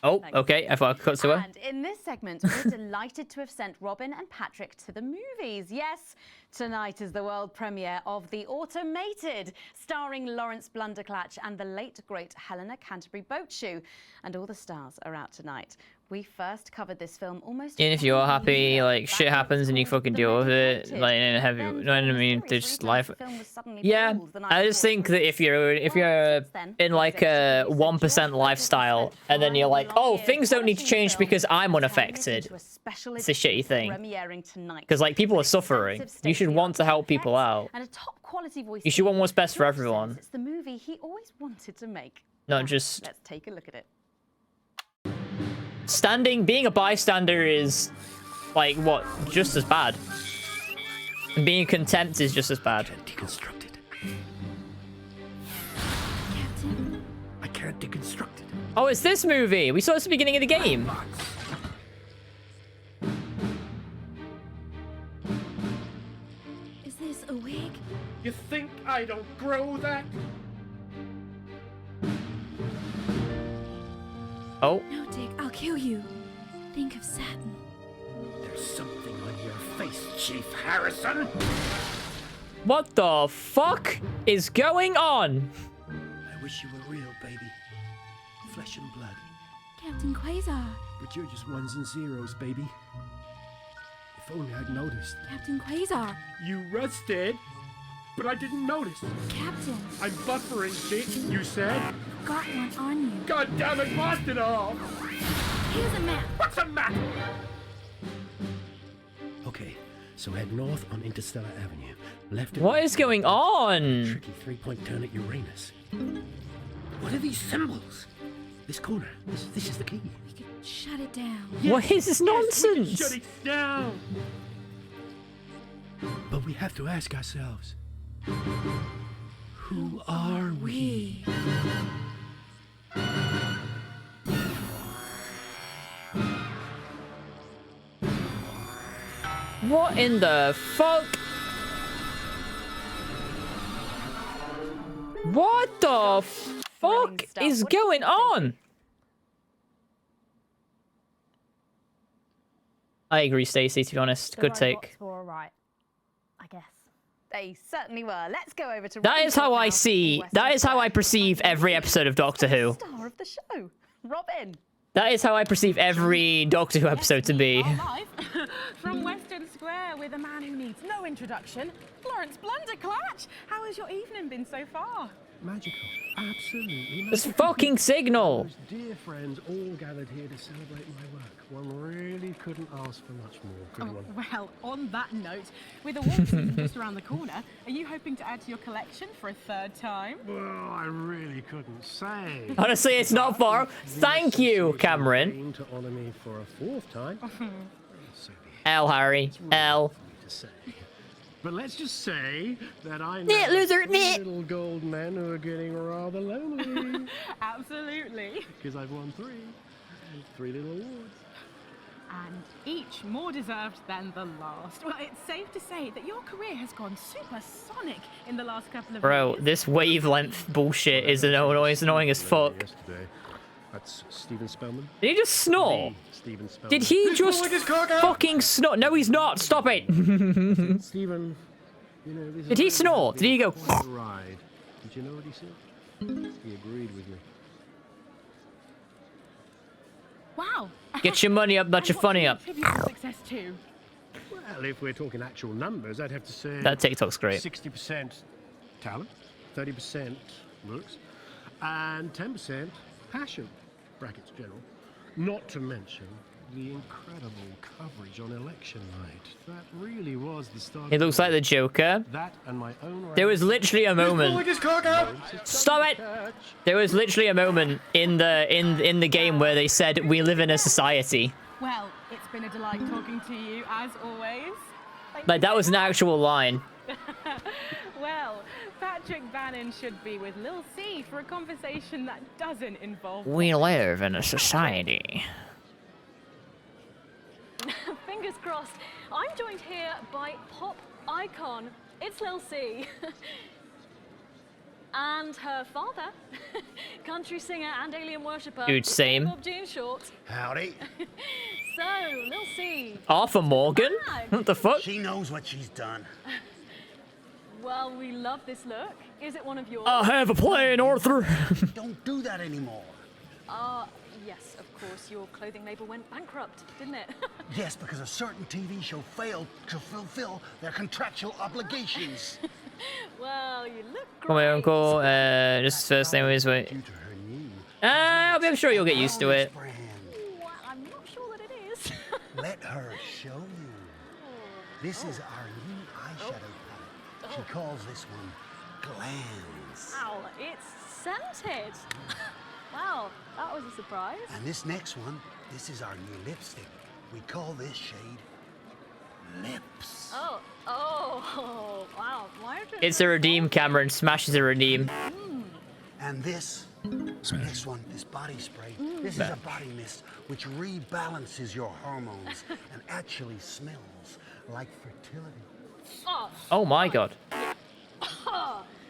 Oh, okay. I thought I cut to her. And in this segment, we're delighted to have sent Robin and Patrick to the movies. Yes, tonight is the world premiere of The Automated, starring Lawrence Blunderclatch and the late, great Helena Canterbury-Boatshoe. And all the stars are out tonight. We first covered this film almost... And if you're happy, like, shit happens and you fucking deal with it, like, and have you know what I mean? Just life. Yeah, I just think that if you're in like a 1% lifestyle, and then you're like, oh, things don't need to change because I'm unaffected. It's a shitty thing. Because like people are suffering. You should want to help people out. And a top quality voice. You should want what's best for everyone. It's the movie he always wanted to make. Not just Let's take a look at it. being a bystander is like what, just as bad. And being contempt is just as bad. Deconstruct it. I can't deconstruct it. Oh, it's this movie. We saw it at the beginning of the game. Is this a wig? You think I don't grow that? Oh. No, Dick, I'll kill you. Think of satin. There's something on your face, Chief Harrison. What the fuck is going on? I wish you were real, baby. Flesh and blood. Captain Quasar. But you're just ones and zeros, baby. If only I'd noticed. Captain Quasar. You rusted, but I didn't notice. Captain. I'm buffering, shit, you said. Got one on you. God damn it, blast it off! Here's a map. What's a map? Okay, so head north on Interstellar Avenue. Left. What is going on? Tricky three-point turn at Uranus. What are these symbols? This corner. This is the key. We could shut it down. What is this nonsense? Shut it down. But we have to ask ourselves, who are we? What in the fuck? What the fuck is going on? I agree, Stacey, to be honest. Good take. Were all right, I guess. They certainly were. Let's go over to That is how I see, that is how I perceive every episode of Doctor Who. Star of the show, Robin. That is how I perceive every Doctor Who episode to be. Live from Western Square with a man who needs no introduction, Lawrence Blunderclatch. How has your evening been so far? Magical. Absolutely magical. This fucking signal. Those dear friends all gathered here to celebrate my work. One really couldn't ask for much more, could one? Well, on that note, with award season just around the corner, are you hoping to add to your collection for a third time? Well, I really couldn't say. Honestly, it's not far. Thank you, Cameron. To honor me for a fourth time. L, Harry. L. To say. But let's just say that I know Knit, loser, knit. little gold men who are getting rather lonely. Absolutely. Because I've won three little awards. And each more deserved than the last. Well, it's safe to say that your career has gone supersonic in the last couple of Bro, years. this wavelength bullshit is annoying as fuck. Yesterday. That's Stephen Spellman. Did he just snore? Stephen Spellman. Did he just fucking snore? No, he's not. Stop it. Stephen, you know, this Did he snore? Did he go? Quite a ride. Did you know what he said? He agreed with me. Wow. Get your money up, not your funny up. Success too. Well, if we're talking actual numbers, I'd have to say That TikTok's great. 60% talent, 30% looks, and 10% passion, brackets general. Not to mention the incredible coverage on election night. That really was the start. He looks like the Joker. That and my own. There was literally a moment. Stop it! There was literally a moment in the game where they said we live in a society. Well, it's been a delight talking to you, as always. Like that was an actual line. Well, Patrick Bannon should be with Lil C for a conversation that doesn't involve... We live in a society. Fingers crossed. I'm joined here by pop icon. It's Lil C. And her father, country singer and alien worshipper. Dude, same. Bob Jean Short. Howdy. So, Lil C. Arthur Morgan? What the fuck? She knows what she's done. Well, we love this look. Is it one of yours? I have a plan, Arthur. Don't do that anymore. Yes, of course. Your clothing label went bankrupt, didn't it? Yes, because a certain TV show failed to fulfill their contractual obligations. Well, you look great. Call my uncle. Just his first name is wait. I'm sure you'll get used to it. Well, I'm not sure that it is. Let her show you. This is our new eyeshadow palette. She calls this one Glands. Wow, it's scented. Wow, that was a surprise. And this next one, this is our new lipstick. We call this shade Lips. Oh, wow. Why are It's a redeem, Cameron. Smash is a redeem. And this next one, this body spray, this is a body mist which rebalances your hormones and actually smells like fertility. Oh my god.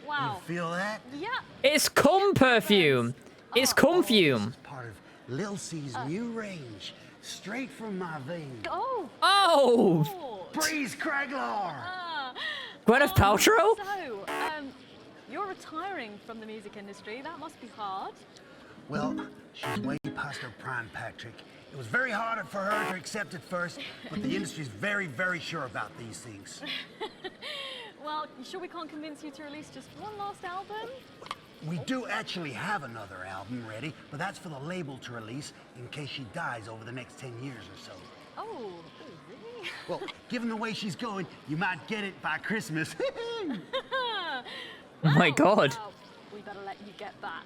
Wow. You feel that? Yeah. It's cum perfume. It's cum fume. Part of Lil C's new range, straight from my veins. Oh! Breeze Craiglor! Gwyneth Paltrow? So, you're retiring from the music industry. That must be hard. Well, she's way past her prime, Patrick. It was very hard for her to accept at first, but the industry's very, very sure about these things. Well, you sure we can't convince you to release just one last album? We do actually have another album ready, but that's for the label to release in case she dies over the next 10 years or so. Oh, really? Well, given the way she's going, you might get it by Christmas. Oh my god. Well, we better let you get back.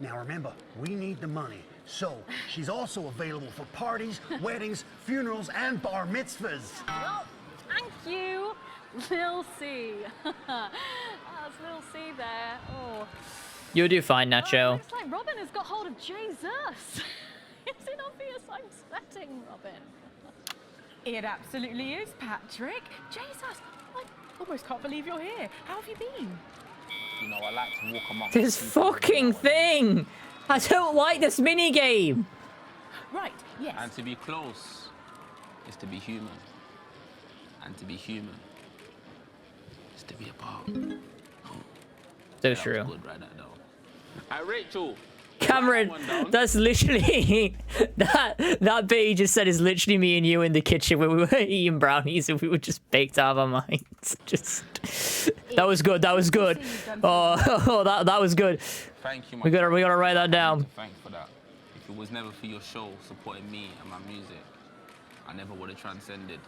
Now remember, we need the money. So, she's also available for parties, weddings, funerals, and bar mitzvahs. Well, thank you, Lil C. That's Lil C there. Oh. You'll do fine, Nacho. Looks like Robin has got hold of Jesus. Is it obvious I'm sweating, Robin? It absolutely is, Patrick. Jesus, I almost can't believe you're here. How have you been? You know, I like to walk amongst This fucking thing! I don't like this mini game. Right, yes. And to be close is to be human. And to be human is to be apart. So true. Good right there, though. Hey, Rachel. Cameron, that's literally that bit you just said is literally me and you in the kitchen when we were eating brownies and we were just baked out of our minds. Just that was good. That was good. Oh, that was good. Thank you. We gotta write that down. Thank you for that. If it was never for your show supporting me and my music, I never would have transcended.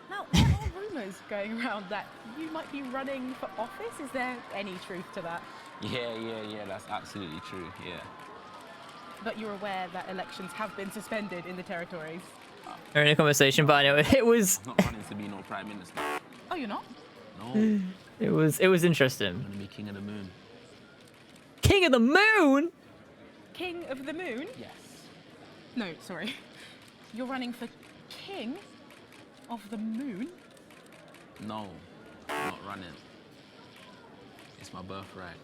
Now, there are rumours going around that you might be running for office. Is there any truth to that? Yeah, that's absolutely true, yeah. But you're aware that elections have been suspended in the territories? We're in a conversation, but I know it was. I'm not running to be no prime minister. Oh, you're not? No. It was interesting. I'm gonna be king of the moon. King of the moon? King of the moon? Yes. No, sorry. You're running for king of the moon? No, I'm not running. It's my birthright.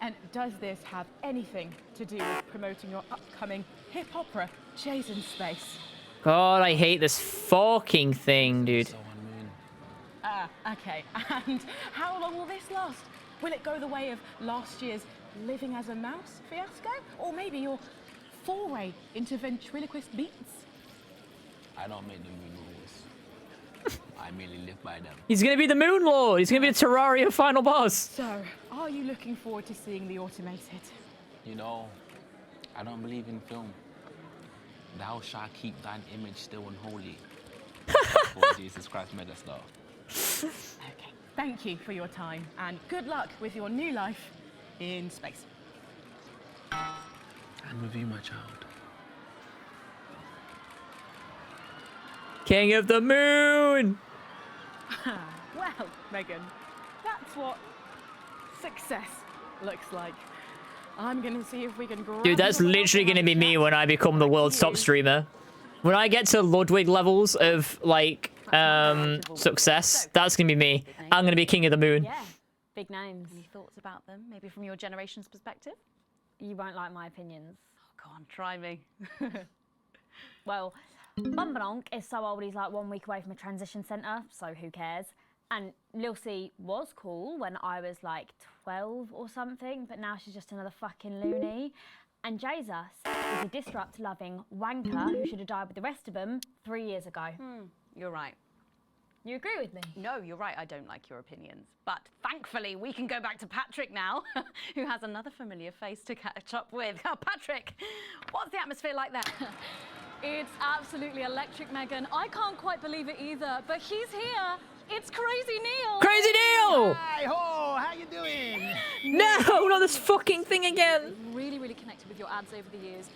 And does this have anything to do with promoting your upcoming hip opera, Jason Space? God, I hate this fucking thing, dude. Okay. And how long will this last? Will it go the way of last year's Living as a Mouse fiasco? Or maybe your foray into ventriloquist beats? I don't make the moon rules. I merely live by them. He's gonna be the Moon Lord. He's gonna be the Terraria final boss. So, are you looking forward to seeing the automated? You know, I don't believe in film. Thou shalt keep thine image still unholy. For Jesus Christ made us though. Okay. Thank you for your time, and good luck with your new life in space. And with you, my child. King of the Moon. Well, Megan, that's what success looks like. I'm gonna see if we can grab Dude, that's you literally gonna be me when I become the world's top streamer. When I get to Ludwig levels of like success, that's gonna be me. I'm gonna be King of the Moon. Yeah, big names. Any thoughts about them? Maybe from your generation's perspective? You won't like my opinions. Oh, go on, try me. Well, Bumbanonk is so old he's like 1 week away from a transition centre, so who cares? And Lil C was cool when I was like 12 or something, but now she's just another fucking loony. And Jesus is a disrupt-loving wanker who should have died with the rest of them 3 years ago. You're right. You agree with me? No, you're right. I don't like your opinions. But thankfully, we can go back to Patrick now, who has another familiar face to catch up with. Patrick, what's the atmosphere like there? It's absolutely electric, Megan. I can't quite believe it either, but he's here. It's Crazy Neil. Crazy Neil! Hi ho, how you doing? No, not this fucking thing again. Really, really connected with your ads over the years.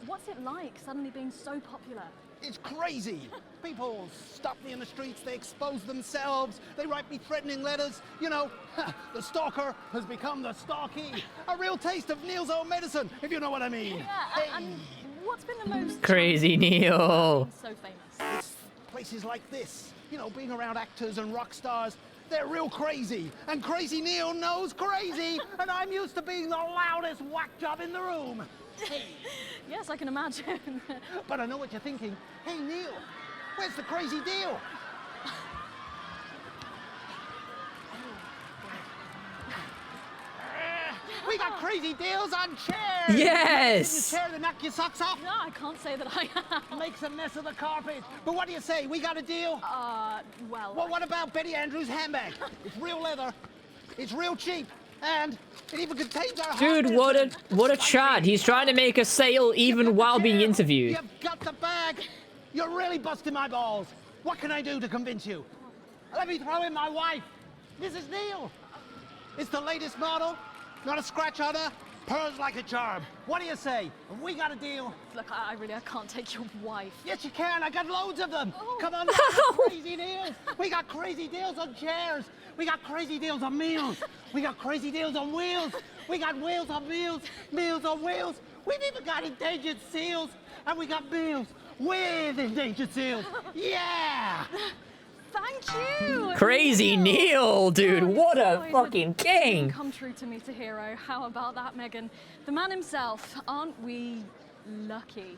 What's it like suddenly being so popular? It's crazy. People stop me in the streets, they expose themselves, they write me threatening letters. You know, the stalker has become the stalky. A real taste of Neil's own medicine, if you know what I mean. Yeah, and what's been the most Crazy Neil. so famous? It's places like this. You know, being around actors and rock stars, they're real crazy. And Crazy Neil knows crazy, and I'm used to being the loudest whack job in the room. Hey. Yes, I can imagine. But I know what you're thinking. Hey, Neil, where's the crazy deal? We got crazy deals on chairs! Yes! Your chair to knock your socks off? No, I can't say that I have. Makes a mess of the carpet. But what do you say? We got a deal? Well... Well, what about Betty Andrews' handbag? It's real leather. It's real cheap. And it even contains our... Dude, what a Chad. He's trying to make a sale even while being interviewed. You've got the bag. You're really busting my balls. What can I do to convince you? Let me throw in my wife, Mrs. Neil. It's the latest model. Not a scratch on her. Purrs like a charm. What do you say? We got a deal. Look, I can't take your wife. Yes, you can. I got loads of them. Come on, crazy deals. We got crazy deals on chairs. We got crazy deals on meals. We got crazy deals on wheels. We got wheels on meals, meals on wheels. We've even got endangered seals. And we got meals with endangered seals. Yeah! Thank you! Crazy Neil, dude. What a fucking king. Come true to meet a hero. How about that, Megan? The man himself. Aren't we lucky?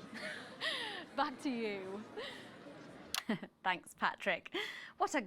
Back to you. Thanks, Patrick. What a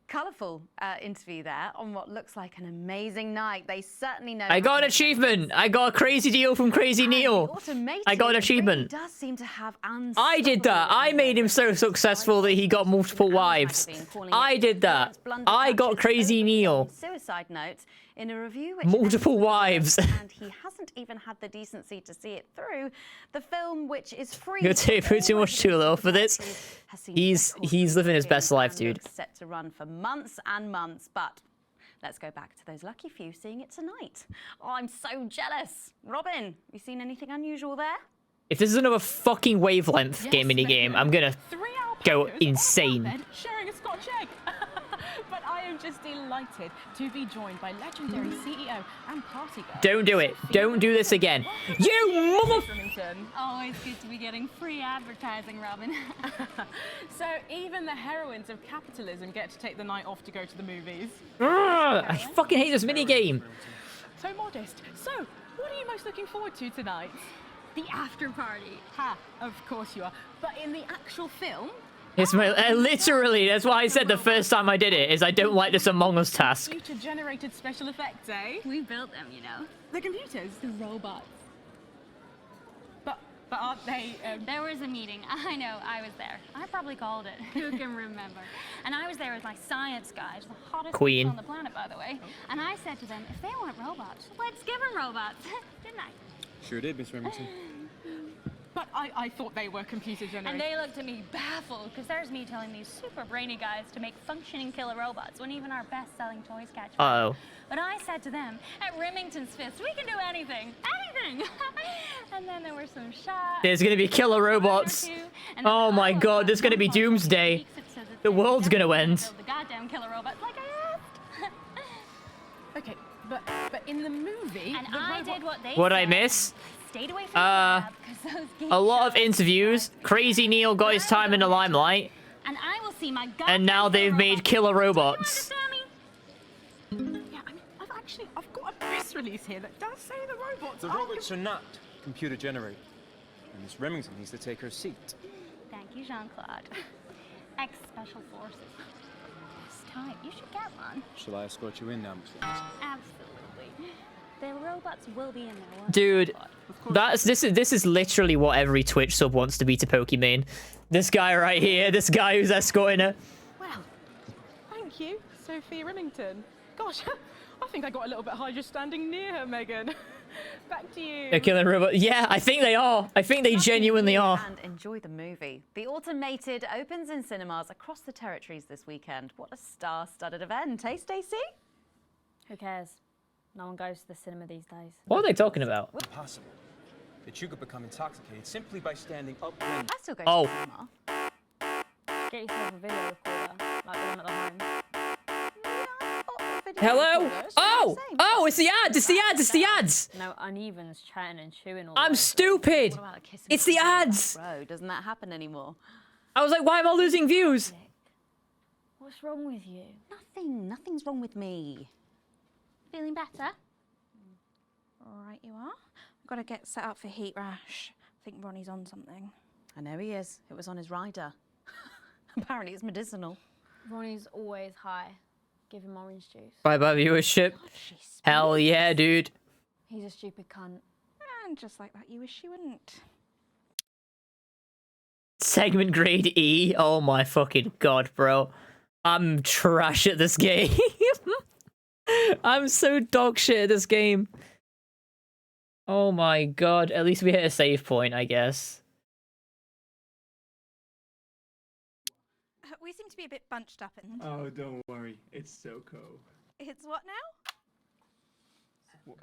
colourful interview there on what looks like an amazing night. They certainly know. I got an achievement. I got a crazy deal from Crazy Neil. I got an achievement. Really does seem to have I did that. I made him so successful that he got multiple wives. I did that. I got Crazy Neil. Suicide note in a review which Multiple wives. and he hasn't even had the decency to see it through. The film, which is free, You're too much too low for this. He's living his best life, dude. Set to run for months and months, but let's go back to those lucky few seeing it tonight. Oh, I'm so jealous. Robin, you seen anything unusual there? If this is another fucking wavelength game mini-game, I'm gonna go insane. Sharing a Scotch egg. But I am just delighted to be joined by legendary CEO and party girl. Don't do it. Don't do this again. You mother... Always good to be getting free advertising, Robin. So even the heroines of capitalism get to take the night off to go to the movies. I fucking hate this mini-game. So modest. So, what are you most looking forward to tonight? The after party. Ha, of course you are. But in the actual film... It's my literally. That's why I said the first time I did it is I don't like this Among Us task. Computer-generated special effects, eh? We built them, you know. The computers? The robots. But are aren't they? There was a meeting. I know, I was there. I probably called it. Who can remember? And I was there with my science guys, the hottest Queen. people on the planet, by the way. And I said to them, if they want robots, let's give them robots. Didn't I? Sure did, Miss Remington. But I thought they were computer generated. And they looked at me baffled, because there's me telling these super brainy guys to make functioning killer robots when even our best-selling toys catch fire. Uh-oh. But I said to them, at Remington's Fist, we can do anything, anything! And then there were some shots. There's gonna be killer robots. Oh my god, there's gonna be doomsday. The world's gonna end. The goddamn killer robots like I asked. Okay, but in the movie... And I did what they What'd said. I miss? Stayed away from the lab, 'cause those A lot of interviews. Crazy Neil got his time in the limelight. And I will see my And now they've made killer robots. Yeah, I mean, I've got a press release here that does say the robots The are... robots are not computer generated. And Miss Remington needs to take her seat. Thank you, Jean-Claude. Ex-Special Forces. It's time. You should get one. Shall I escort you in now, Miss Remington? Absolutely. The robots will be in there. Dude, this is literally what every Twitch sub wants to be to Pokimane. This guy right here, this guy who's escorting her. Well, thank you, Sophie Remington. Gosh, I think I got a little bit high just standing near her, Megan. Back to you. They're killing robots. Yeah, I think they are. I think they genuinely are. And enjoy the movie. The Automated opens in cinemas across the territories this weekend. What a star-studded event, hey, Stacey? Who cares? No one goes to the cinema these days. What are they talking about? Impossible. That you could become intoxicated simply by standing upwind. I still go Oh. to the cinema. Get yourself a video recorder, like the one at the home. Hello? Oh! Oh, it's the ads! It's the ads! It's the ads! No unevens, chatting and chewing all I'm day. stupid! What about kissing It's the people on ads! the road? Doesn't that happen anymore? I was like, why am I losing views? What's wrong with you? Nothing's wrong with me. Feeling better? All right, you are. We've got to get set up for heat rash. I think Ronnie's on something. I know he is. It was on his rider. Apparently it's medicinal. Ronnie's always high. Give him orange juice. Bye-bye viewership. Hell yeah, dude. He's a stupid cunt. And just like that, you wish you wouldn't. Segment grade E. Oh my fucking god, bro. I'm trash at this game. I'm so dog shit at this game. Oh my god. At least we hit a save point, I guess. We seem to be a bit bunched up in. Oh, don't worry. It's SoCo. It's what now?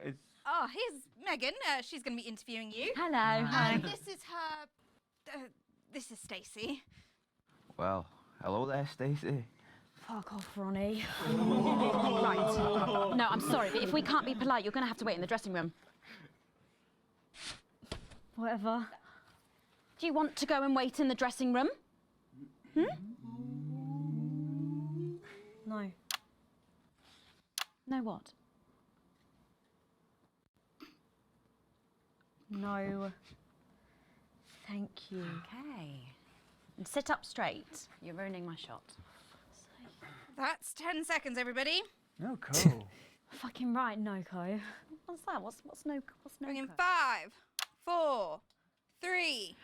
It's... Oh, here's Megan. She's going to be interviewing you. Hello. Hi. This is her. This is Stacey. Well, hello there, Stacey. Fuck off, Ronnie. Right. No, I'm sorry, but if we can't be polite, you're going to have to wait in the dressing room. Whatever. Do you want to go and wait in the dressing room? Hmm? No. No what? No. Thank you. Okay. And sit up straight. You're ruining my shot. That's 10 seconds, everybody. No, Co. Fucking right, Noko. What's that? What's no? Bring in 5, 4, 3.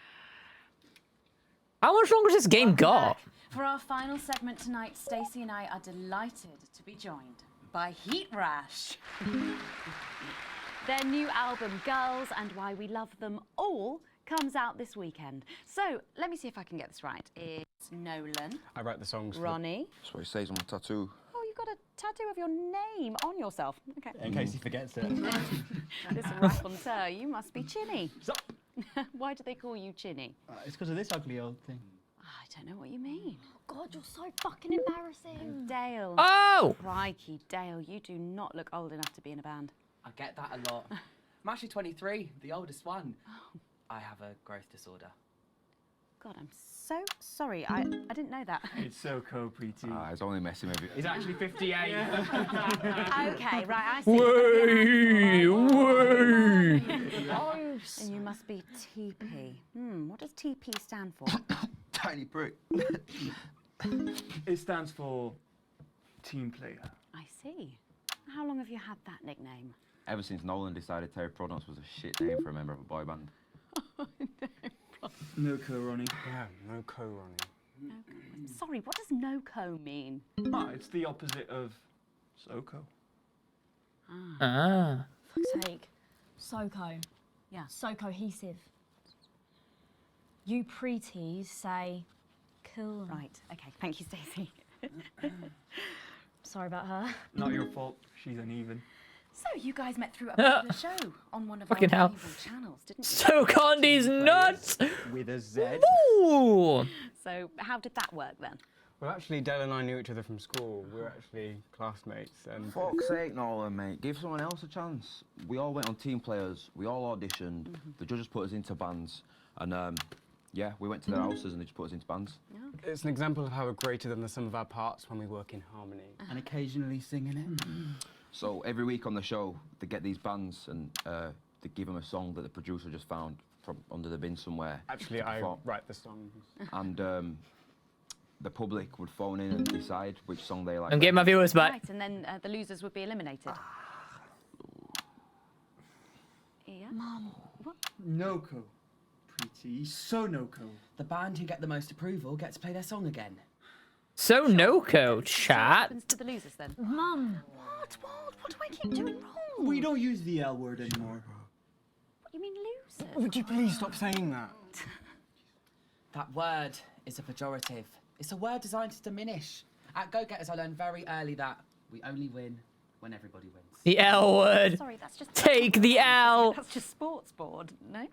How much longer has this game got? For our final segment tonight, Stacey and I are delighted to be joined by Heat Rash. Their new album, Girls and Why We Love Them All, comes out this weekend. So, let me see if I can get this right. It's Nolan. I write the songs. Ronnie. That's what it says on my tattoo. Oh, you've got a tattoo of your name on yourself. Okay. In case he forgets it. This raconteur, you must be Chinny. Stop. Why do they call you Chinny? It's because of this ugly old thing. I don't know what you mean. God, you're so fucking embarrassing. Dale. Oh! Crikey, Dale, you do not look old enough to be in a band. I get that a lot. I'm actually 23, the oldest one. I have a growth disorder. God, I'm so sorry. I didn't know that. It's SoCo, Pt. He's only messing with you. He's actually 58. Okay, right, I see. Way! And you must be TP. What does TP stand for? Tiny prick. It stands for team player. I see. How long have you had that nickname? Ever since Nolan decided Terry Pronos was a shit name for a member of a boy band. No co, Ronnie. Yeah, no co, Ronnie. Sorry, what does no-co mean? Ah, it's the opposite of SoCo. Ah. Fuck's sake. SoCo. Yeah. So cohesive. You pretees say cool. Right, okay, thank you, Stacey. Sorry about her. Not your fault. She's uneven. So you guys met through a popular show on one of our Fucking hell. valuable channels, didn't you? So Condi's nuts! With a Z. Ooh! So how did that work then? Well, actually, Dell and I knew each other from school. We were actually classmates, and Fuck's sake, Nolan, mate. Give someone else a chance. We all went on Team Players. We all auditioned. The judges put us into bands. And, yeah, we went to their houses and they just put us into bands. it's an example of how we're greater than the sum of our parts when we work in harmony. And occasionally singing it. So every week on the show, they get these bands and they give them a song that the producer just found from under the bin somewhere. Actually, I write the songs. And the public would phone in and decide which song they like. I'm getting my viewers back. Right, and then the losers would be eliminated. Yeah? Mum. What? No co. Pretty. So no co. The band who get the most approval get to play their song again. So no-co, What chat. happens to the losers then? Mum. What do I keep doing wrong? We don't use the L word anymore. What do you mean losers? Would you please stop saying that? That word is a pejorative. It's a word designed to diminish. At Go Getters, I learned very early that we only win when everybody wins. The L word. Sorry, that's just... Take the L. That's just sports board, no?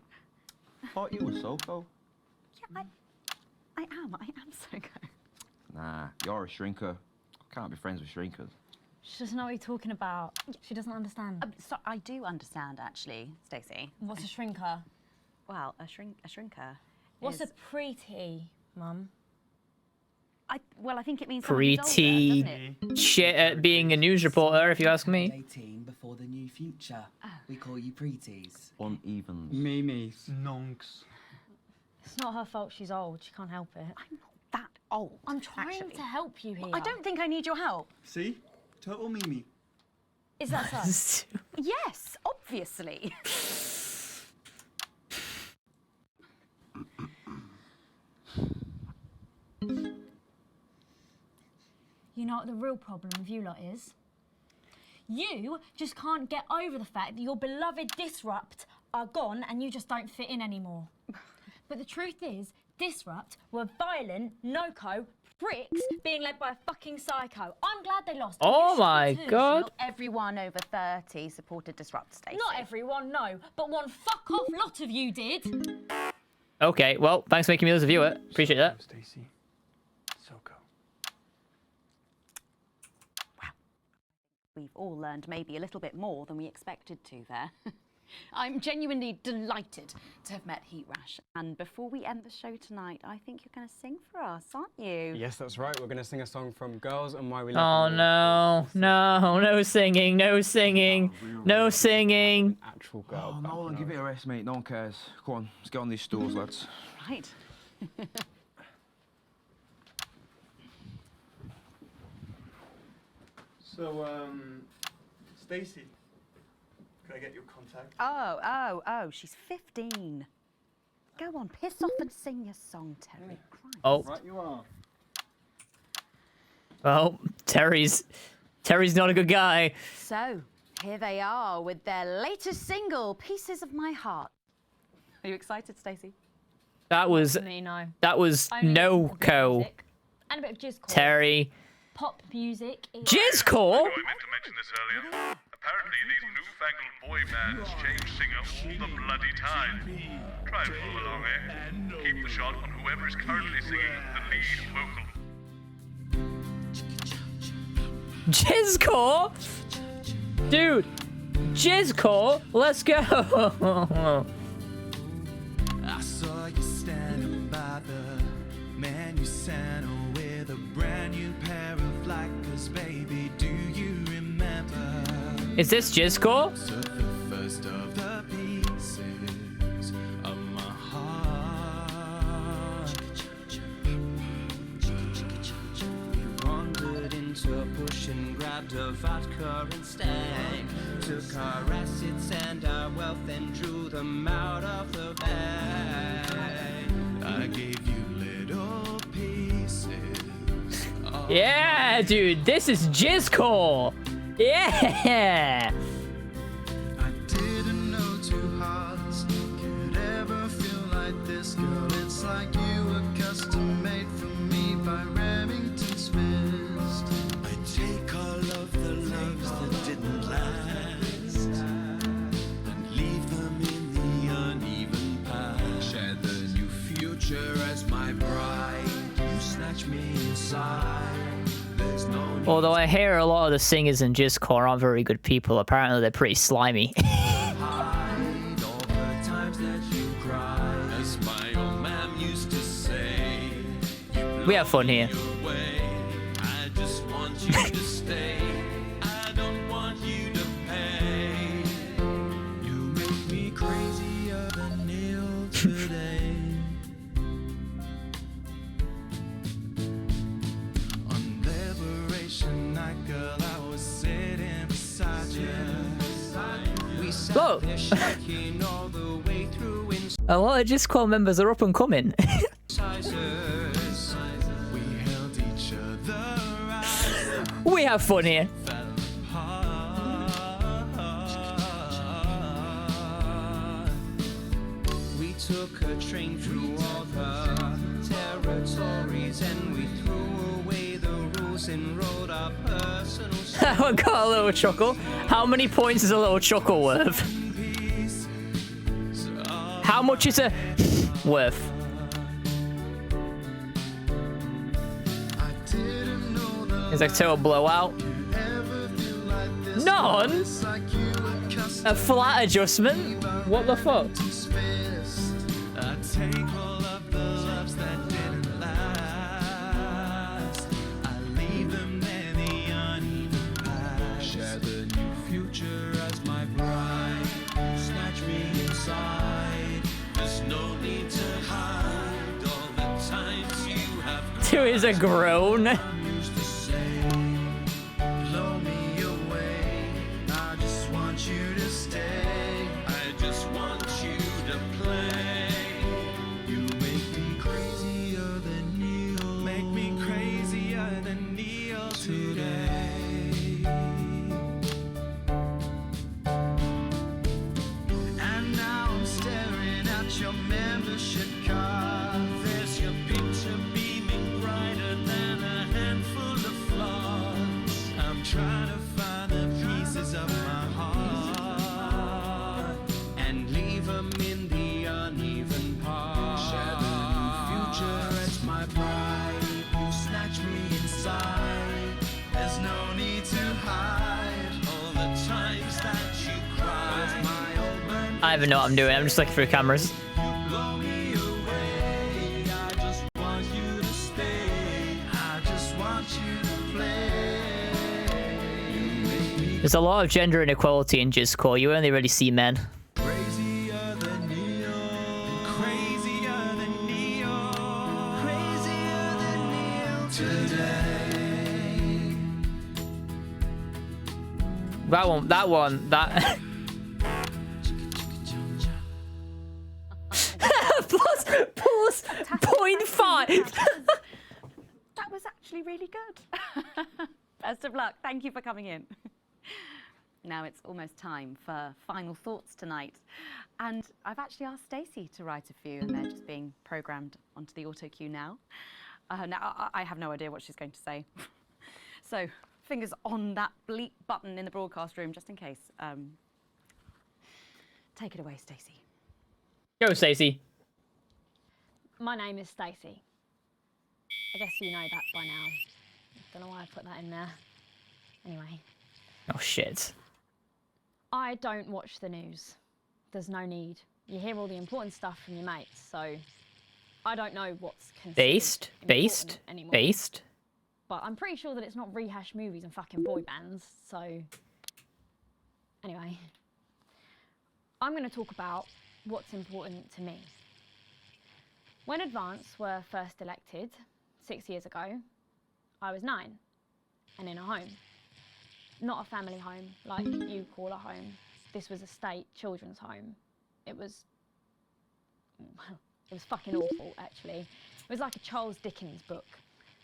I thought you were SoCo. Yeah, I am so good. Nah, you're a shrinker. Can't be friends with shrinkers. She doesn't know what you're talking about. She doesn't understand. So I do understand, actually, Stacey. What's a shrinker? Well, a shrinker. What's is... a preety, Mum? Well, I think it means someone who's older, doesn't it? Pretty shit at being a news reporter, if you ask me. 18 before the new future. We call you pretees. Unevens. Mimis. Nonks. It's not her fault she's old. She can't help it. I'm not that old. I'm trying actually. to help you here. I don't think I need your help. See? Total Mimi. Is that so? Yes, obviously. You know what the real problem with you lot is? You just can't get over the fact that your beloved Disrupt are gone and you just don't fit in anymore. But the truth is, Disrupt were violent, no-co pricks being led by a fucking psycho. I'm glad they lost. Oh my god. Not everyone over 30 supported Disrupt, Stacey. Not everyone, no. But one fuck-off lot of you did. Okay, well, thanks for making me as a viewer. Appreciate that. Stacey. SoCo. We've all learned maybe a little bit more than we expected to there. I'm genuinely delighted to have met Heat Rash. And before we end the show tonight, I think you're going to sing for us, aren't you? Yes, that's right. We're going to sing a song from Girls and Why We Oh Love Them. no, no, no singing, no singing, no singing. Actual girl. Oh, Nolan, give it a rest, mate. No one cares. Come on, let's get on these stools, lads. Right. So, Stacey, could I get your contact? Oh, she's 15. Go on, piss off and sing your song, Terry. Christ. Oh. Right you are. Well, Terry's not a good guy. So, here they are with their latest single, Pieces of My Heart. Are you excited, Stacey? That was Me, no. that was I mean, no-co. music and a bit of jizzcore. Terry. Pop music. Jizzcore? Oh, I meant to mention this earlier. Apparently, these newfangled boy bands change singer all the bloody time. Try and follow along, eh? Keep the shot on whoever is currently singing the lead vocal. Jizzcore? Dude, Jizzcore? Let's go. I saw you standing by the man you sent with a brand new pair of Lakers, baby. Do you remember? Is this Jizzcore? So the first of the pieces of my heart. You wandered into a bush and grabbed a vodka and stank. Took our assets and our wealth and drew them out of the bag. Yeah, dude, this is Jizzcore. Yeah. I didn't know two hearts could ever feel like this, girl. It's like you were custom made for me by Remington's fist. I take all of the loves that didn't last and leave them in the uneven past. Share the new future as my bride. You snatch me inside. There's no need. Although I hear a lot of the singers in Jizzcore aren't very good people. Apparently, they're pretty slimy. We have fun here. I just want you to stay. I don't want you to pay. You make me crazier than Neil today. On Liberation Night, girl, I was sitting beside you. We sat there shaking all the way through in A lot of Jizzcore members are up and coming. sizes. We held each other. We have fun here. We took a train through all the territories and we threw away the rules and wrote our personal I got a little chuckle. How many points is a little chuckle worth? How much is a worth? It's like total blowout. None? A flat adjustment? What the fuck? I take all of the loves that didn't last. I leave them there, the uneven past. Share the new future as my bride. Snatch me inside. There's no need to hide all the times you have cried. Two is a groan. Used to say, blow me away. I just want you to stay. I just want you to play. You make me crazier than Neil. Make me crazier than Neil today. And now I'm staring at your membership card. There's your picture beaming brighter than a handful of flaws. I'm trying to find the pieces of my heart and leave them in the uneven parts. Share the new future as my bride. You snatch me inside. There's no need to hide all the times that you cried. My old man, I don't even know what I'm doing. I'm just looking through cameras. blow me away. I just want you to stay. I just want you to play. You make me There's a lot of gender inequality in Jizzcore. You only really see men. crazier than Neil. Crazier than Neil. Crazier than Neil today. That one. plus 0.5. That was actually really good. Best of luck. Thank you for coming in. Now it's almost time for final thoughts tonight. And I've actually asked Stacey to write a few, and they're just being programmed onto the auto cue now. Now, I have no idea what she's going to say. So, fingers on that bleep button in the broadcast room, just in case. Take it away, Stacey. Go, Stacey. My name is Stacey. I guess you know that by now. Don't know why I put that in there. Anyway. Oh, shit. I don't watch the news. There's no need. You hear all the important stuff from your mates, so I don't know what's considered important anymore. Based. But I'm pretty sure that it's not rehash movies and fucking boy bands, so anyway. I'm going to talk about what's important to me. When Advance were first elected 6 years ago, I was 9 and in a home. Not a family home like you call a home. This was a state children's home. It was fucking awful, actually. It was like a Charles Dickens book.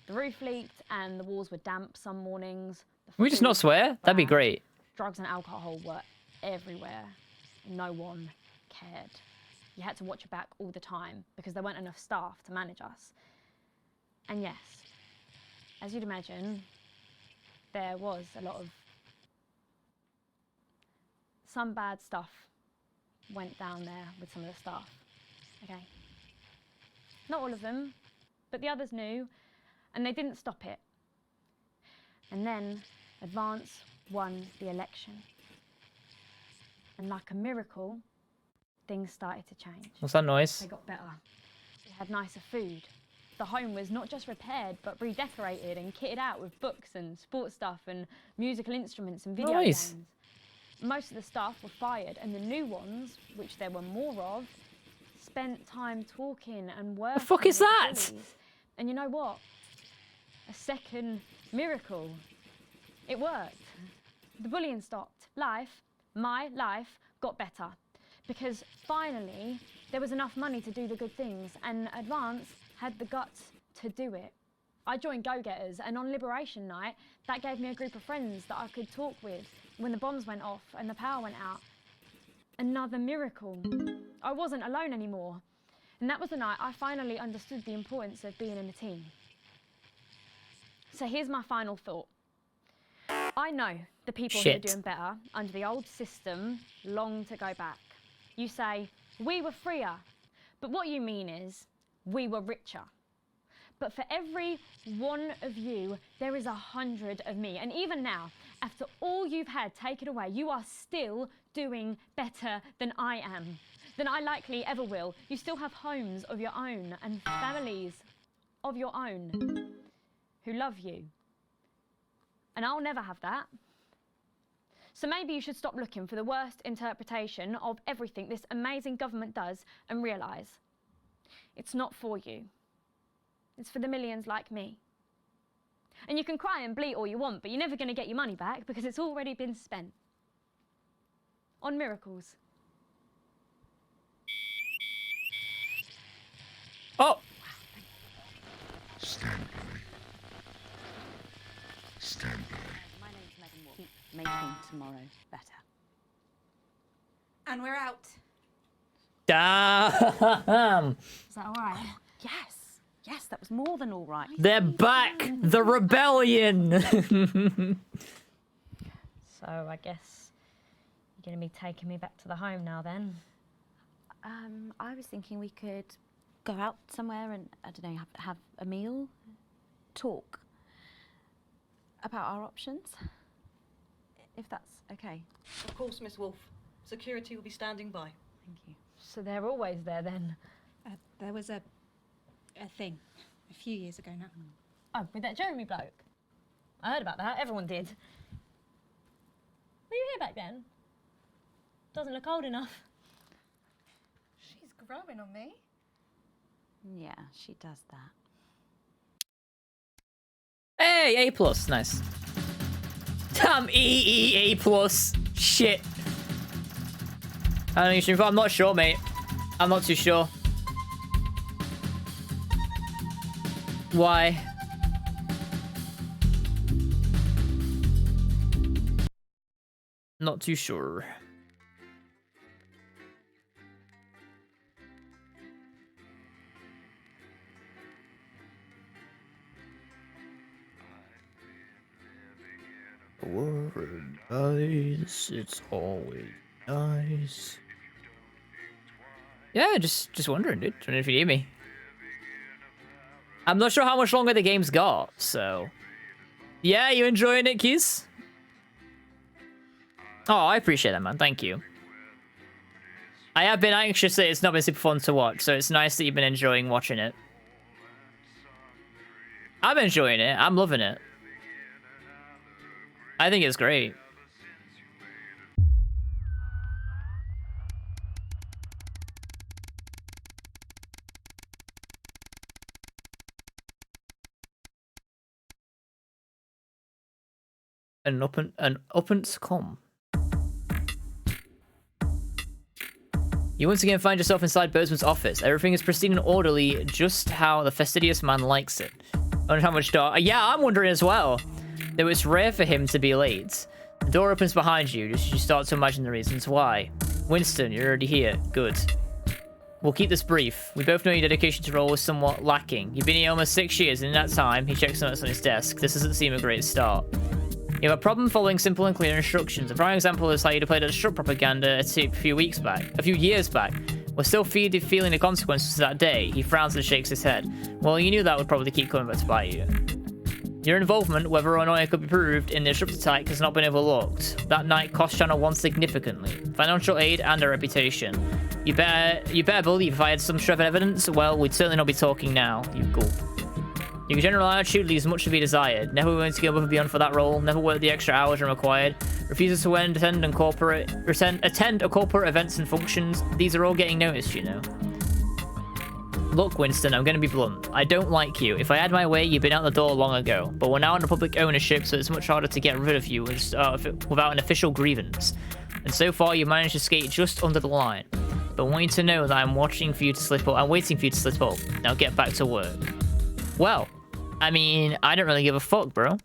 The roof leaked and the walls were damp some mornings. Can we just not swear? That'd be great. Drugs and alcohol were everywhere. No one cared. You had to watch your back all the time because there weren't enough staff to manage us. And yes, as you'd imagine, there was a lot of... Some bad stuff went down there with some of the staff, okay? Not all of them, but the others knew, and they didn't stop it. And then Advance won the election. And like a miracle, things started to change. What's that noise? They got better. We had nicer food. The home was not just repaired, but redecorated and kitted out with books and sports stuff and musical instruments and video Nice. games. Most of the staff were fired, and the new ones, which there were more of, spent time talking and working. The fuck is with that? bullies. And you know what? A second miracle. It worked. The bullying stopped. Life, my life, got better. Because finally, there was enough money to do the good things, and Advance had the guts to do it. I joined Go-Getters, and on Liberation Night, that gave me a group of friends that I could talk with when the bombs went off and the power went out. Another miracle. I wasn't alone anymore. And that was the night I finally understood the importance of being in a team. So here's my final thought. I know the people who are doing better under the old system long to go back. You say, we were freer, but what you mean is, we were richer. But for every one of you, there is 100 of me. And even now, after all you've had taken away, you are still doing better than I am, than I likely ever will. You still have homes of your own and families of your own who love you. And I'll never have that. So maybe you should stop looking for the worst interpretation of everything this amazing government does and realise it's not for you. It's for the millions like me. And you can cry and bleat all you want, but you're never going to get your money back because it's already been spent on miracles. Oh! Stand by. Stand by. My name's Megan Wolf. Keep making tomorrow better. And we're out. Damn! Is that all right? Yes. Yes, that was more than all right. They're back! The rebellion! So I guess you're going to be taking me back to the home now then? I was thinking we could go out somewhere and, I don't know, have a meal, talk about our options, if that's okay. Of course, Miss Wolf. Security will be standing by. Thank you. So they're always there then? There was a thing a few years ago now. Oh, with that Jeremy bloke? I heard about that, everyone did. Were you here back then? Doesn't look old enough. She's growing on me. Yeah, she does that. Hey, A+, nice. Damn, A+. Shit. I don't know, I'm not sure, mate. I'm not too sure. Why? Not too sure. Word nice, it's always nice. Yeah, just wondering, dude. Wondering if you need me. I'm not sure how much longer the game's got, so... Yeah, you enjoying it, Keys? Oh, I appreciate that, man. Thank you. I have been anxious that it's not been super fun to watch, so it's nice that you've been enjoying watching it. I'm enjoying it. I'm loving it. I think it's great. An uppance com. You once again find yourself inside Birdman's office. Everything is pristine and orderly, just how the fastidious man likes it. wonder how much door... Yeah, I'm wondering as well. Though it's rare for him to be late. The door opens behind you, just as you start to imagine the reasons why. Winston, you're already here. Good. We'll keep this brief. We both know your dedication to role was somewhat lacking. You've been here almost 6 years, and in that time, he checks notes on his desk. This doesn't seem a great start. You have a problem following simple and clear instructions. A prime example is how you deployed a struck propaganda a few years back. We're still feeling the consequences of that day. He frowns and shakes his head. Well, you knew that would probably keep coming back to bite you. Your involvement, whether or not it could be proved, in the disruptor attack has not been overlooked. That night cost Channel 1 significantly. Financial aid and a reputation. You better believe if I had some shred of evidence, well, we'd certainly not be talking now, you gulp. Your general attitude leaves much to be desired. Never willing to go above and beyond for that role, never work the extra hours required, refuses to attend a corporate events and functions. These are all getting noticed, you know. Look, Winston, I'm going to be blunt. I don't like you. If I had my way, you'd been out the door long ago. But we're now under public ownership, so it's much harder to get rid of you without an official grievance. And so far, you managed to skate just under the line. But I want you to know that I'm waiting for you to slip up. Now get back to work. Well, I mean, I don't really give a fuck, bro.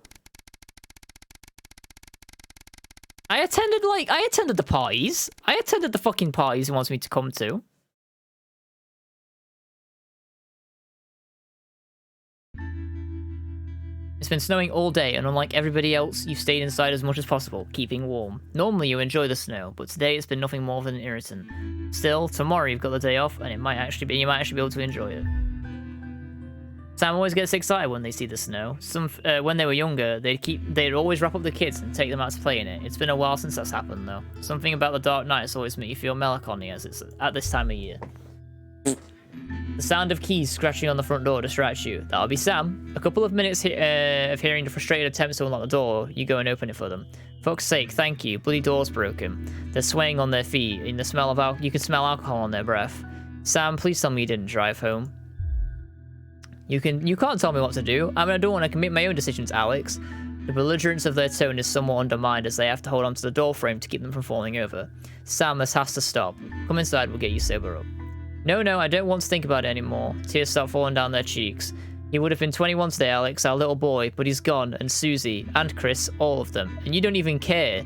I attended the parties. I attended the fucking parties he wants me to come to. It's been snowing all day, and unlike everybody else, you've stayed inside as much as possible, keeping warm. Normally you enjoy the snow, but today it's been nothing more than an irritant. Still, tomorrow you've got the day off, and you might actually be able to enjoy it. Sam always gets excited when they see the snow. When they were younger, they'd always wrap up the kids and take them out to play in it. It's been a while since that's happened, though. Something about the dark nights always make you feel melancholy as it's at this time of year. The sound of keys scratching on the front door distracts you. That'll be Sam. A couple of minutes of hearing the frustrated attempts to unlock the door, you go and open it for them. Fuck's sake, thank you. Bloody door's broken. They're swaying on their feet. In the smell of you can smell alcohol on their breath. Sam, please tell me you didn't drive home. You can't tell me what to do. I mean, I don't want to make my own decisions, Alex. The belligerence of their tone is somewhat undermined as they have to hold onto the door frame to keep them from falling over. Sam, this has to stop. Come inside, we'll get you sober up. No, I don't want to think about it anymore. Tears start falling down their cheeks. He would have been 21 today, Alex, our little boy, but he's gone, and Susie, and Chris, all of them. And you don't even care.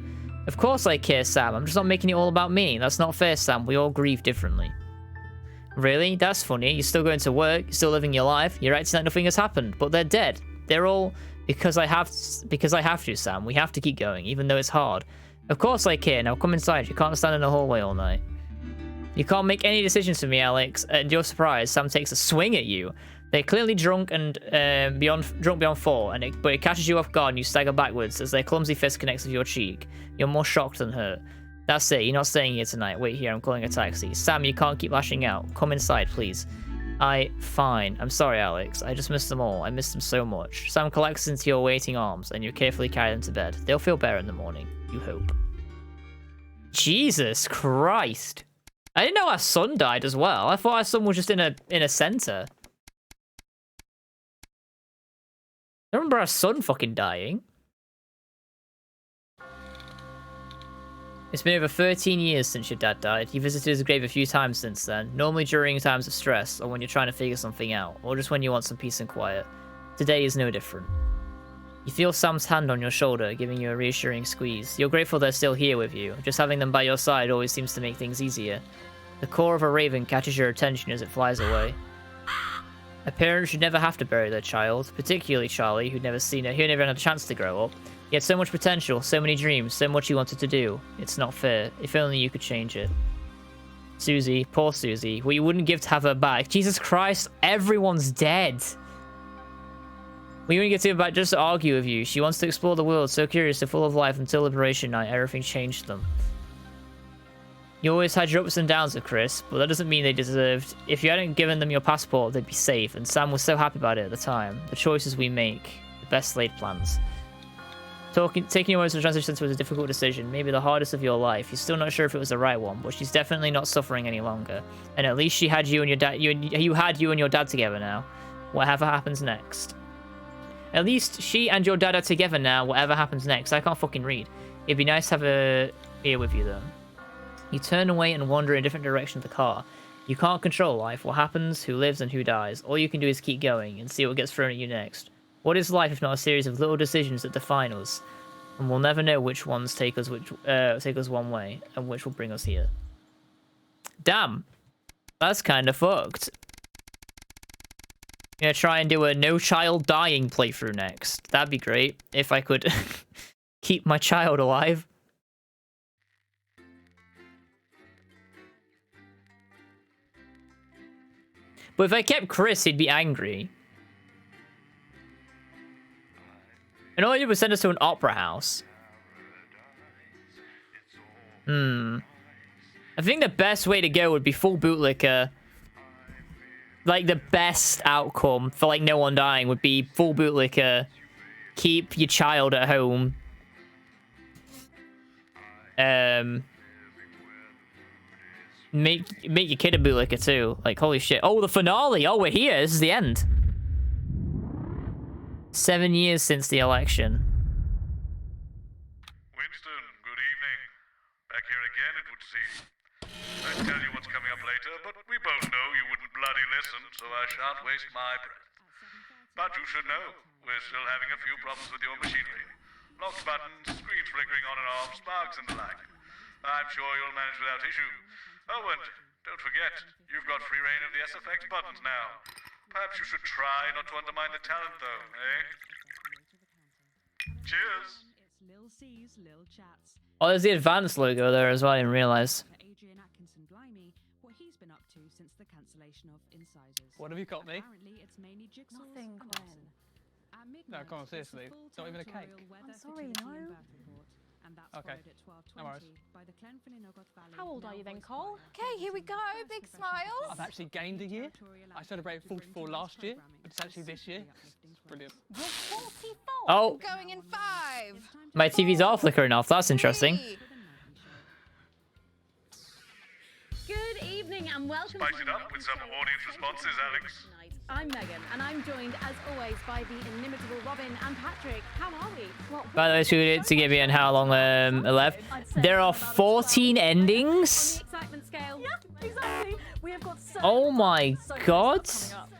Of course I care, Sam. I'm just not making it all about me. That's not fair, Sam. We all grieve differently. Really? That's funny. You're still going to work, you're still living your life, you're acting like nothing has happened, but they're dead. They're all... Because I have to, Sam. We have to keep going, even though it's hard. Of course I care. Now come inside. You can't stand in the hallway all night. You can't make any decisions for me, Alex. And you're surprised. Sam takes a swing at you. They're clearly drunk and drunk beyond four, but it catches you off guard and you stagger backwards as their clumsy fist connects with your cheek. You're more shocked than hurt. That's it. You're not staying here tonight. Wait here. I'm calling a taxi. Sam, you can't keep lashing out. Come inside, please. Fine. I'm sorry, Alex. I just missed them all. I missed them so much. Sam collects into your waiting arms and you carefully carry them to bed. They'll feel better in the morning. You hope. Jesus Christ. I didn't know our son died as well. I thought our son was just in a center. I remember our son fucking dying. It's been over 13 years since your dad died. You visited his grave a few times since then, normally during times of stress, or when you're trying to figure something out, or just when you want some peace and quiet. Today is no different. You feel Sam's hand on your shoulder, giving you a reassuring squeeze. You're grateful they're still here with you. Just having them by your side always seems to make things easier. The caw of a raven catches your attention as it flies away. A parent should never have to bury their child, particularly Charlie, who'd never never had a chance to grow up. He had so much potential, so many dreams, so much he wanted to do. It's not fair. If only you could change it. Susie, poor Susie, what you wouldn't give to have her back. Jesus Christ, everyone's dead. We wouldn't get to her back just to argue with you. She wants to explore the world, so curious, so full of life, until Liberation Night, everything changed them. You always had your ups and downs with Chris, but that doesn't mean they deserved... If you hadn't given them your passport, they'd be safe, and Sam was so happy about it at the time. The choices we make, the best laid plans. Taking your words to the transition center was a difficult decision, maybe the hardest of your life. You're still not sure if it was the right one, but she's definitely not suffering any longer. And at least she had you and your dad. You had you and your dad together now. Whatever happens next. At least she and your dad are together now. Whatever happens next. I can't fucking read. It'd be nice to have her here with you though. You turn away and wander in a different direction of the car. You can't control life, what happens, who lives, and who dies. All you can do is keep going and see what gets thrown at you next. What is life if not a series of little decisions that define us? And we'll never know which ones take us one way and which will bring us here. Damn. That's kind of fucked. I'm gonna try and do a no child dying playthrough next. That'd be great if I could keep my child alive. But if I kept Chris, he'd be angry. And all he did was send us to an opera house. I think the best way to go would be full bootlicker. Like, the best outcome for, like, no one dying would be full bootlicker. Keep your child at home. Make your kid a bootlicker, too. Like, holy shit. Oh, the finale! Oh, we're here! This is the end. 7 years since the election. Winston, good evening. Back here again, it would seem. I'd tell you what's coming up later, but we both know you wouldn't bloody listen, so I shan't waste my breath. But you should know, we're still having a few problems with your machinery. Locked buttons, screens flickering on and off, sparks and the like. I'm sure you'll manage without issue. Oh, and don't forget, you've got free reign of the SFX buttons now. Perhaps you should try not to undermine the talent, though, eh? Cheers! Oh, there's the advanced logo there as well, I didn't realize. What have you got me? Nothing, Glenn. No, come on, seriously. Not even a cake. I'm sorry, no. Okay, no worries. How old are you then, Cole? Okay, here we go. Big smiles. I've actually gained a year. I celebrated 44 last year, but it's actually this year. It's brilliant. You're 44. Oh. Going in 5. My TV's all flickering off. That's interesting. Good evening and welcome. Spice it up with some audience responses, Alex. I'm Megan, and I'm joined, as always, by the inimitable Robin and Patrick. How are we? Well, By the way, to give you how long left. There are 14 endings. excitement scale. Yeah, exactly. We have got so Oh my god.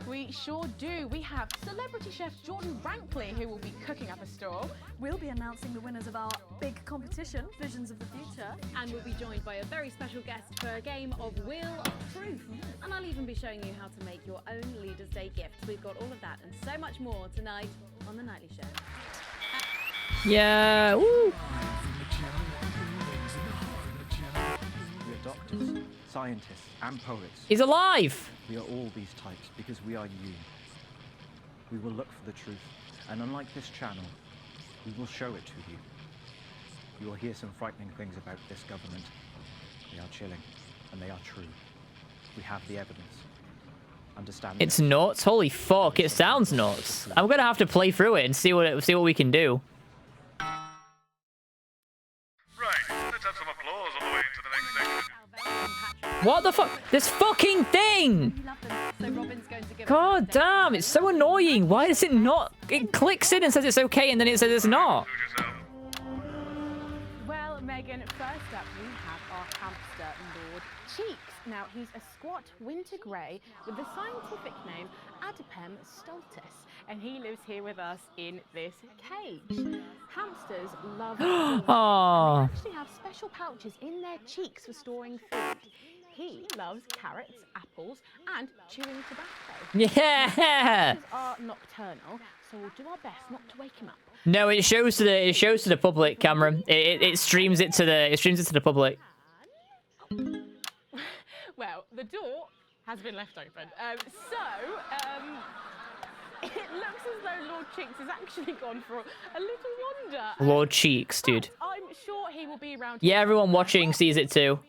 We sure do. We have celebrity chef Jordan Rankley, who will be cooking up a storm. We'll be announcing the winners of our big competition, Visions of the Future. And we'll be joined by a very special guest for a game of Wheel of Truth. And I'll even be showing you how to make your own Leaders' Day gift. We've got all of that and so much more tonight on The Nightly Show. Yeah. Woo. We are doctors, scientists, and poets. He's alive. We are all these types because we are you. We will look for the truth, and unlike this channel, we will show it to you. You will hear some frightening things about this government. They are chilling, and they are true. We have the evidence. Understand? It's nuts. Holy fuck! It sounds nuts. I'm gonna have to play through it and see what we can do. Right, let's have some applause on the way into the next section. What the fuck? This fucking thing! God damn! It's so annoying. Why does it not? It clicks in and says it's okay, and then it says it's not. Well, Megan, first up we have our hamster, Lord Cheeks. Now, he's a squat winter grey with the scientific name Adipem stultus, and he lives here with us in this cage. Hamsters love food, and Aw. they actually have special pouches in their cheeks for storing food. He loves carrots, apples, and chewing tobacco. Yeah. Hamsters are nocturnal, so we'll do our best not to wake him up. No, it shows to the public, Cameron. It streams it to the public. Well, the door has been left open. It looks as though Lord Cheeks has actually gone for a little wander. Lord Cheeks, dude. I'm sure he will be around. Yeah, everyone watching sees it too.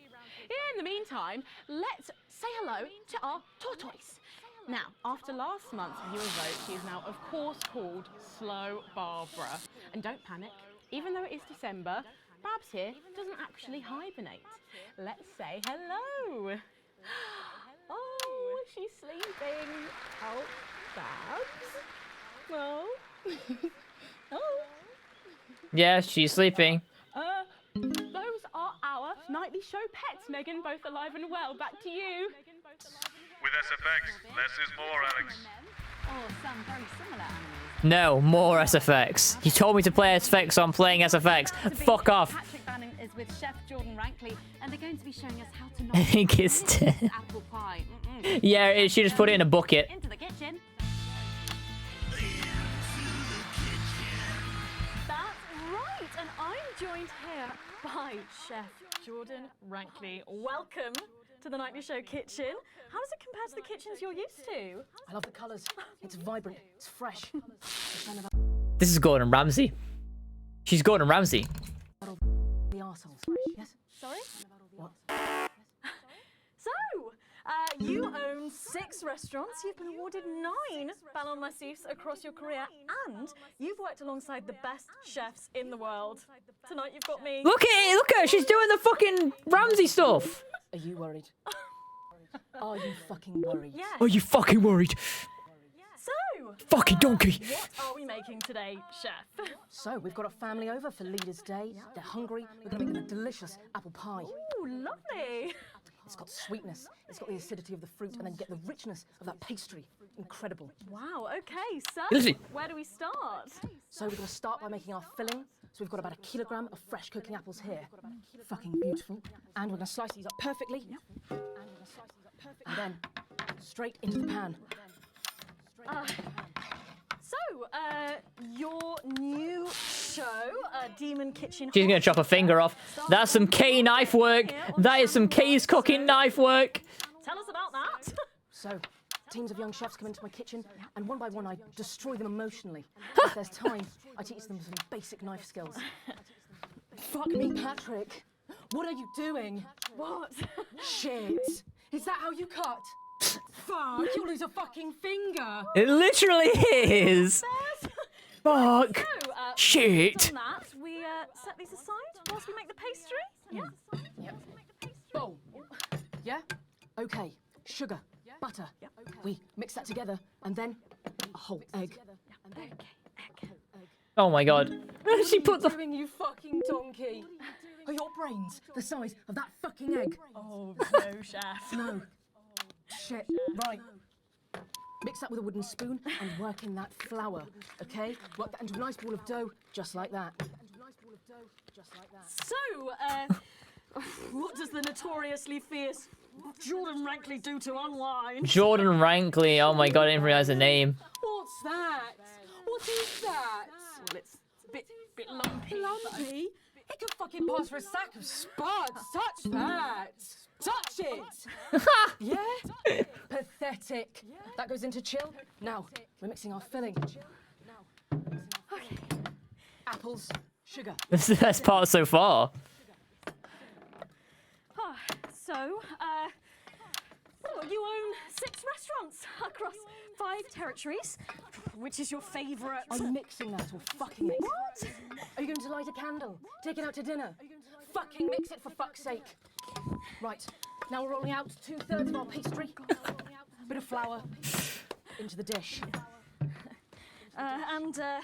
In the meantime, let's say hello to our tortoise. Now, after last month's viewer vote, she is now, of course, called Slow Barbara. And don't panic, even though it is December, Babs here doesn't actually hibernate. Let's say hello. Oh, she's sleeping. Oh, Babs. Oh. Oh. Yeah, she's sleeping. Those are our nightly show pets, Megan, both alive and well. Back to you. With SFX, less is more, Alex. Oh, some very similar animals. No, more SFX. You told me to play SFX, so I'm playing SFX. Fuck off. Patrick Bannon is with Chef Jordan Rankley, and they're going to be showing us how to I think it's apple pie. Yeah, she just put it in a bucket. Into the kitchen. That's right, and I'm joined here by Chef Jordan Rankley. Welcome to the Nightly Show kitchen. How does it compare to the kitchens you're used to? I love the colours. It's vibrant. It's fresh. This is Gordon Ramsay. She's Gordon Ramsay. The arseholes. Yes? Sorry? What? So, you own 6 restaurants. You've been awarded 9 Ballon Massifs across your career, and you've worked alongside the best chefs in the world. Tonight you've got me. Look at it! Look at her! She's doing the fucking Ramsay stuff! Are you worried? Are you fucking worried? Yes. Are you fucking worried? So, Fucking donkey! what are we making today, Chef? So, we've got a family over for Leaders' Day. They're hungry. We're going to make them a delicious apple pie. Ooh, lovely. It's got sweetness, it's got the acidity of the fruit, and then get the richness of that pastry. Incredible. Wow, okay, so Lizzie. where do we start? So we're going to start by making our filling. So we've got about 1 kilogram of fresh cooking apples here. Fucking beautiful. And we're going to slice these up perfectly. And then straight into the pan. Your new show, Demon Kitchen. She's gonna chop a finger off. That's some K knife work. That is some K's cooking knife work. Tell us about that. So, teams of young chefs come into my kitchen, and one by one I destroy them emotionally. If there's time, I teach them some basic knife skills. Fuck me, Patrick. What are you doing? What? Shit. Is that how you cut? Fuck, you'll lose a fucking finger. It literally is. Fuck. So, Shit. on that, we set these aside whilst we make the pastry. Yeah. Yep. Bowl. Yeah? Okay. Sugar. Butter. We mix that together, and then a whole egg. Oh my god. She put the. What are you doing, you fucking donkey? Are your brains the size of that fucking egg? Oh, no, Chef. No. Shit. Right. Mix that with a wooden spoon and work in that flour, okay? Work that into a nice ball of dough, just like that. So, what does the notoriously fierce Jordan Rankley do to unwind? Jordan Rankley. Oh my god, I didn't realize the name. What's that? What is that? Well, it's a bit lumpy. Lumpy? It could fucking pass for a sack of spuds. Touch that. Touch it. Yeah? Pathetic. That goes into chill. Now, we're mixing our filling. Okay. Apples, sugar. This is the best part so far. So, you own 6 restaurants across 5 territories. Which is your favourite? I'm mixing that or fucking it. What? Are you going to light a candle? Take it out to dinner? Fucking mix it for fuck's sake. Right, now we're rolling out 2/3 of our pastry. Bit of flour into the dish. And the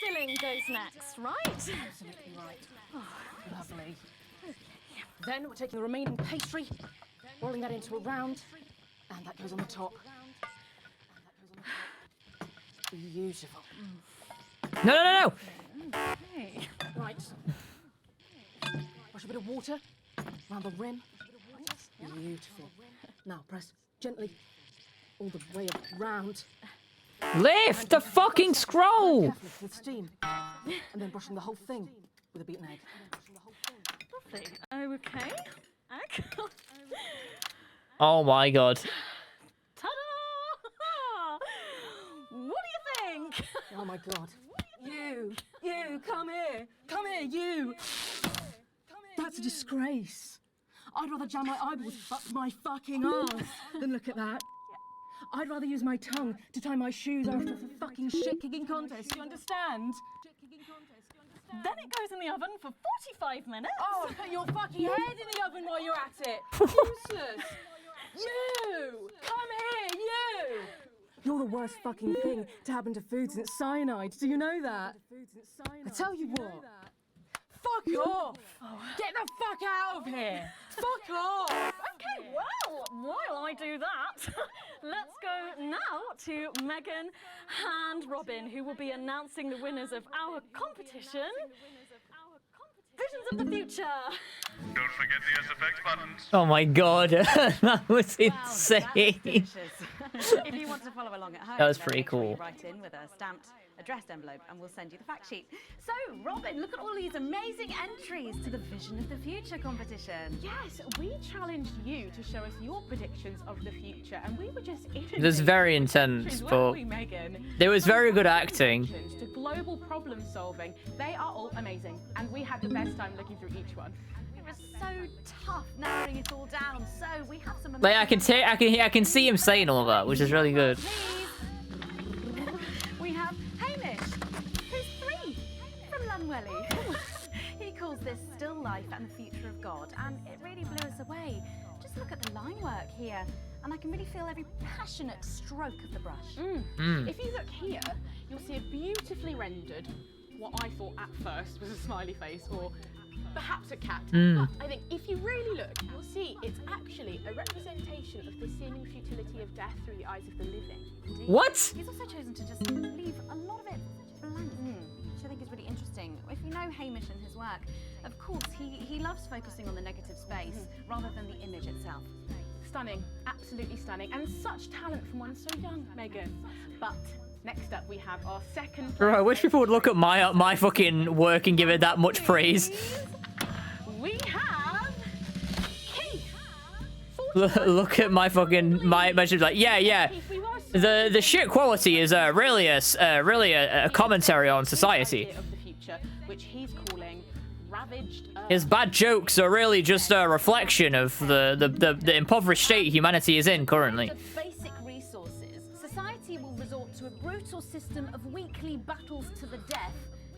filling goes next, right? Absolutely right. Oh, lovely. Then we're taking the remaining pastry, rolling that into a round, and that goes on the top. Beautiful. No, no, no, no. Okay. Right. Wash a bit of water around the rim. Beautiful. Now press gently all the way around. Lift the fucking scroll. Carefully with steam, and then brushing the whole thing with a beaten egg. Lovely. Okay. Oh my god. Ta-da! What do you think? Oh my god. You, come here, you. That's a disgrace. I'd rather jam my eyeballs up my fucking arse than look at that. I'd rather use my tongue to tie my shoes after the fucking shit-kicking contest, you understand? Then it goes in the oven for 45 minutes. Oh, put your fucking head in the oven while you're at it. Useless. You! Come here, you! You're the worst fucking thing to happen to food since cyanide. Do you know that? I tell you what. Fuck off! Get the fuck out of here! Fuck off! Okay, well, while I do that, let's go now now to Megan and Robin, who will be announcing the winners of our competition. Visions of the Future. Don't forget the SFX buttons. Oh my god, that was Wow, insane. that's delicious. If you want to follow along at home, That was then pretty make sure you cool. write in with a stamped addressed envelope and we'll send you the fact sheet. So, Robin, look at all these amazing entries to the Vision of the Future competition. Yes, we challenged you to show us your predictions of the future, and we were just It was very intense, but there was very good acting. To global problem solving, they are all amazing, and we had the best time looking through each one. It was so tough narrowing it all down. So we have some. Like I can see him saying all that, which is really good. We have Hamish, who's 3 from Lunwelly. He calls this still life and the future of God, and it really blew us away. Just look at the line work here, and I can really feel every passionate stroke of the brush. If you look here, you'll see a beautifully rendered, what I thought at first was a smiley face or perhaps a cat. But I think if you really look, you'll see it's actually a representation of the seeming futility of death through the eyes of the living. What? He's also chosen to just leave a lot of it blank, which I think is really interesting. If you know Hamish and his work, of course, he loves focusing on the negative space rather than the image itself. Stunning, absolutely stunning, and such talent from one so young, Megan. But next up, we have our second. Bro, I wish people would look at my fucking work and give it that much praise. We have Keith. Look at my fucking my like yeah. The shit quality is really a commentary on society. Of the future, which he's calling ravaged. His bad jokes are really just a reflection of the impoverished state humanity is in currently. Basic resources. Society will resort to a brutal system of weekly battles to the death,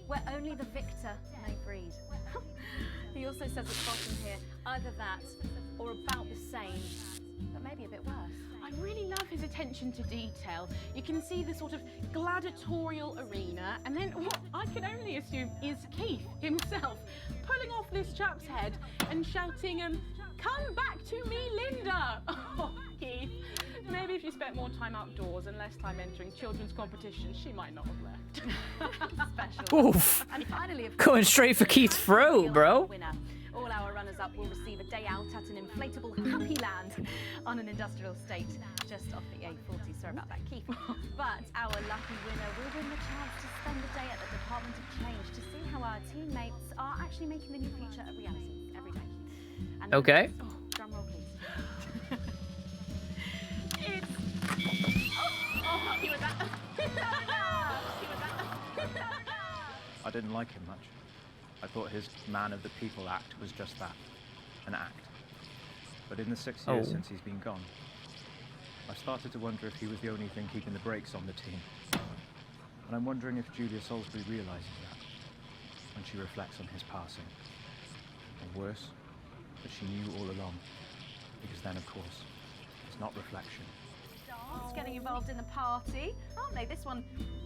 where only the victor may breed. He also says at the bottom here, either that or about the same, but maybe a bit worse. I really love his attention to detail. You can see the sort of gladiatorial arena, and then what I can only assume is Keith himself pulling off this chap's head and shouting, "Come back to me, Linda!" Oh, Keith. Maybe if you spent more time outdoors and less time entering children's competitions, she might not have left. Special. Oof. And finally, of Going straight for Keith's throat, bro. Winner. All our runners-up will receive a day out at an inflatable Happy Land on an industrial estate just off the A40. Sorry about that, Keith. But our lucky winner will win the chance to spend the day at the Department of Change to see how our teammates are actually making the new future a reality every day. And Okay. drum roll, please. Happy with that. I didn't like him much. I thought his man of the people act was just that, an act. But in the 6 years since he's been gone, I've started to wonder if he was the only thing keeping the brakes on the team. And I'm wondering if Julia Salisbury realises that when she reflects on his passing. Or worse, that she knew all along. Because then, of course, it's not reflection. Getting involved in the party, aren't they? This one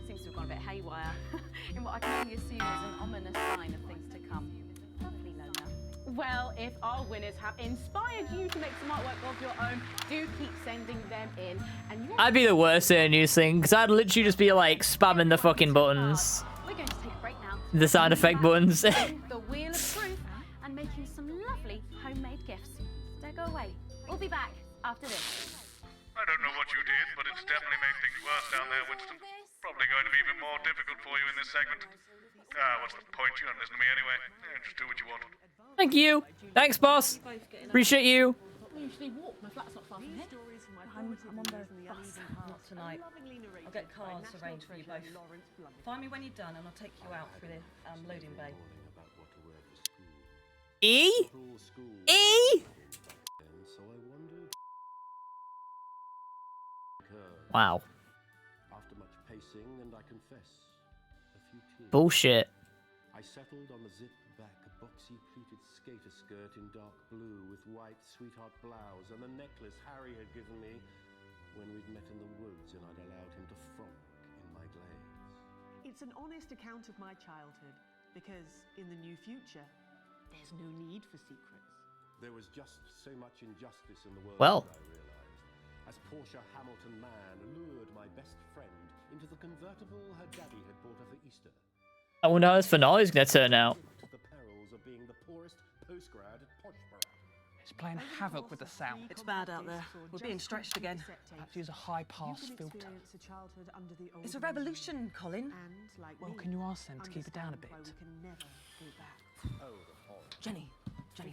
seems to have gone a bit haywire in what I can only assume is an ominous sign of things to come. Lovely, Lola. Well, if our winners have inspired you to make some artwork of your own, do keep sending them in. And I'd be the worst at a news thing, because I'd literally just be like spamming the fucking buttons. We're going to take a break now. The sound effect buttons. The Wheel of Truth and making some lovely homemade gifts. Don't go away. We'll be back after this. I don't know what you did, but it's definitely made things worse down there, Winston. Probably going to be even more difficult for you in this segment. What's the point? You don't listen to me anyway. Just do what you want. Thank you. Thanks, boss. Appreciate you. I usually walk. My flat's not far from here. I'm on the bus. Not tonight. I'll get cars arranged for you both. Find me when you're done and I'll take you out through the loading bay. E? E? Wow. After much pacing, and I confess, a few tears. Bullshit. I settled on the zip-back, boxy pleated skater skirt in dark blue with white sweetheart blouse and the necklace Harry had given me when we'd met in the woods and I'd allowed him to frolic in my glades. It's an honest account of my childhood, because in the new future, there's no need for secrets. There was just so much injustice in the world, Well. I realized. as Portia Hamilton Mann lured my best friend into the convertible her daddy had bought her for Easter. I wonder how this finale is going to turn out. The perils of being the poorest postgrad at Poshborough. It's playing havoc with the sound. It's bad out there. We're being stretched again. Perhaps use a high pass filter. It's a revolution, Colin. Well, can you ask them to keep it down a bit? Jenny,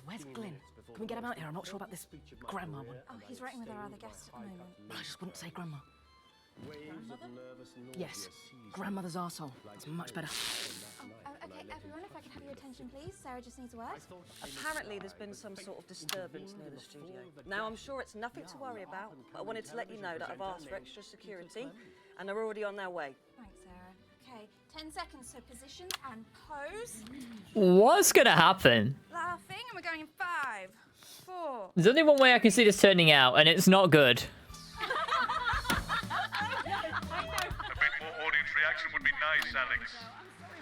where's Glyn? Can we get him out here? I'm not sure about this grandma one. Oh, he's writing with our other guest at the moment. I just wouldn't say grandma. Grandmother? Yes, grandmother's arsehole. It's much better. Okay, everyone, if I could have your attention, please. Sarah just needs a word. Apparently there's been some sort of disturbance near the studio. Now, I'm sure it's nothing to worry about, but I wanted to let you know that I've asked for extra security, and they're already on their way. Thanks, Sarah. Okay, 10 seconds, so positions and pose. What's going to happen? Laughing, and we're going in 5, 4. There's only one way I can see this turning out, and it's not good. Reaction would be nice, Alex.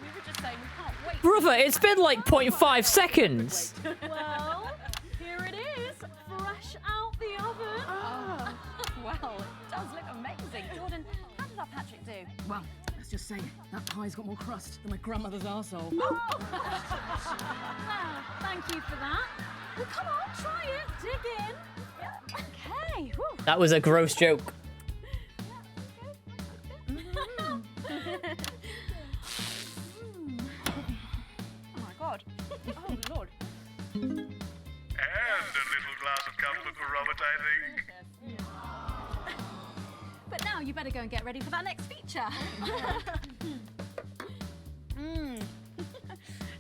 We were just saying we can't wait. Brother, it's been like 0.5 seconds. Well, here it is, fresh out the oven. Oh, well, it does look amazing. Jordan, how did our Patrick do? Well, let's just say that pie's got more crust than my grandmother's arsehole. Thank you for that. Well, come on, try it. Dig in. Yeah. Okay. Whew. That was a gross joke. Oh my god. Oh lord. And a little glass of comfort for Robert, I think. But now you better go and get ready for that next feature.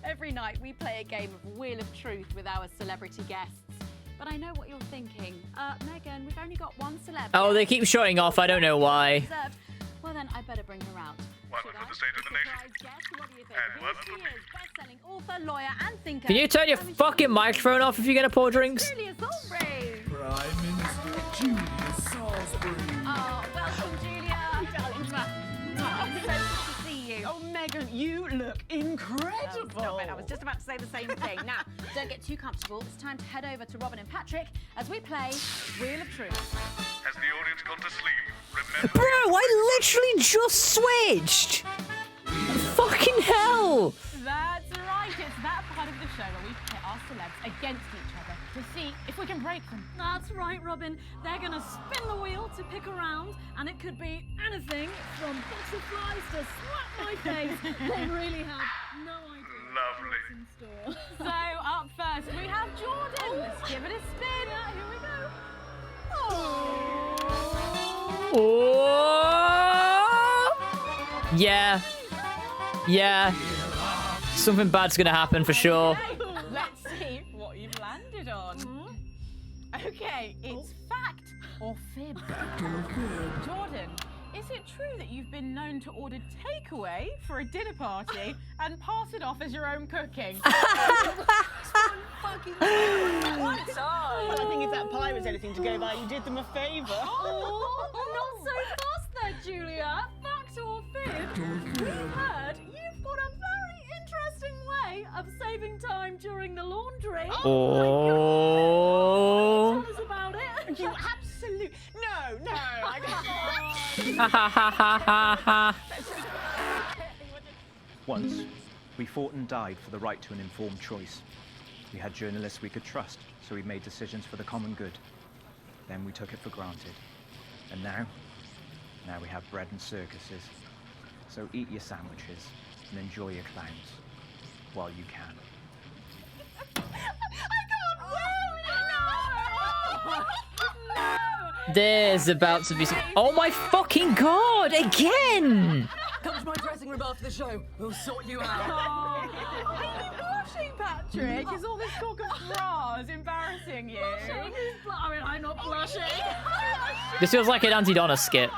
Every night we play a game of Wheel of Truth with our celebrity guests. But I know what you're thinking. Megan, we've only got one celeb. Oh, they keep showing off. I don't know why. Well then, I better bring her out. One for the state of the nation. And one for me. Best-selling author, lawyer, and thinker. Can you turn your fucking microphone off if you're going to pour drinks? Julia Salisbury. Prime Minister Julia Salisbury. Oh, welcome, Julia. Oh, so good to see you. Oh, Megan, you look incredible. Stop it. I was just about to say the same thing. Now, don't get too comfortable. It's time to head over to Robin and Patrick as we play Wheel of Truth. Has the audience gone to sleep? Remember. Bro, I literally just switched. Fucking hell. That's right. It's that part of the show where we pit our celebs against each other to see if we can break them. That's right, Robin. They're going to spin the wheel to pick a round, and it could be anything from butterflies to slap my face. They really have no idea Lovely. what's in store. So up first we have Jordan. Let's give it a spin. Yeah, here we go. Oh. Yeah. Yeah. Something bad's going to happen for sure. Let's see what you've landed on. Okay, it's fact or fib. Jordan, is it true that you've been known to order takeaway for a dinner party and pass it off as your own cooking? Fucking one time. Well, I think if that pie was anything to go by, you did them a favour. Oh, not so fast there, Julia. Fact or fib? We heard you've got a very interesting way of saving time during the laundry. Oh. Tell us about it. You absolute... No, I Ha ha ha ha ha ha. Once, we fought and died for the right to an informed choice. We had journalists we could trust, so we made decisions for the common good. Then we took it for granted. And now we have bread and circuses. So eat your sandwiches and enjoy your clowns while you can. There's about to be some... Oh my fucking god! Again! Come to my dressing room after the show. We'll sort you out. Are you blushing, Patrick? Is all this talk of bras embarrassing you? Blushing? I mean, I'm not blushing. This feels like an Anti-Donna skit.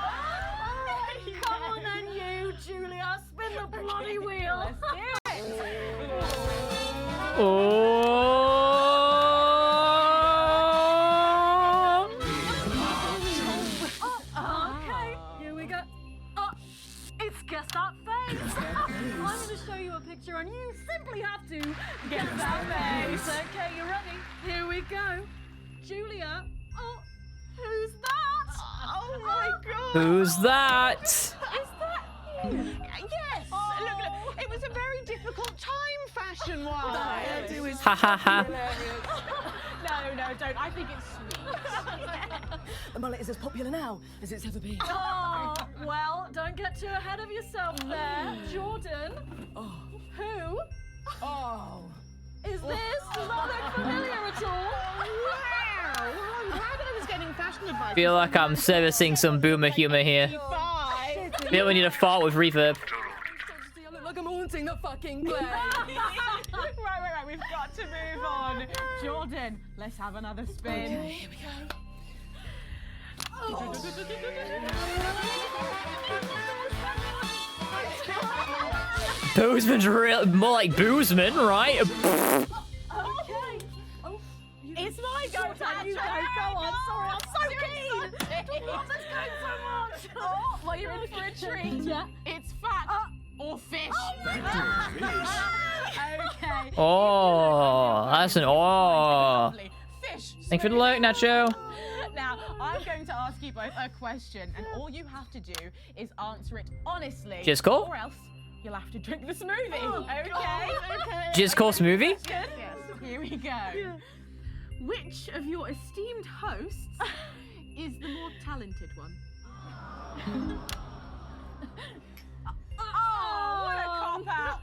Come on then, you, Julia. Spin the bloody wheel. Let's do it. Oh. Okay, here we go. Oh, it's guess that face. I'm going to show you a picture and you simply have to guess that face. Okay, you ready? Here we go. Julia. Oh, who's that? Oh my god! Who's that? Is that you? Yes! Look, it was a very difficult time fashion-wise. Ha ha ha. No, don't. I think it's sweet. The mullet is as popular now as it's ever been. Oh, well, don't get too ahead of yourself there. Jordan, who is this? Does that look familiar at all? Wow! I'm glad I was getting fashion advice. Feel like I'm servicing some boomer humor here. Feel we need a fart with reverb. I look like I'm haunting the fucking place. Right. We've got to move on. Jordan, let's have another spin. Okay, here we go. Boozman's real, more like Boozman, right? Okay. It's my go time. You go. Go on. Sorry, I'm so keen. I love this game so much. Oh, well, you're in for a treat. Yeah. It's fact or fish. Okay. Oh, that's an oh. Lovely. Fish. Thanks for the like, Nacho. Now, I'm going to ask you both a question, and all you have to do is answer it honestly. Just call? Or else you'll have to drink the smoothie. Okay. Just call smoothie? Yes, here we go. Which of your esteemed hosts is the more talented one? Oh, what a cop-out.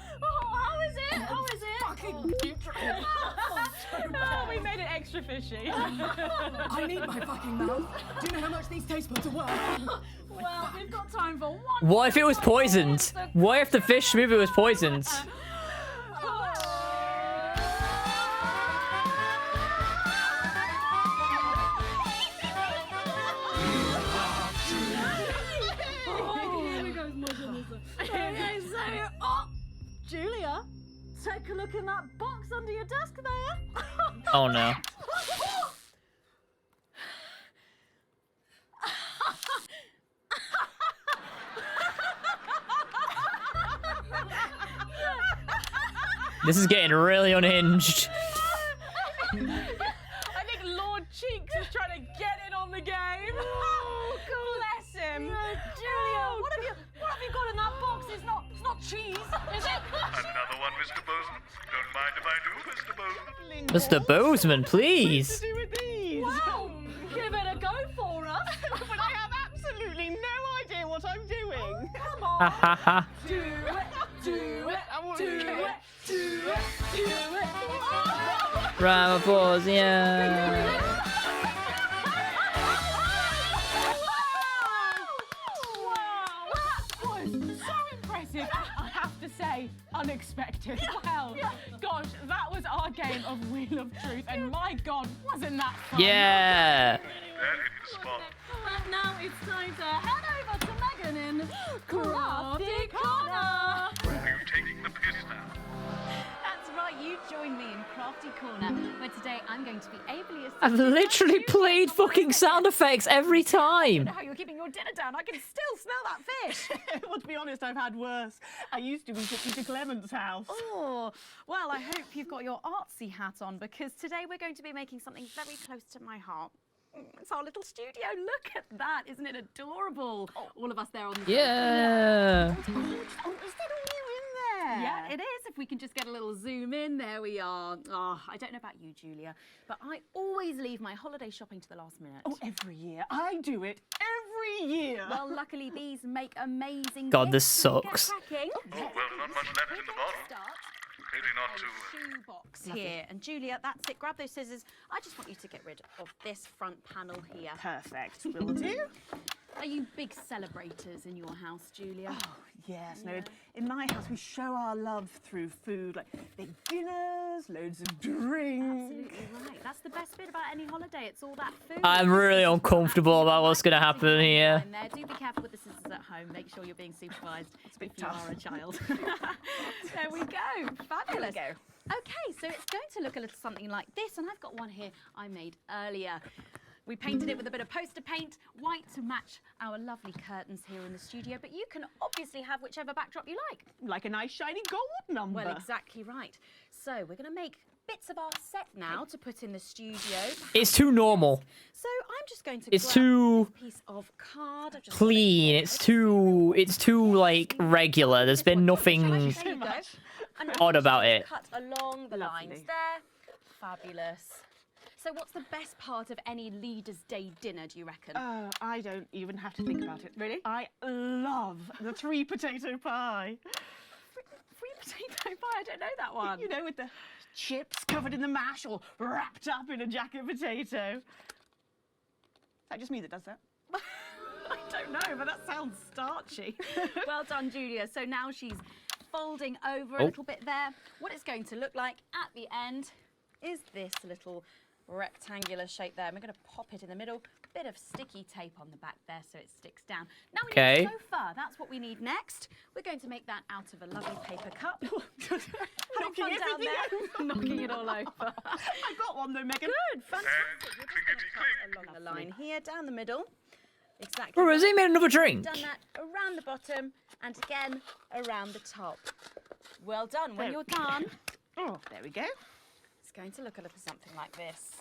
How is it? How is it? Fucking putrid. Oh, we made it extra fishy. I need my fucking mouth. Do you know how much these taste buds are worth? Well, we've got time for one. What if it was poisoned? What if the fish smoothie was poisoned? Okay, so, Julia, take a look in that box under your desk there. Oh no. This is getting really unhinged. I think Lord Cheeks is trying to get in on the game. Oh, bless him. Julia, what have you got in that box? It's not cheese, is it? Another one, Mr. Bozeman. Don't mind if I do, Mr. Bozeman. Mr. Bozeman, please. Well, give it a go for us. But I have absolutely no idea what I'm doing. Come on. Ha ha ha. Do it. Round of applause, yeah. Impressive, I have to say, unexpected. Well, gosh, that was our game of Wheel of Truth, and my God, wasn't that fun? Yeah. That hit the spot. And now it's time to head over to Megan in Crafty Corner. Are you taking the piss now? That's right, you join me in Crafty Corner, where today I'm going to be ably assisted. I've literally played fucking sound effects every time. How you're keeping your dinner down? I can still smell that fish. Well, to be honest, I've had worse. I used to eat at Peter Clement's house. Oh, well, I hope you've got your artsy hat on, because today we're going to be making something very close to my heart. It's our little studio. Look at that. Isn't it adorable? All of us there on the Yeah. Oh, is that all you in there? Yeah, it is. If we can just get a little zoom in. There we are. Oh, I don't know about you, Julia, but I always leave my holiday shopping to the last minute. Oh, every year. I do it every year. Well, luckily these make amazing God, this gifts. So sucks. get cracking. Oh, well, not much left in the bottle. Maybe not too... Shoebox here. And Julia, that's it. Grab those scissors. I just want you to get rid of this front panel here. Perfect. Will do. Are you big celebrators in your house, Julia? Oh, yes. No, in my house we show our love through food, like big dinners, loads of drinks. Absolutely right. That's the best bit about any holiday. It's all that food. I'm really uncomfortable about what's going to happen here. And there, do be careful with the scissors at home. Make sure you're being supervised if you are a child. There we go. Fabulous. There we go. Okay, so it's going to look a little something like this, and I've got one here I made earlier. We painted it with a bit of poster paint, white to match our lovely curtains here in the studio, but you can obviously have whichever backdrop you like. Like a nice shiny gold number. Well, exactly right. So we're going to make bits of our set now to put in the studio. It's too normal. So I'm just going to It's grab too this piece of card. I've just clean. It's too like regular. There's been nothing There you go. And odd about it. cut along the lines there. Fabulous. So what's the best part of any Leaders' Day dinner, do you reckon? I don't even have to think about it. Really? I love the 3 potato pie. 3 potato pie? I don't know that one. You know, with the chips covered in the mash or wrapped up in a jacket potato. Is that just me that does that? I don't know, but that sounds starchy. Well done, Julia. So now she's folding over a little bit there. What it's going to look like at the end is this little rectangular shape there. And we're going to pop it in the middle. Bit of sticky tape on the back there so it sticks down. Now we need a sofa. That's what we need next. We're going to make that out of a lovely paper cup. Having fun down there, knocking it all over. I got one though, Megan. Good, fantastic. We're just going to cut along the line here, down the middle. Exactly. Bro, has he made another drink? Done that around the bottom and again around the top. Well done. When you're done, oh, there we go. It's going to look a little something like this.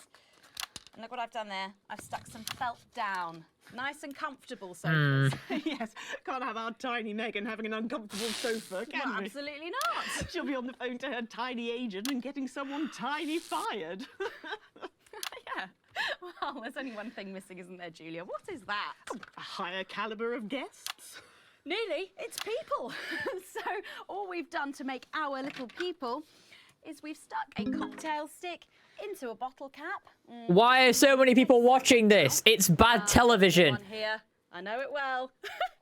And look what I've done there. I've stuck some felt down. Nice and comfortable sofas. Yes, can't have our tiny Megan having an uncomfortable sofa, can Well, we? absolutely not. She'll be on the phone to her tiny agent and getting someone tiny fired. Yeah. Well, there's only one thing missing, isn't there, Julia? What is that? A higher calibre of guests. Nearly. It's people. So all we've done to make our little people is we've stuck a cocktail stick into a bottle cap. Why are so many people watching this? It's bad television. Here. I know it well.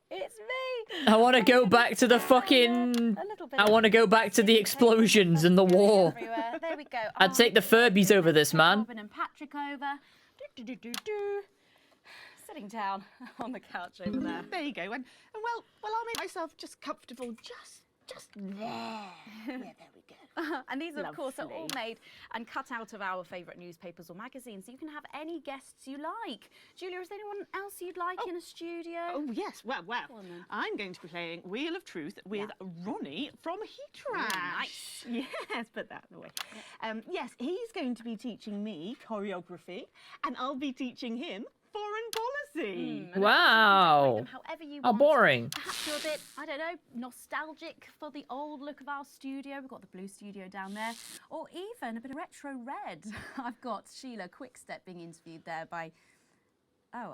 It's me. I want to go back to the fucking... I want to go back to the explosions and the war. Everywhere. There we go. I'd take the Furbies over this, man. Robin and Patrick over. Sitting down on the couch over there. There you go. And well, I'll make myself just comfortable just there. Yeah, there we go. And these, of course, are all made and cut out of our favourite newspapers or magazines, so you can have any guests you like. Julia, is there anyone else you'd like in a studio? Oh, yes. Well, I'm going to be playing Wheel of Truth with Ronnie from Heat Rash. Nice. Yes, put that away. Yes, he's going to be teaching me choreography, and I'll be teaching him foreign policy. Wow. However you How want. boring. Perhaps you're a bit, I don't know, nostalgic for the old look of our studio. We've got the blue studio down there. Or even a bit of retro red. I've got Sheila Quickstep being interviewed there by... Oh,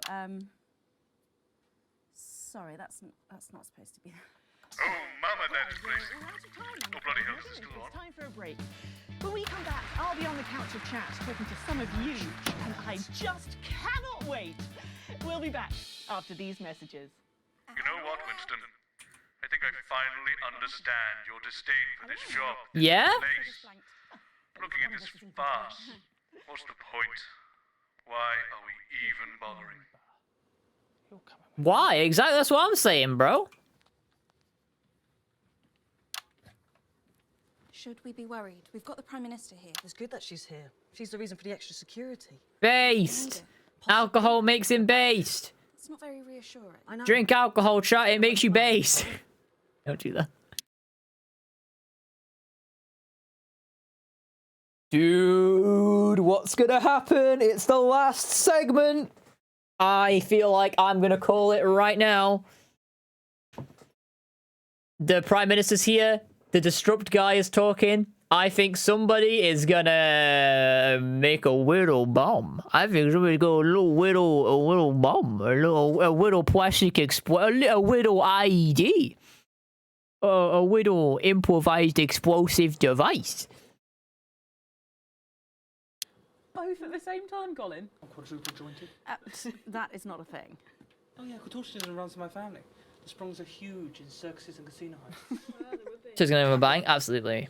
sorry, that's not supposed to be... Oh, Mama, that's please. Oh, bloody hell, is this still on? It's time for a break. When we come back, I'll be on the couch of chat talking to some of you, and I just cannot wait. We'll be back after these messages. You know what, Winston? I think I finally understand your disdain for this job. Yeah? Place. Looking at this farce. What's the point? Why are we even bothering? Why? Exactly, that's what I'm saying, bro. Should we be worried? We've got the Prime Minister here. It's good that she's here. She's the reason for the extra security. Based. Alcohol makes him based. It's not very reassuring. I know. Drink alcohol, chat, it makes you based. Don't do that. Dude, what's gonna happen? It's the last segment. I feel like I'm gonna call it right now. The Prime Minister's here. The Disrupt guy is talking. I think somebody is gonna make a little bomb. I think somebody's got a little bomb, a little plastic a little IED, a little improvised explosive device. Both at the same time, Colin? I'm quadruple jointed. That is not a thing. Oh yeah, contortionism runs in my family. The Sprongs are huge in circuses and casino halls. She's gonna have a bang? Absolutely.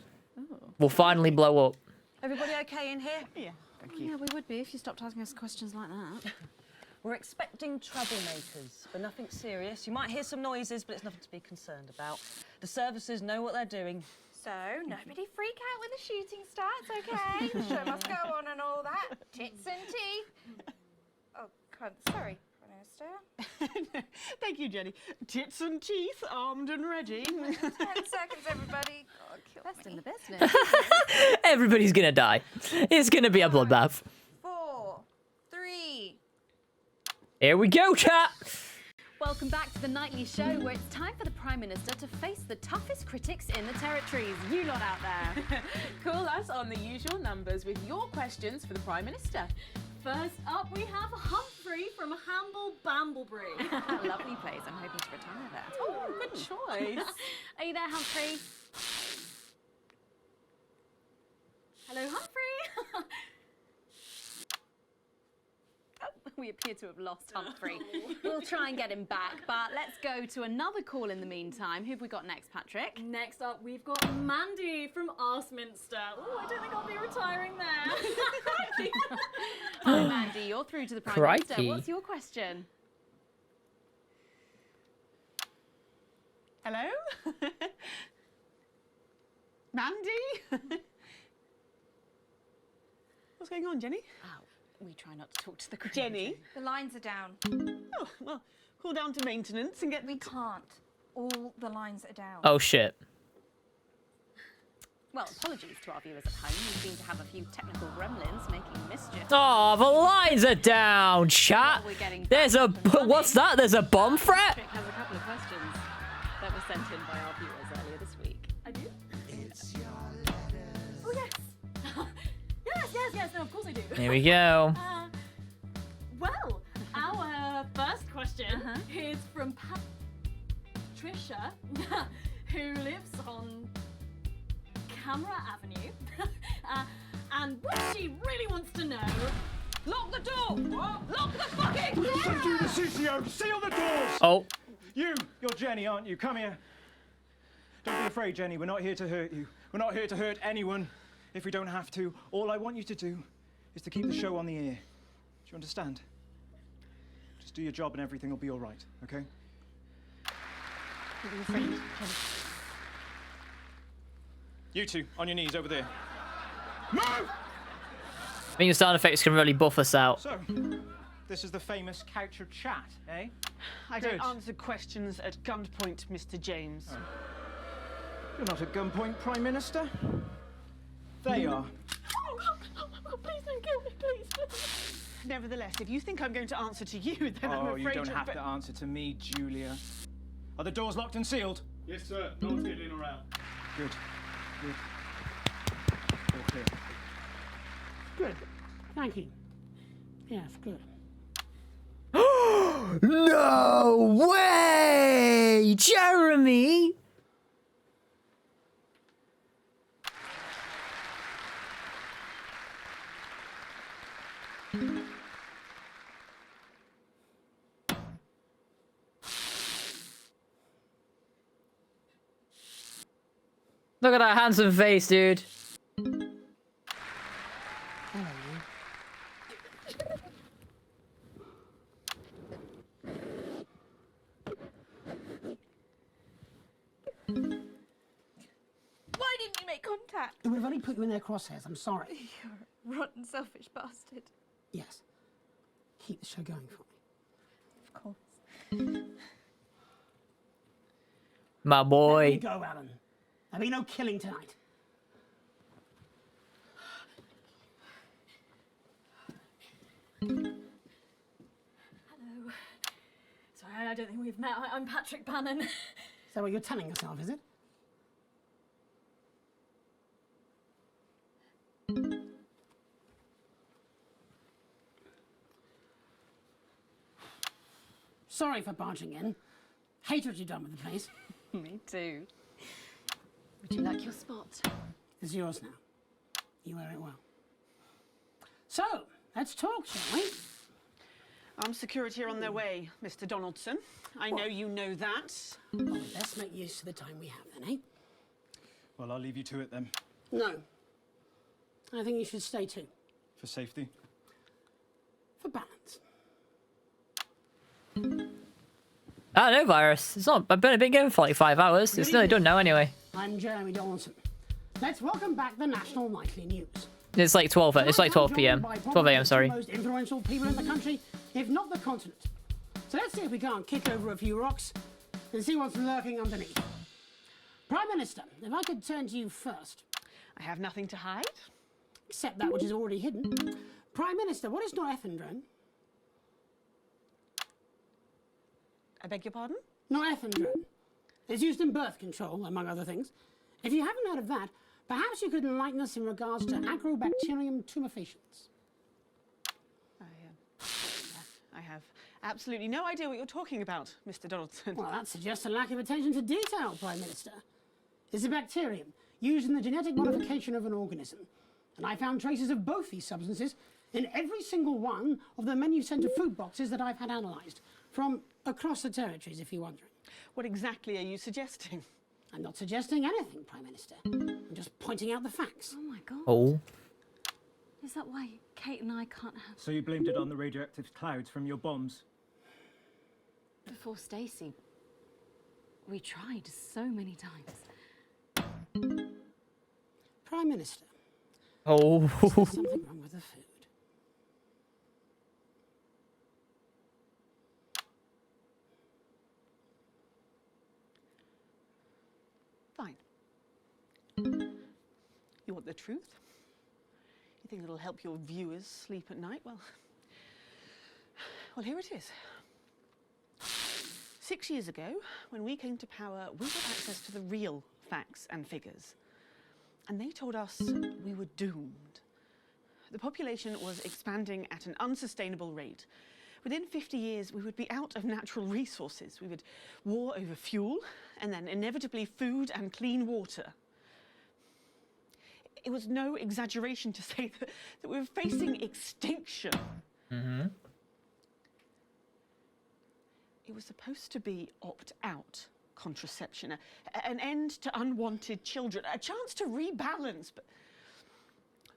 We'll finally blow up. Everybody okay in here? Yeah. Yeah, we would be if you stopped asking us questions like that. We're expecting troublemakers, but nothing serious. You might hear some noises, but it's nothing to be concerned about. The services know what they're doing. So, nobody freak out when the shooting starts, okay? The show must go on and all that. Tits and teeth. Oh, sorry, Prime Minister. Minister. Thank you, Jenny. Tits and teeth, armed and ready. 10 seconds, everybody. God, kill Best me. in the business. Everybody's gonna die. It's gonna be a bloodbath. 4, 3. Here we go, chat. Welcome back to the nightly show where it's time for the Prime Minister to face the toughest critics in the territories. You lot out there. Call us on the usual numbers with your questions for the Prime Minister. First up, we have Humphrey from Hamble Bamblebury. Lovely place. I'm hoping to retire there. Oh, good choice. Are you there, Humphrey? Hello, Humphrey. We appear to have lost Humphrey. We'll try and get him back, but let's go to another call in the meantime. Who have we got next, Patrick? Next up, we've got Mandy from Arsminster. Oh, I don't think I'll be retiring there. Hi, Mandy. You're through to the Prime Minister. What's your question? Hello? Mandy? What's going on, Jenny? Oh, we try not to talk to the crew. Jenny? The lines are down. Oh, well, call down to maintenance and get... We can't. All the lines are down. Oh shit. Well, apologies to our viewers at home. We seem to have a few technical gremlins making mischief. Oh, the lines are down, chat. We're getting There's a what's that? There's a bomb threat. Patrick has a couple of questions that were sent in by our viewers earlier this week. I do? Oh, yes. yes, no, of course I do. Here we go. Well, our first question is from Patricia, who lives on Camera Avenue. And what she really wants to know... Lock the door! What? Lock the fucking door! Send you the CCO! Seal the doors! Oh. You're Jenny, aren't you? Come here. Don't be afraid, Jenny. We're not here to hurt you. We're not here to hurt anyone if we don't have to. All I want you to do is to keep the show on the air. Do you understand? Just do your job and everything will be all right, okay? Don't be afraid, Jenny. You two, on your knees over there. Move! I think the sound effects can really buff us out. So, this is the famous couch of chat, eh? I Good. don't answer questions at gunpoint, Mr. James. Oh. You're not at gunpoint, Prime Minister. They are. Please don't kill me, please. Nevertheless, if you think I'm going to answer to you, then I'm Oh, afraid you don't you're have to answer to me, Julia. Are the doors locked and sealed? Yes, sir. No one's getting in or out. Good. Good. All clear. Good. Thank you. Yes, good. No way! Jeremy! Look at that handsome face, dude. Why didn't you make contact? We've only put you in their crosshairs. I'm sorry. You're a rotten, selfish bastard. Yes. Keep the show going for me. Of course. My Let me boy. go, Alan. There'll be no killing tonight. Hello. Sorry, I don't think we've met. I'm Patrick Bannon. Is that what you're telling yourself, is it? Sorry for barging in. Hate what you've done with the place. Me too. Would you like your spot? It's yours now. You wear it well. So, let's talk, shall we? Armed security are on their way, Mr. Donaldson. I know you know that. Well, let's make use of the time we have then, eh? Well, I'll leave you to it then. No. I think you should stay too. For safety. For balance. I don't know, Virus. It's not. I've been going for like 5 hours. It's nearly done now anyway. I'm Jeremy Donaldson. Let's welcome back the National Nightly News. It's like 12. It's like 12 p.m. 12 a.m. Sorry. Most influential people in the country, if not the continent. So let's see if we can't kick over a few rocks and see what's lurking underneath. Prime Minister, if I could turn to you first. I have nothing to hide. Except that which is already hidden. Prime Minister, what is norepinephrine? I beg your pardon? Norepinephrine. It's used in birth control, among other things. If you haven't heard of that, perhaps you could enlighten us in regards to Agrobacterium tumefaciens. I have absolutely no idea what you're talking about, Mr. Donaldson. Well, that suggests a lack of attention to detail, Prime Minister. It's a bacterium used in the genetic modification of an organism. And I found traces of both these substances in every single one of the menu centre food boxes that I've had analysed, from across the territories, if you're wondering. What exactly are you suggesting? I'm not suggesting anything, Prime Minister. I'm just pointing out the facts. Oh my God. Oh. Is that why Kate and I can't have... So you blamed it on the radioactive clouds from your bombs? Before Stacey, we tried so many times. Prime Minister. Oh. Is there something wrong with the food? Fine. You want the truth? You think it'll help your viewers sleep at night? Well, here it is. 6 years ago, when we came to power, we got access to the real facts and figures. And they told us we were doomed. The population was expanding at an unsustainable rate. Within 50 years, we would be out of natural resources. We would war over fuel, and then inevitably food and clean water. It was no exaggeration to say that we were facing extinction. Mm-hmm. It was supposed to be opt-out contraception, an end to unwanted children, a chance to rebalance.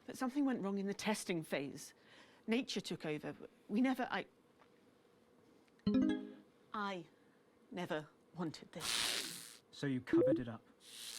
But something went wrong in the testing phase. Nature took over. I never wanted this. So you covered it up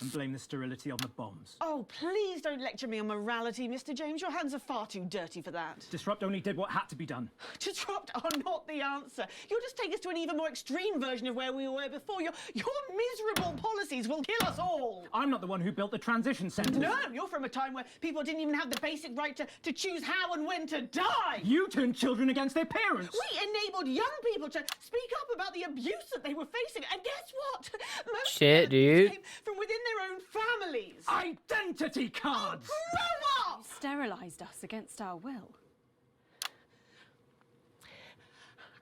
and blamed the sterility on the bombs? Oh, please don't lecture me on morality, Mr. James. Your hands are far too dirty for that. Disrupt only did what had to be done. Disrupt are not the answer. You'll just take us to an even more extreme version of where we were before. Your miserable policies will kill us all. I'm not the one who built the transition centres. No, you're from a time where people didn't even have the basic right to choose how and when to die. You turned children against their parents. We enabled young people to speak up about the abuse that they were facing. And guess what? Most Shit, dude. came from within their own families. Identity cards! Oh, grow up! You sterilised us against our will.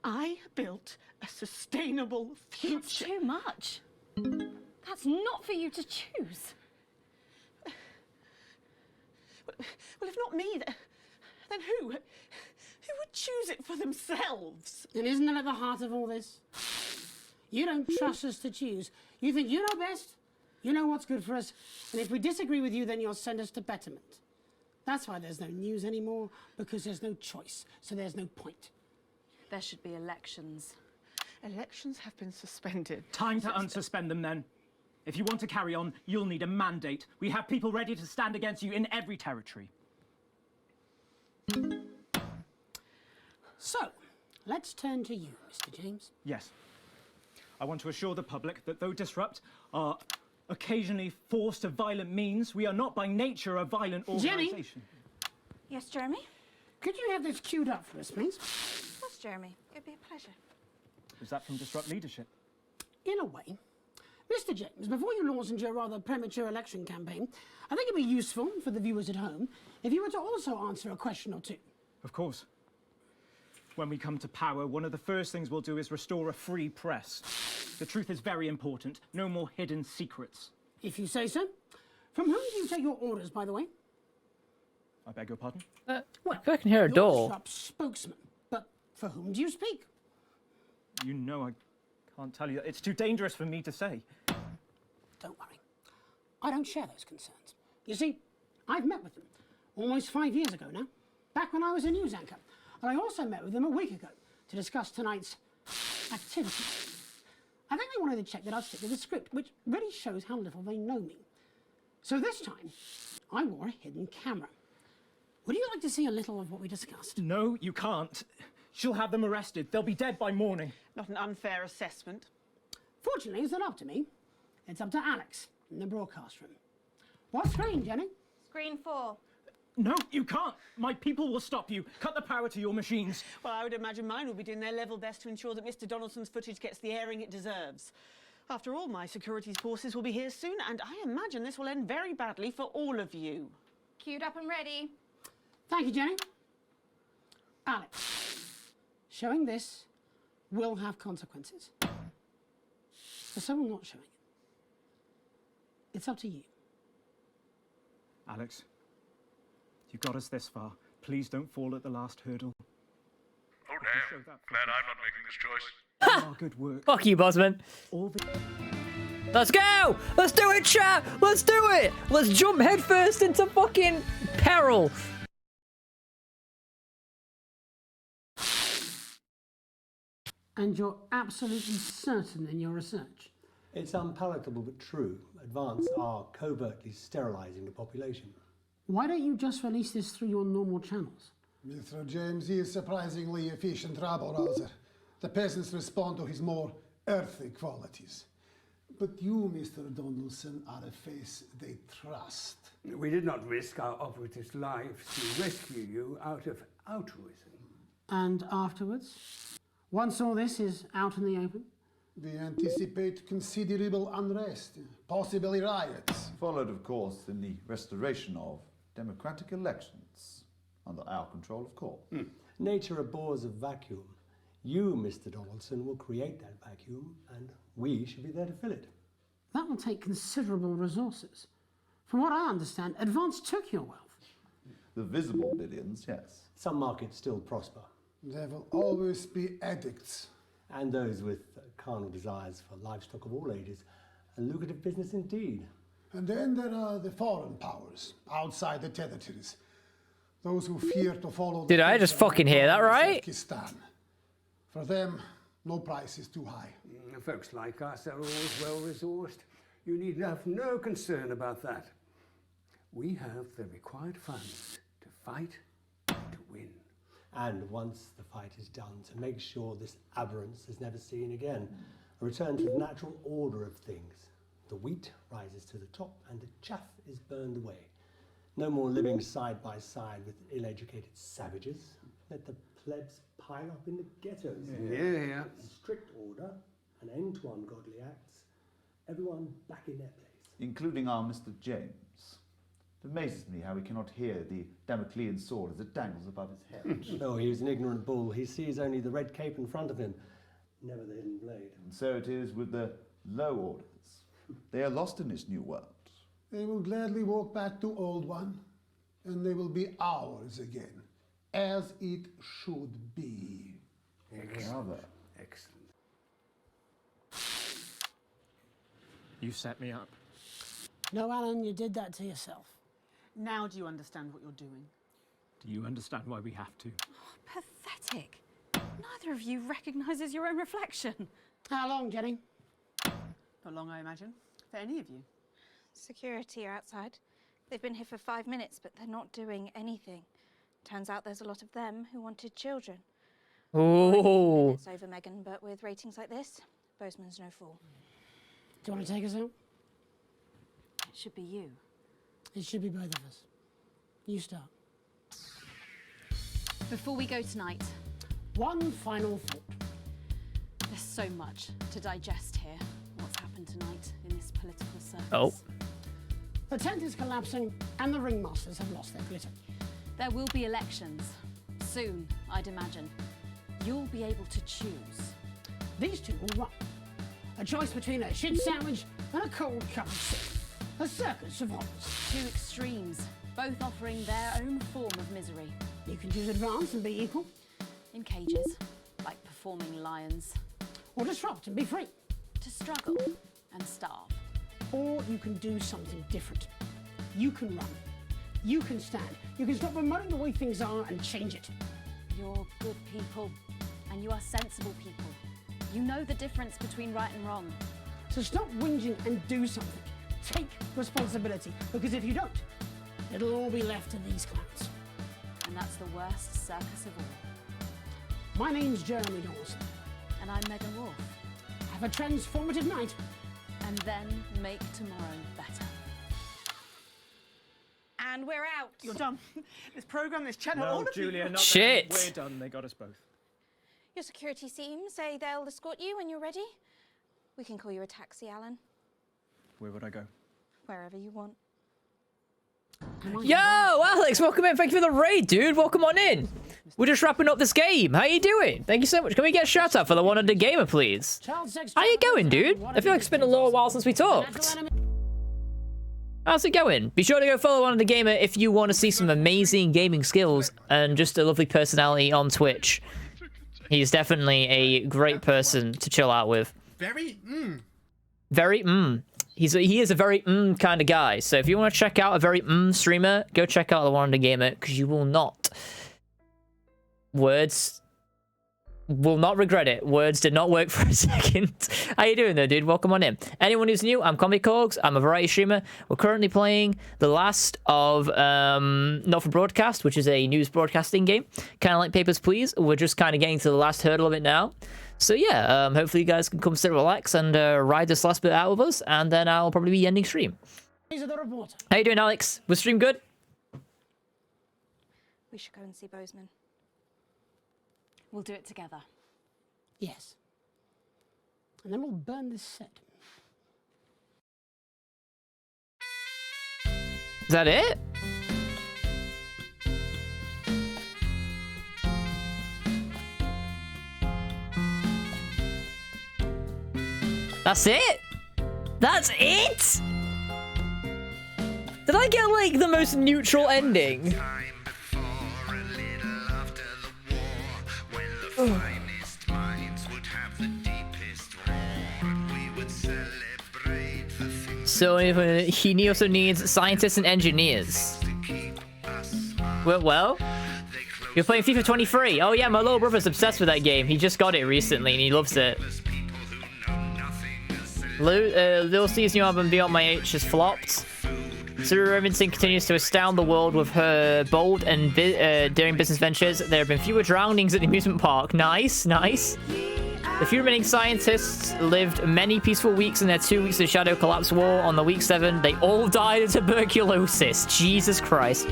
I built a sustainable future. That's too much. That's not for you to choose. Well, if not me, then who? Who would choose it for themselves? And isn't that at the heart of all this? You don't trust us to choose. You think you know best, you know what's good for us, and if we disagree with you, then you'll send us to betterment. That's why there's no news anymore, because there's no choice, so there's no point. There should be elections. Elections have been suspended. Time to unsuspend them then. If you want to carry on, you'll need a mandate. We have people ready to stand against you in every territory. So, let's turn to you, Mr. James. Yes. I want to assure the public that though Disrupt are occasionally forced to violent means, we are not by nature a violent organisation. Jenny? Yes, Jeremy? Could you have this queued up for us, please? Of course, Jeremy. It'd be a pleasure. Is that from Disrupt leadership? In a way. Mr. James, before you launch into your rather premature election campaign, I think it'd be useful for the viewers at home if you were to also answer a question or two. Of course. When we come to power, one of the first things we'll do is restore a free press. The truth is very important. No more hidden secrets. If you say so. From whom do you take your orders, by the way? I beg your pardon? Well, I can hear a you're door. Disrupt's spokesman. But for whom do you speak? You know I can't tell you. It's too dangerous for me to say. Don't worry. I don't share those concerns. You see, I've met with them almost 5 years ago now, back when I was a news anchor. And I also met with them a week ago to discuss tonight's activities. I think they wanted to check that I'd stick to the script, which really shows how little they know me. So this time, I wore a hidden camera. Would you like to see a little of what we discussed? No, you can't. She'll have them arrested. They'll be dead by morning. Not an unfair assessment. Fortunately, it's not up to me. It's up to Alex in the broadcast room. What screen, Jenny? Screen 4. No, you can't. My people will stop you. Cut the power to your machines. Well, I would imagine mine will be doing their level best to ensure that Mr. Donaldson's footage gets the airing it deserves. After all, my security forces will be here soon, and I imagine this will end very badly for all of you. Queued up and ready. Thank you, Jenny. Alex, showing this will have consequences. For someone not showing it, it's up to you. Alex, you got us this far. Please don't fall at the last hurdle. Oh damn, glad I'm not making this choice. Oh, good work. Fuck you, Bosman. Let's go! Let's do it, chat! Let's do it! Let's jump headfirst into fucking peril. And you're absolutely certain in your research? It's unpalatable but true. Advance are covertly sterilising the population. Why don't you just release this through your normal channels? Mr. James is surprisingly efficient rabble-rouser. The peasants respond to his more earthly qualities. But you, Mr. Donaldson, are a face they trust. We did not risk our operatives' lives to rescue you out of altruism. And afterwards? Once all this is out in the open? We anticipate considerable unrest, possibly riots. Followed, of course, in the restoration of democratic elections, under our control, of course. Nature abhors a vacuum. You, Mr. Donaldson, will create that vacuum, and we should be there to fill it. That will take considerable resources. From what I understand, Advance took your wealth. The visible billions, yes. Some markets still prosper. There will always be addicts. And those with carnal desires for livestock of all ages. A lucrative business indeed. And then there are the foreign powers, outside the territories. Those who fear to follow the Did I just fucking hear that right? Pakistan. For them, no price is too high. Folks like us are always well-resourced. You need have no concern about that. We have the required funds to fight and to win. And once the fight is done, to make sure this aberrance is never seen again. A return to the natural order of things. The wheat rises to the top and the chaff is burned away. No more living side by side with ill-educated savages. Let the plebs pile up in the ghettos. Yeah. Strict order, an end to ungodly acts, everyone back in their place. Including our Mr. James. It amazes me how he cannot hear the Damoclean sword as it dangles above his head. Oh, he's an ignorant bull. He sees only the red cape in front of him, never the hidden blade. And so it is with the low orders. They are lost in this new world. They will gladly walk back to Old One, and they will be ours again, as it should be. Excellent. Excellent. You set me up. No, Alan, you did that to yourself. Now do you understand what you're doing? Do you understand why we have to? Pathetic. Neither of you recognises your own reflection. How long, Jenny? Not long, I imagine. For any of you. Security are outside. They've been here for 5 minutes, but they're not doing anything. Turns out there's a lot of them who wanted children. Oh. It's over, Megan, but with ratings like this, Bozeman's no fool. Do you want to take us out? It should be you. It should be both of us. You start. Before we go tonight, one final thought. There's so much to digest here. What's happened tonight in this political circus. Oh. The tent is collapsing and the ringmasters have lost their glitter. There will be elections. Soon, I'd imagine. You'll be able to choose. These two will run. A choice between a shit sandwich and a cold cup of soup. A circus of honours. Two extremes, both offering their own form of misery. You can choose Advance and be equal. In cages, like performing lions. Or disrupt and be free. To struggle and starve. Or you can do something different. You can run. You can stand. You can stop promoting the way things are and change it. You're good people, and you are sensible people. You know the difference between right and wrong. So stop whinging and do something. Take responsibility, because if you don't, it'll all be left to these clowns. And that's the worst circus of all. My name's Jeremy Dawson. And I'm Megan Wolf. Have a transformative night. And then make tomorrow better. And we're out. You're done. This program, this channel, all No, of Julia, you. not Shit. done. We're done. They got us both. Your security team say they'll escort you when you're ready. We can call you a taxi, Alan. Where would I go? Wherever you want. Yo, Alex, welcome in. Thank you for the raid, dude. Welcome on in. We're just wrapping up this game. How you doing? Thank you so much. Can we get a shout out for the 100 gamer, please? How you going, dude? I feel like it's been a little while since we talked. How's it going? Be sure to go follow 100 gamer if you want to see some amazing gaming skills and just a lovely personality on Twitch. He's definitely a great person to chill out with. Very he is a very kind of guy. So if you want to check out a very streamer, go check out the 100 gamer, because you will not regret it. Words did not work for a second. How you doing though, dude? Welcome on in. Anyone who's new, I'm Comic Cogs. I'm a variety streamer. We're currently playing the last of Not for Broadcast, which is a news broadcasting game, kind of like Papers, Please. We're just kind of getting to the last hurdle of it now. So yeah, hopefully you guys can come sit, relax, and ride this last bit out with us, and then I'll probably be ending stream. How you doing, Alex? Was stream good? We should go and see Bozeman. We'll do it together. Yes. And then we'll burn this set. Is that it? That's it? That's it? Did I get like the most neutral ending? So he also needs scientists and engineers. Well, you're playing FIFA 23. Oh yeah, my little brother's obsessed with that game. He just got it recently and he loves it. Lil C's new album Beyond My Age has flopped. Sue Robinson continues to astound the world with her bold and daring business ventures. There have been fewer drownings at the amusement park. Nice, nice. The few remaining scientists lived many peaceful weeks in their 2 weeks of Shadow Collapse War. On the week 7, they all died of tuberculosis. Jesus Christ.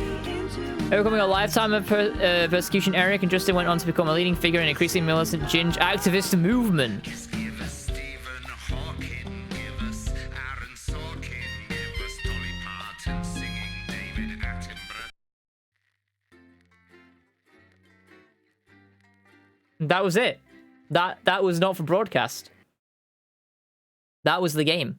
Overcoming a lifetime of persecution, Eric and Justin went on to become a leading figure in an increasingly militant Ginge activist movement. That was it. That was not for broadcast. That was the game.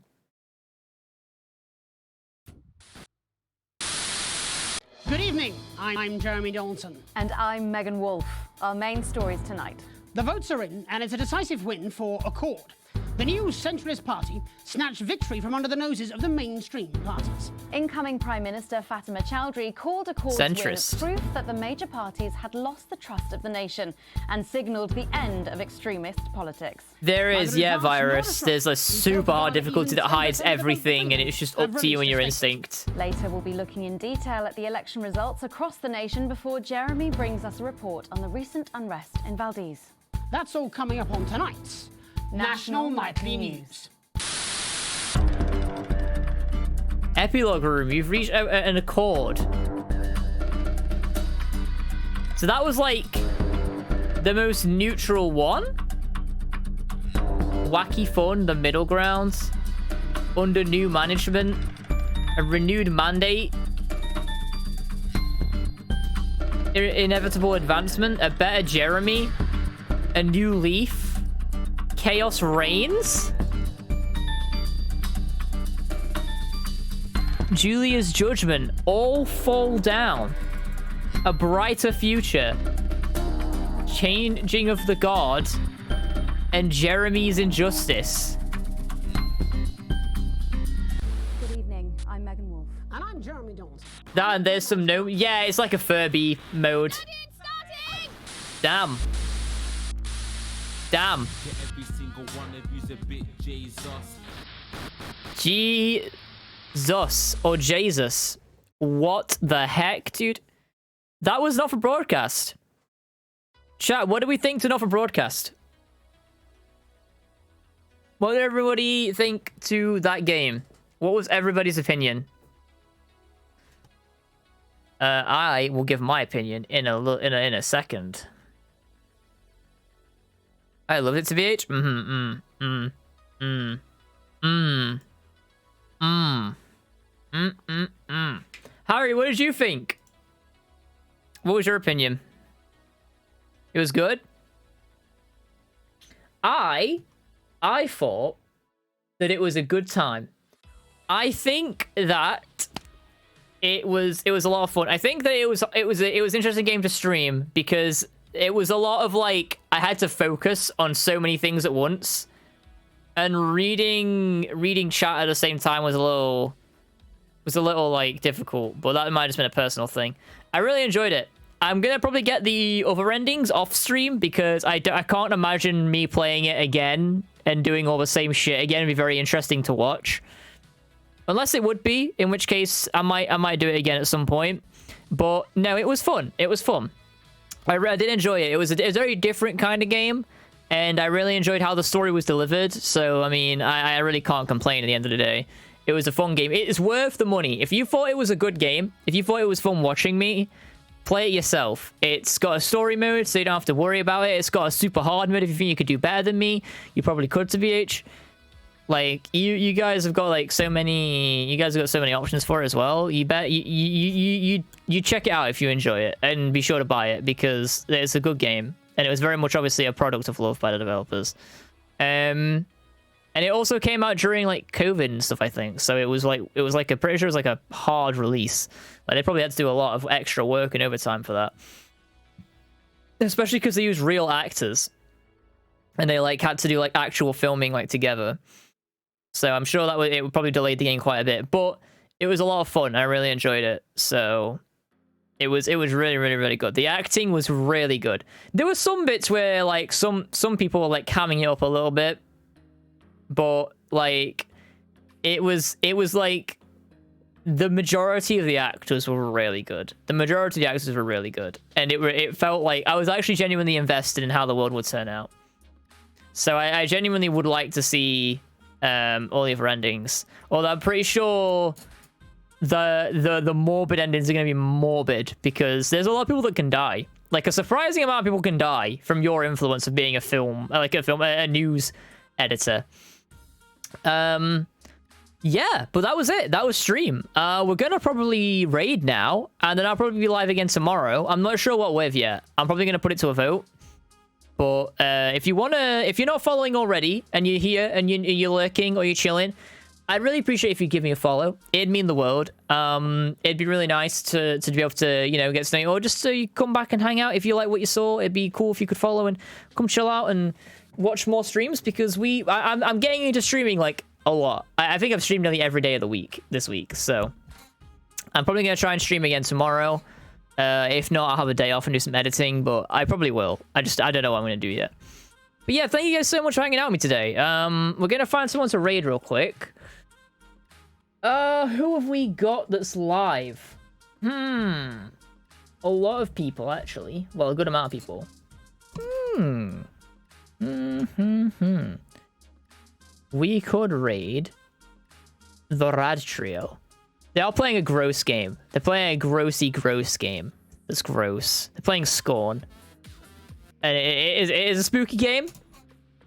Good evening. I'm Jeremy Dawson. And I'm Megan Wolf. Our main stories tonight. The votes are in, and it's a decisive win for Accord. The new centralist party snatched victory from under the noses of the mainstream parties. Incoming Prime Minister Fatima Chowdhury called Accord's Centrist. win proof that the major parties had lost the trust of the nation and signalled the end of extremist politics. There is, yeah, Virus. There's a super hard difficulty that hides everything, and it's just up to you and your instinct. Later, we'll be looking in detail at the election results across the nation before Jeremy brings us a report on the recent unrest in Valdez. That's all coming up on tonight's National Nightly News. Epilogue room. You've reached an accord. So that was like the most neutral one. Wacky fun, the middle ground. Under new management. A renewed mandate. Inevitable advancement. A better Jeremy. A new leaf. Chaos reigns. Julia's judgment. All fall down. A brighter future. Changing of the guard. And Jeremy's injustice. Good evening. I'm Megan Wolf. And I'm Jeremy Dawson. That and there's some no. Yeah, it's like a Furby mode. Damn. Damn. Jesus or Jesus. What the heck, dude? That was not for broadcast. Chat, what do we think to not for broadcast? What did everybody think to that game? What was everybody's opinion? I will give my opinion in a second. I loved it to BH. Harry, what did you think? What was your opinion? It was good. I thought that it was a good time. I think that it was a lot of fun. I think that it was an interesting game to stream because it was a lot of like I had to focus on so many things at once, and reading chat at the same time was a little like difficult. But that might have just been a personal thing. I really enjoyed it. I'm gonna probably get the other endings off stream because I can't imagine me playing it again and doing all the same shit again. It'd be very interesting to watch. Unless it would be, in which case I might do it again at some point. But no, it was fun. It was fun. I did enjoy it. It was a very different kind of game, and I really enjoyed how the story was delivered. So, I mean, I really can't complain at the end of the day. It was a fun game. It is worth the money. If you thought it was a good game, if you thought it was fun watching me, play it yourself. It's got a story mode, so you don't have to worry about it. It's got a super hard mode. If you think you could do better than me, you probably could to BH. Like, you guys have got like so many, you guys have got so many options for it as well. You bet you check it out if you enjoy it, and be sure to buy it because it's a good game, and it was very much obviously a product of love by the developers. And it also came out during like COVID and stuff, I think. So it was like a pretty sure it was like a hard release. Like they probably had to do a lot of extra work and overtime for that, especially because they used real actors, and they like had to do like actual filming like together. So I'm sure that it would probably delay the game quite a bit, but it was a lot of fun. I really enjoyed it. So it was really, really, really good. The acting was really good. There were some bits where like some people were like hamming it up a little bit, but like it was like the majority of the actors were really good. The majority of the actors were really good, and it felt like I was actually genuinely invested in how the world would turn out. So I genuinely would like to see all the other endings. Although I'm pretty sure the morbid endings are going to be morbid because there's a lot of people that can die. Like a surprising amount of people can die from your influence of being a news editor. Yeah, but that was it. That was stream. We're gonna probably raid now, and then I'll probably be live again tomorrow. I'm not sure what with yet. I'm probably gonna put it to a vote. But if you're not following already, and you're here and you're lurking or you're chilling, I'd really appreciate if you give me a follow. It'd mean the world. It'd be really nice to be able to get to know you, or just so you come back and hang out if you like what you saw. It'd be cool if you could follow and come chill out and watch more streams because I'm getting into streaming like a lot. I think I've streamed nearly every day of the week this week, so I'm probably gonna try and stream again tomorrow. If not, I'll have a day off and do some editing, but I probably will. I don't know what I'm gonna do yet. But yeah, thank you guys so much for hanging out with me today. We're gonna find someone to raid real quick. Who have we got that's live? A lot of people actually. Well, a good amount of people. We could raid the Rad Trio. They are playing a gross game. They're playing a gross game. That's gross. They're playing Scorn. And it is a spooky game.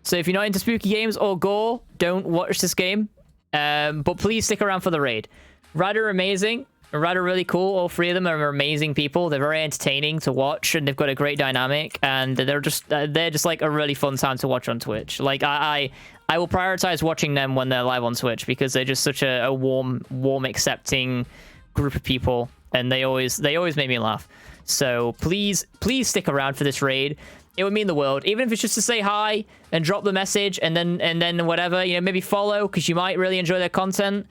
So if you're not into spooky games or gore, don't watch this game. But please stick around for the raid. Rad are amazing. Rad are really cool. All three of them are amazing people. They're very entertaining to watch, and they've got a great dynamic. And they're just like a really fun time to watch on Twitch. Like I will prioritize watching them when they're live on Twitch because they're just such a warm, accepting group of people, and they always make me laugh. So please stick around for this raid. It would mean the world, even if it's just to say hi and drop the message, and then whatever, maybe follow because you might really enjoy their content.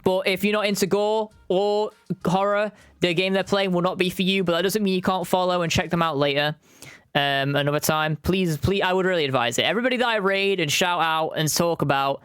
But if you're not into gore or horror, the game they're playing will not be for you. But that doesn't mean you can't follow and check them out later. Another time, please, I would really advise it. Everybody that I raid and shout out and talk about,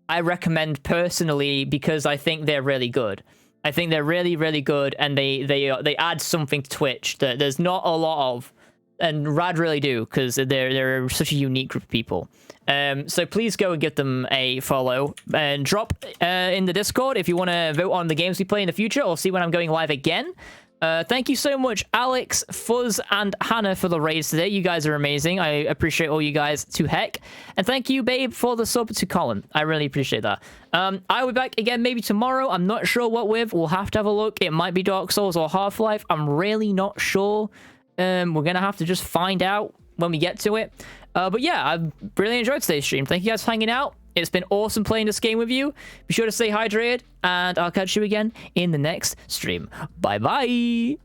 I recommend personally because I think they're really good. I think they're really, really good, and they add something to Twitch that there's not a lot of, and Rad really do, because they're such a unique group of people. So please go and give them a follow, and drop in the Discord if you want to vote on the games we play in the future, or see when I'm going live again. Thank you so much, Alex, Fuzz, and Hannah for the raids today. You guys are amazing. I appreciate all you guys to heck. And thank you, Babe, for the sub to Colin. I really appreciate that. I'll be back again maybe tomorrow. I'm not sure what with. We'll have to have a look. It might be Dark Souls or Half-Life. I'm really not sure. We're going to have to just find out when we get to it. But yeah, I've really enjoyed today's stream. Thank you guys for hanging out. It's been awesome playing this game with you. Be sure to stay hydrated, and I'll catch you again in the next stream. Bye-bye.